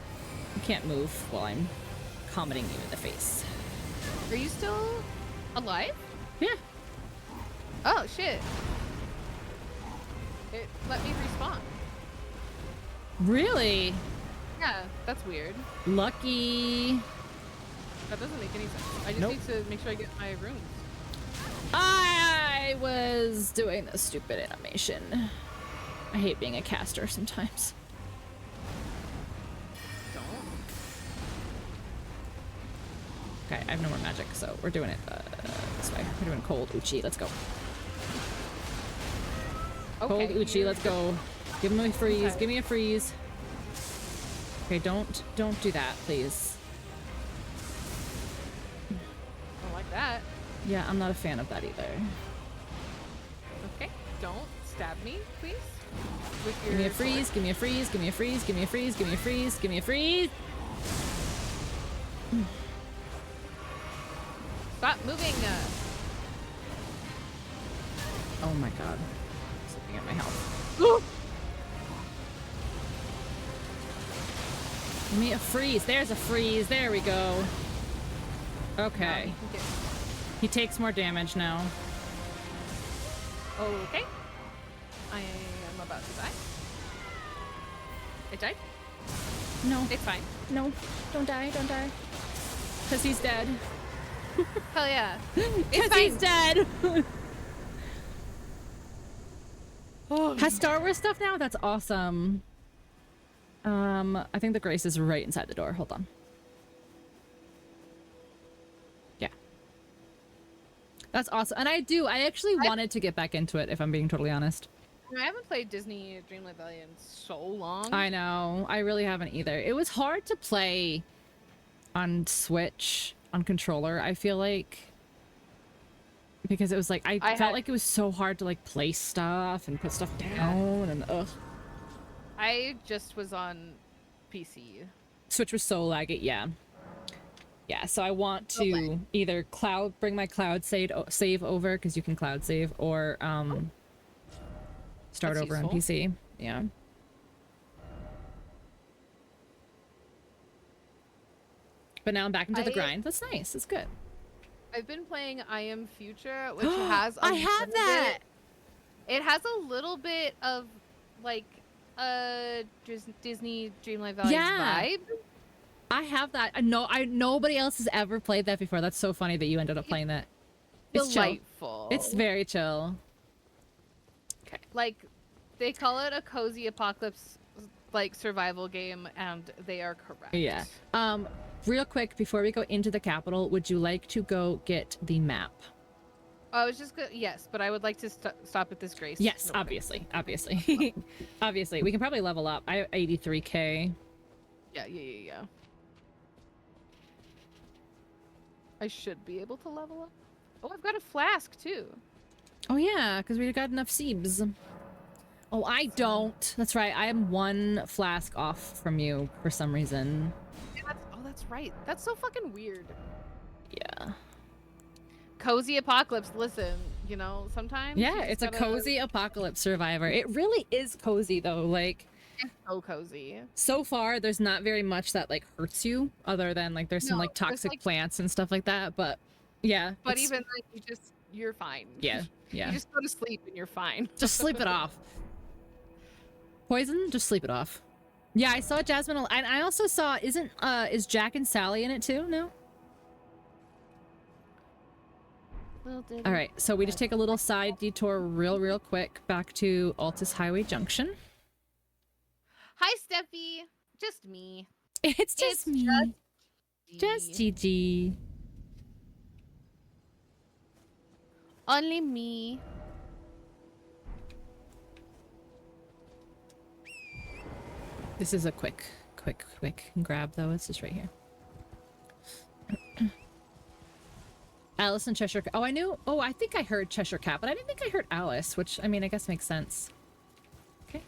You can't move while I'm commenting you in the face. Are you still alive? Yeah. Oh shit. It let me respawn. Really? Yeah, that's weird. Lucky. That doesn't make any sense. I just Nope. need to make sure I get my runes. I was doing this stupid animation. I hate being a caster sometimes. Don't. Okay, I have no more magic, so we're doing it this way. We're doing cold Uchi. Let's go. Okay, Cold Uchi, let's go. Give him a freeze. Okay. Give me a freeze. Okay, don't do that, please. I don't like that. Yeah, I'm not a fan of that either. Okay, don't stab me, please. With your Give me a sword. freeze, give me a freeze, give me a freeze, give me a freeze, give me a freeze, give me a freeze. Stop moving. Oh my god. Just looking at my health. Ooh. Give me a freeze. There's a freeze. There we go. Okay. You can get- He takes more damage now. Okay. I am about to die. It died? No, It's fine. no, don't die, don't die. Because he's dead. Hell yeah. Because fine. he's dead. Has Star Wars stuff now? That's awesome. I think the Grace is right inside the door. Hold on. Yeah. That's awesome. And I actually wanted to get back into it, if I'm being totally honest. I haven't played Disney Dreamlight Valley in so long. I know. I really haven't either. It was hard to play on Switch, on controller, I feel like. Because it was like, I felt like it was so hard to like place stuff and put stuff down and ugh. I just was on PC. Switch was so laggy, yeah. Yeah, so I want to either bring my cloud save over, because you can cloud save, or start That's over on useful. PC. Yeah. But now I'm back into the grind. That's nice. That's good. I've been playing I Am Future, which has I have that. It has a little bit of like Disney Dreamlight Valley vibe. I have that. Nobody else has ever played that before. That's so funny that you ended up playing that. It's Delightful. chill. It's very chill. Okay. Like, they call it a cozy apocalypse like survival game, and they are correct. Yeah. Real quick before we go into the capital, would you like to go get the map? I was just yes, but I would like to stop at this grace. Yes, obviously. Obviously. We can probably level up. I have 83k. Yeah. I should be able to level up. Oh, I've got a flask too. Oh yeah, because we got enough seeds. Oh, I don't. That's right. I am 1 flask off from you for some reason. Yeah, that's right. That's so fucking weird. Yeah. Cozy apocalypse. Listen, you know, sometimes. Yeah, it's a cozy apocalypse survivor. It really is cozy though. Like, it's so cozy. So far, there's not very much that like hurts you, other than like there's some like toxic plants and stuff like that. But yeah. But even like you're fine. Yeah. You just go to sleep and you're fine. Just sleep it off. Poison, just sleep it off. Yeah, I saw Jasmine, and I also saw is Jack and Sally in it too? No. All right, so we just take a little side detour real quick back to Altus Highway Junction. Hi, Steffi. Just me. It's just me. Just Gigi. Only me. This is a quick grab though. It's just right here. Alice and Cheshire. Oh, I knew. Oh, I think I heard Cheshire Cat, but I didn't think I heard Alice, which I mean, I guess makes sense. Okay.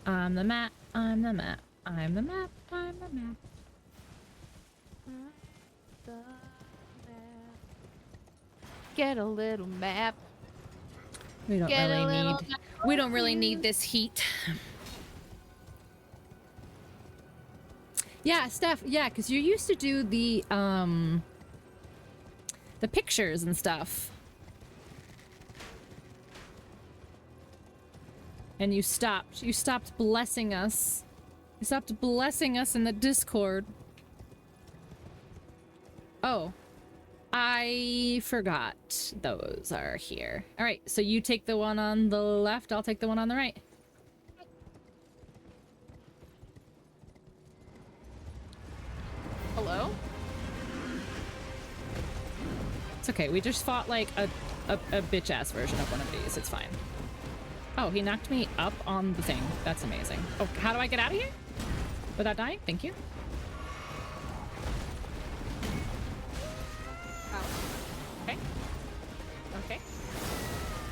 I'm the map. I'm the map. I'm the map. I'm the map. Get a little map. We don't really need this heat. Yeah, Steph. Yeah, because you used to do the pictures and stuff, and you stopped. You stopped blessing us. You stopped blessing us in the Discord. Oh, I forgot. Those are here. All right, so you take the one on the left. I'll take the one on the right. Hello? It's okay. We just fought like a bitch-ass version of one of these. It's fine. Oh, he knocked me up on the thing. That's amazing. Oh, how do I get out of here? Without dying? Thank you. Okay. Okay.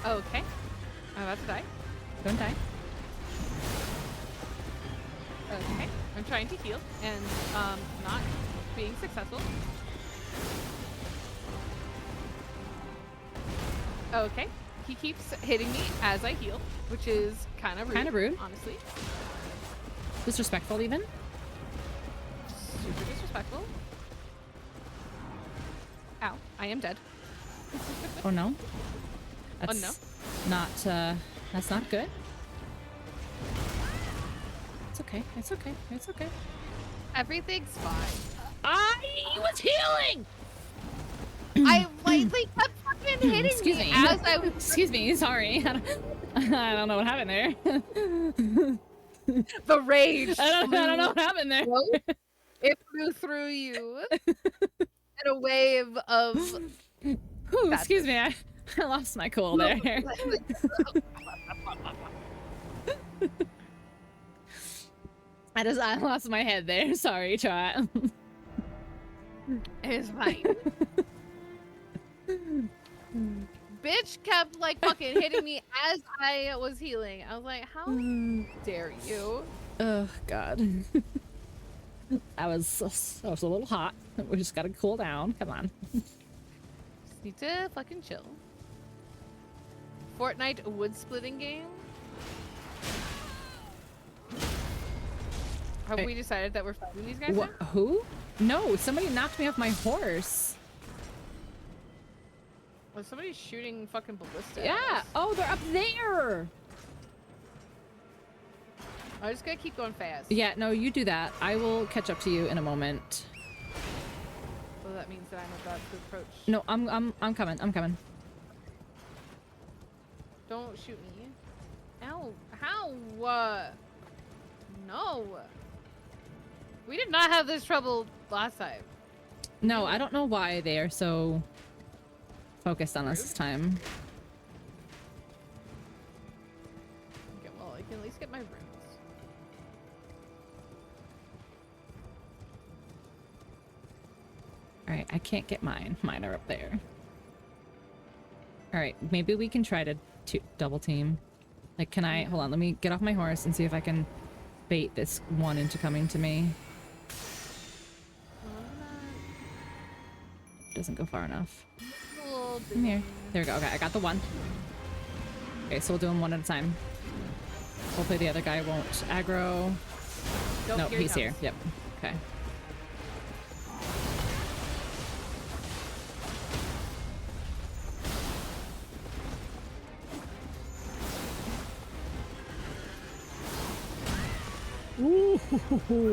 Okay. I'm about to die. Don't die. Okay. I'm trying to heal and not being successful. Okay. He keeps hitting me as I heal, which is kind of rude. Kind of rude. Honestly. Disrespectful even. Super disrespectful. Ow. I am dead. Oh no. Oh no. That's not good. It's okay. It's okay. It's okay. Everything's fine. I was healing! I lightly kept fucking hitting Excuse me me. as I was. Excuse me. Sorry. I don't know what happened there. The rage. I don't know what happened there. It flew through you in a wave of. Ooh, excuse me. I lost my cool there. I lost my head there. Sorry, chat. It's fine. Bitch kept like fucking hitting me as I was healing. I was like, how dare you? Oh god. That was a little hot. We just gotta cool down. Come on. Just need to fucking chill. Fortnite wood splitting game. Have Hey. we decided that we're fighting these guys What? now? Who? No, somebody knocked me off my horse. Oh, somebody's shooting fucking ballista. at Yeah. us. Oh, they're up there. I just gotta keep going fast. Yeah. No, you do that. I will catch up to you in a moment. So that means that I'm about to approach. No, I'm coming. I'm coming. Don't shoot me. Ow. How? No. We did not have this trouble last time. No, I don't know why they are so focused on us this time. Okay, well, I can at least get my runes. All right, I can't get mine. Mine are up there. All right, maybe we can try to double team. Like, can I... Hold on, let me get off my horse and see if I can bait this one into coming to me. Doesn't go far enough. Come here. There we go. Okay, I got the one. Okay, so we'll do them one at a time. Hopefully the other guy won't aggro. Nope, Nope, he he's here. comes. Yep. Okay. Ooh.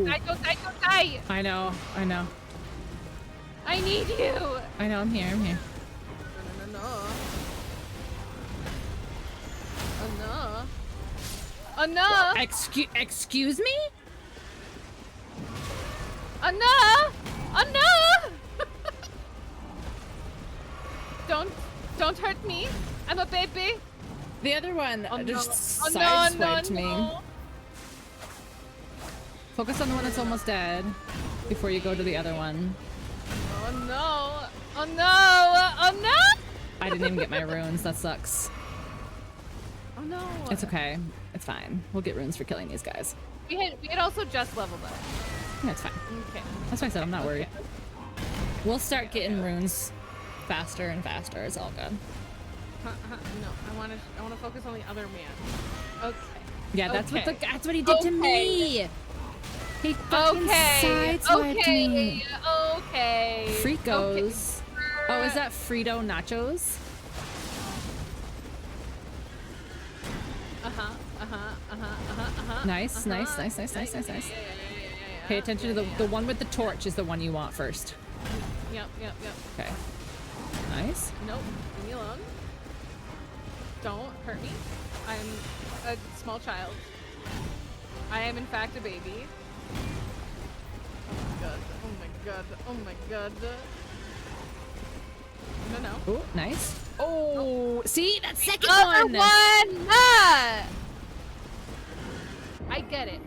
Die, don't die, don't die! I know. I know. I need you! I know. I'm here. I'm here. No. Oh no. Oh no! Excuse me? Oh no! Oh no! Don't hurt me. I'm a baby. The other one Oh, just no. Oh, no, sideswiped no, me. no. Focus on the one that's almost dead before you go to the other one. Oh no! Oh no! Oh no! I didn't even get my runes. That sucks. Oh no! It's okay. It's fine. We'll get runes for killing these guys. We had also just leveled up. Yeah, it's fine. Okay. That's why I said I'm not worried. We'll start getting runes faster and faster. It's all good. No, I want to focus on the other man. Okay. Yeah, that's Okay. that's what he did to me. He fucking sideswiped me. Okay. Fricos. Oh, is that Frito nachos? Nice, nice, nice, nice, nice, nice, nice. Pay attention to the one with the torch is the one you want first. Yep. Okay. Nice. Nope. Leave me alone. Don't hurt me. I'm a small child. I am in fact a baby. Oh my god. Oh my god. No. Oh, nice. Oh, see that second Other one. one! Ah! I get it.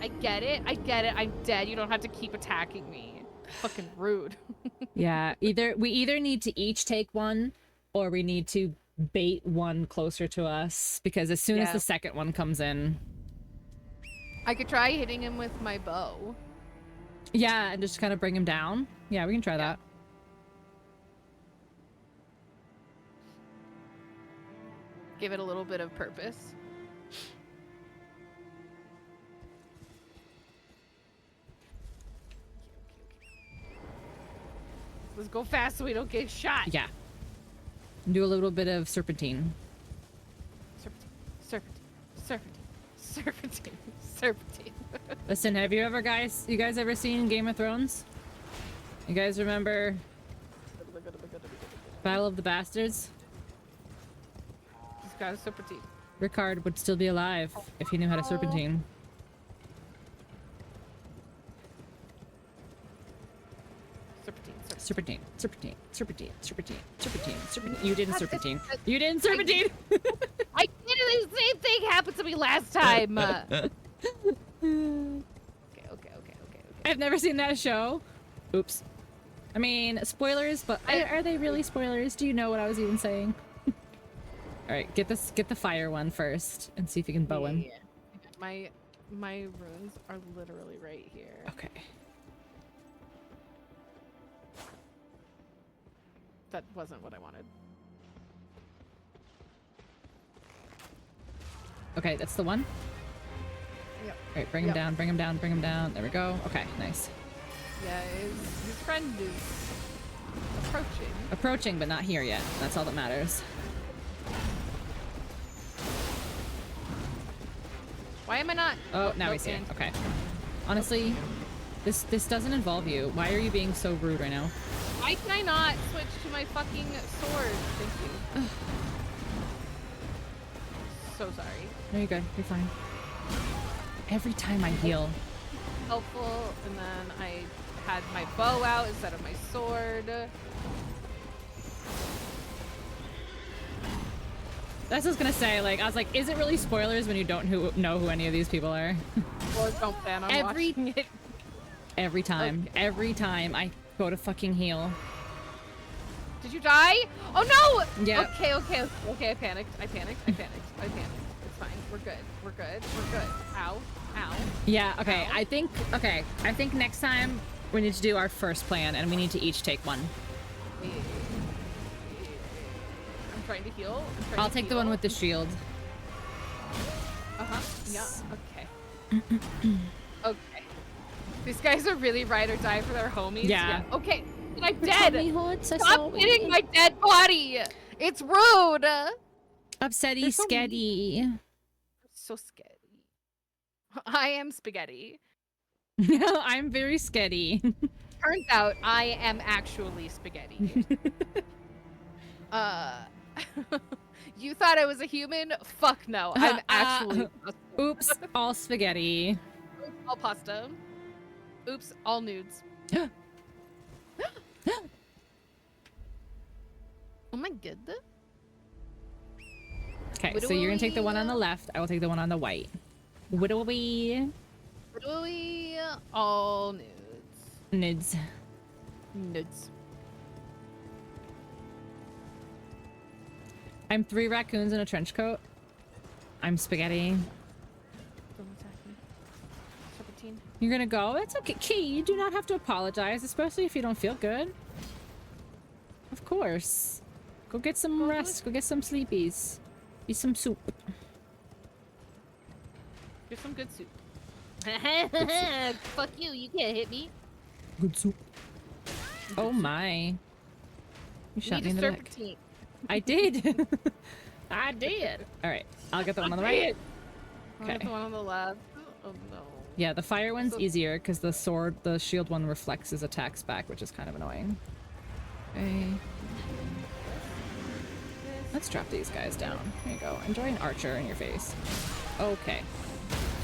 I'm dead. You don't have to keep attacking me. Fucking rude. Yeah, we either need to each take one or we need to bait one closer to us because as soon as Yeah. the second one comes in. I could try hitting him with my bow. Yeah, and just kind of bring him down. Yeah, we can try that. Give it a little bit of purpose. Let's go fast so we don't get shot. Yeah. Do a little bit of serpentine. Serpentine. Listen, have you guys ever seen Game of Thrones? You guys remember Battle of the Bastards? Just got a serpentine. Rickard would still be alive if he knew how to serpentine. Serpentine. You didn't serpentine. You didn't serpentine. I did it. The same thing happened to me last time. Okay. I've never seen that show. Oops. I mean, spoilers, but are they really spoilers? Do you know what I was even saying? All right, get the fire one first and see if you can bow him. Yeah. My runes are literally right here. Okay. that wasn't what I wanted. Okay, that's the one. Yep. Alright, bring him down, bring him down, bring him down. There we go. Okay, nice. Yeah, his friend is approaching. Approaching, but not here yet. That's all that matters. Why am I not? Oh, now he's here. Okay. Honestly, this doesn't involve you. Why are you being so rude right now? Why can I not switch to my fucking sword? Thank you. So sorry. No, you're good. You're fine. Every time I heal. Helpful, and then I had my bow out instead of my sword. That's what I was gonna say. Like, I was like, is it really spoilers when you don't know who any of these people are? Or don't plan on watching it. Every time. Okay. Every time I go to fucking heal. Did you die? Oh no! Yeah. Okay, I panicked. It's fine. We're good. We're good. Ow. Yeah, okay. Ow. I think next time we need to do our first plan and we need to each take one. I'm trying to heal. I'll take the one with the shield. Yeah, okay. Okay. These guys are really ride or die for their homies. Yeah. Okay, I'm dead! Stop Stop hitting my dead body! It's rude! Upsetty, They're so sketty. So scary. I am spaghetti. I'm very sketty. Turns out I am actually spaghetti. You thought I was a human? Fuck no. I'm actually Oops, all spaghetti. Oops, all pasta. Oops, all nudes. Oh my god. Okay, so you're gonna take the one on the left. I will take the one on the white. Whittly. All nudes. Nids. Nudes. I'm 3 raccoons in a trench coat. I'm spaghetti. Don't attack me. Serpentine. You're gonna go? It's okay. Key, you do not have to apologize, especially if you don't feel good. Of course. Go get some rest. Go get some sleepies. Eat some soup. Here's some good soup. Fuck you, you can't hit me. Good soup. Oh my. You shot me in the back. Serpentine. I did. I did. All right. I'll get the one on the right. I'll get the one on the left. Oh no. Yeah, the fire one's easier because the shield one reflects his attacks back, which is kind of annoying. Okay. Let's drop these guys down. There you go. Enjoy an archer in your face. Okay.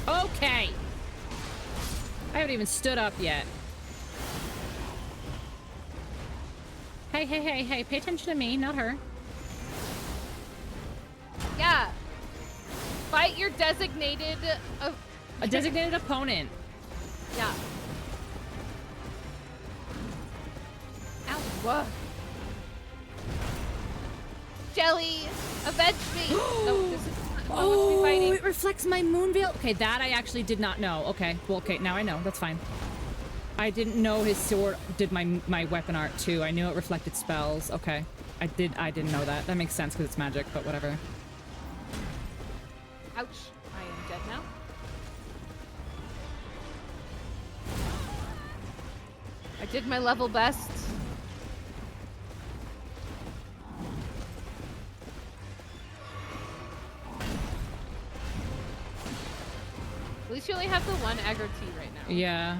Okay! I haven't even stood up yet. Hey, pay attention to me, not her. Yeah. Fight your designated... A designated opponent. Yeah. Ow. Whoa. Jelly, avenge me! No, this is not what we fighting. It reflects my moon veil. Okay, that I actually did not know. Okay, well, okay, now I know. That's fine. I didn't know his sword did my weapon art too. I knew it reflected spells. Okay, I didn't know that. That makes sense because it's magic, but whatever. Ouch. I am dead now. I did my level best. At least you only have the one aggro T right now. Yeah.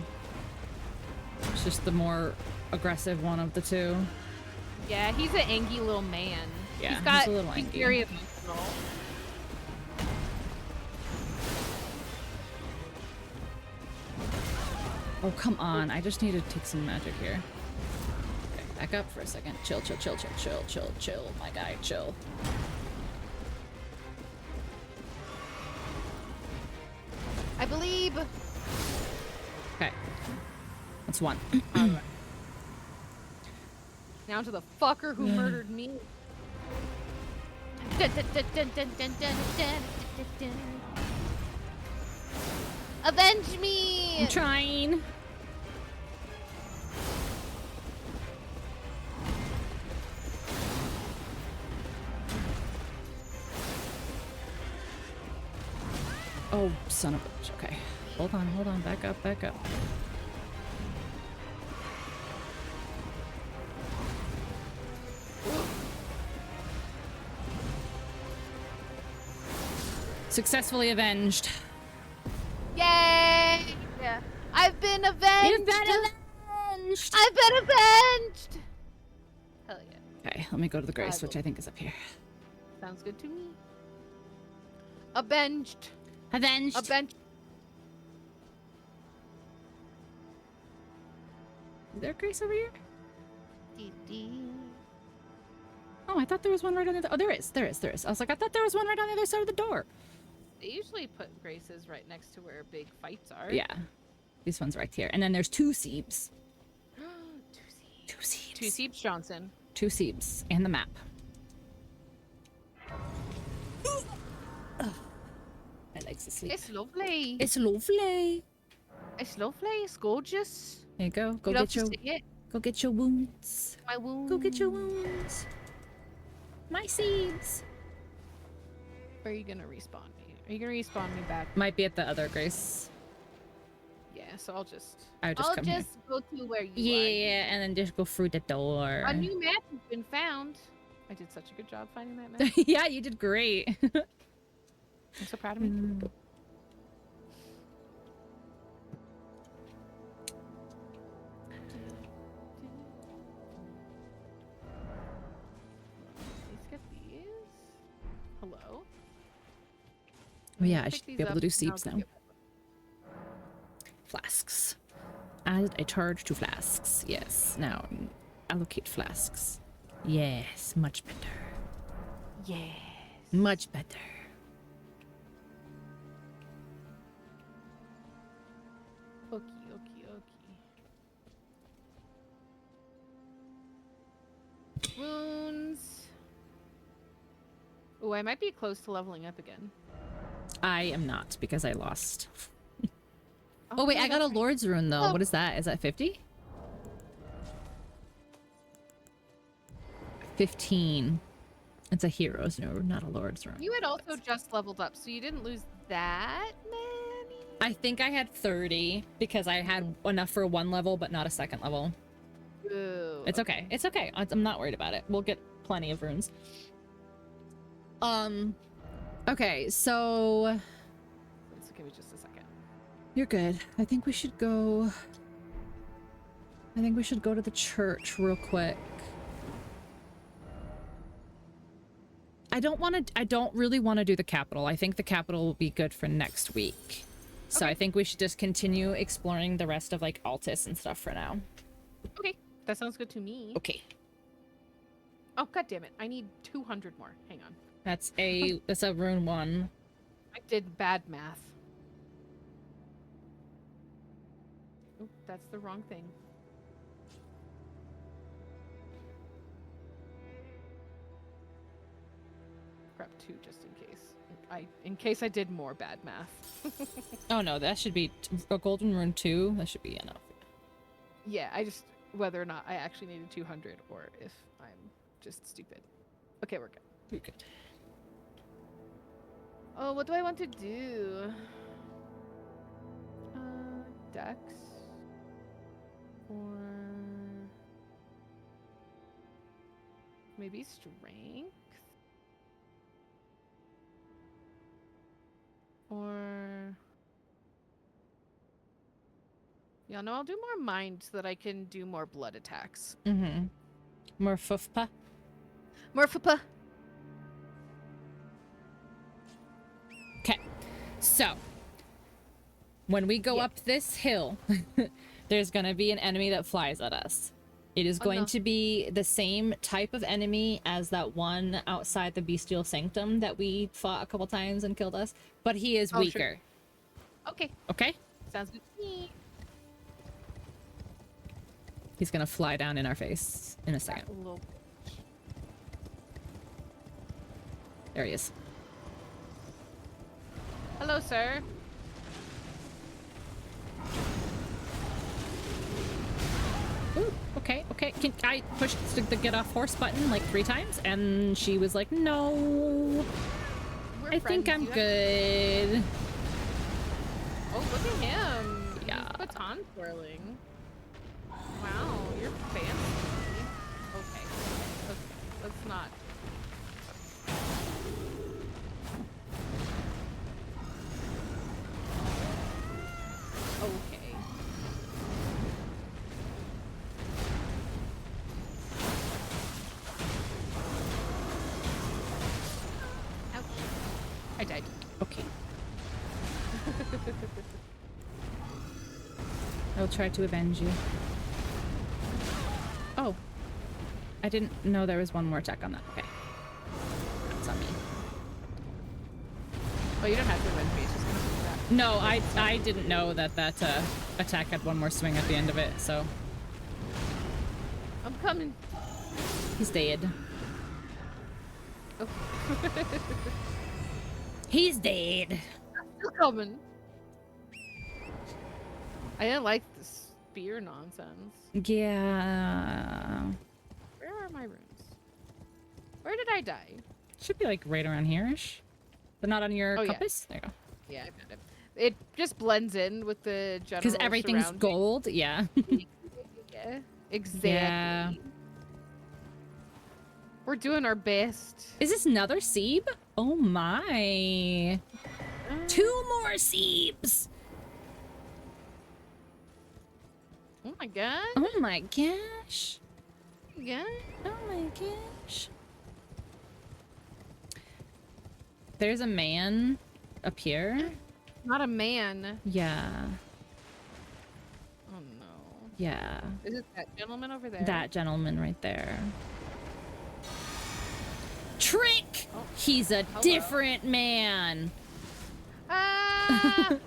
It's just the more aggressive one of the two. Yeah, he's an angry little man. Yeah, he's a little he's angry. very emotional. Oh, come on. I just need to take some magic here. Okay, back up for a second. Chill, my guy, chill. I believe. Okay. That's one. Alright. Now to the fucker who murdered me. Avenge me! I'm trying. Oh, son of a bitch. Okay. Hold on. Back up. Successfully avenged. Yay! I've been avenged! You've been avenged! I've been avenged! Hell yeah. Okay, let me go to the grace, which I think is up here. Sounds good to me. Avenged. Avenged. Avenged. Is there a grace over here? Dee-dee. Oh, I thought there was one right on the other. Oh, there is. I was like, I thought there was one right on the other side of the door. They usually put graces right next to where big fights are. Yeah. This one's right here. And then there's 2 Seebs. 2 Seebs. 2 Seebs. 2 Seebs Johnson. 2 Seebs. And the map. I like to sleep. It's lovely. It's lovely. It's lovely. It's gorgeous. There you go. Go You love get to your see it. go get your wounds. My wounds. Go get your wounds. My seeds. Where are you gonna respawn me? Are you gonna respawn me back? Might be at the other grace. Yeah, so I'll just I'll come here. go to where you are. Yeah, and then just go through the door. A new map has been found. I did such a good job finding that map. Yeah, you did great. I'm so proud of me. Let's get these. Hello. Oh yeah, I Pick should be these able to up, do and I'll seeps give now. you- Flasks. Add a charge to flasks. Yes. Now allocate flasks. Yes, much better. Yes. Much better. Okay. Wounds. Oh, I might be close to leveling up again. I am not because I lost. Oh wait, no, I got a that's right. Lord's rune though. Oh. What is that? Is that 50? 15. It's a hero's rune, not a Lord's rune. You had also just leveled up, so you didn't lose that many. I think I had 30 because I had enough for 1 level, but not a 2nd level. Ooh, It's okay. It's okay. I'm not worried about it. We'll get plenty of runes. Okay, so So give me just a second. you're good. I think we should go to the church real quick. I don't really want to do the capital. I think the capital will be good for next week. So Okay. I think we should just continue exploring the rest of like Altus and stuff for now. Okay, that sounds good to me. Okay. Oh, god damn it. I need 200 more. Hang on. That's a rune 1. I did bad math. Oh, that's the wrong thing. Grab 2 just in case. In case I did more bad math. Oh no, that should be a golden rune 2. That should be enough. Yeah, I just whether or not I actually needed 200 or if I'm just stupid. Okay, we're good. You're good. Oh, what do I want to do? Dex or maybe strength or yeah, no, I'll do more mind so that I can do more blood attacks. Mm-hmm. More fufpa. More fupa. Okay, so when we go Yeah. up this hill, there's gonna be an enemy that flies at us. It is Oh, going no. to be the same type of enemy as that one outside the Bestial Sanctum that we fought a couple times and killed us, but he is Oh, sure. weaker. Okay, Okay? sounds good to me. He's gonna fly down in our face in a That second. little- There he is. Hello, sir. Ooh, okay. Can I pushed the get off horse button like 3 times, and she was like, "No, We're I think friends. I'm You have- good." Look at him. Yeah. He's baton twirling. Wow, you're fancy. Okay. Let's not. Okay. Ouch. I died. Okay. I'll try to avenge you. Oh. I didn't know there was one more attack on that. Okay. That's on me. Oh, you don't have to avenge me. It's just gonna do that. No, I didn't know that attack had one more swing at the end of it, so. I'm coming. He's dead. Oh. He's dead. Still coming. I didn't like the spear nonsense. Yeah. Where are my runes? Where did I die? Should be like right around here-ish. But not on your Oh, yeah. compass? There you go. Yeah, I found it. It just blends in with the general. Because everything's surrounding. gold, yeah. Yeah, exactly. Yeah. We're doing our best. Is this another Seeb? Oh my. 2 more Seebs! Oh my god. Oh my gosh. Yeah. Oh my gosh. There's a man up here. Not a man. Yeah. Oh no. Yeah. Is it that gentleman over there? That gentleman right there. Trick! Oh, He's a hello. different man. Ah!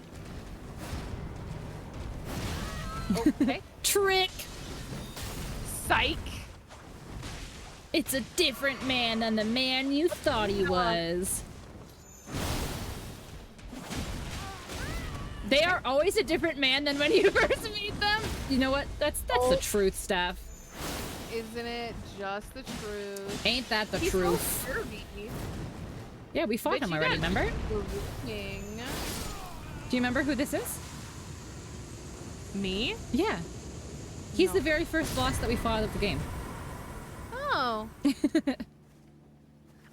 Okay. Trick! Psych. It's a different man than the man you thought he was. They are always a different man than when you first meet them. You know what? That's the truth, Steph. Isn't it just the truth? Ain't that the He's truth? so curvy. Yeah, we fought Bitch, him you already, got remember? king. Do you remember who this is? Me? Yeah. He's No. the very first boss that we fought of the game. Oh.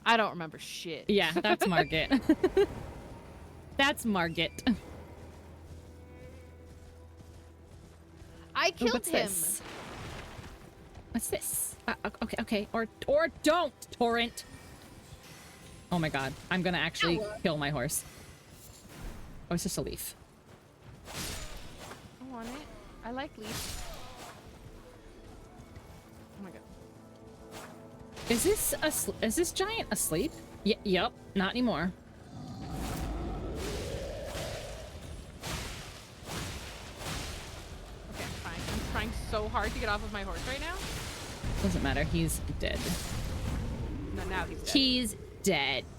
I don't remember shit. Yeah, that's Margit. That's Margit. I Oh, killed what's him. this? What's this? Okay. Or don't, Torrent. Oh my god. I'm gonna actually kill my horse. Oh, it's just a leaf. I want it. I like leaves. Oh my god. Is this giant asleep? Yup. Not anymore. Okay, I'm fine. I'm trying so hard to get off of my horse right now. Doesn't matter. He's dead. No, now he's dead. He's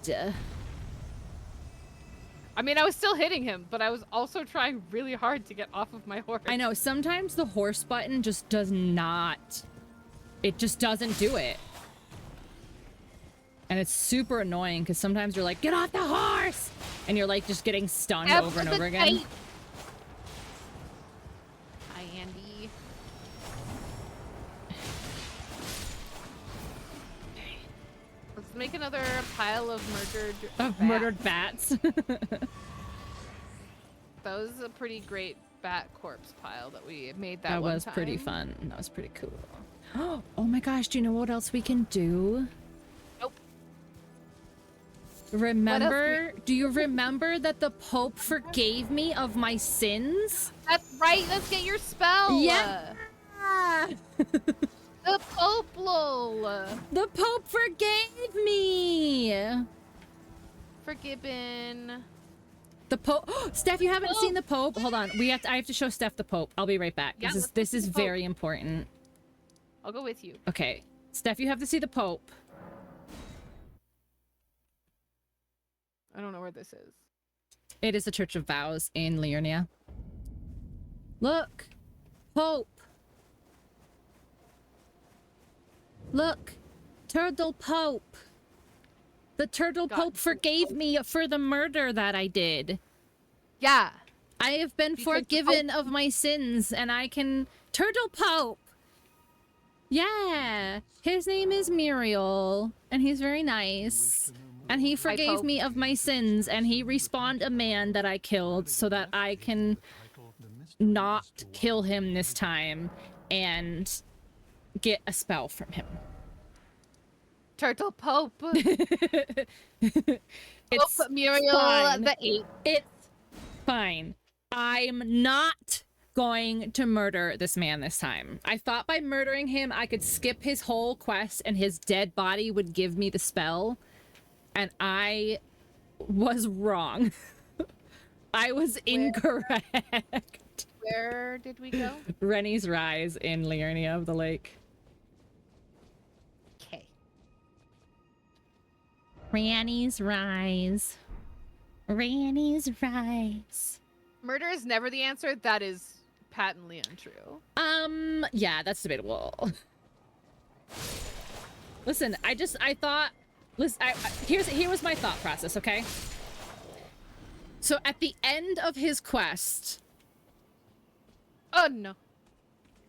dead. I mean, I was still hitting him, but I was also trying really hard to get off of my horse. I know. Sometimes the horse button just does not. It just doesn't do it. And it's super annoying because sometimes you're like, get off the horse! And you're like just getting stunned over and over again. Hi, Andy. Let's make another pile of Murdered bats. That was a pretty great bat corpse pile that we made that That one was time. pretty fun. That was pretty cool. Oh my gosh, do you know what else we can do? Nope. Remember, do you remember that the Pope forgave me of my sins? That's right. Let's get your spell. Yeah. The Pope, lol. The Pope forgave me. Forgiven. The Pope. Steph, you haven't seen the Pope. Hold on. I have to show Steph the Pope. I'll be right back. Yeah, This is the Pope. very important. I'll go with you. Okay. Steph, you have to see the Pope. I don't know where this is. It is the Church of Vows in Liurnia. Look. Pope. Look. Turtle Pope. The Turtle God. Pope forgave me for the murder that I did. Yeah. I have been Because the forgiven of my sins, and I can... Turtle Pope! Yeah! His name is Muriel, and he's very nice. And he forgave Pope. me of my sins, and he respawned a man that I killed so that I can not kill him this time and get a spell from him. Turtle Pope. It's Pope Muriel fine. the 8th. It's fine. I'm not going to murder this man this time. I thought by murdering him, I could skip his whole quest and his dead body would give me the spell. And I was wrong. I was incorrect. Where did we go? Rennie's Rise in Liurnia of the Lake. Okay. Ranny's Rise. Ranny's Rise. Murder is never the answer. That is patently untrue. Yeah, that's debatable. Listen, I thought, listen, here was my thought process, okay? So at the end of his quest, Oh no.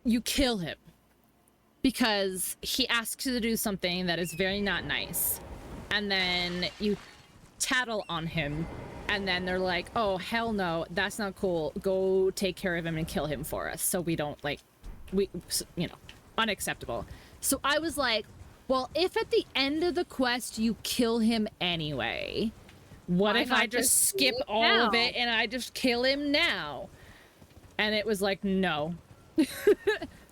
you kill him because he asks you to do something that is very not nice. And then you tattle on him. And then they're like, oh, hell no, that's not cool. Go take care of him and kill him for us. So we don't, like, unacceptable. So I was like, well, if at the end of the quest you kill him anyway, what Why if not I just just skip do it all of now? it and I just kill him now? And it was like, no.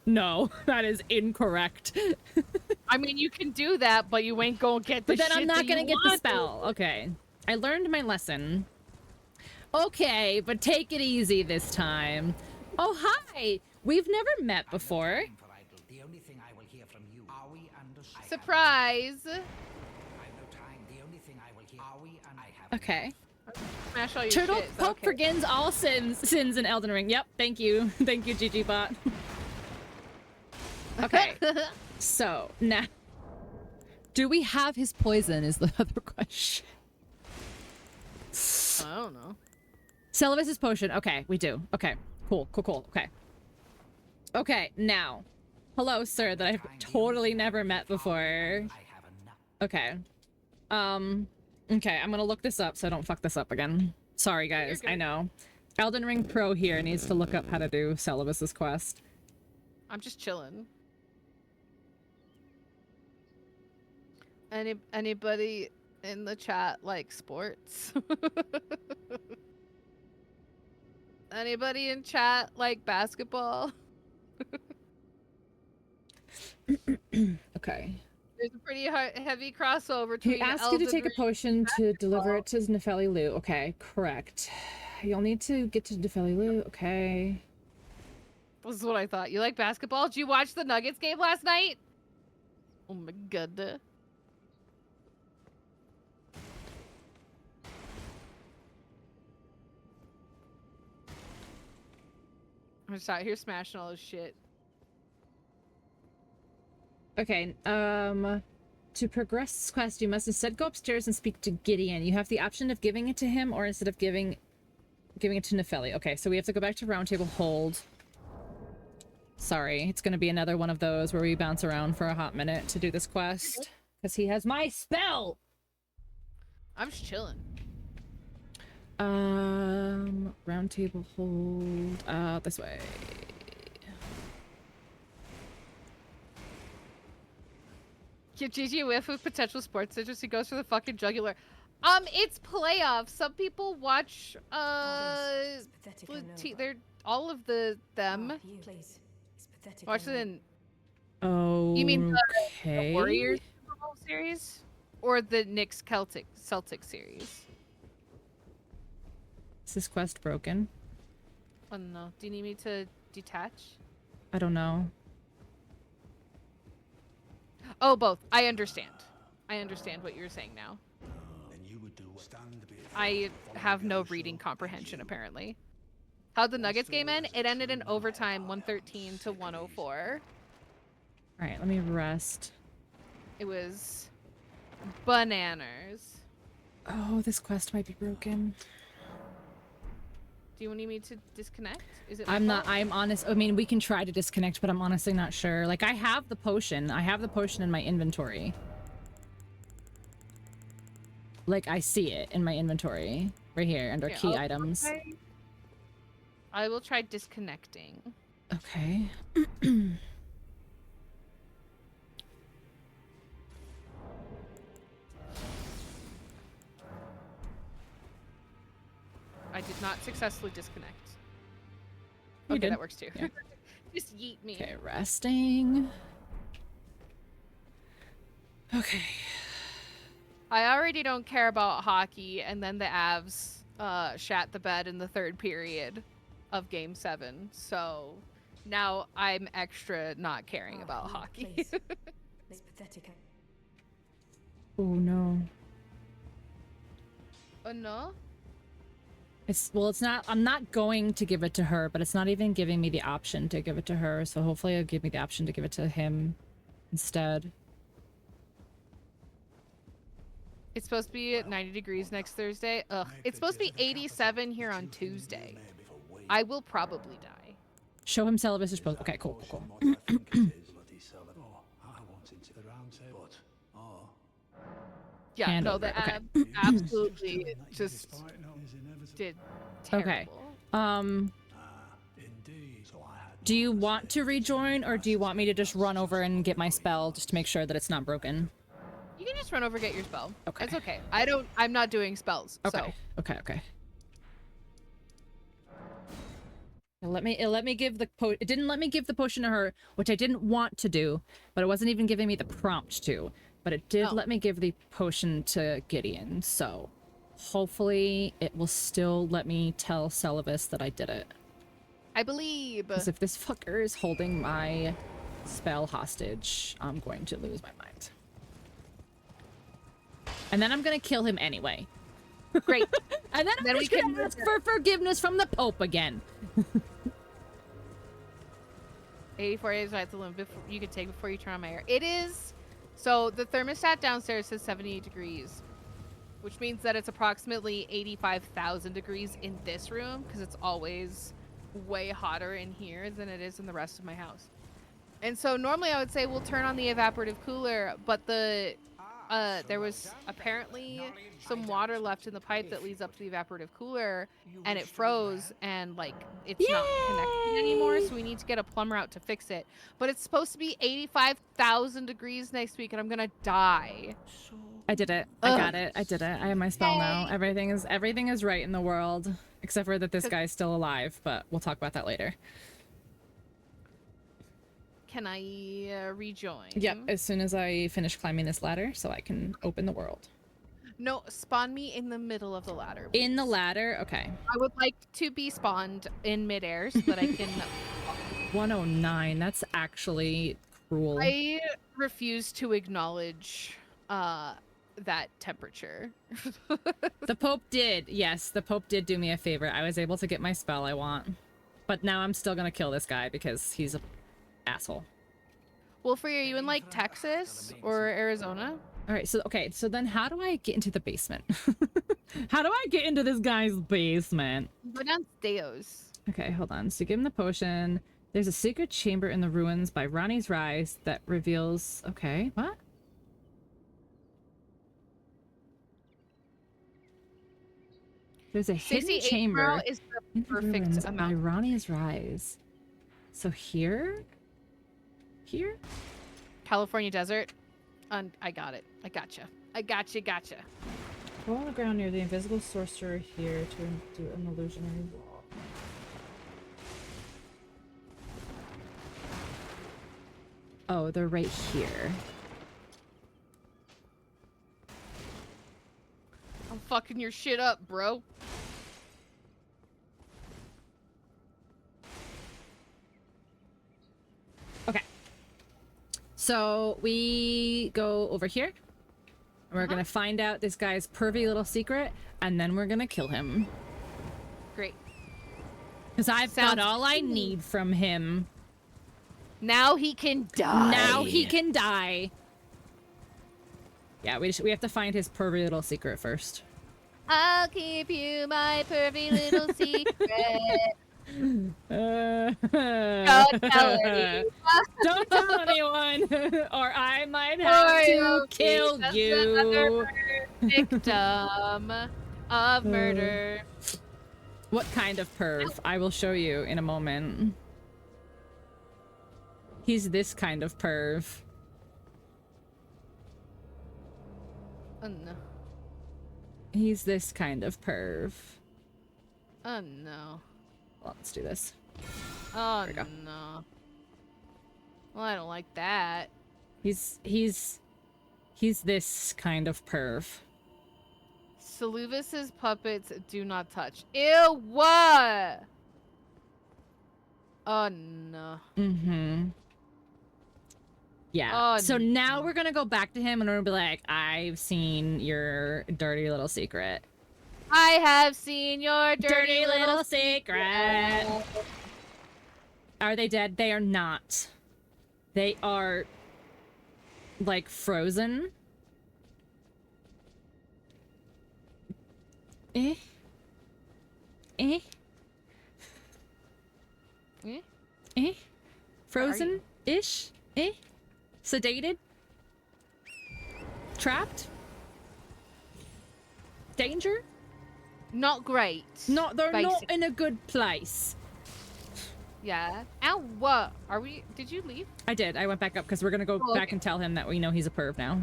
No, that is incorrect. I mean, you can do that, but you ain't gonna get the But then shit I'm not that gonna you get the want. spell. Okay. I learned my lesson. Okay, but take it easy this time. Oh, hi! We've never met before. The only thing I will hear from you. Are we understood? Surprise! I've no time. The only thing I will hear. Are we and I have Okay. Smash all your Turtle shit. Pope Okay. forgives all sins in Elden Ring. Yep, thank you. Thank you, GG Bot. Okay. So, now... Do we have his poison is the other question. I don't know. Celibacy's potion. Okay, we do. Okay, cool. Okay. Okay, now. Hello, sir, that I've totally never met before. I have enough. Okay. Okay, I'm gonna look this up so I don't fuck this up again. Sorry, guys. You're I good. know. Elden Ring Pro here needs to look up how to do Celibacy's quest. I'm just chilling. Anybody in the chat like sports? Anybody in chat like basketball? Okay. There's a pretty heavy crossover He between asks you to Elden take a Ring- potion to deliver it to Nefeli Lu. Okay, correct. You'll need to get to Nefeli Lu. Okay. This is what I thought. You like basketball? Did you watch the Nuggets game last night? Oh my god. I'm just out here smashing all this shit. Okay, to progress this quest, you must instead go upstairs and speak to Gideon. You have the option of giving it to him or instead of giving it to Nefeli. Okay, so we have to go back to Roundtable Hold. Sorry, it's gonna be another one of those where we bounce around for a hot minute to do this quest. Because he has my spell! I'm just chilling. Roundtable Hold, this way. Give Gigi a whiff of potential sports interest. He goes for the fucking jugular. It's playoffs. Some people watch, they're all of them. Please. It's pathetic. Watch it in. Oh, You mean the okay. Warriors Super Bowl series or the Knicks Celtic series? Is this quest broken? Oh no. Do you need me to detach? I don't know. Oh, both. I understand. I understand what you're saying now. And you would do stand before I have no reading comprehension, apparently. How'd the Nuggets game end? It ended in overtime, 113 to 104. Alright, let me rest. It was bananas. Oh, this quest might be broken. Do you need me to disconnect? Is it my I'm not, fault? I'm honest. I mean, we can try to disconnect, but I'm honestly not sure. Like, I have the potion. I have the potion in my inventory. Like, I see it in my inventory. Right here, under Here, key items. I will try disconnecting. Okay. I did not successfully disconnect. You Okay, did. that works too. Yeah. Just yeet me. Okay, resting. Okay. I already don't care about hockey, and then the Avs shat the bed in the third period of Game 7. So now I'm extra not caring about Lord, hockey. please. It's pathetic. Oh no. Oh no? It's not. I'm not going to give it to her, but it's not even giving me the option to give it to her. So hopefully it'll give me the option to give it to him instead. It's supposed to be at 90 degrees next Thursday. Ugh. It's supposed to be 87 here on Tuesday. I will probably die. Show him Celiba's post. Okay, cool. Yeah, Hand no, over the it, okay. Avs absolutely just did terrible. Okay. Do you want to rejoin, or do you want me to just run over and get my spell just to make sure that it's not broken? You can just run over, get your spell. Okay. It's okay. I'm not doing spells. Okay. So. Okay. It let me give the it didn't let me give the potion to her, which I didn't want to do, but it wasn't even giving me the prompt to. But it did let me give the potion to Gideon, so hopefully it will still let me tell Celibus that I did it. I believe. Because if this fucker is holding my spell hostage, I'm going to lose my mind. And then I'm gonna kill him anyway. Great. And then I'm just gonna ask for forgiveness from the Pope again. 84 days right to limit before you can take before you turn on my air. It is. So the thermostat downstairs says 78 degrees, which means that it's approximately 85,000 degrees in this room because it's always way hotter in here than it is in the rest of my house. And so normally I would say we'll turn on the evaporative cooler, but there was apparently some water left in the pipe that leads up to the evaporative cooler, and it froze, and like it's not connecting anymore, so we need to get a plumber out to fix it. But it's supposed to be 85,000 degrees next week, and I'm gonna die. I did it. I got it. I did it. I have my spell now. Everything is right in the world, except for that this guy's still alive, but we'll talk about that later. Can I rejoin? Yep, as soon as I finish climbing this ladder so I can open the world. No, spawn me in the middle of the ladder. In the please. ladder? Okay. I would like to be spawned in midair so that I can... 109, that's actually cruel. I refuse to acknowledge that temperature. The Pope did. Yes, the Pope did do me a favor. I was able to get my spell I want. But now I'm still gonna kill this guy because he's a asshole. Wolfrey, are you in like Texas or Arizona? All right, so then how do I get into the basement? How do I get into this guy's basement? Go downstairs. Okay, hold on. So give him the potion. There's a secret chamber in the ruins by Ronnie's Rise that reveals... Okay, what? There's a hidden chamber is the in the ruins perfect by amount. Ronnie's Rise. So here? Here? California desert. I got it. I gotcha. Gotcha. Go on the ground near the invisible sorcerer here to do an illusionary wall. Oh, they're right here. I'm fucking your shit up, bro. Okay. So we go over here. We're gonna find out this guy's pervy little secret, and then we're gonna kill him. Great. Because I've got all I need from him. Now he can die. Now he can die. Yeah, we have to find his pervy little secret first. I'll keep you my pervy little secret. Don't tell anyone. Don't tell anyone, or I might Or have to you'll be kill just you. another victim of murder. What kind of perv? I will show you in a moment. He's this kind of perv. Oh no. He's this kind of perv. Oh no. Well, let's do this. Oh There we go. no. Well, I don't like that. He's this kind of perv. Saluvis's puppets do not touch. Ew, what? Oh no. Mm-hmm. Yeah. Oh, So now no. we're gonna go back to him and we're gonna be like, I've seen your dirty little secret. I have seen your dirty, little secret. Are they dead? They are not. They are like frozen. Eh? Eh? Eh? Eh? Frozen-ish? Eh? Sedated? Trapped? Danger? Not great. No, they're not Basic. in a good place. Yeah. Ow, what? Are we... Did you leave? I did. I went back up because we're gonna go Oh, back okay. and tell him that we know he's a perv now.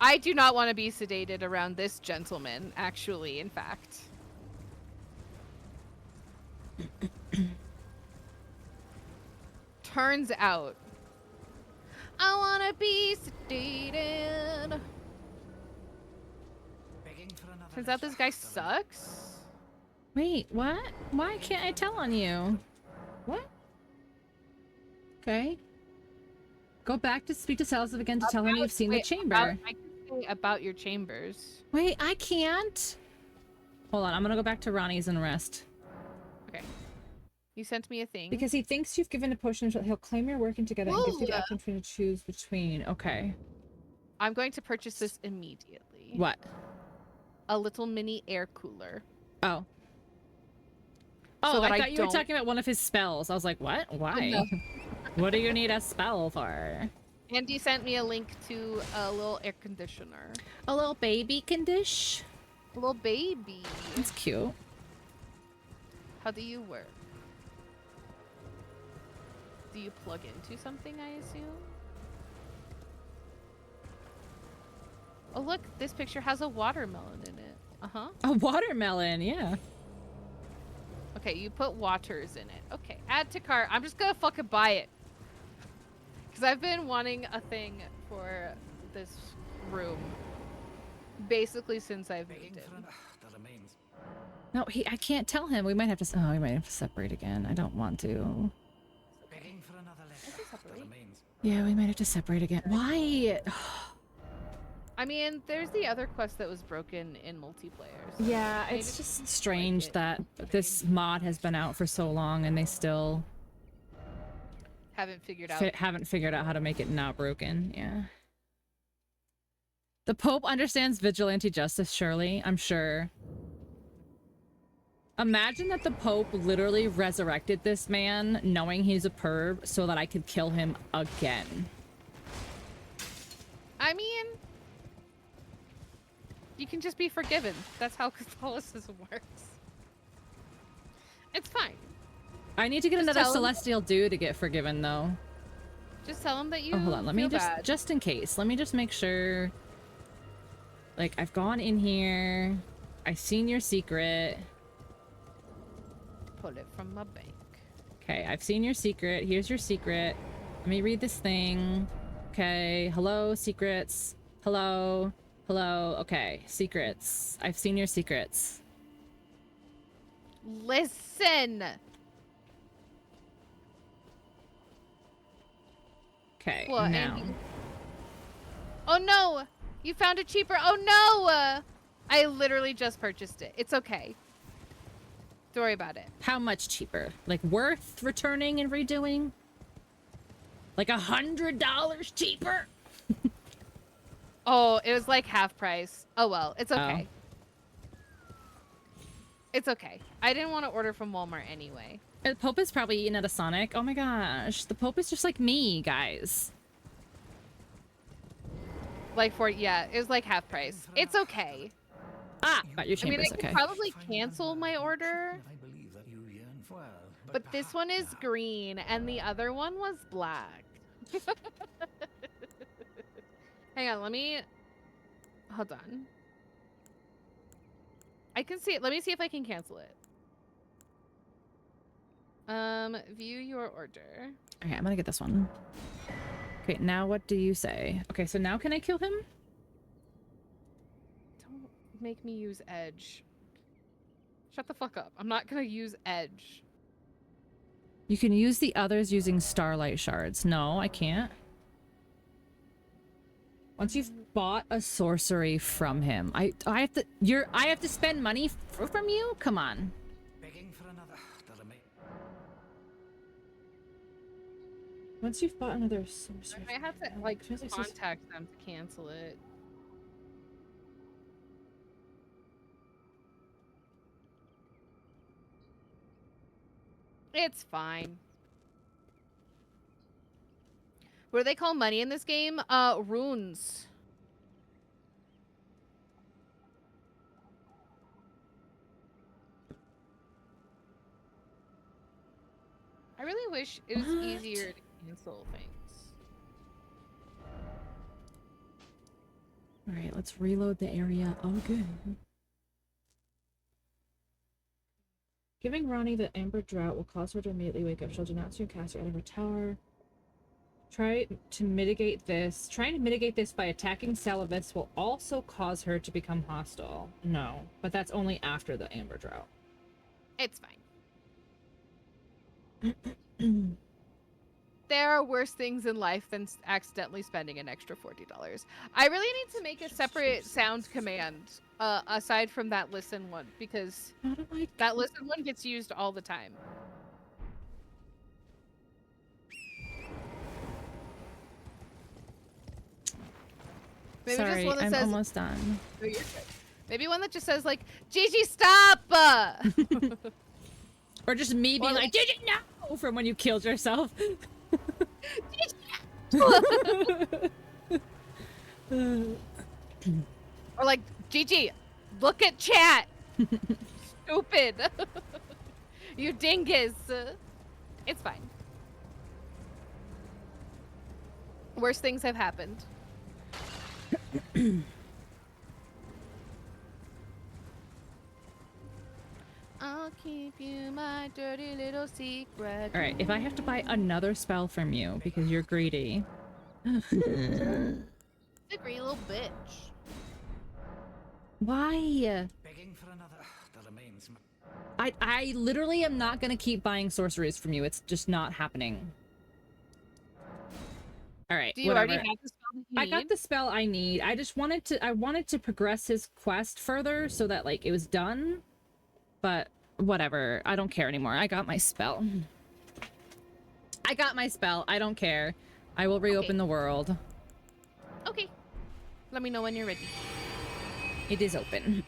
I do not want to be sedated around this gentleman, actually, in fact. Turns out, I want to be sedated. Begging for another Turns out this guy lift. sucks. Wait, what? Why can't I tell on you? What? Okay. Go back to speak to Salazar again to tell him you've seen the Wait, chamber. I can say about your chambers. Wait, I can't. Hold on, I'm gonna go back to Ronnie's and rest. Okay. You sent me a thing. Because he thinks you've given a potion, he'll claim you're working together and gives you the Whoa. option to choose between. Okay. I'm going to purchase this immediately. What? A little mini air cooler. Oh. So Oh, that I I thought you were don't- talking about one of his spells. I was like, what? Why? no. What do you need a spell for? Andy sent me a link to a little air conditioner. A little baby condish? A little baby. That's cute. How do you work? Do you plug into something, I assume? Oh look, this picture has a watermelon in it. Uh-huh. A watermelon, yeah. Okay, you put waters in it. Okay, add to cart. I'm just gonna fucking buy it. Because I've been wanting a thing for this room basically since I've moved Begging in. for another. The remains. No, I can't tell him. We might have to. Oh, we might have to separate again. I don't want to. Begging for another lift. can separate. The remains. Yeah, we might have to separate again. Why? I mean, there's the other quest that was broken in multiplayer. So Yeah, maybe it's just like strange it. that this mod has been out for so long and they still Haven't figured out. haven't figured out how to make it not broken. Yeah. The Pope understands vigilante justice, surely. I'm sure. Imagine that the Pope literally resurrected this man knowing he's a perv so that I could kill him again. I mean, you can just be forgiven. That's how Catholicism works. It's fine. I need to get Just another tell him- celestial dew to get forgiven, though. Just tell him that you. Oh, hold on. Let me feel just, bad. just in case, let me just make sure. Like, I've gone in here. I've seen your secret. Pull it from my bank. Okay, I've seen your secret. Here's your secret. Let me read this thing. Okay, hello, secrets. Hello. Hello. Okay, secrets. I've seen your secrets. Listen. Okay, What, now. Andy? Oh no! You found it cheaper. Oh no! I literally just purchased it. It's okay. Don't worry about it. How much cheaper? Like, worth returning and redoing? Like $100 cheaper? Oh, it was like half price. Oh well, it's okay. It's okay. I didn't want to order from Walmart anyway. The Pope is probably eating at a Sonic. Oh my gosh. The Pope is just like me, guys. Like yeah, it was like half price. It's okay. Ah, got your I mean, chambers, I could okay. probably cancel my order, but this one is green and the other one was black. Hang on, let me... Hold on. I can see it. Let me see if I can cancel it. View your order. Okay, I'm gonna get this one. Okay, now what do you say? Okay, so now can I kill him? Don't make me use Edge. Shut the fuck up. I'm not gonna use Edge. You can use the others using starlight shards. No, I can't. Once you've bought a sorcery from him, I have to spend money from you? Come on. Begging for another. Once you've bought another sorcery. I have to like contact them to cancel it. It's fine. What do they call money in this game? Runes. I really wish it was easier to cancel things. Alright, let's reload the area again. Giving Ronnie the Amber Drought will cause her to immediately wake up. She'll do not soon cast her out of her tower. Trying to mitigate this by attacking Salavis will also cause her to become hostile. No, but that's only after the Amber Drought. It's fine. There are worse things in life than accidentally spending an extra $40. I really need to make a separate sound command aside from that listen one, because that listen one gets used all the time. Maybe Sorry, just one that I'm says, almost done. Oh, you're good. Maybe one that just says like, Gigi, stop! Or just me being like, Gigi, no! From when you killed yourself. Or like, Gigi, look at chat! Stupid! You dingus! It's fine. Worse things have happened. I'll keep you my dirty little secret. Alright, if I have to buy another spell from you because you're greedy. The greedy little bitch. Why? Begging for another. That remains. I literally am not gonna keep buying sorceries from you. It's just not happening. Alright, Do you whatever. already have the spell that you I need? got the spell I need. I wanted to progress his quest further so that like it was done. But whatever. I don't care anymore. I got my spell. I got my spell. I don't care. I will reopen the world. Okay. Let me know when you're ready. It is open.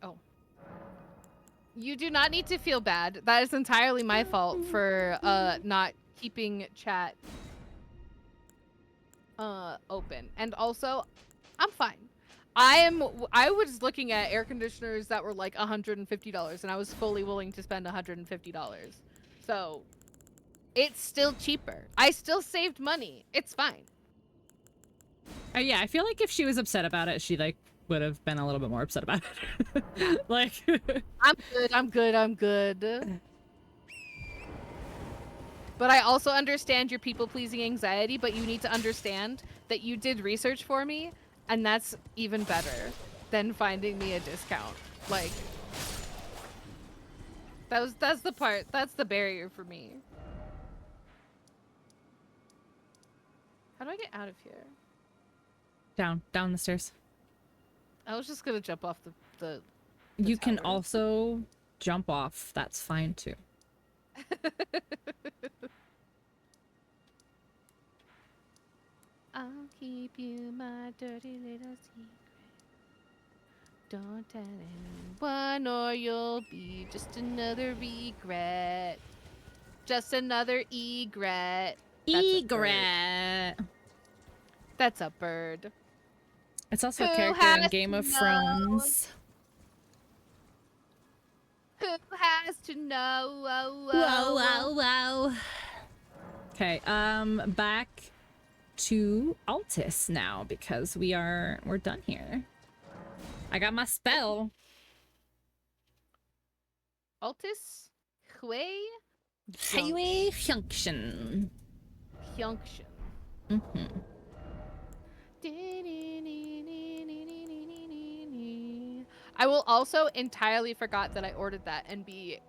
Oh. You do not need to feel bad. That is entirely my fault for not keeping chat open. And also, I'm fine. I was looking at air conditioners that were like $150 and I was fully willing to spend $150. So it's still cheaper. I still saved money. It's fine. Yeah, I feel like if she was upset about it, she like would have been a little bit more upset about it. Like I'm good. But I also understand your people-pleasing anxiety, but you need to understand that you did research for me, and that's even better than finding me a discount. Like, that's the barrier for me. How do I get out of here? down the stairs. I was just gonna jump off the You can tower. also jump off. That's fine too. I'll keep you my dirty little secret. Don't tell anyone or you'll be just another regret. Just another egret. Egret. That's a bird. It's also a Who character in has Game to of know? Thrones. Who has to know? Whoa. Okay, back to Altus now because we're done here. I got my spell. Altus Hui Highway function. Junction. I will also entirely forgot that I ordered that and be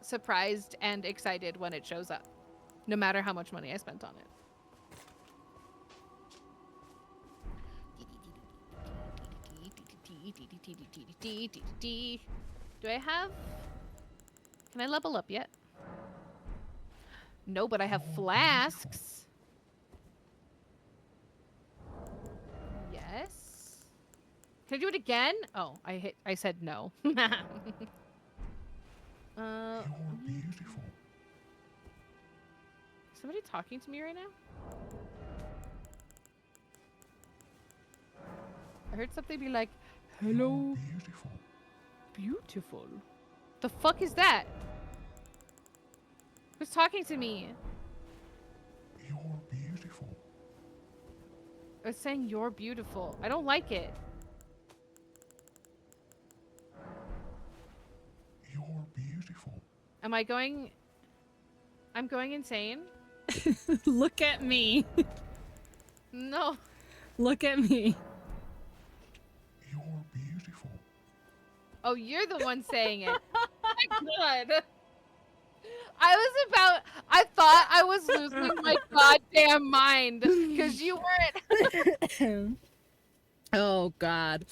surprised and excited when it shows up, no matter how much money I spent on it. Do I have... Can I level up yet? No, but I have flasks. Yes. Can I do it again? Oh, I said no. You're beautiful. Somebody talking to me right now? I heard something be like, hello, You're beautiful. beautiful. The fuck is that? Who's talking to me? You're beautiful. I was saying you're beautiful. I don't like it. You're beautiful. Am I going... I'm going insane? Look at me. No. Look at me. You're beautiful. Oh, you're the one saying it. Oh my god. I thought I was losing my goddamn mind because you weren't. Oh god.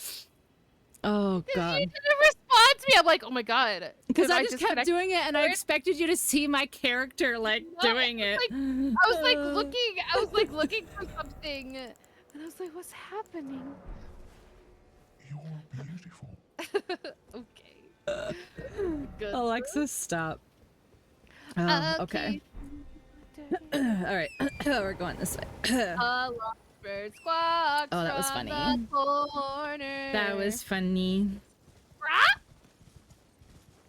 Oh god. You didn't respond to me. I'm like, oh my god. Because Did I just kept disconnect doing it and I it? expected you to see my character like No, doing it. I was like looking for something. And I was like, what's happening? You're beautiful. Okay. Good. Alexa, stop. Okay. All right. We're going this way. A lost bird squawks. Oh, that was from funny. the corner. That was funny.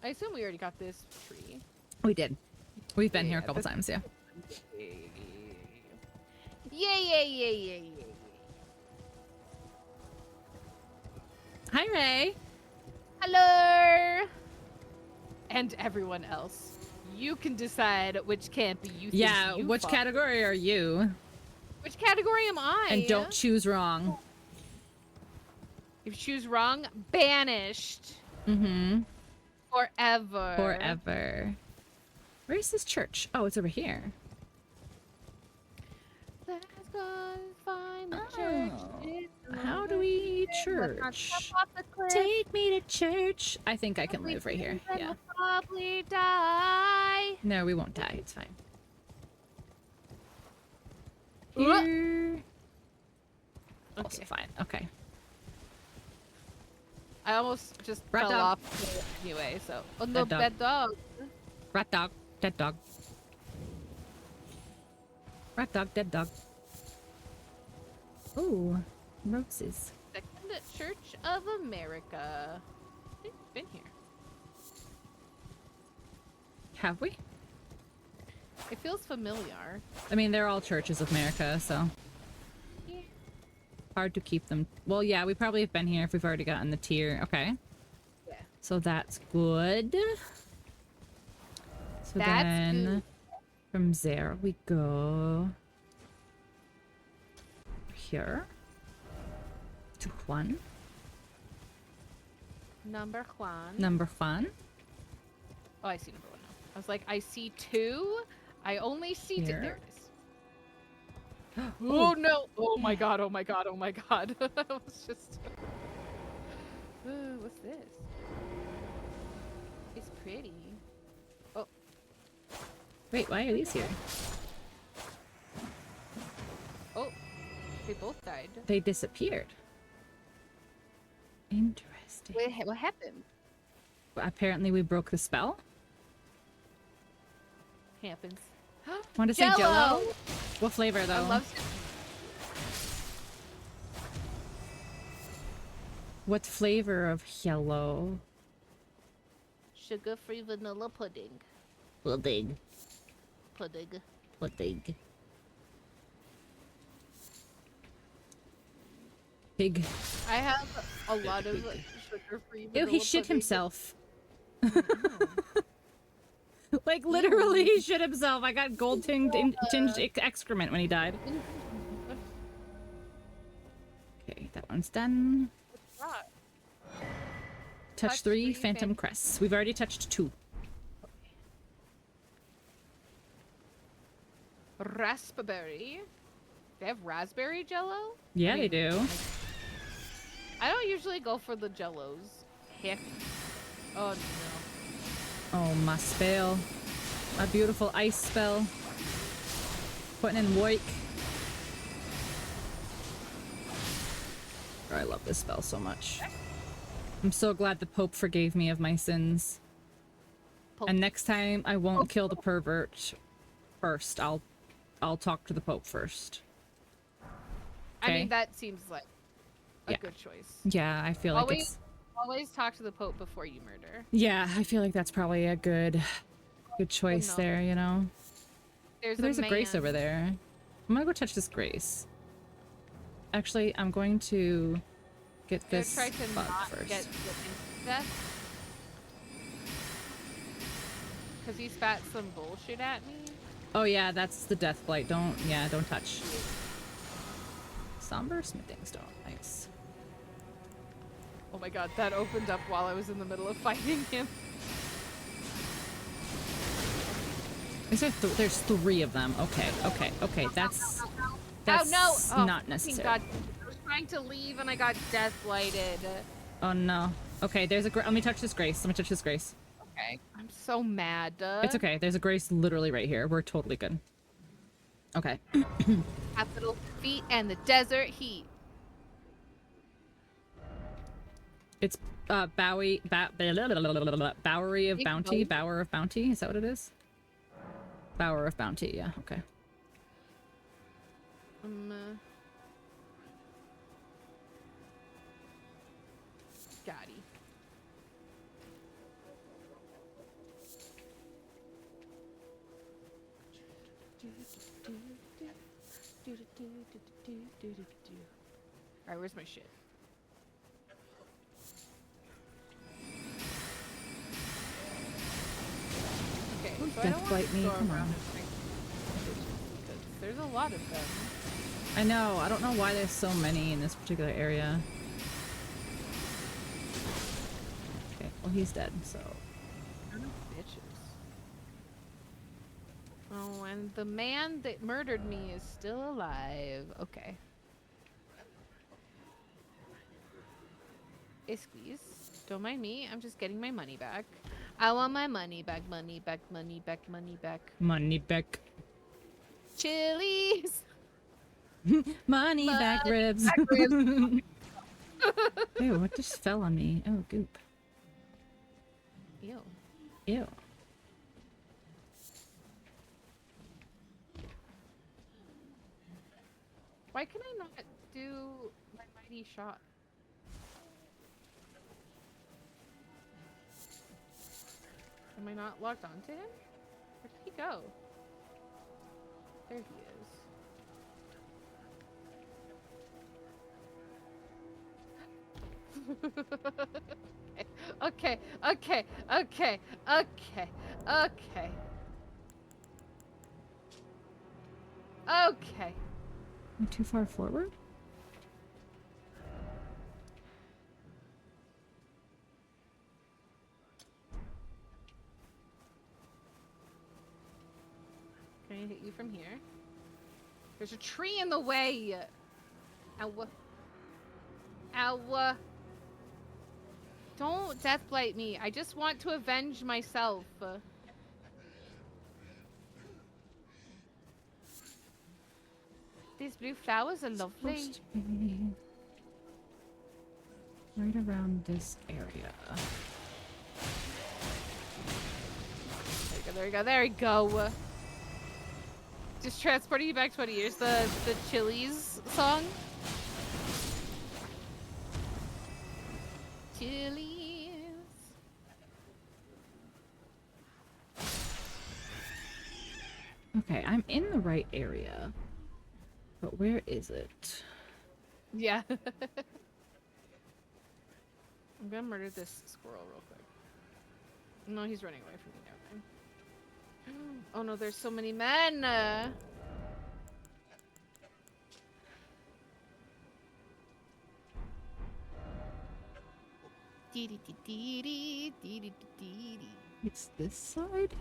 I assume we already got this tree. We did. We've been here a Yeah, couple this- times, yeah. Yeah. Hi, Ray. Hello. And everyone else. You can decide which campy you think Yeah, you which fall. category are you? Which category am I? And don't choose wrong. If you choose wrong, banished. Mm-hmm. Forever. Forever. Where's this church? Oh, it's over here. Let's go find the church. It's How over do we here. Let's not church? step off the cliff. Take me to church. I think I can live right here. Then Yeah. we'll probably die. No, we won't die. It's fine. What? Here. Also Okay. fine. Okay. I almost just Rat fell dog. off anyway, so. Oh no, Dead dog. bad dog. Rat dog. Dead dog. Rat dog. Dead dog. Ooh. Roses. Second Church of America. I think we've been here. Have we? It feels familiar. I mean, they're all churches of America, so. Yeah. Hard to keep them. Well, yeah, we probably have been here if we've already gotten the tier. Okay. Yeah. So that's good. So That's then good. from there we go here to Juan. Number one. Number one. Oh, I see number one now. I was like, I see two. I only see two. Here. There it is. Oh no! Oh my god! Oh my god! Oh my god! I was just. Ooh, what's this? It's pretty. Oh, Wait, why are these here? oh, they both died. They disappeared. Interesting. What happened? Apparently we broke the spell. Happens. Want to say Jello? What flavor though? I love What flavor of yellow? sugar-free vanilla pudding. Pudding. Pudding. Pudding. Pig. I have a lot of sugar-free vanilla Ew, he shit pudding. himself. Like literally he shit himself. I got gold tinged excrement when he died. Okay, that one's done. Touch 3, Phantom Crests. We've already touched 2. Raspberry. They have raspberry jello? Yeah, I mean, they do. I don't usually go for the jellos. Heck. Oh no. Oh, my spell. My beautiful ice spell. Putting in Woik. I love this spell so much. I'm so glad the Pope forgave me of my sins. Pope. And next time I won't kill the pervert first. I'll talk to the Pope first. I mean, Okay? that seems like a Yeah. good choice. Yeah, I feel like it's... Always talk to the Pope before you murder. Yeah, I feel like that's probably a good choice no. there, you know? There's a Grace man. over there. I'm gonna go touch this Grace. Actually, I'm going to get Go this try to bug not first. get death. Because he spat some bullshit at me. Oh yeah, that's the Death Blight. Don't touch. Somber Smithing Stone. Nice. Oh my god, that opened up while I was in the middle of fighting him. Is there there's 3 of them. Okay. That's oh, no! not necessary. God. I was trying to leave and I got death blighted. Oh no. Okay, there's a let me touch this Grace. Okay. I'm so mad. It's okay. There's a Grace literally right here. We're totally good. Okay. Capital feet and the desert heat. It's Bowery of Bounty. Bower of Bounty. Is that what it is? Bower of Bounty. Yeah. Okay. Gotti. Alright, where's my shit? Okay, so I Death don't want Blight to me, go come around on. and fight because there's a lot of them. I know. I don't know why there's so many in this particular area. Okay. Well, he's dead. So. Bitches. Oh, and the man that murdered me is still alive. Okay. Squeeze. Don't mind me. I'm just getting my money back. I want my money back, money back, money back, money back. Money back. Chilies! Money back ribs. Back ribs. Ew, what just fell on me? Oh, goop. Ew. Ew. Why can I not do my mighty shot? Am I not logged on to him? Where did he go? There he is. Okay, okay, okay, okay, okay. Okay. I'm too far forward? Can I hit you from here? There's a tree in the way! Ow. Ow. Don't deathblight me. I just want to avenge myself. These blue flowers are lovely. Right around this area. There we go, there we go. Just transporting you back 20 years. The Chili's song. Chili's. Okay, I'm in the right area. But where is it? Yeah. I'm gonna murder this squirrel real quick. No, he's running away from me. Never mind. Oh no, there's so many men. It's this side?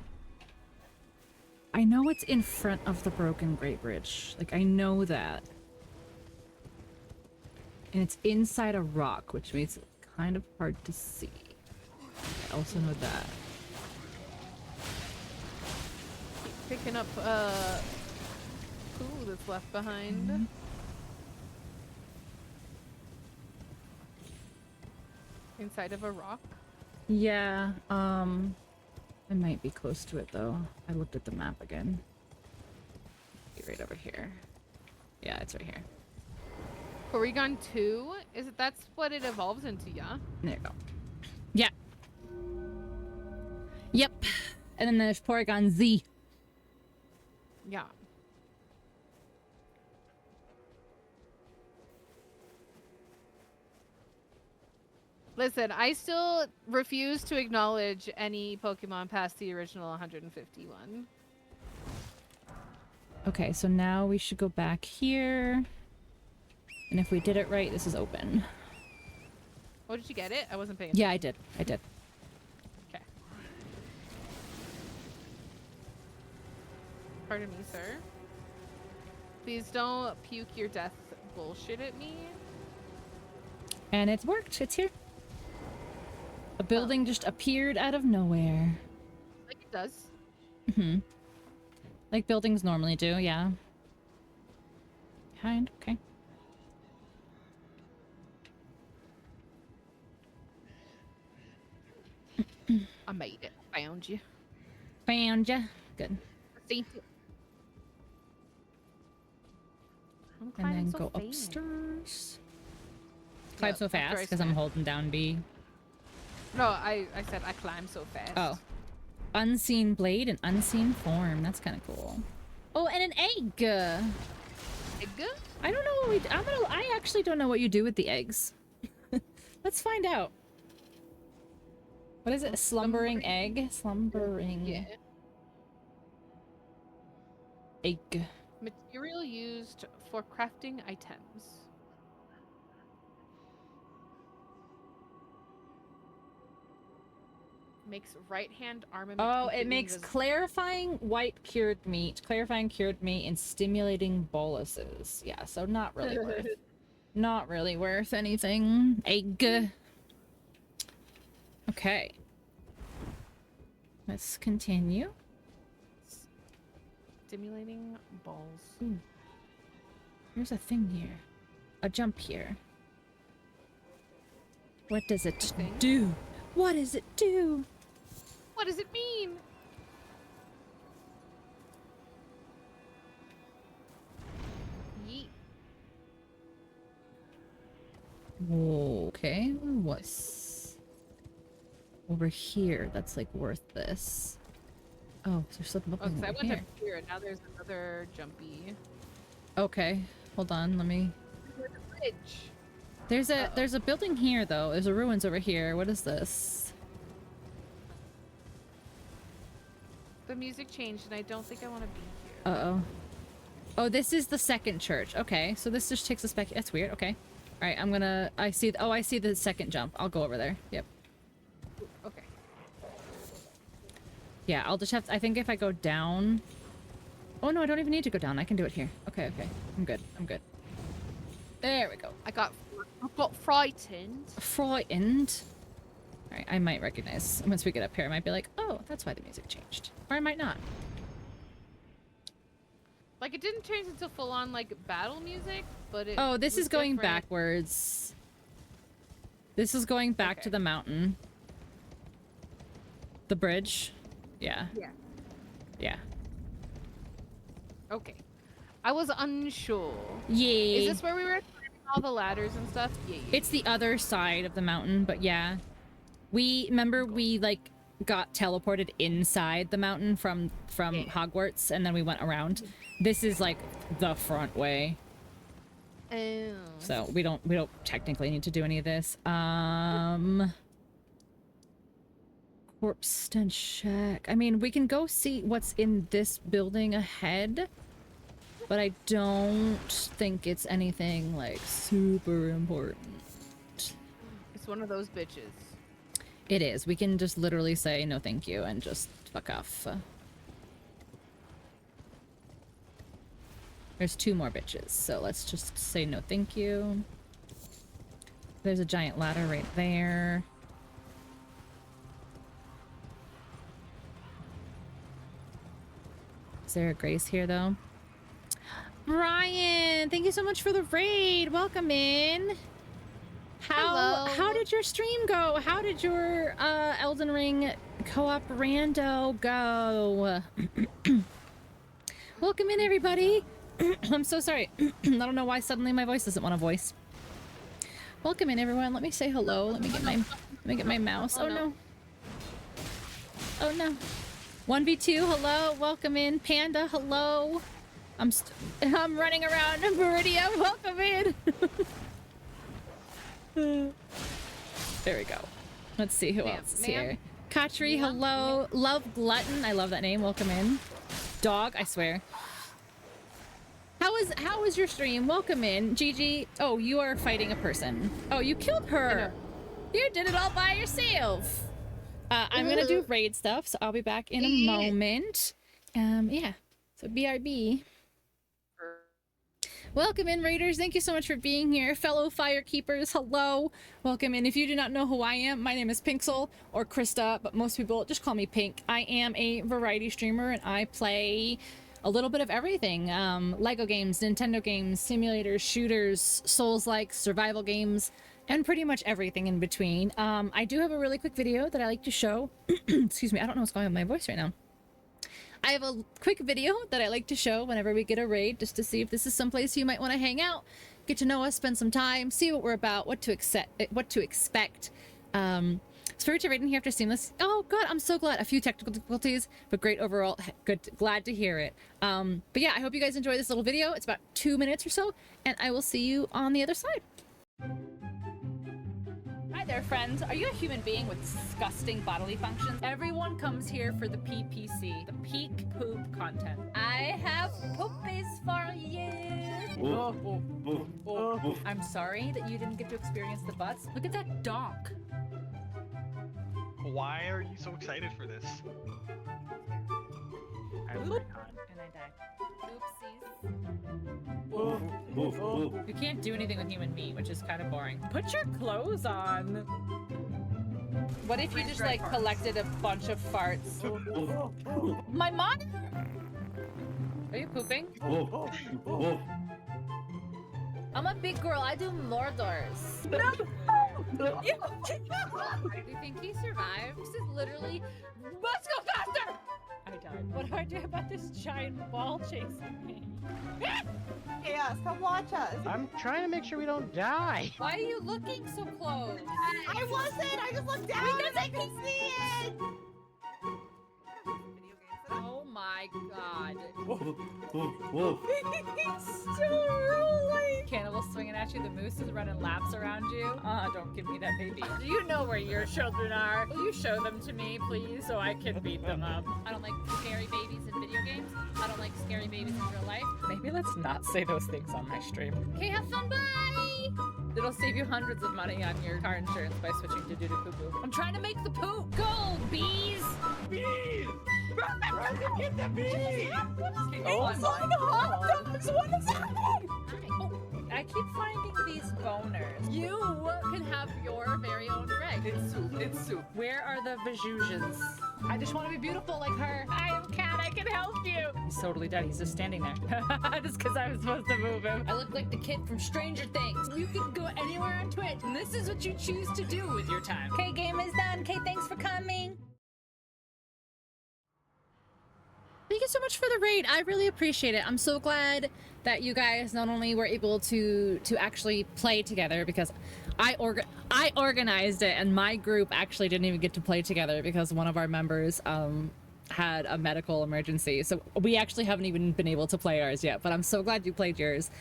I know it's in front of the broken Great Bridge. Like, I know that. And it's inside a rock, which makes it kind of hard to see. I also know that. Keep picking up poo that's left behind. Mm-hmm. Inside of a rock. Yeah, I might be close to it though. I looked at the map again. Be right over here. Yeah, it's right here. Porygon 2? Is it that's what it evolves into, yeah? There you go. Yeah. Yep. And then there's Porygon Z. Yeah. Listen, I still refuse to acknowledge any Pokemon past the original 151. Okay, so now we should go back here. And if we did it right, this is open. Oh, did you get it? I wasn't paying Yeah, I did. I did. Okay. Pardon me, sir. Please don't puke your death bullshit at me. And it's worked. It's here. A building just appeared out of nowhere. Like it does. Mm-hmm. Like buildings normally do, yeah. Behind, okay. I made it. Found you. Found ya. Good. See? I'm And climbing then so go fast. upstairs. Climb Yep, so after I fast because I'm smash. holding down B. No, I said I climb so fast. Oh. Unseen blade and unseen form. That's kind of cool. Oh, and an egg. Egg? I don't know what we. I actually don't know what you do with the eggs. Let's find out. What is it? A slumbering egg? Slumbering Yeah. egg. Material used for crafting items. Makes right hand armament. Oh, it completely makes invisible. clarifying white cured meat, and stimulating boluses. Yeah, so not really worth. Not really worth anything. Egg. Okay. Let's continue. Stimulating balls. Ooh. There's a thing here. A jump here. What does it thing? do? What does it do? What does it mean? Yeet. Okay, what's over here that's like worth this? Oh, there's something Oh, because I over went here. up here and now there's another jumpy. Okay, hold on, let me... Bridge. There's a building here though. There's a ruins over here. What is this? The music changed and I don't think I want to be here. Uh-oh. Oh, this is the second church. Okay, so this just takes us back. That's weird. Okay. All right, I'm gonna... I see the second jump. I'll go over there. Yep. Okay. Yeah, I'll just have to... I think if I go down... Oh, no, I don't even need to go down. I can do it here. Okay, okay. I'm good. I'm good. There we go. I got frightened. Frightened. All right, I might recognize... Once we get up here, I might be like, oh, that's why the music changed. Or I might not. Like, it didn't change until full-on, like, battle music, but it Oh, this was is going different. backwards. This is going back Okay. to the mountain. The bridge. Yeah. Yeah. Yeah. Okay. I was unsure. Yay. Is this where we were climbing all the ladders and stuff? Yeah. It's the other side of the mountain, but yeah. We remember we like got teleported inside the mountain from Hogwarts, and then we went around. This is like the front way. Oh. So we don't technically need to do any of this. Corpse stench check. I mean, we can go see what's in this building ahead, but I don't think it's anything like super important. It's one of those bitches. It is. We can just literally say no thank you and just fuck off. There's 2 more bitches, so let's just say no thank you. There's a giant ladder right there. Is there a Grace here, though? Brian, thank you so much for the raid. Welcome in. How Hello. did your stream go? How did your Elden Ring co-op rando go? Welcome in, everybody. I'm so sorry. I don't know why suddenly my voice doesn't want to voice. Welcome in, everyone. Let me say hello. Let me get my mouse. Oh no. Oh no. 1v2, hello. Welcome in. Panda, hello. I'm running around. Meridia, welcome in. There we go. Let's see who else is here. Katri, hello. Love Glutton, I love that name. Welcome in. Dog, I swear. How was your stream? Welcome in. Gigi, oh, you are fighting a person. Oh, you killed her. You did it all by yourself. I'm gonna do raid stuff, so I'll be back in a moment. Yeah. So BRB. Welcome in, Raiders. Thank you so much for being here. Fellow Firekeepers, hello. Welcome in. If you do not know who I am, my name is Pinksel, or Krista, but most people just call me Pink. I am a variety streamer, and I play a little bit of everything. Lego games, Nintendo games, simulators, shooters, Souls-like, survival games, and pretty much everything in between. I do have a really quick video that I like to show. Excuse me, I don't know what's going on with my voice right now. I have a quick video that I like to show whenever we get a raid, just to see if this is someplace you might want to hang out, get to know us, spend some time, see what we're about, what to expect. Spirited raid in here after seamless. Oh god, I'm so glad. A few technical difficulties, but great overall. Good, glad to hear it. But yeah, I hope you guys enjoy this little video. It's about 2 minutes or so, and I will see you on the other side. Hi there, friends. Are you a human being with disgusting bodily functions? Everyone comes here for the PPC, the peak poop content. I have poopies for you. I'm sorry that you didn't get to experience the butts. Look at that donk. Why are you so excited for this? And I died. Oopsies. You can't do anything with human meat, which is kind of boring. Put your clothes on. What if you just like collected a bunch of farts? My mom? Are you pooping? I'm a big girl. I do Mordors. No! You think he survived? This is literally... Let's go faster! I died. What do I do about this giant ball chasing me? Chaos, come watch us. I'm trying to make sure we don't die. Why are you looking so close? I wasn't. I just looked down Because and I could see it. Oh my god. He's still rolling. Cannibal's swinging at you. The moose is running laps around you. Don't give me that baby. Do you know where your children are? Will you show them to me, please, so I can beat them up? I don't like scary babies in video games. I don't like scary babies in real life. Maybe let's not say those things on my stream. Okay, have fun. Bye. It'll save you hundreds of money on your car insurance by switching to doo-doo-poo-poo. I'm trying to make the poop. Go, bees! Bees! Run to get the bees! Oh my god! What is happening? Oh, I keep finding these boners. You can have your very own Greg. It's soup. It's soup. Where are the Vajujans? I just want to be beautiful like her. I am Cat. I can help you. he's totally dead. He's just standing there. Just because I was supposed to move him. I look like the kid from Stranger Things. You can go anywhere on Twitch, and this is what you choose to do with your time. Okay, game is done. Okay, thanks for coming. Thank you so much for the raid. I really appreciate it. I'm so glad that you guys not only were able to actually play together, because I organized it, and my group actually didn't even get to play together because one of our members had a medical emergency. So we actually haven't even been able to play ours yet, but I'm so glad you played yours.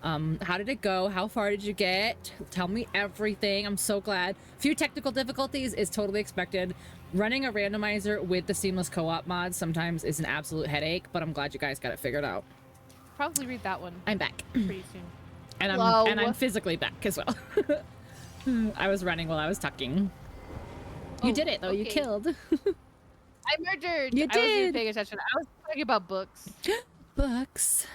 How did it go? How far did you get? Tell me everything. I'm so glad. Few technical difficulties is totally expected. Running a randomizer with the seamless co-op mod sometimes is an absolute headache, but I'm glad you guys got it figured out. Probably read that one. I'm back. Pretty soon. And I'm physically back as well. I was running while I was tucking. You did it though. Okay. You killed. I murdered. You did. I wasn't even paying attention. I was talking about books. Books.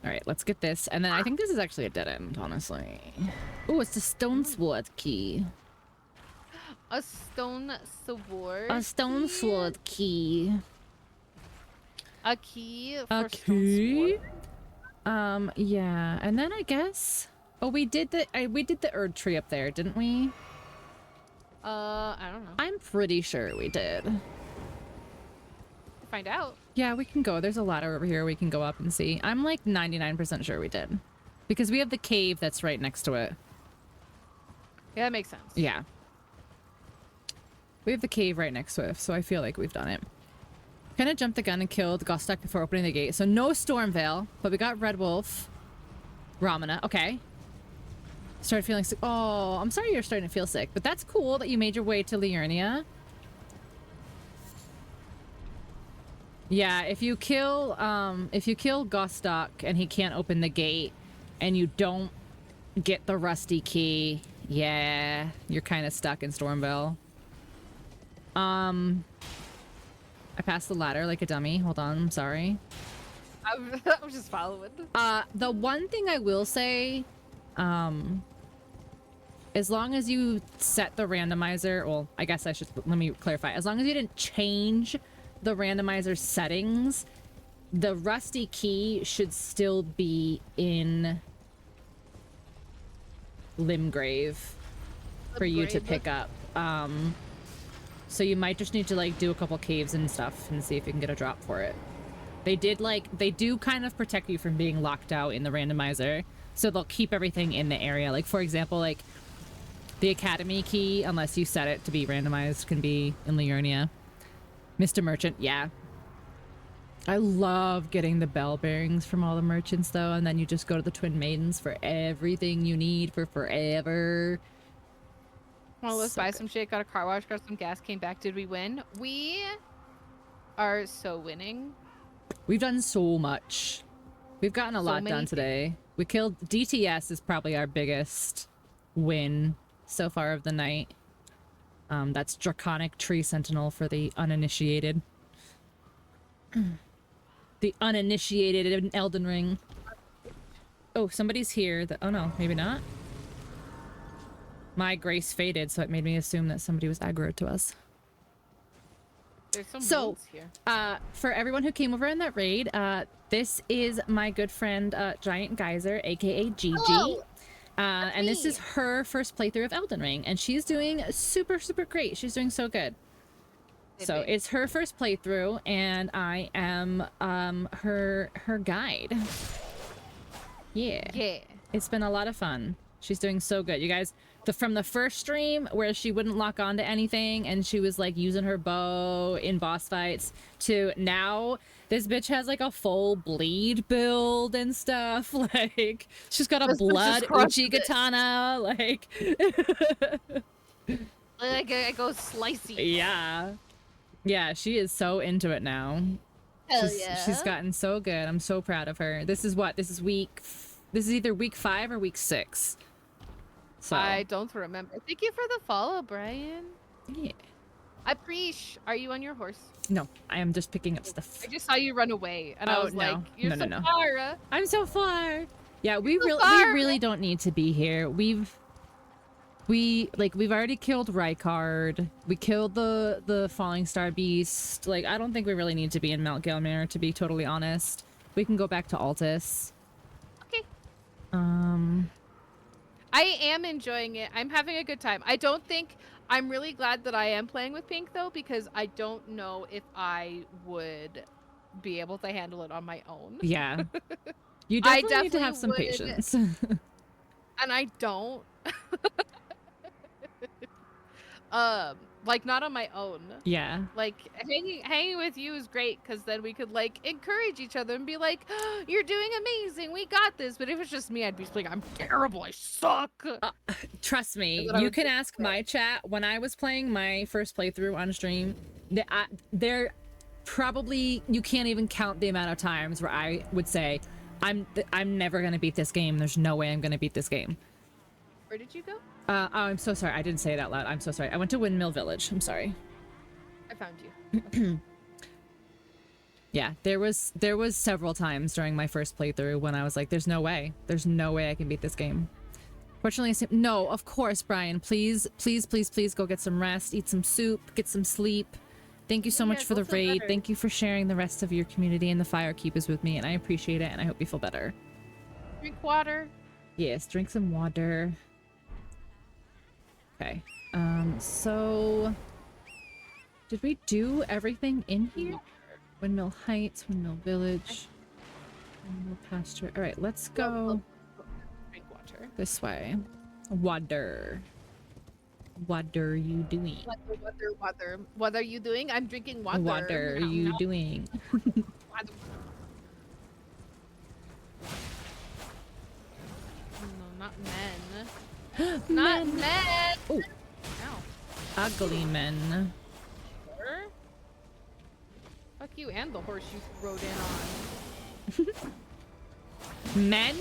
All right, let's get this. And then I think this is actually a dead end, honestly. Oh, it's a stone sword key. A stone sword? A stone sword key. A key for a key? Stone sword? Yeah. And then I guess... Oh, we did the Erdtree up there, didn't we? I don't know. I'm pretty sure we did. Find out. Yeah, we can go. There's a ladder over here we can go up and see. I'm like 99% sure we did. Because we have the cave that's right next to it. Yeah, that makes sense. Yeah. We have the cave right next to it, so I feel like we've done it. Kind of jumped the gun and killed Gostak before opening the gate. So no Stormveil, but we got Red Wolf. Ramana, okay. Started feeling sick. Oh, I'm sorry you're starting to feel sick, but that's cool that you made your way to Liurnia. Yeah, if you kill Gostak and he can't open the gate and you don't get the rusty key, yeah, you're kind of stuck in Stormveil. I passed the ladder like a dummy. Hold on, I'm sorry. I was just following. The one thing I will say, as long as you set the randomizer, well, I guess I should, let me clarify. As long as you didn't change the randomizer settings, the rusty key should still be in Limgrave for you to pick up. So you might just need to like do a couple caves and stuff and see if you can get a drop for it. They do kind of protect you from being locked out in the randomizer, so they'll keep everything in the area. Like for example, like the academy key, unless you set it to be randomized, can be in Liurnia. Mr. Merchant, yeah. I love getting the bell bearings from all the merchants though, and then you just go to the Twin Maidens for everything you need for forever. Well, let's buy some shit, got a car wash, got some gas, came back. Did we win? We are so winning. We've done so much. We've gotten a lot done today. We killed DTS is probably our biggest win so far of the night. That's Draconic Tree Sentinel for the uninitiated. The uninitiated in Elden Ring. Oh, somebody's here. Oh no, maybe not. My grace faded, so it made me assume that somebody was aggro to us. There's some wolves here. For everyone who came over in that raid, this is my good friend Giant Geyser, aka Gigi. Hello. And this is her first playthrough of Elden Ring, and she's doing super great. She's doing so good. So it's her first playthrough, and I am her guide. Yeah. It's been a lot of fun. She's doing so good. You guys, from the first stream where she wouldn't lock onto anything and she was like using her bow in boss fights, to now this bitch has like a full bleed build and stuff. Like she's got a blood Uchi-katana. Like it goes slicey. Yeah, she is so into it now. Hell yeah. She's gotten so good. I'm so proud of her. This is either week 5 or week 6. So I don't remember. Thank you for the follow, Brian. Yeah. I appreciate. Are you on your horse? No, I am just picking up stuff. I just saw you run away, and I was like, "You're so far." I'm so far. Yeah, we really don't need to be here. We've we've already killed Rykard. We killed the Falling Star Beast. Like, I don't think we really need to be in Mount Gelmir, to be totally honest. We can go back to Altus. Okay. I am enjoying it. I'm having a good time. I'm really glad that I am playing with Pink, though, because I don't know if I would be able to handle it on my own. Yeah. You definitely need to have some patience. And I don't. Like, not on my own. Yeah. Like, hanging with you is great, because then we could, like, encourage each other and be like, oh, you're doing amazing, we got this. But if it's just me, I'd be like, I'm terrible, I suck. Trust me, you can ask my chat. When I was playing my first playthrough on stream, there probably, you can't even count the amount of times where I would say, I'm never gonna beat this game. There's no way I'm gonna beat this game. Where did you go? Oh, I'm so sorry. I didn't say it out loud. I'm so sorry. I went to Windmill Village. I'm sorry. I found you. Okay. Yeah, there was several times during my first playthrough when I was like, there's no way. There's no way I can beat this game. Fortunately, no, of course, Brian. Please, please, please, please go get some rest, eat some soup, get some sleep. Thank you so much for the raid. Better. Thank you for sharing the rest of your community and the Firekeep is with me, and I appreciate it, and I hope you feel better. Drink water. Yes, drink some water. Okay. So did we do everything in here? Windmill Heights, Windmill Village, Windmill Pasture. All right, let's go. Drink water. This way. Water. What are you doing? What are you doing? I'm drinking water. What are you doing? No, not men. Not men. Oh. Ow. Ugly men. Sure. Fuck you and the horse you rode in on. Men?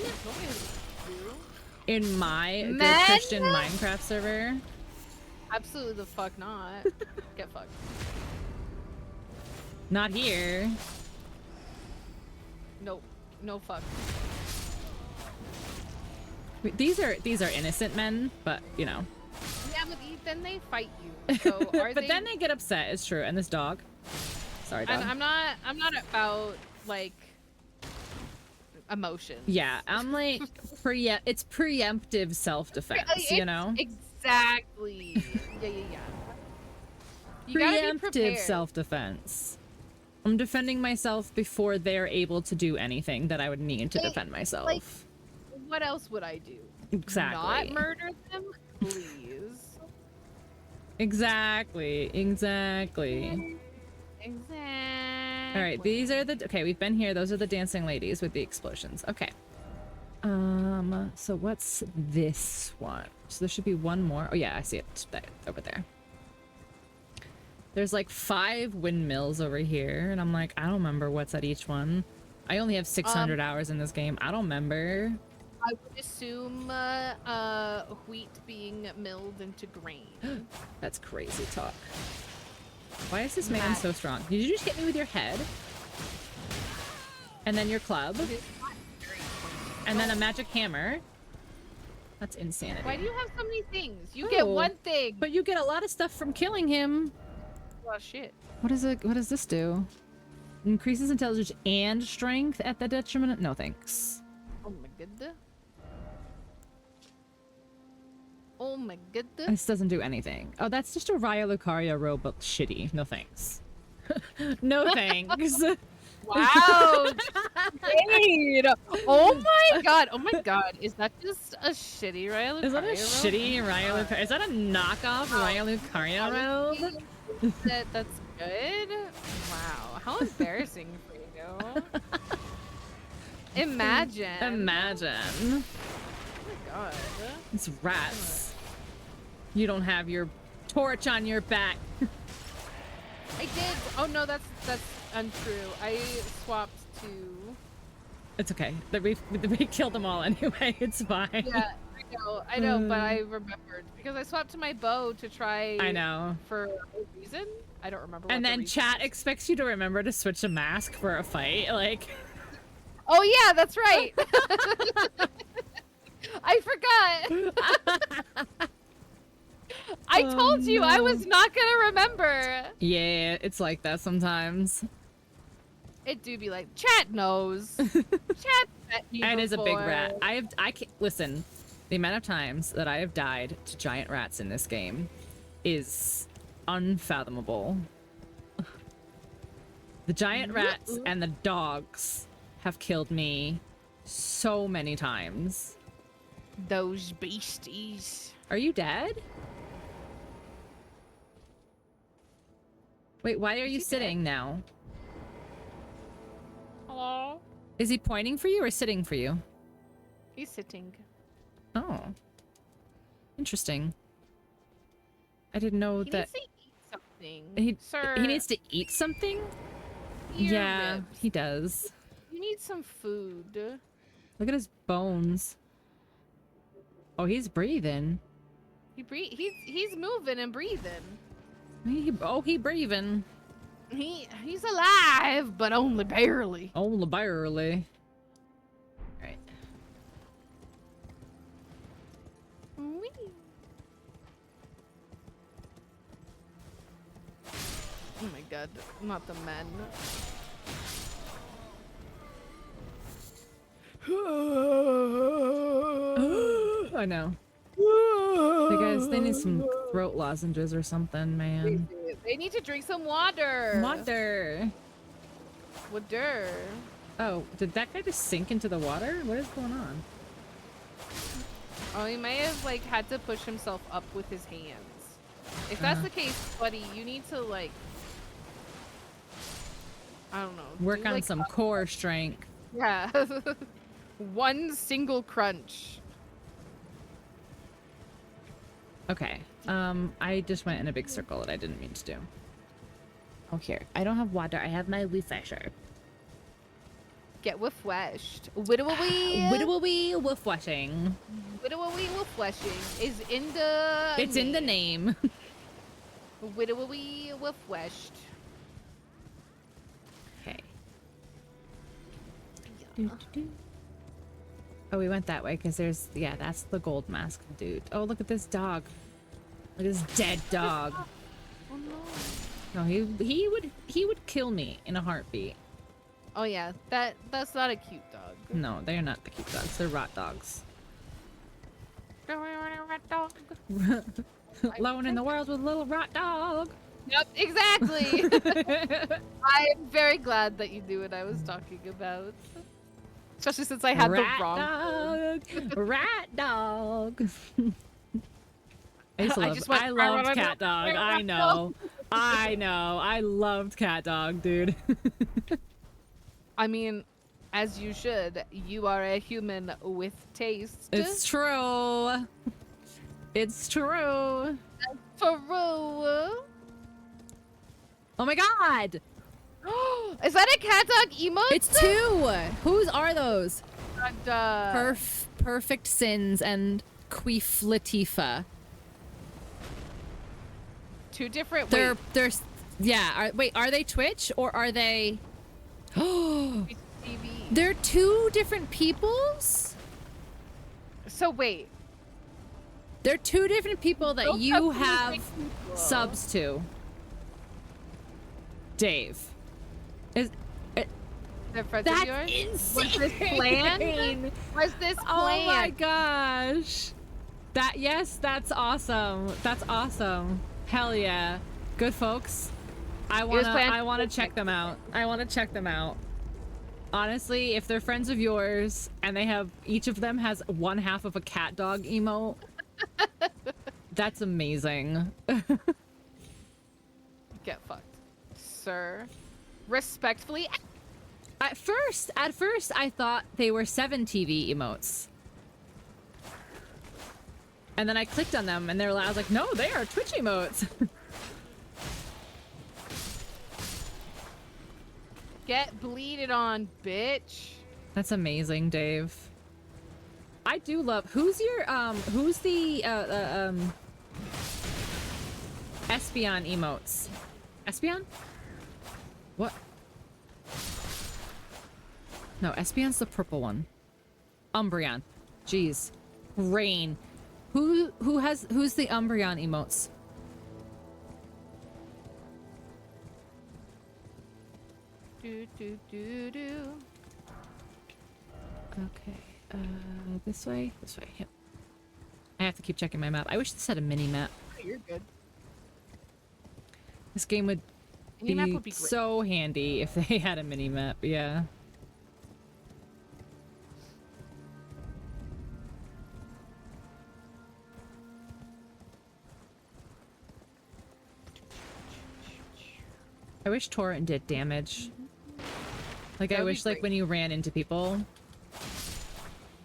In my good Christian Minecraft server? Absolutely the fuck not. Get fucked. Not here. Nope. No fuck. Wait, these are innocent men, but you know. Yeah, but then they fight you. So are but then they get upset. It's true. And this dog. Sorry, dog. And I'm not about like emotions. Yeah, I'm like it's preemptive self-defense, you know? Exactly. Yeah. You gotta be preemptive prepared. self-defense. I'm defending myself before they're able to do anything that I would need to defend myself. Like, what else would I do? Exactly. Not murder them, please. Exactly. All right, these are the okay. We've been here. Those are the dancing ladies with the explosions. Okay. So what's this one? So there should be one more. Oh yeah, I see it over there. There's like 5 windmills over here, and I'm like, I don't remember what's at each one. I only have 600 hours in this game. I don't remember. I would assume wheat being milled into grain. That's crazy talk. Why is this man so strong? Did you just hit me with your head? And then your club? And then a magic hammer? That's insanity. Why do you have so many things? You get one thing. But you get a lot of stuff from killing him. Oh shit. What does this do? Increases intelligence and strength at the detriment. No thanks. Oh my goodness. Oh my goodness. This doesn't do anything. Oh, that's just a Raya Lucaria robe, but shitty. No thanks. No thanks. Wow. Jade. Oh my god. Oh my god. Is that just a shitty Raya Lucaria robe? Is that a shitty Raya Lucaria? Is that a knockoff Raya Lucaria robe? That's good. Wow. How embarrassing for you. Imagine. Oh my god. It's rats. You don't have your torch on your back. I did. Oh no, that's untrue. I swapped to. It's okay. We killed them all anyway. It's fine. Yeah, I know, but I remembered because I swapped to my bow to try. I know. For a reason. I don't remember. And then chat expects you to remember to switch a mask for a fight, like. Oh yeah, that's right. I forgot. I told you I was not gonna remember. Yeah, it's like that sometimes. It do be like, chat knows. Chat met me It is a big before. rat. I can't listen. The amount of times that I have died to giant rats in this game is unfathomable. The giant rats and the dogs have killed me so many times. Those beasties. Are you dead? Wait, why are you sitting now? Hello? Is he pointing for you or sitting for you? He's sitting. Oh. Interesting. I didn't know He that needs to eat something. Sir, he needs to eat something? ear Yeah, ribs. he does. You need some food. Look at his bones. Oh, he's breathing. He's moving and breathing. He breathing. He's alive, but only barely. Only barely. Right. Whee. Oh my god, not the men. I know. Hey guys, they need some throat lozenges or something, man. They need to drink some water. Water. Water. Oh, did that guy just sink into the water? What is going on? Oh, he may have like had to push himself up with his hands. If that's the case, buddy, you need to like, I don't know. Work do, on like, some core strength. Yeah. One single crunch. Okay. I just went in a big circle that I didn't mean to do. Oh, here. I don't have water. I have my refresher. Get refreshed. Widowy. Widowy woof washing. Widowy refreshing is in the. It's in the name. Widowy refreshed. Okay. Oh, we went that way because there's, yeah, that's the gold mask dude. Oh, look at this dog. Look at this dead dog. Oh no. No, he would kill me in a heartbeat. Oh yeah, that's not a cute dog. No, they're not the cute dogs. They're rot dogs. Dog. Alone in the world with a little rot dog. Yep, exactly. I'm very glad that you knew what I was talking about. Especially since I had rat the wrong dog. Rat dog. I loved cat dog. I know. I loved cat dog, dude. I mean, as you should. You are a human with taste. It's true. It's true. For real. Oh my god! Is that a cat dog emote? It's two! Whose are those? And, Perfect Sins and Queef Latifa. two different. They're yeah. Are they Twitch or are they? Oh, TV. they're two different peoples. So wait. They're two different people that Those you are two have different people. subs to. Dave, is They're friends that's of yours? insane? Was this planned? Was this planned? Oh my gosh. That's awesome. That's awesome. Hell yeah. Good folks. I wanna check them out. I wanna check them out. Honestly, if they're friends of yours and they have each of them has one half of a cat dog emote, that's amazing. Get fucked. Sir. Respectfully. At first I thought they were 7TV emotes. And then I clicked on them and I was like, no, they are Twitch emotes. Get bleeded on, bitch. That's amazing, Dave. I do love. Who's the Espeon emotes? Espeon? What? No, Espeon's the purple one. Umbreon. Jeez. Rain. Who's the Umbreon emotes? Do do do do. Okay. This way? This way. Yep. I have to keep checking my map. I wish this had a mini map. Oh, you're good. This game would Mini map be would be great. so handy if they had a mini map. Yeah. I wish Torrent did damage. Like, That I would be wish, like, great. when you ran into people.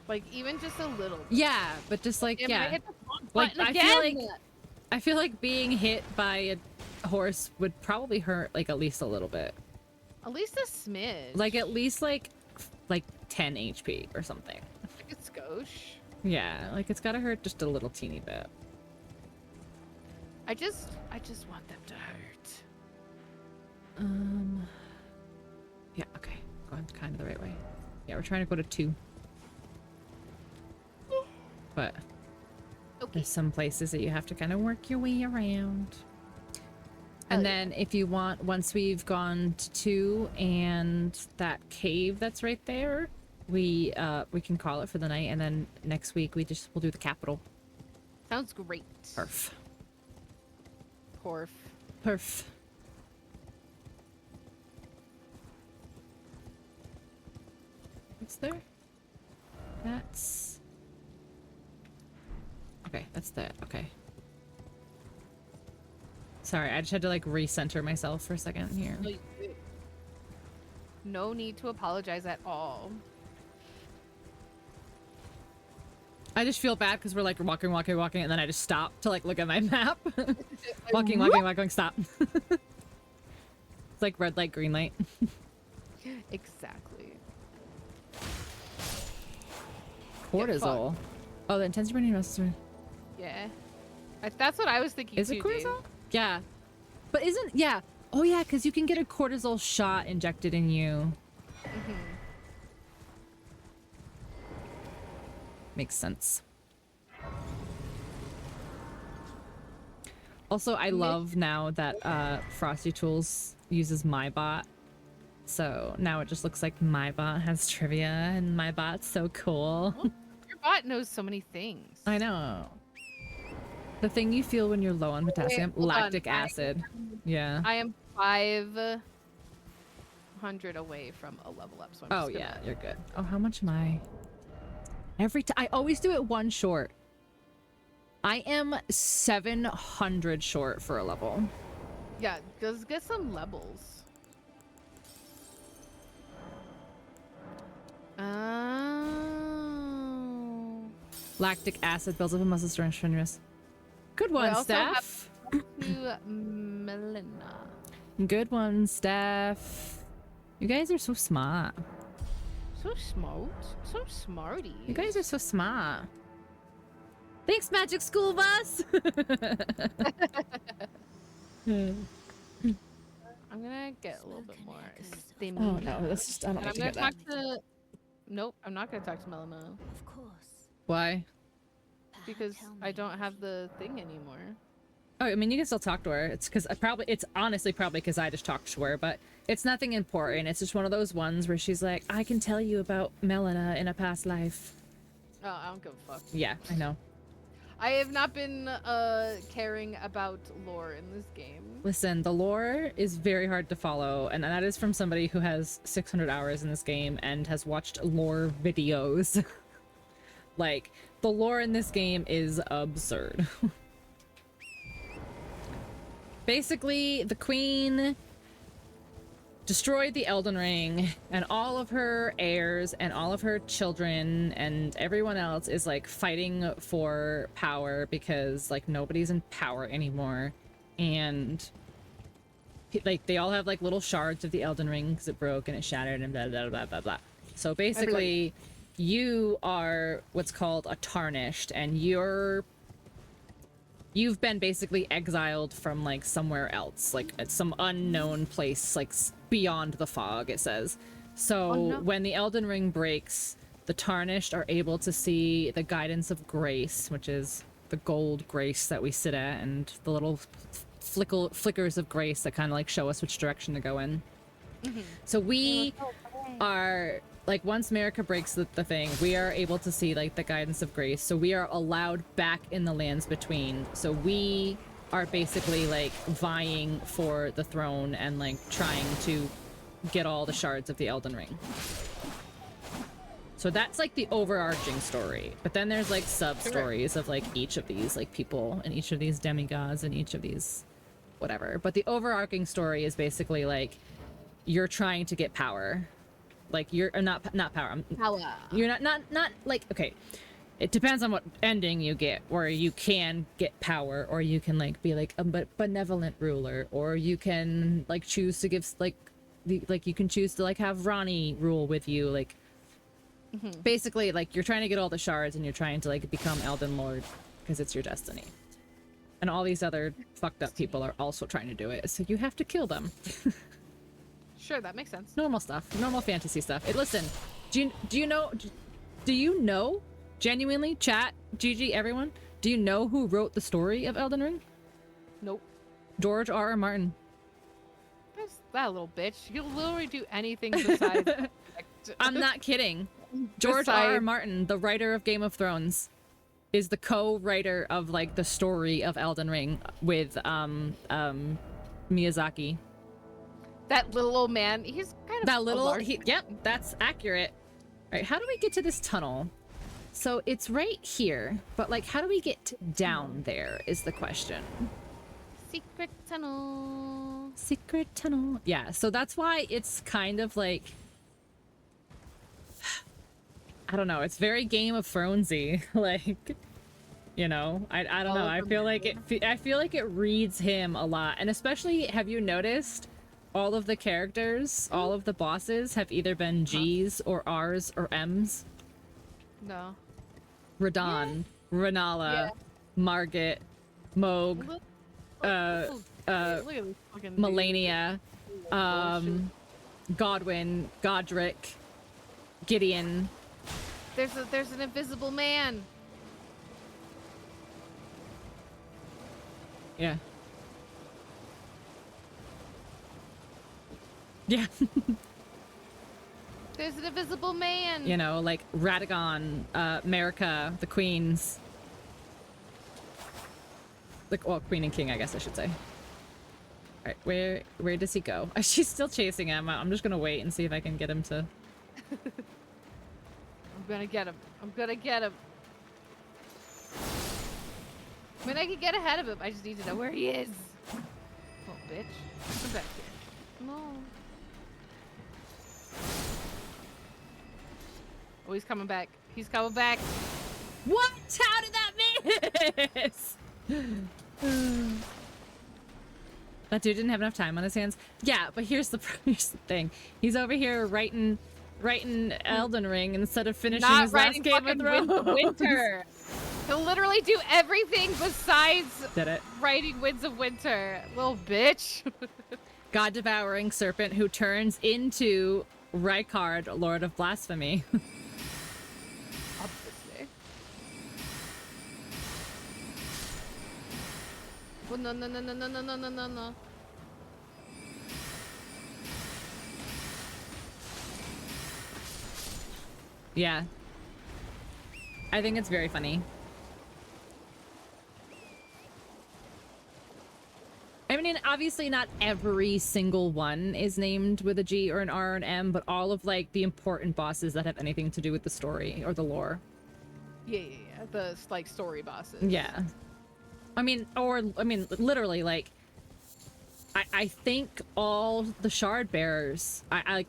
Like even just a little. Yeah, but just like, Damn it, I yeah. hit the wrong Like, button I feel like being hit by a horse would probably hurt, like, at least a little bit. At least a smidge. Like, at least, like 10 HP or something. Like a skosh. Yeah, like, it's gotta hurt just a little teeny bit. I just want them to hurt. Yeah, okay. Going kind of the right way. Yeah, we're trying to go to 2. But Okay. there's some places that you have to kind of work your way around. And then if you want, once we've gone to 2 and that cave that's right there, we can call it for the night, and then next week we'll do the capital. Sounds great. Perf. Porf. Perf. What's there? That's... Okay, that's that. Okay. Sorry, I just had to, like, recenter myself for a second here. No need to apologize at all. I just feel bad because we're, like, walking, and then I just stop to, like, look at my map. walking, stop. It's like red light, green light. Exactly. Cortisol. Oh, the intensity burning muscles. Yeah. That's what I was thinking Is too, it cortisol? Dave. Yeah. But isn't... Yeah. Oh, yeah, because you can get a cortisol shot injected in you. Makes sense. Also, I love now that Frosty Tools uses my bot. So now it just looks like my bot has trivia, and my bot's so cool. Your bot knows so many things. I know. The thing you feel when you're low on potassium, hold on. lactic acid. Yeah. I am 500 away from a level up, so I'm Oh just yeah, gonna... you're good. Oh, how much am I? Every time I always do it one short. I am 700 short for a level. Yeah, just get some levels. Oh. Lactic acid builds up in muscle strength strenuous. Good Well, I one, also Steph. To Melina. Good one, Steph. You guys are so smart. So smart. So smarty. You guys are so smart. Thanks, Magic School Bus. I'm gonna get a little bit more stamina. Oh no, that's just I don't And need I'm to gonna hear talk that. to. Nope, I'm not gonna talk to Melina Of course. Why? because I don't have the thing anymore. Oh, I mean, you can still talk to her. It's because it's honestly probably because I just talked to her, but it's nothing important. It's just one of those ones where she's like, I can tell you about Melina in a past life. Oh, I don't give a fuck. Yeah, I know. I have not been caring about lore in this game. Listen, the lore is very hard to follow, and that is from somebody who has 600 hours in this game and has watched lore videos. Like, the lore in this game is absurd. Basically, the queen destroyed the Elden Ring, and all of her heirs and all of her children and everyone else is like fighting for power because like nobody's in power anymore. And like they all have like little shards of the Elden Ring because it broke and it shattered and blah blah blah blah blah. So basically you are what's called a tarnished, and you've been basically exiled from like somewhere else, like at some unknown place, like beyond the fog, it says. So when the Elden Ring breaks, the tarnished are able to see the guidance of grace, which is the gold grace that we sit at, and the little flickers of grace that kind of like show us which direction to go in. So we are like, once Marika breaks the thing, we are able to see like the guidance of grace. So we are allowed back in the lands between. So we are basically like vying for the throne and like trying to get all the shards of the Elden Ring. So that's like the overarching story. But then there's like sub-stories of like each of these like people and each of these demigods and each of these whatever. But the overarching story is basically like you're trying to get power. Like you're not power. Power. You're not like, okay. It depends on what ending you get, where you can get power, or you can like be like a benevolent ruler, or you can like choose to give like you can choose to like have Ronnie rule with you, like basically like you're trying to get all the shards and you're trying to like become Elden Lord because it's your destiny. And all these other fucked up people are also trying to do it, so you have to kill them. Sure, that makes sense. Normal stuff, normal fantasy stuff. Listen, do you know genuinely, chat, GG, everyone, do you know who wrote the story of Elden Ring? Nope. George R.R. Martin. That's that little bitch. He'll literally do anything besides. I'm not kidding. George R.R. Martin, the writer of Game of Thrones, is the co-writer of like the story of Elden Ring with Miyazaki. That little old man, he's kind of that little. Yep, that's accurate. All right, how do we get to this tunnel? So it's right here, but like, how do we get down there is the question. Secret tunnel. Secret tunnel. Yeah, so that's why it's kind of like, I don't know, it's very Game of Thronesy. Like, you know, I don't know. I feel like it reads him a lot. And especially, have you noticed all of the characters, all of the bosses have either been G's or R's or M's? No. Radon, Renala, Margit, Moog, Melania, Godwin, Godric, Gideon. There's an invisible man. Yeah. Yeah. There's an invisible man. You know, like Radagon, Marika, the queens. Like, well, queen and king, I guess I should say. All right, where does he go? She's still chasing him. I'm just gonna wait and see if I can get him to. I'm gonna get him. I'm gonna get him. I mean, I can get ahead of him. I just need to know where he is. Oh, bitch. Come back here. No. Oh, he's coming back. He's coming back. What? How did that miss? That dude didn't have enough time on his hands. Yeah, but here's the thing. He's over here writing Elden Ring instead of finishing his last Game of Thrones. Winter. He'll literally do everything besides writing Winds of Winter. Little bitch. God-devouring serpent who turns into Rykard, Lord of Blasphemy. Obviously. Oh, no. Yeah. I think it's very funny. I mean, obviously not every single one is named with a G or an R or an M, but all of like the important bosses that have anything to do with the story or the lore. Yeah. The like story bosses. Yeah. I mean, literally, like, I think all the shard bearers, I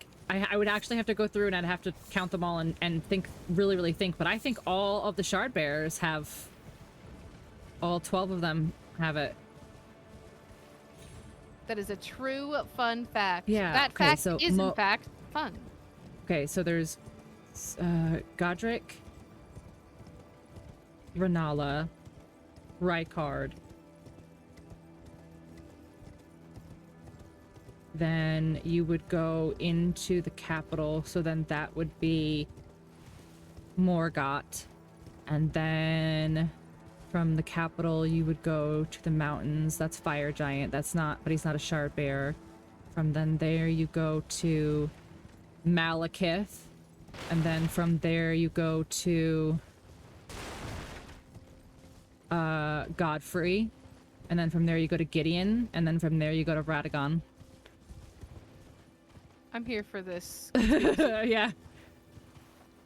would actually have to go through and I'd have to count them all and think, really think, but I think all of the shard bearers have, all 12 of them have it. That is a true fun fact. Yeah. That okay, fact so is in fact fun. Okay, so there's Godric, Renala, Rykard. Then you would go into the capital, so then that would be Morgott. And then From the capital, you would go to the mountains. That's Fire Giant. That's not, but he's not a shard bearer. From then there, you go to Malekith. And then from there, you go to Godfrey. And then from there, you go to Gideon. And then from there, you go to Radagon. I'm here for this. Yeah.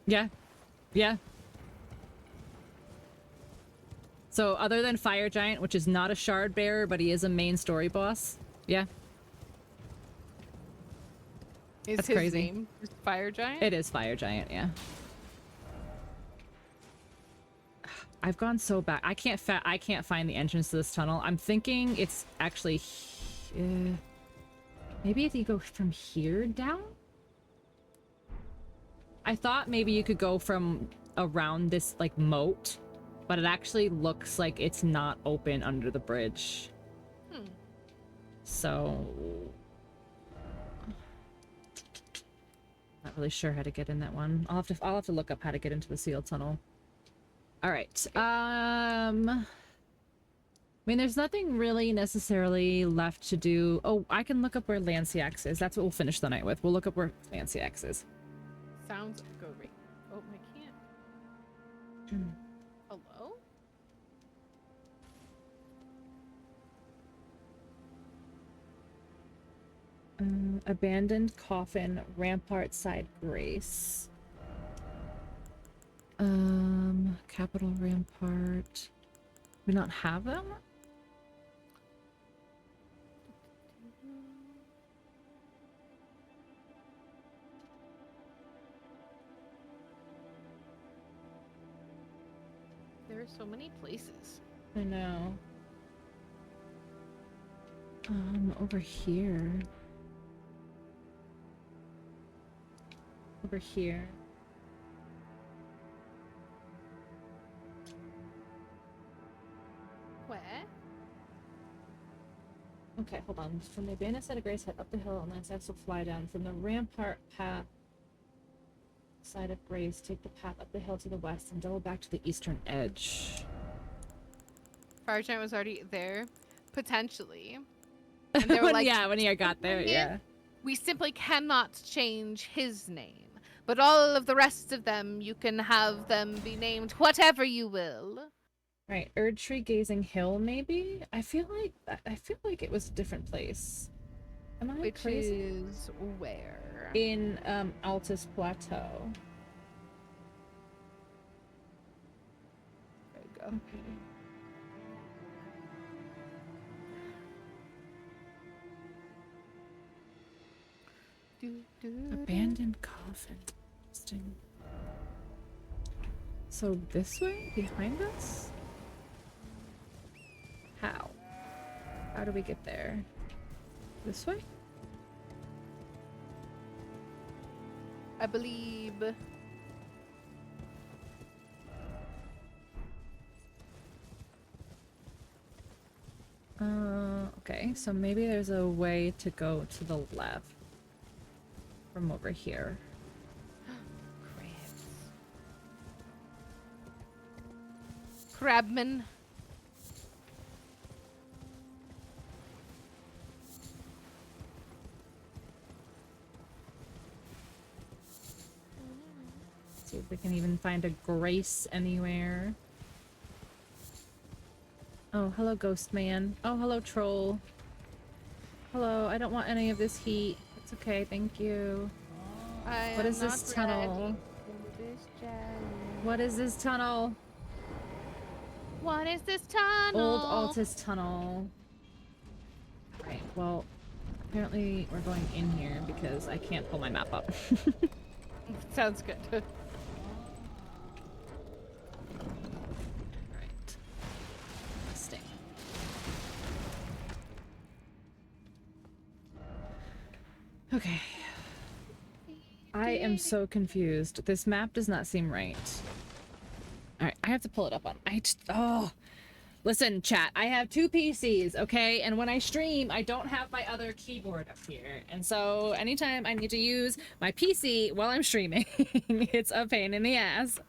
Yeah. Yeah. So other than Fire Giant, which is not a shard bearer, but he is a main story boss. Yeah. Is That's his crazy. name just Fire Giant? It is Fire Giant, yeah. I've gone so back. I can't find the entrance to this tunnel. I'm thinking it's actually maybe if you go from here down? I thought maybe you could go from around this like moat, but it actually looks like it's not open under the bridge. So not really sure how to get in that one. I'll have to look up how to get into the sealed tunnel. All right. I mean, there's nothing really necessarily left to do. Oh, I can look up where Lanciax is. That's what we'll finish the night with. We'll look up where Lanciax is. Sounds great. Oh, I can't. Hello? Abandoned coffin, rampart side grace. Capital rampart. We not have them? There are so many places. I know. Over here. Over here. Where? Okay, hold on. From the abandoned side of grace, head up the hill and Lanciax will fly down. From the rampart path side of grace, take the path up the hill to the west and double back to the eastern edge. Fire Giant was already there? Potentially. And they were like, yeah, when he got there, yeah. We simply cannot change his name. But all of the rest of them, you can have them be named whatever you will. Right, Erdtree Gazing Hill, maybe? I feel like it was a different place. Am I Which crazy? is where? In Altus Plateau. There you go. Okay. Abandoned coffin. Interesting. So this way? Behind us? How? How do we get there? This way? I believe. Okay, so maybe there's a way to go to the left from over here. Crabman. See if we can even find a grace anywhere. Oh, hello, ghost man. Oh, hello, troll. Hello, I don't want any of this heat. It's okay, thank you. What is this tunnel? What is this tunnel? What is this tunnel? Old Altus tunnel. Right, well, apparently we're going in here because I can't pull my map up. Sounds good. Right. Listing. Okay. I am so confused. This map does not seem right. Alright, I have to pull it up on. Oh. Listen, chat, I have two PCs, okay? And when I stream, I don't have my other keyboard up here. And so anytime I need to use my PC while I'm streaming, it's a pain in the ass.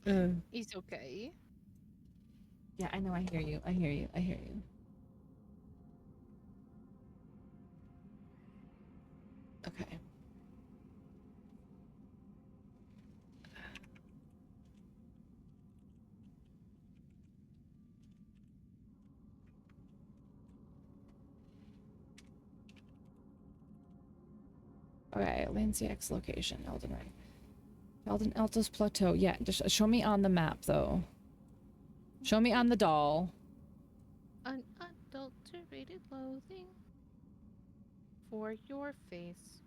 It's okay. Yeah, I know. I hear you. I hear you. I hear you. Okay. Okay, Lindsay X location, Elden Ring. Altus Plateau. Yeah, just show me on the map, though. Show me on the doll. Unadulterated loathing for your face.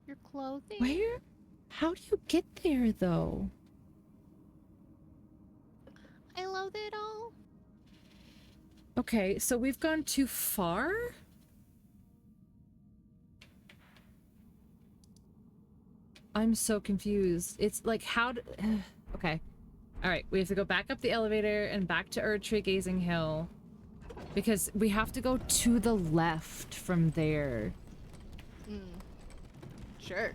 Your clothing? Where? How do you get there, though? I loathe it all. Okay, so we've gone too far? I'm so confused. It's like, how do... Okay. Alright, we have to go back up the elevator and back to Erdtree Gazing Hill. Because we have to go to the left from there. Sure.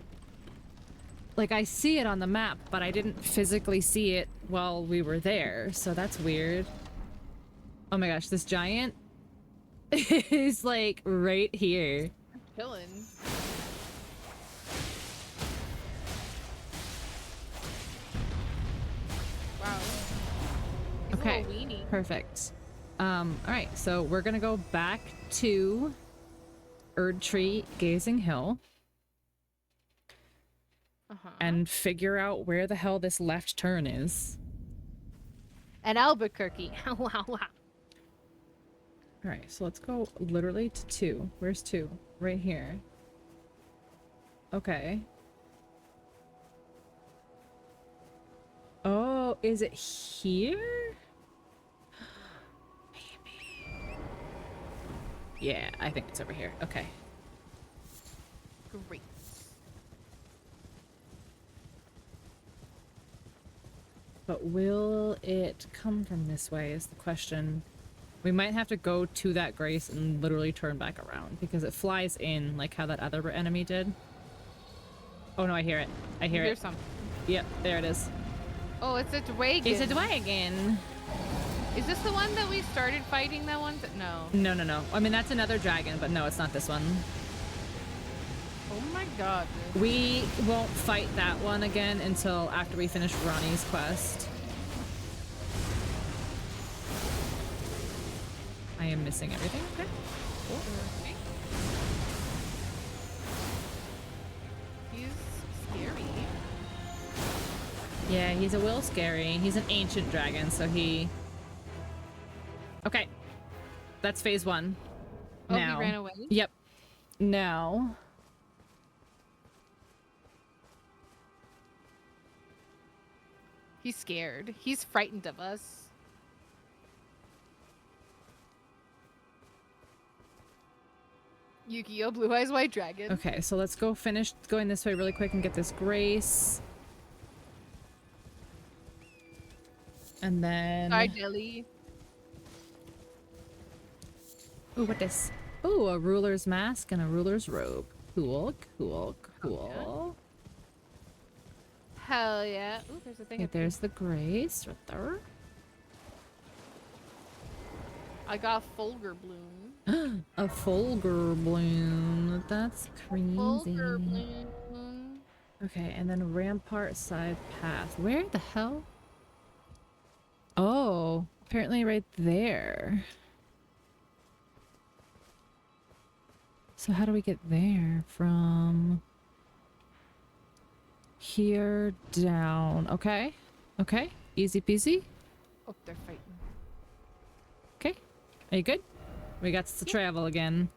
Like, I see it on the map, but I didn't physically see it while we were there, so that's weird. Oh my gosh, this giant is, like, right here. Chillin'. Wow. He's Okay, a little weenie. perfect. Alright, so we're gonna go back to Erdtree Gazing Hill. And figure out where the hell this left turn is. And Albuquerque. Wow. Alright, so let's go literally to 2. Where's 2? Right here. Okay. Oh, is it here? Maybe. Yeah, I think it's over here. Okay. Great. But will it come from this way is the question. We might have to go to that grace and literally turn back around because it flies in like how that other enemy did. Oh no, I hear it. I hear it. Something. Yep, there it is. Oh, it's a dragon. It's a dragon. Is this the one that we started fighting that one? No. No. I mean, that's another dragon, but no, it's not this one. Oh my god. We won't fight that one again until after we finish Ronnie's quest. I am missing everything. Okay. Cool. Okay. He's scary. Yeah, he's a will scary. He's an ancient dragon, so he... Okay. That's phase 1. Oh, now. he ran away? Yep. Now... He's scared. He's frightened of us. Yu-Gi-Oh! Blue Eyes White Dragon. Okay, so let's go finish going this way really quick and get this grace. And then... Sorry, Jelly. Ooh, what this? Ooh, a ruler's mask and a ruler's robe. Cool. Hell yeah. Ooh, there's a thing. Okay, there's the grace right there. I got Fulgur Bloom. A Fulgur bloom. That's crazy. Fulgur Bloom. Okay, and then Rampart Side Path. Where the hell? Oh, apparently right there. So how do we get there? From here down. Okay. Okay. Easy peasy. Oh, they're fighting. Okay. Are you good? We got to travel again.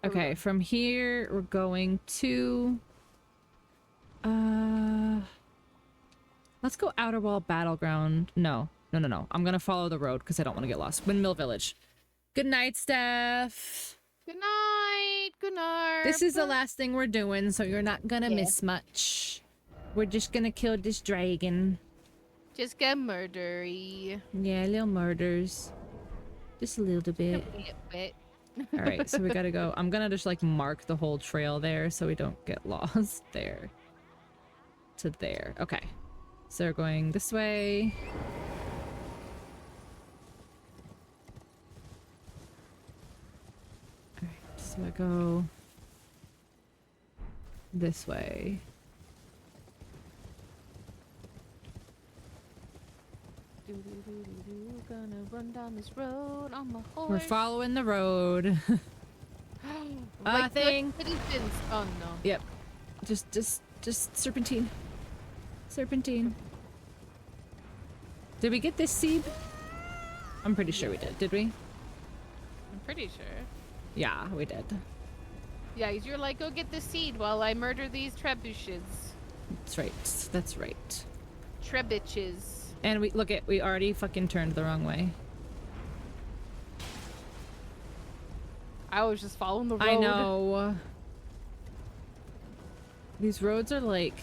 Okay, from here we're going to let's go Outer Wall Battleground. No. I'm gonna follow the road because I don't want to get lost. Windmill Village. Good night, Steph. Good night. Good night. This is the last thing we're doing, so you're not gonna miss much. We're just gonna kill this dragon. Just get murdery. Yeah, little murders. Just a little bit. A bit. All right, so we gotta go. I'm gonna just like mark the whole trail there so we don't get lost there. To there. Okay. So we're going this way. All right, so I go this way. Gonna run down this road on my horse. We're following the road. Like good thing. citizens. Oh no. Yep. Just serpentine. Serpentine. Did we get this seed? I'm pretty sure we did. Did we? I'm pretty sure. Yeah, we did. Yeah, you're like, go get the seed while I murder these trebuchets. That's right. That's right. Trebuches. And we we already fucking turned the wrong way. I was just following the road. I know. These roads are like,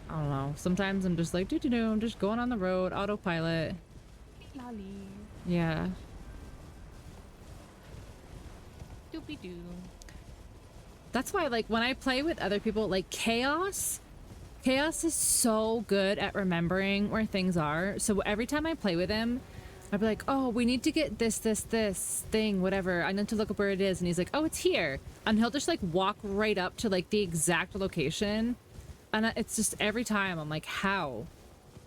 I don't know. Sometimes I'm just like, doo-doo-doo, I'm just going on the road, autopilot. Lolly. Yeah. Doopy-doo. That's why, like, when I play with other people, like, Chaos is so good at remembering where things are. So every time I play with him, I'd be like, oh, we need to get this thing, whatever. I need to look up where it is. And he's like, oh, it's here. And he'll just, like, walk right up to, like, the exact location. And it's just every time I'm like, how?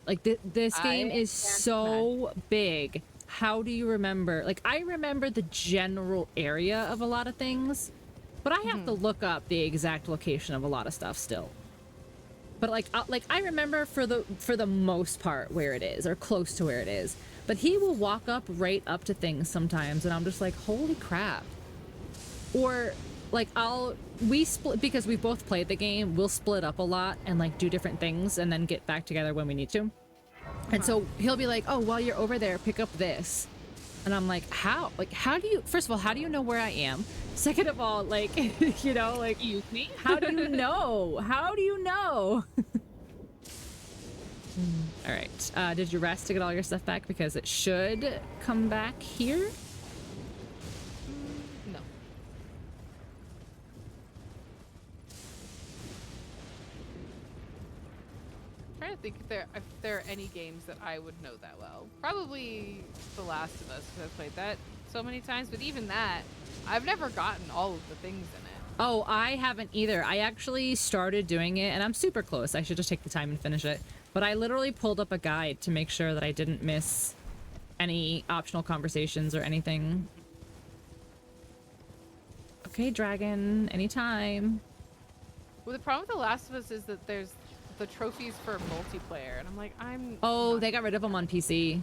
Like, this game is so big. How do you remember? Like, I remember the general area of a lot of things, but I have to look up the exact location of a lot of stuff still. But like I remember for the most part where it is, or close to where it is. But he will walk up right up to things sometimes, and I'm just like, holy crap. Or like we split, because we both played the game, we'll split up a lot and like do different things and then get back together when we need to. And so he'll be like, oh, while you're over there, pick up this. And I'm like, how? Like, how do you, first of all, how do you know where I am? Second of all, like, you know, like, me? how do you know? How do you know? All right. Did you rest to get all your stuff back? Because it should come back here. No. I'm trying to think if there are any games that I would know that well. Probably The Last of Us, because I've played that so many times. But even that, I've never gotten all of the things in it. Oh, I haven't either. I actually started doing it, and I'm super close. I should just take the time and finish it. But I literally pulled up a guide to make sure that I didn't miss any optional conversations or anything. Okay, dragon, anytime. Well, the problem with The Last of Us is that there's the trophies for multiplayer, and I'm like, Oh, they got rid of them on PC.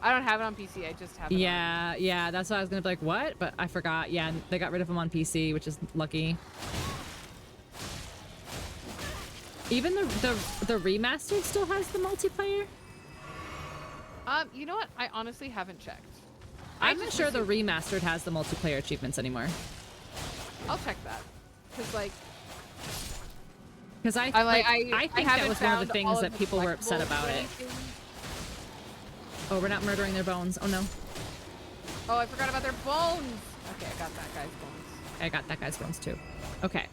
I don't have it on PC. I just have it. Yeah, that's why I was gonna be like, what? But I forgot. Yeah, they got rid of them on PC, which is lucky. Even the remastered still has the multiplayer? You know what? I honestly haven't checked. I'm not sure the remastered has the multiplayer achievements anymore. I'll check that. Cause like, I think that was one of the things that people were upset about it. Oh, we're not murdering their bones. Oh no. Oh, I forgot about their bones. Okay, I got that guy's bones. I got that guy's bones too. Okay.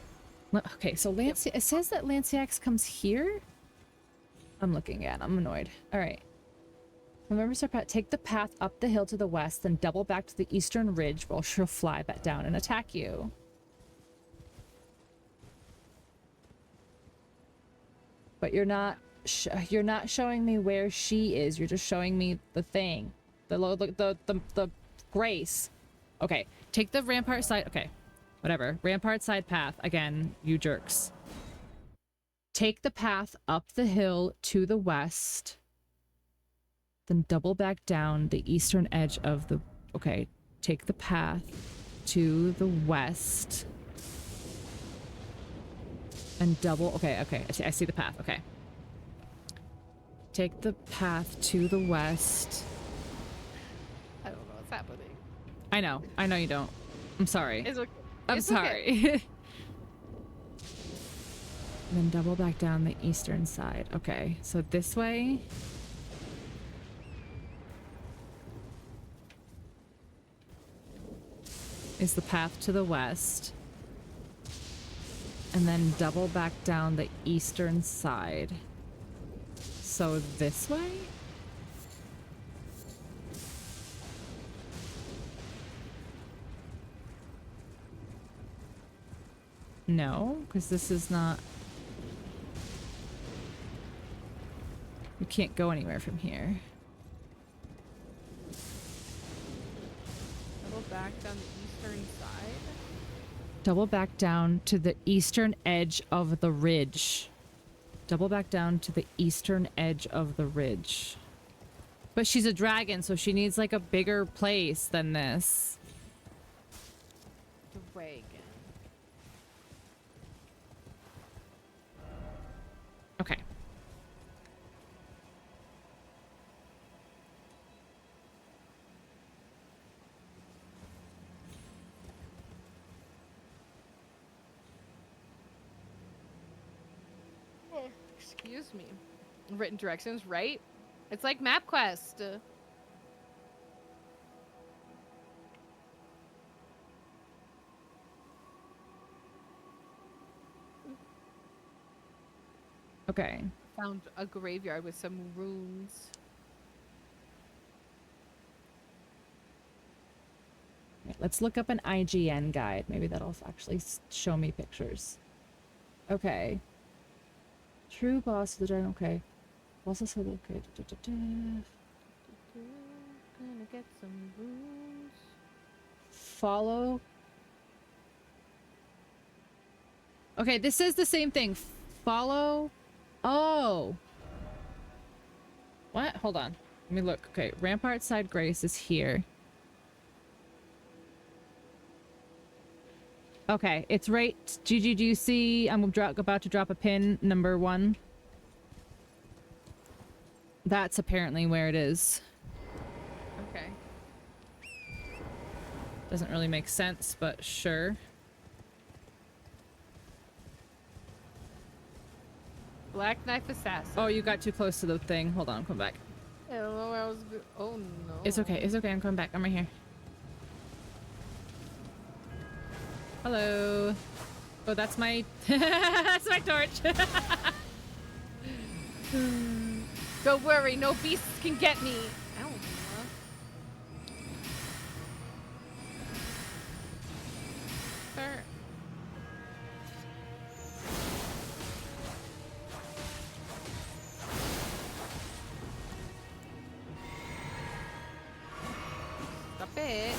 Okay, so Lance, it says that Lanciax comes here. I'm looking at. I'm annoyed. All right. Remember, Serpent, take the path up the hill to the west, then double back to the eastern ridge, where she'll fly back down and attack you. But you're not showing me where she is. You're just showing me the thing, the grace. Okay, take the rampart side. Okay, whatever. Rampart side path again. You jerks. Take the path up the hill to the west, then double back down the eastern edge of the. Okay, take the path to the west. And double. Okay. I see the path. Okay. Take the path to the west. I don't know what's happening. I know you don't. I'm sorry. It's okay. I'm It's sorry. okay. And then double back down the eastern side. Okay, so this way. is the path to the west. And then double back down the eastern side. So this way? No, because this is not... You can't go anywhere from here. Double back down the eastern side. Double back down to the eastern edge of the ridge. Double back down to the eastern edge of the ridge. But she's a dragon, so she needs like a bigger place than this. Dragon. Okay. Excuse me. Written directions, right? It's like MapQuest. Okay. Found a graveyard with some runes. Let's look up an IGN guide. Maybe that'll actually show me pictures. Okay. True boss of the dragon. Okay. Boss is okay. Gonna get some runes. Follow. Okay, this is the same thing. Follow. Oh. What? Hold on. Let me look. Okay, Rampart Side Grace is here. Okay, it's right. Gigi, do you see? I'm about to drop a pin, number 1. That's apparently where it is. Okay. Doesn't really make sense, but sure. Black Knife Assassin. Oh, you got too close to the thing. Hold on, come back. I don't know where I was oh no. It's okay, it's okay. I'm coming back. I'm right here. Hello. Oh, that's my that's my torch. Don't worry, no beasts can get me. Ow. Sir. Stop it.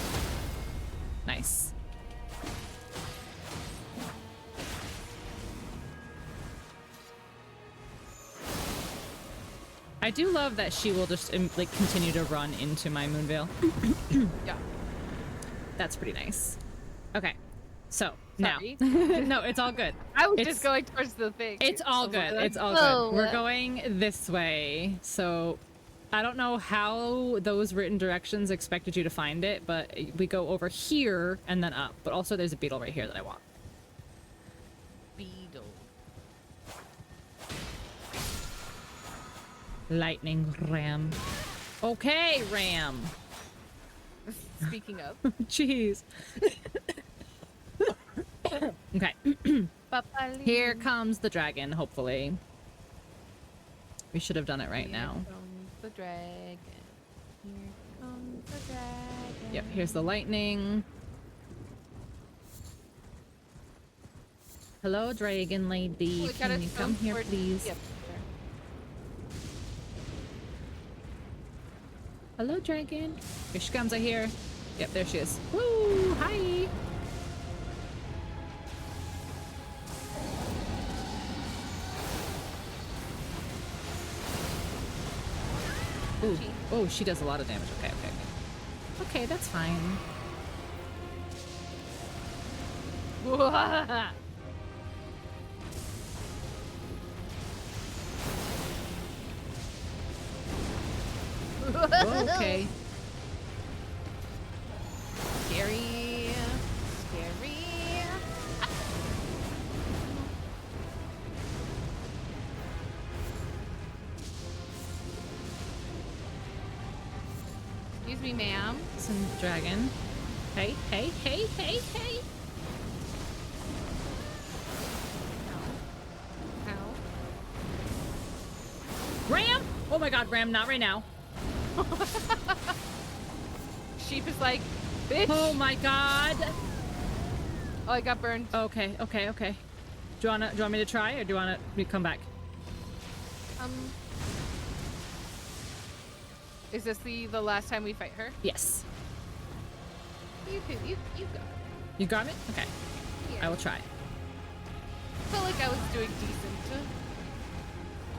Nice. I do love that she will just like continue to run into my Moonveil. Yeah. That's pretty nice. Okay. So Sorry. now no, it's all good. I was just going towards the thing. It's all good. It's all good. We're going this way. So I don't know how those written directions expected you to find it, but we go over here and then up. But also there's a beetle right here that I want. Beetle. Lightning ram. Okay, ram. Speaking of. Jeez. Okay. Here comes the dragon, hopefully. We should have done it right now. Here comes the dragon. Here comes the dragon. Yep, here's the lightning. Hello, dragon lady. Can you come here, please? Yep. Hello, dragon. Here she comes, I hear. Yep, there she is. Woo! Hi! Ooh. Oh, she does a lot of damage. Okay, okay, okay. Okay, that's fine. Okay. Scary. Scary. Excuse me, ma'am. Some dragon. Hey, hey, hey, hey, hey. Ow. Ram! Oh my god, Ram, not right now. Sheep is like, bitch. Oh my god. Oh, I got burned. Okay, okay, okay. Do you want me to try, or do you want me to come back? Is this the last time we fight her? Yes. You got it. You got it? Okay. Yeah. I will try. Felt like I was doing decent.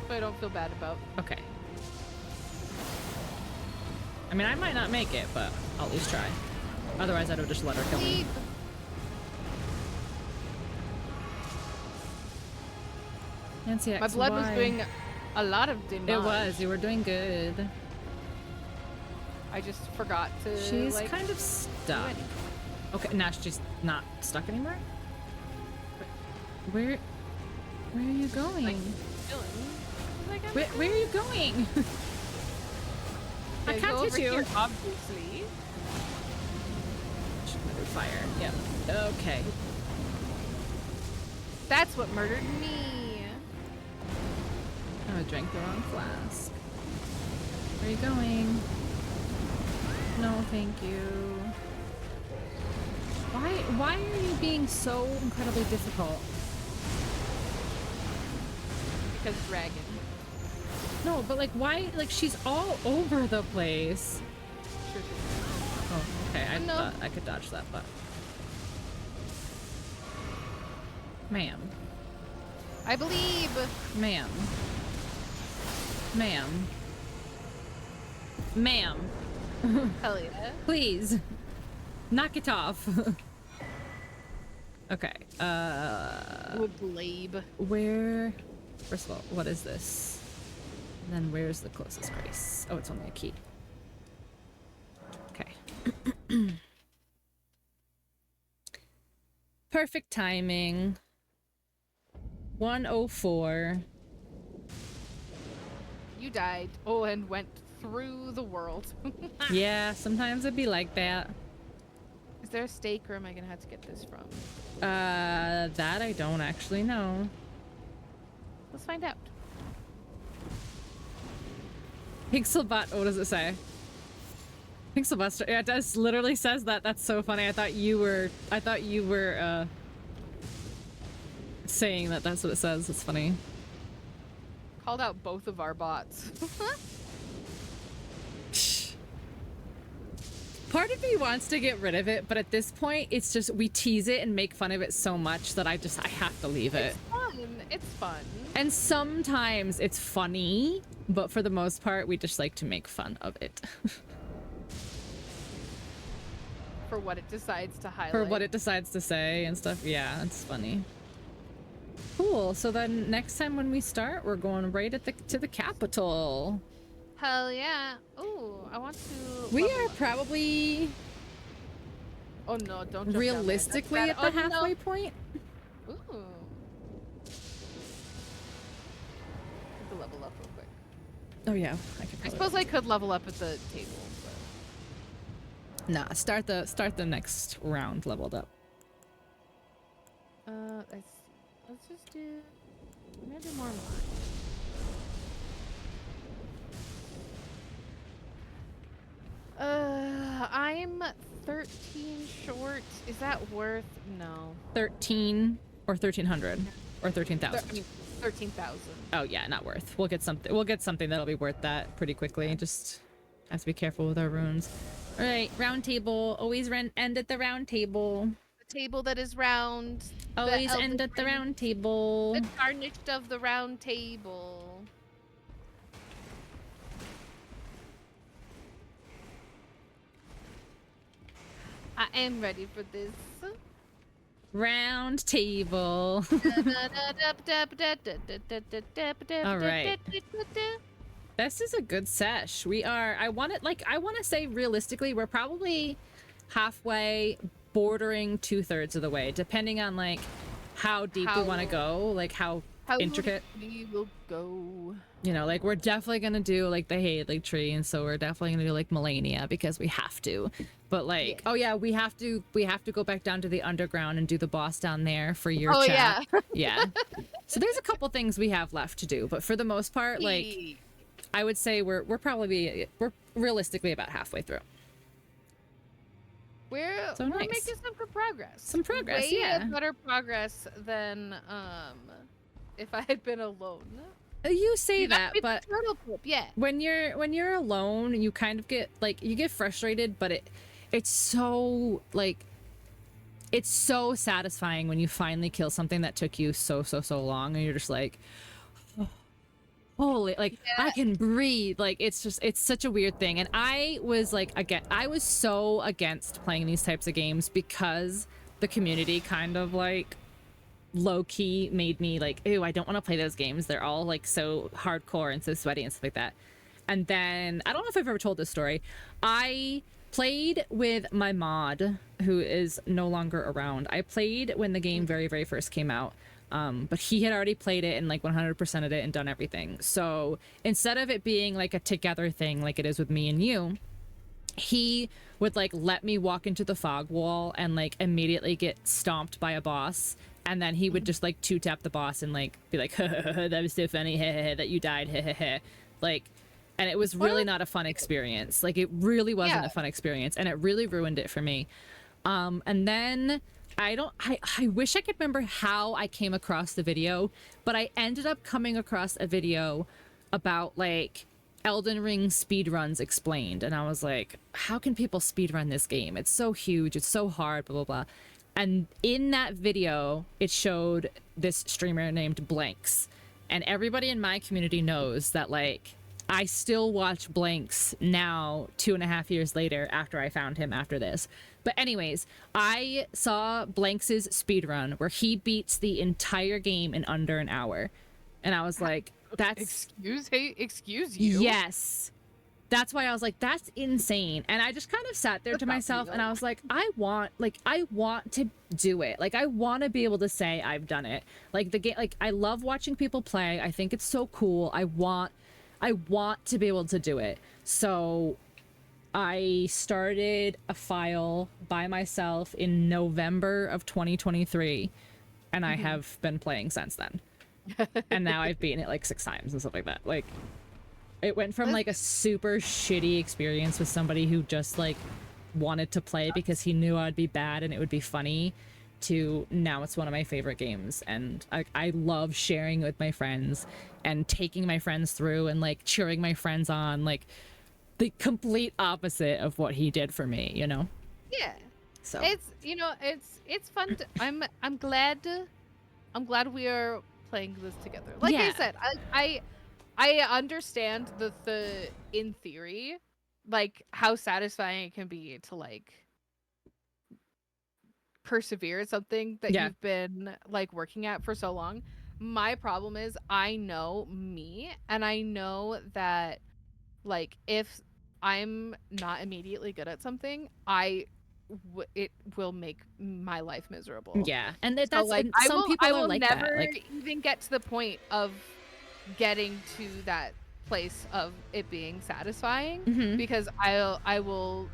But I don't feel bad about. Okay. I mean, I might not make it, but I'll at least try. Otherwise, I'd have just let her kill me. Nancy X, My blood was why? doing a lot of damage. It was. You were doing good. I just forgot to. She's like, kind of stuck. Okay, now she's not stuck anymore? Where are you going? Like, chilling. Like, I'm Where are you going? I Okay, can't go hit over you. here, obviously. Fire. Yep. Okay. That's what murdered me. I drank the wrong flask. Where are you going? No, thank you. Why are you being so incredibly difficult? Because dragon. No, but like why? Like she's all over the place. Sure. Oh, okay. I No. thought I could dodge that, but ma'am, I believe. ma'am, ma'am, ma'am. Hell yeah. Please, knock it off. Okay. Blabe. Where? First of all, what is this? And then where's the closest grace? Oh, it's only a key. Okay. Perfect timing. 104. You died. Oh, and went through the world. Yeah, sometimes it'd be like that. Is there a stake, or am I gonna have to get this from? That I don't actually know. Let's find out. Pixelbot, what does it say? Pixelbuster, yeah, it does literally says that. That's so funny. I thought you were saying that that's what it says. It's funny. Called out both of our bots. Part of me wants to get rid of it, but at this point, it's just we tease it and make fun of it so much that I have to leave it. It's fun. It's fun. And sometimes it's funny, but for the most part, we just like to make fun of it. For what it decides to highlight. For what it decides to say and stuff. Yeah, it's funny. Cool. So then next time when we start, we're going right to the capital. Hell yeah. Ooh, I want to. We level are up. probably Oh no, don't jump down there. realistically That's at the bad. halfway point. Ooh. I could level up real quick. Oh yeah, I could. I probably- suppose I could level up at the table. Nah, start the next round leveled up. Let's just do. I'm gonna do more. I'm 13 short. Is that worth? No. 13 or 1300 or 13,000. I mean, 13,000. Oh yeah, not worth. We'll get something. We'll get something that'll be worth that pretty quickly. Just have to be careful with our runes. All right, round table. Always end at the round table. The table that is round. the Always Elden end at the Ring, round table. The garnished of the round table. I am ready for this. Round table. All right. This is a good sesh. We are. I want to say realistically, we're probably halfway, bordering 2/3 of the way, depending on like how deep we want to go, like how intricate. We will go. You know, like we're definitely gonna do like the Haidley tree, and so we're definitely gonna do like Melania because we have to. But like, oh yeah, we have to go back down to the underground and do the boss down there for your chat. Yeah. So there's a couple things we have left to do, but for the most part, like I would say we're realistically about halfway through. We're nice. making some good progress. Some progress, Way yeah. better progress than if I had been alone. You say that, but when you're alone, you kind of get like you get frustrated, but it's so like it's so satisfying when you finally kill something that took you so long, and you're just like, holy, like I can breathe. Like it's such a weird thing. And I was like, I was so against playing these types of games because the community kind of like low-key made me like, ew, I don't want to play those games. They're all like so hardcore and so sweaty and stuff like that. And then I don't know if I've ever told this story. I played with my mod, who is no longer around. I played when the game very first came out. But he had already played it and like 100%ed it and done everything. So instead of it being like a together thing like it is with me and you, he would like let me walk into the fog wall and like immediately get stomped by a boss, and then he would just like 2-tap the boss and like be like, that was so funny, that you died, like, and it was really not a fun experience. Like it really wasn't a fun experience, and it really ruined it for me. And then I wish I could remember how I came across the video, but I ended up coming across a video about like Elden Ring speedruns explained, and I was like, how can people speedrun this game? It's so huge, it's so hard, blah blah blah. And in that video, it showed this streamer named Blanks, and everybody in my community knows that like I still watch Blanks now 2.5 years later after I found him after this. But anyways, I saw Blanks' speedrun where he beats the entire game in under an hour. And I was like, that's... Excuse you? Yes. That's why I was like, that's insane. And I just kind of sat there to myself and I was like, I want to do it. Like, I want to be able to say I've done it. Like, the game, like, I love watching people play. I think it's so cool. I want to be able to do it. So I started a file by myself in November of 2023, and I have been playing since then. And now I've beaten it like 6 times and stuff like that. Like, it went from like a super shitty experience with somebody who just like wanted to play because he knew I'd be bad and it would be funny, to now it's one of my favorite games, and I love sharing with my friends and taking my friends through and like cheering my friends on, like the complete opposite of what he did for me, you know? Yeah. So it's, you know, it's fun. I'm glad we are playing this together. Like I said, I understand the in theory, like how satisfying it can be to like persevere at something that you've been like working at for so long. My problem is I know me, and I know that like if I'm not immediately good at something, it will make my life miserable. Yeah, and that's so, like, and some people are like that. I will never even get to the point of getting to that place of it being satisfying, because I will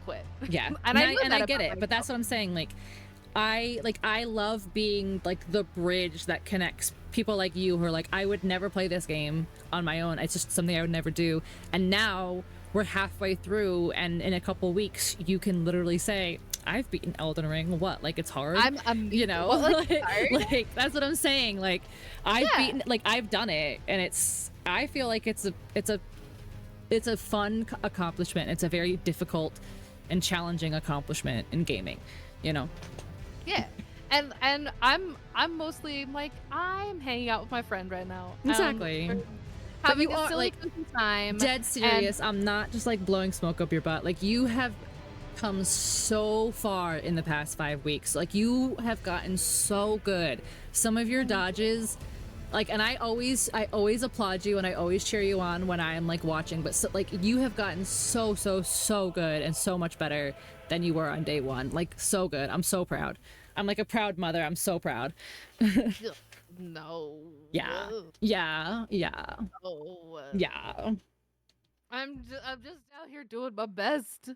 quit. Yeah, and I get it, but that's what I'm saying. Like I love being like the bridge that connects people like you who are like, I would never play this game on my own. It's just something I would never do. And now we're halfway through, and in a couple weeks you can literally say, I've beaten Elden Ring. What? Like, it's hard. You know, like that's what I'm saying. Like, I've beaten, like I've done it, and I feel like it's a fun accomplishment. It's a very difficult and challenging accomplishment in gaming, you know? Yeah. And I'm mostly like, I'm hanging out with my friend right now. Exactly. Having a silly time. Dead serious. I'm not just like blowing smoke up your butt. Like, you have come so far in the past 5 weeks. Like, you have gotten so good. Some of your dodges, like, and I always applaud you and I always cheer you on when I'm like watching, but so, like, you have gotten so good and so much better than you were on day one. Like, so good. I'm so proud. I'm like a proud mother. I'm so proud. No. Yeah. Yeah. Yeah. No. Yeah. I'm just out here doing my best.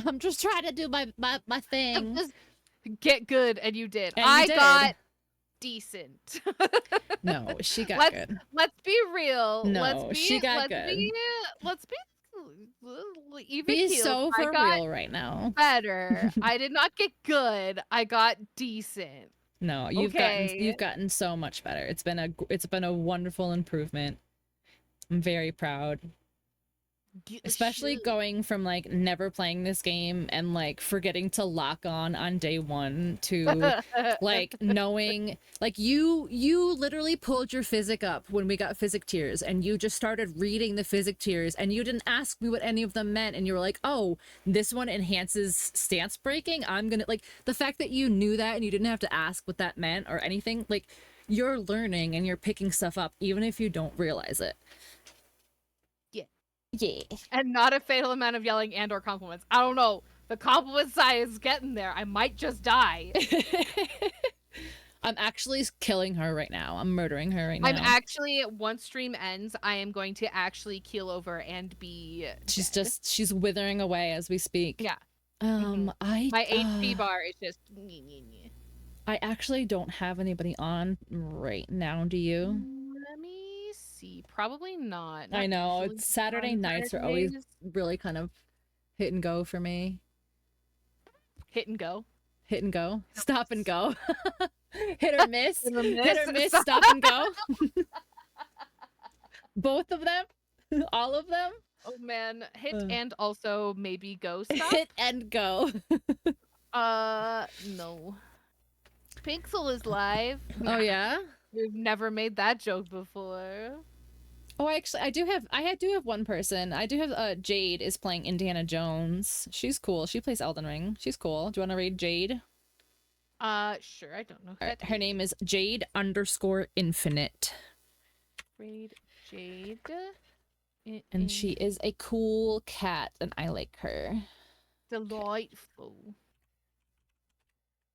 I'm just trying to do my I'm thing. just get good, and you did. And you I did. got decent. No, she got good. Let's be real. No, she got good. Let's be even Be keeled. so I for got real right now. better. I did not get good. I got decent. No, you've gotten so much better. It's been a wonderful improvement. I'm very proud. Especially going from like never playing this game and like forgetting to lock on day one to like knowing like you literally pulled your physic up when we got physic tiers and you just started reading the physic tiers and you didn't ask me what any of them meant and you were like, oh, this one enhances stance breaking. I'm gonna like the fact that you knew that and you didn't have to ask what that meant or anything. Like you're learning and you're picking stuff up even if you don't realize it. Yeah. And not a fatal amount of yelling and or compliments. I don't know. The compliment side is getting there. I might just die. I'm actually killing her right now. I'm murdering her right now. I'm actually, once stream ends, I am going to actually keel over and be she's withering away as we speak. Yeah. My HP bar is just I actually don't have anybody on right now, do you? Let me see. Probably not. I know, it's Saturday nights are always really kind of hit and go for me. Hit and go. Hit and go. Stop and go. Hit or miss. Hit or miss. Hit or miss. Stop and go. Both of them? All of them? Oh man. Hit and also maybe go stop. Hit and go. No. Pixel is live. Oh yeah? We've never made that joke before. Oh, actually, I do have one person. I do have Jade is playing Indiana Jones. She's cool. She plays Elden Ring. She's cool. Do you want to raid Jade? Sure. I don't know. Her name is Jade_Infinite. Raid Jade. And she is a cool cat, and I like her. Delightful.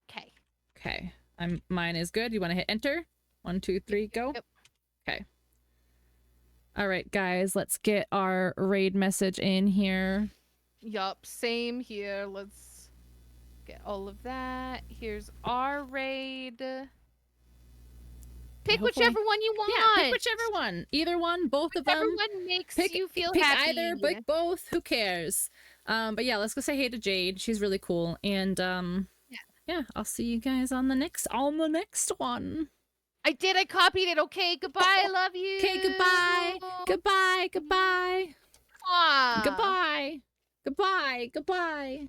Okay. Okay. Mine is good. You want to hit enter? 1, 2, 3, go. Yep. Okay. All right, guys, let's get our raid message in here. Yup, same here. Let's get all of that. Here's our raid. Pick whichever one you want. Yeah, pick whichever one. Either one, both of them. Everyone makes you feel pick happy. Either, pick both. Who cares? But yeah, let's go say hey to Jade. She's really cool. And yeah, I'll see you guys on the next one. I did. I copied it. Okay, goodbye. I love you. Okay, goodbye. Goodbye. Goodbye. Mwah. Goodbye. Goodbye. Goodbye.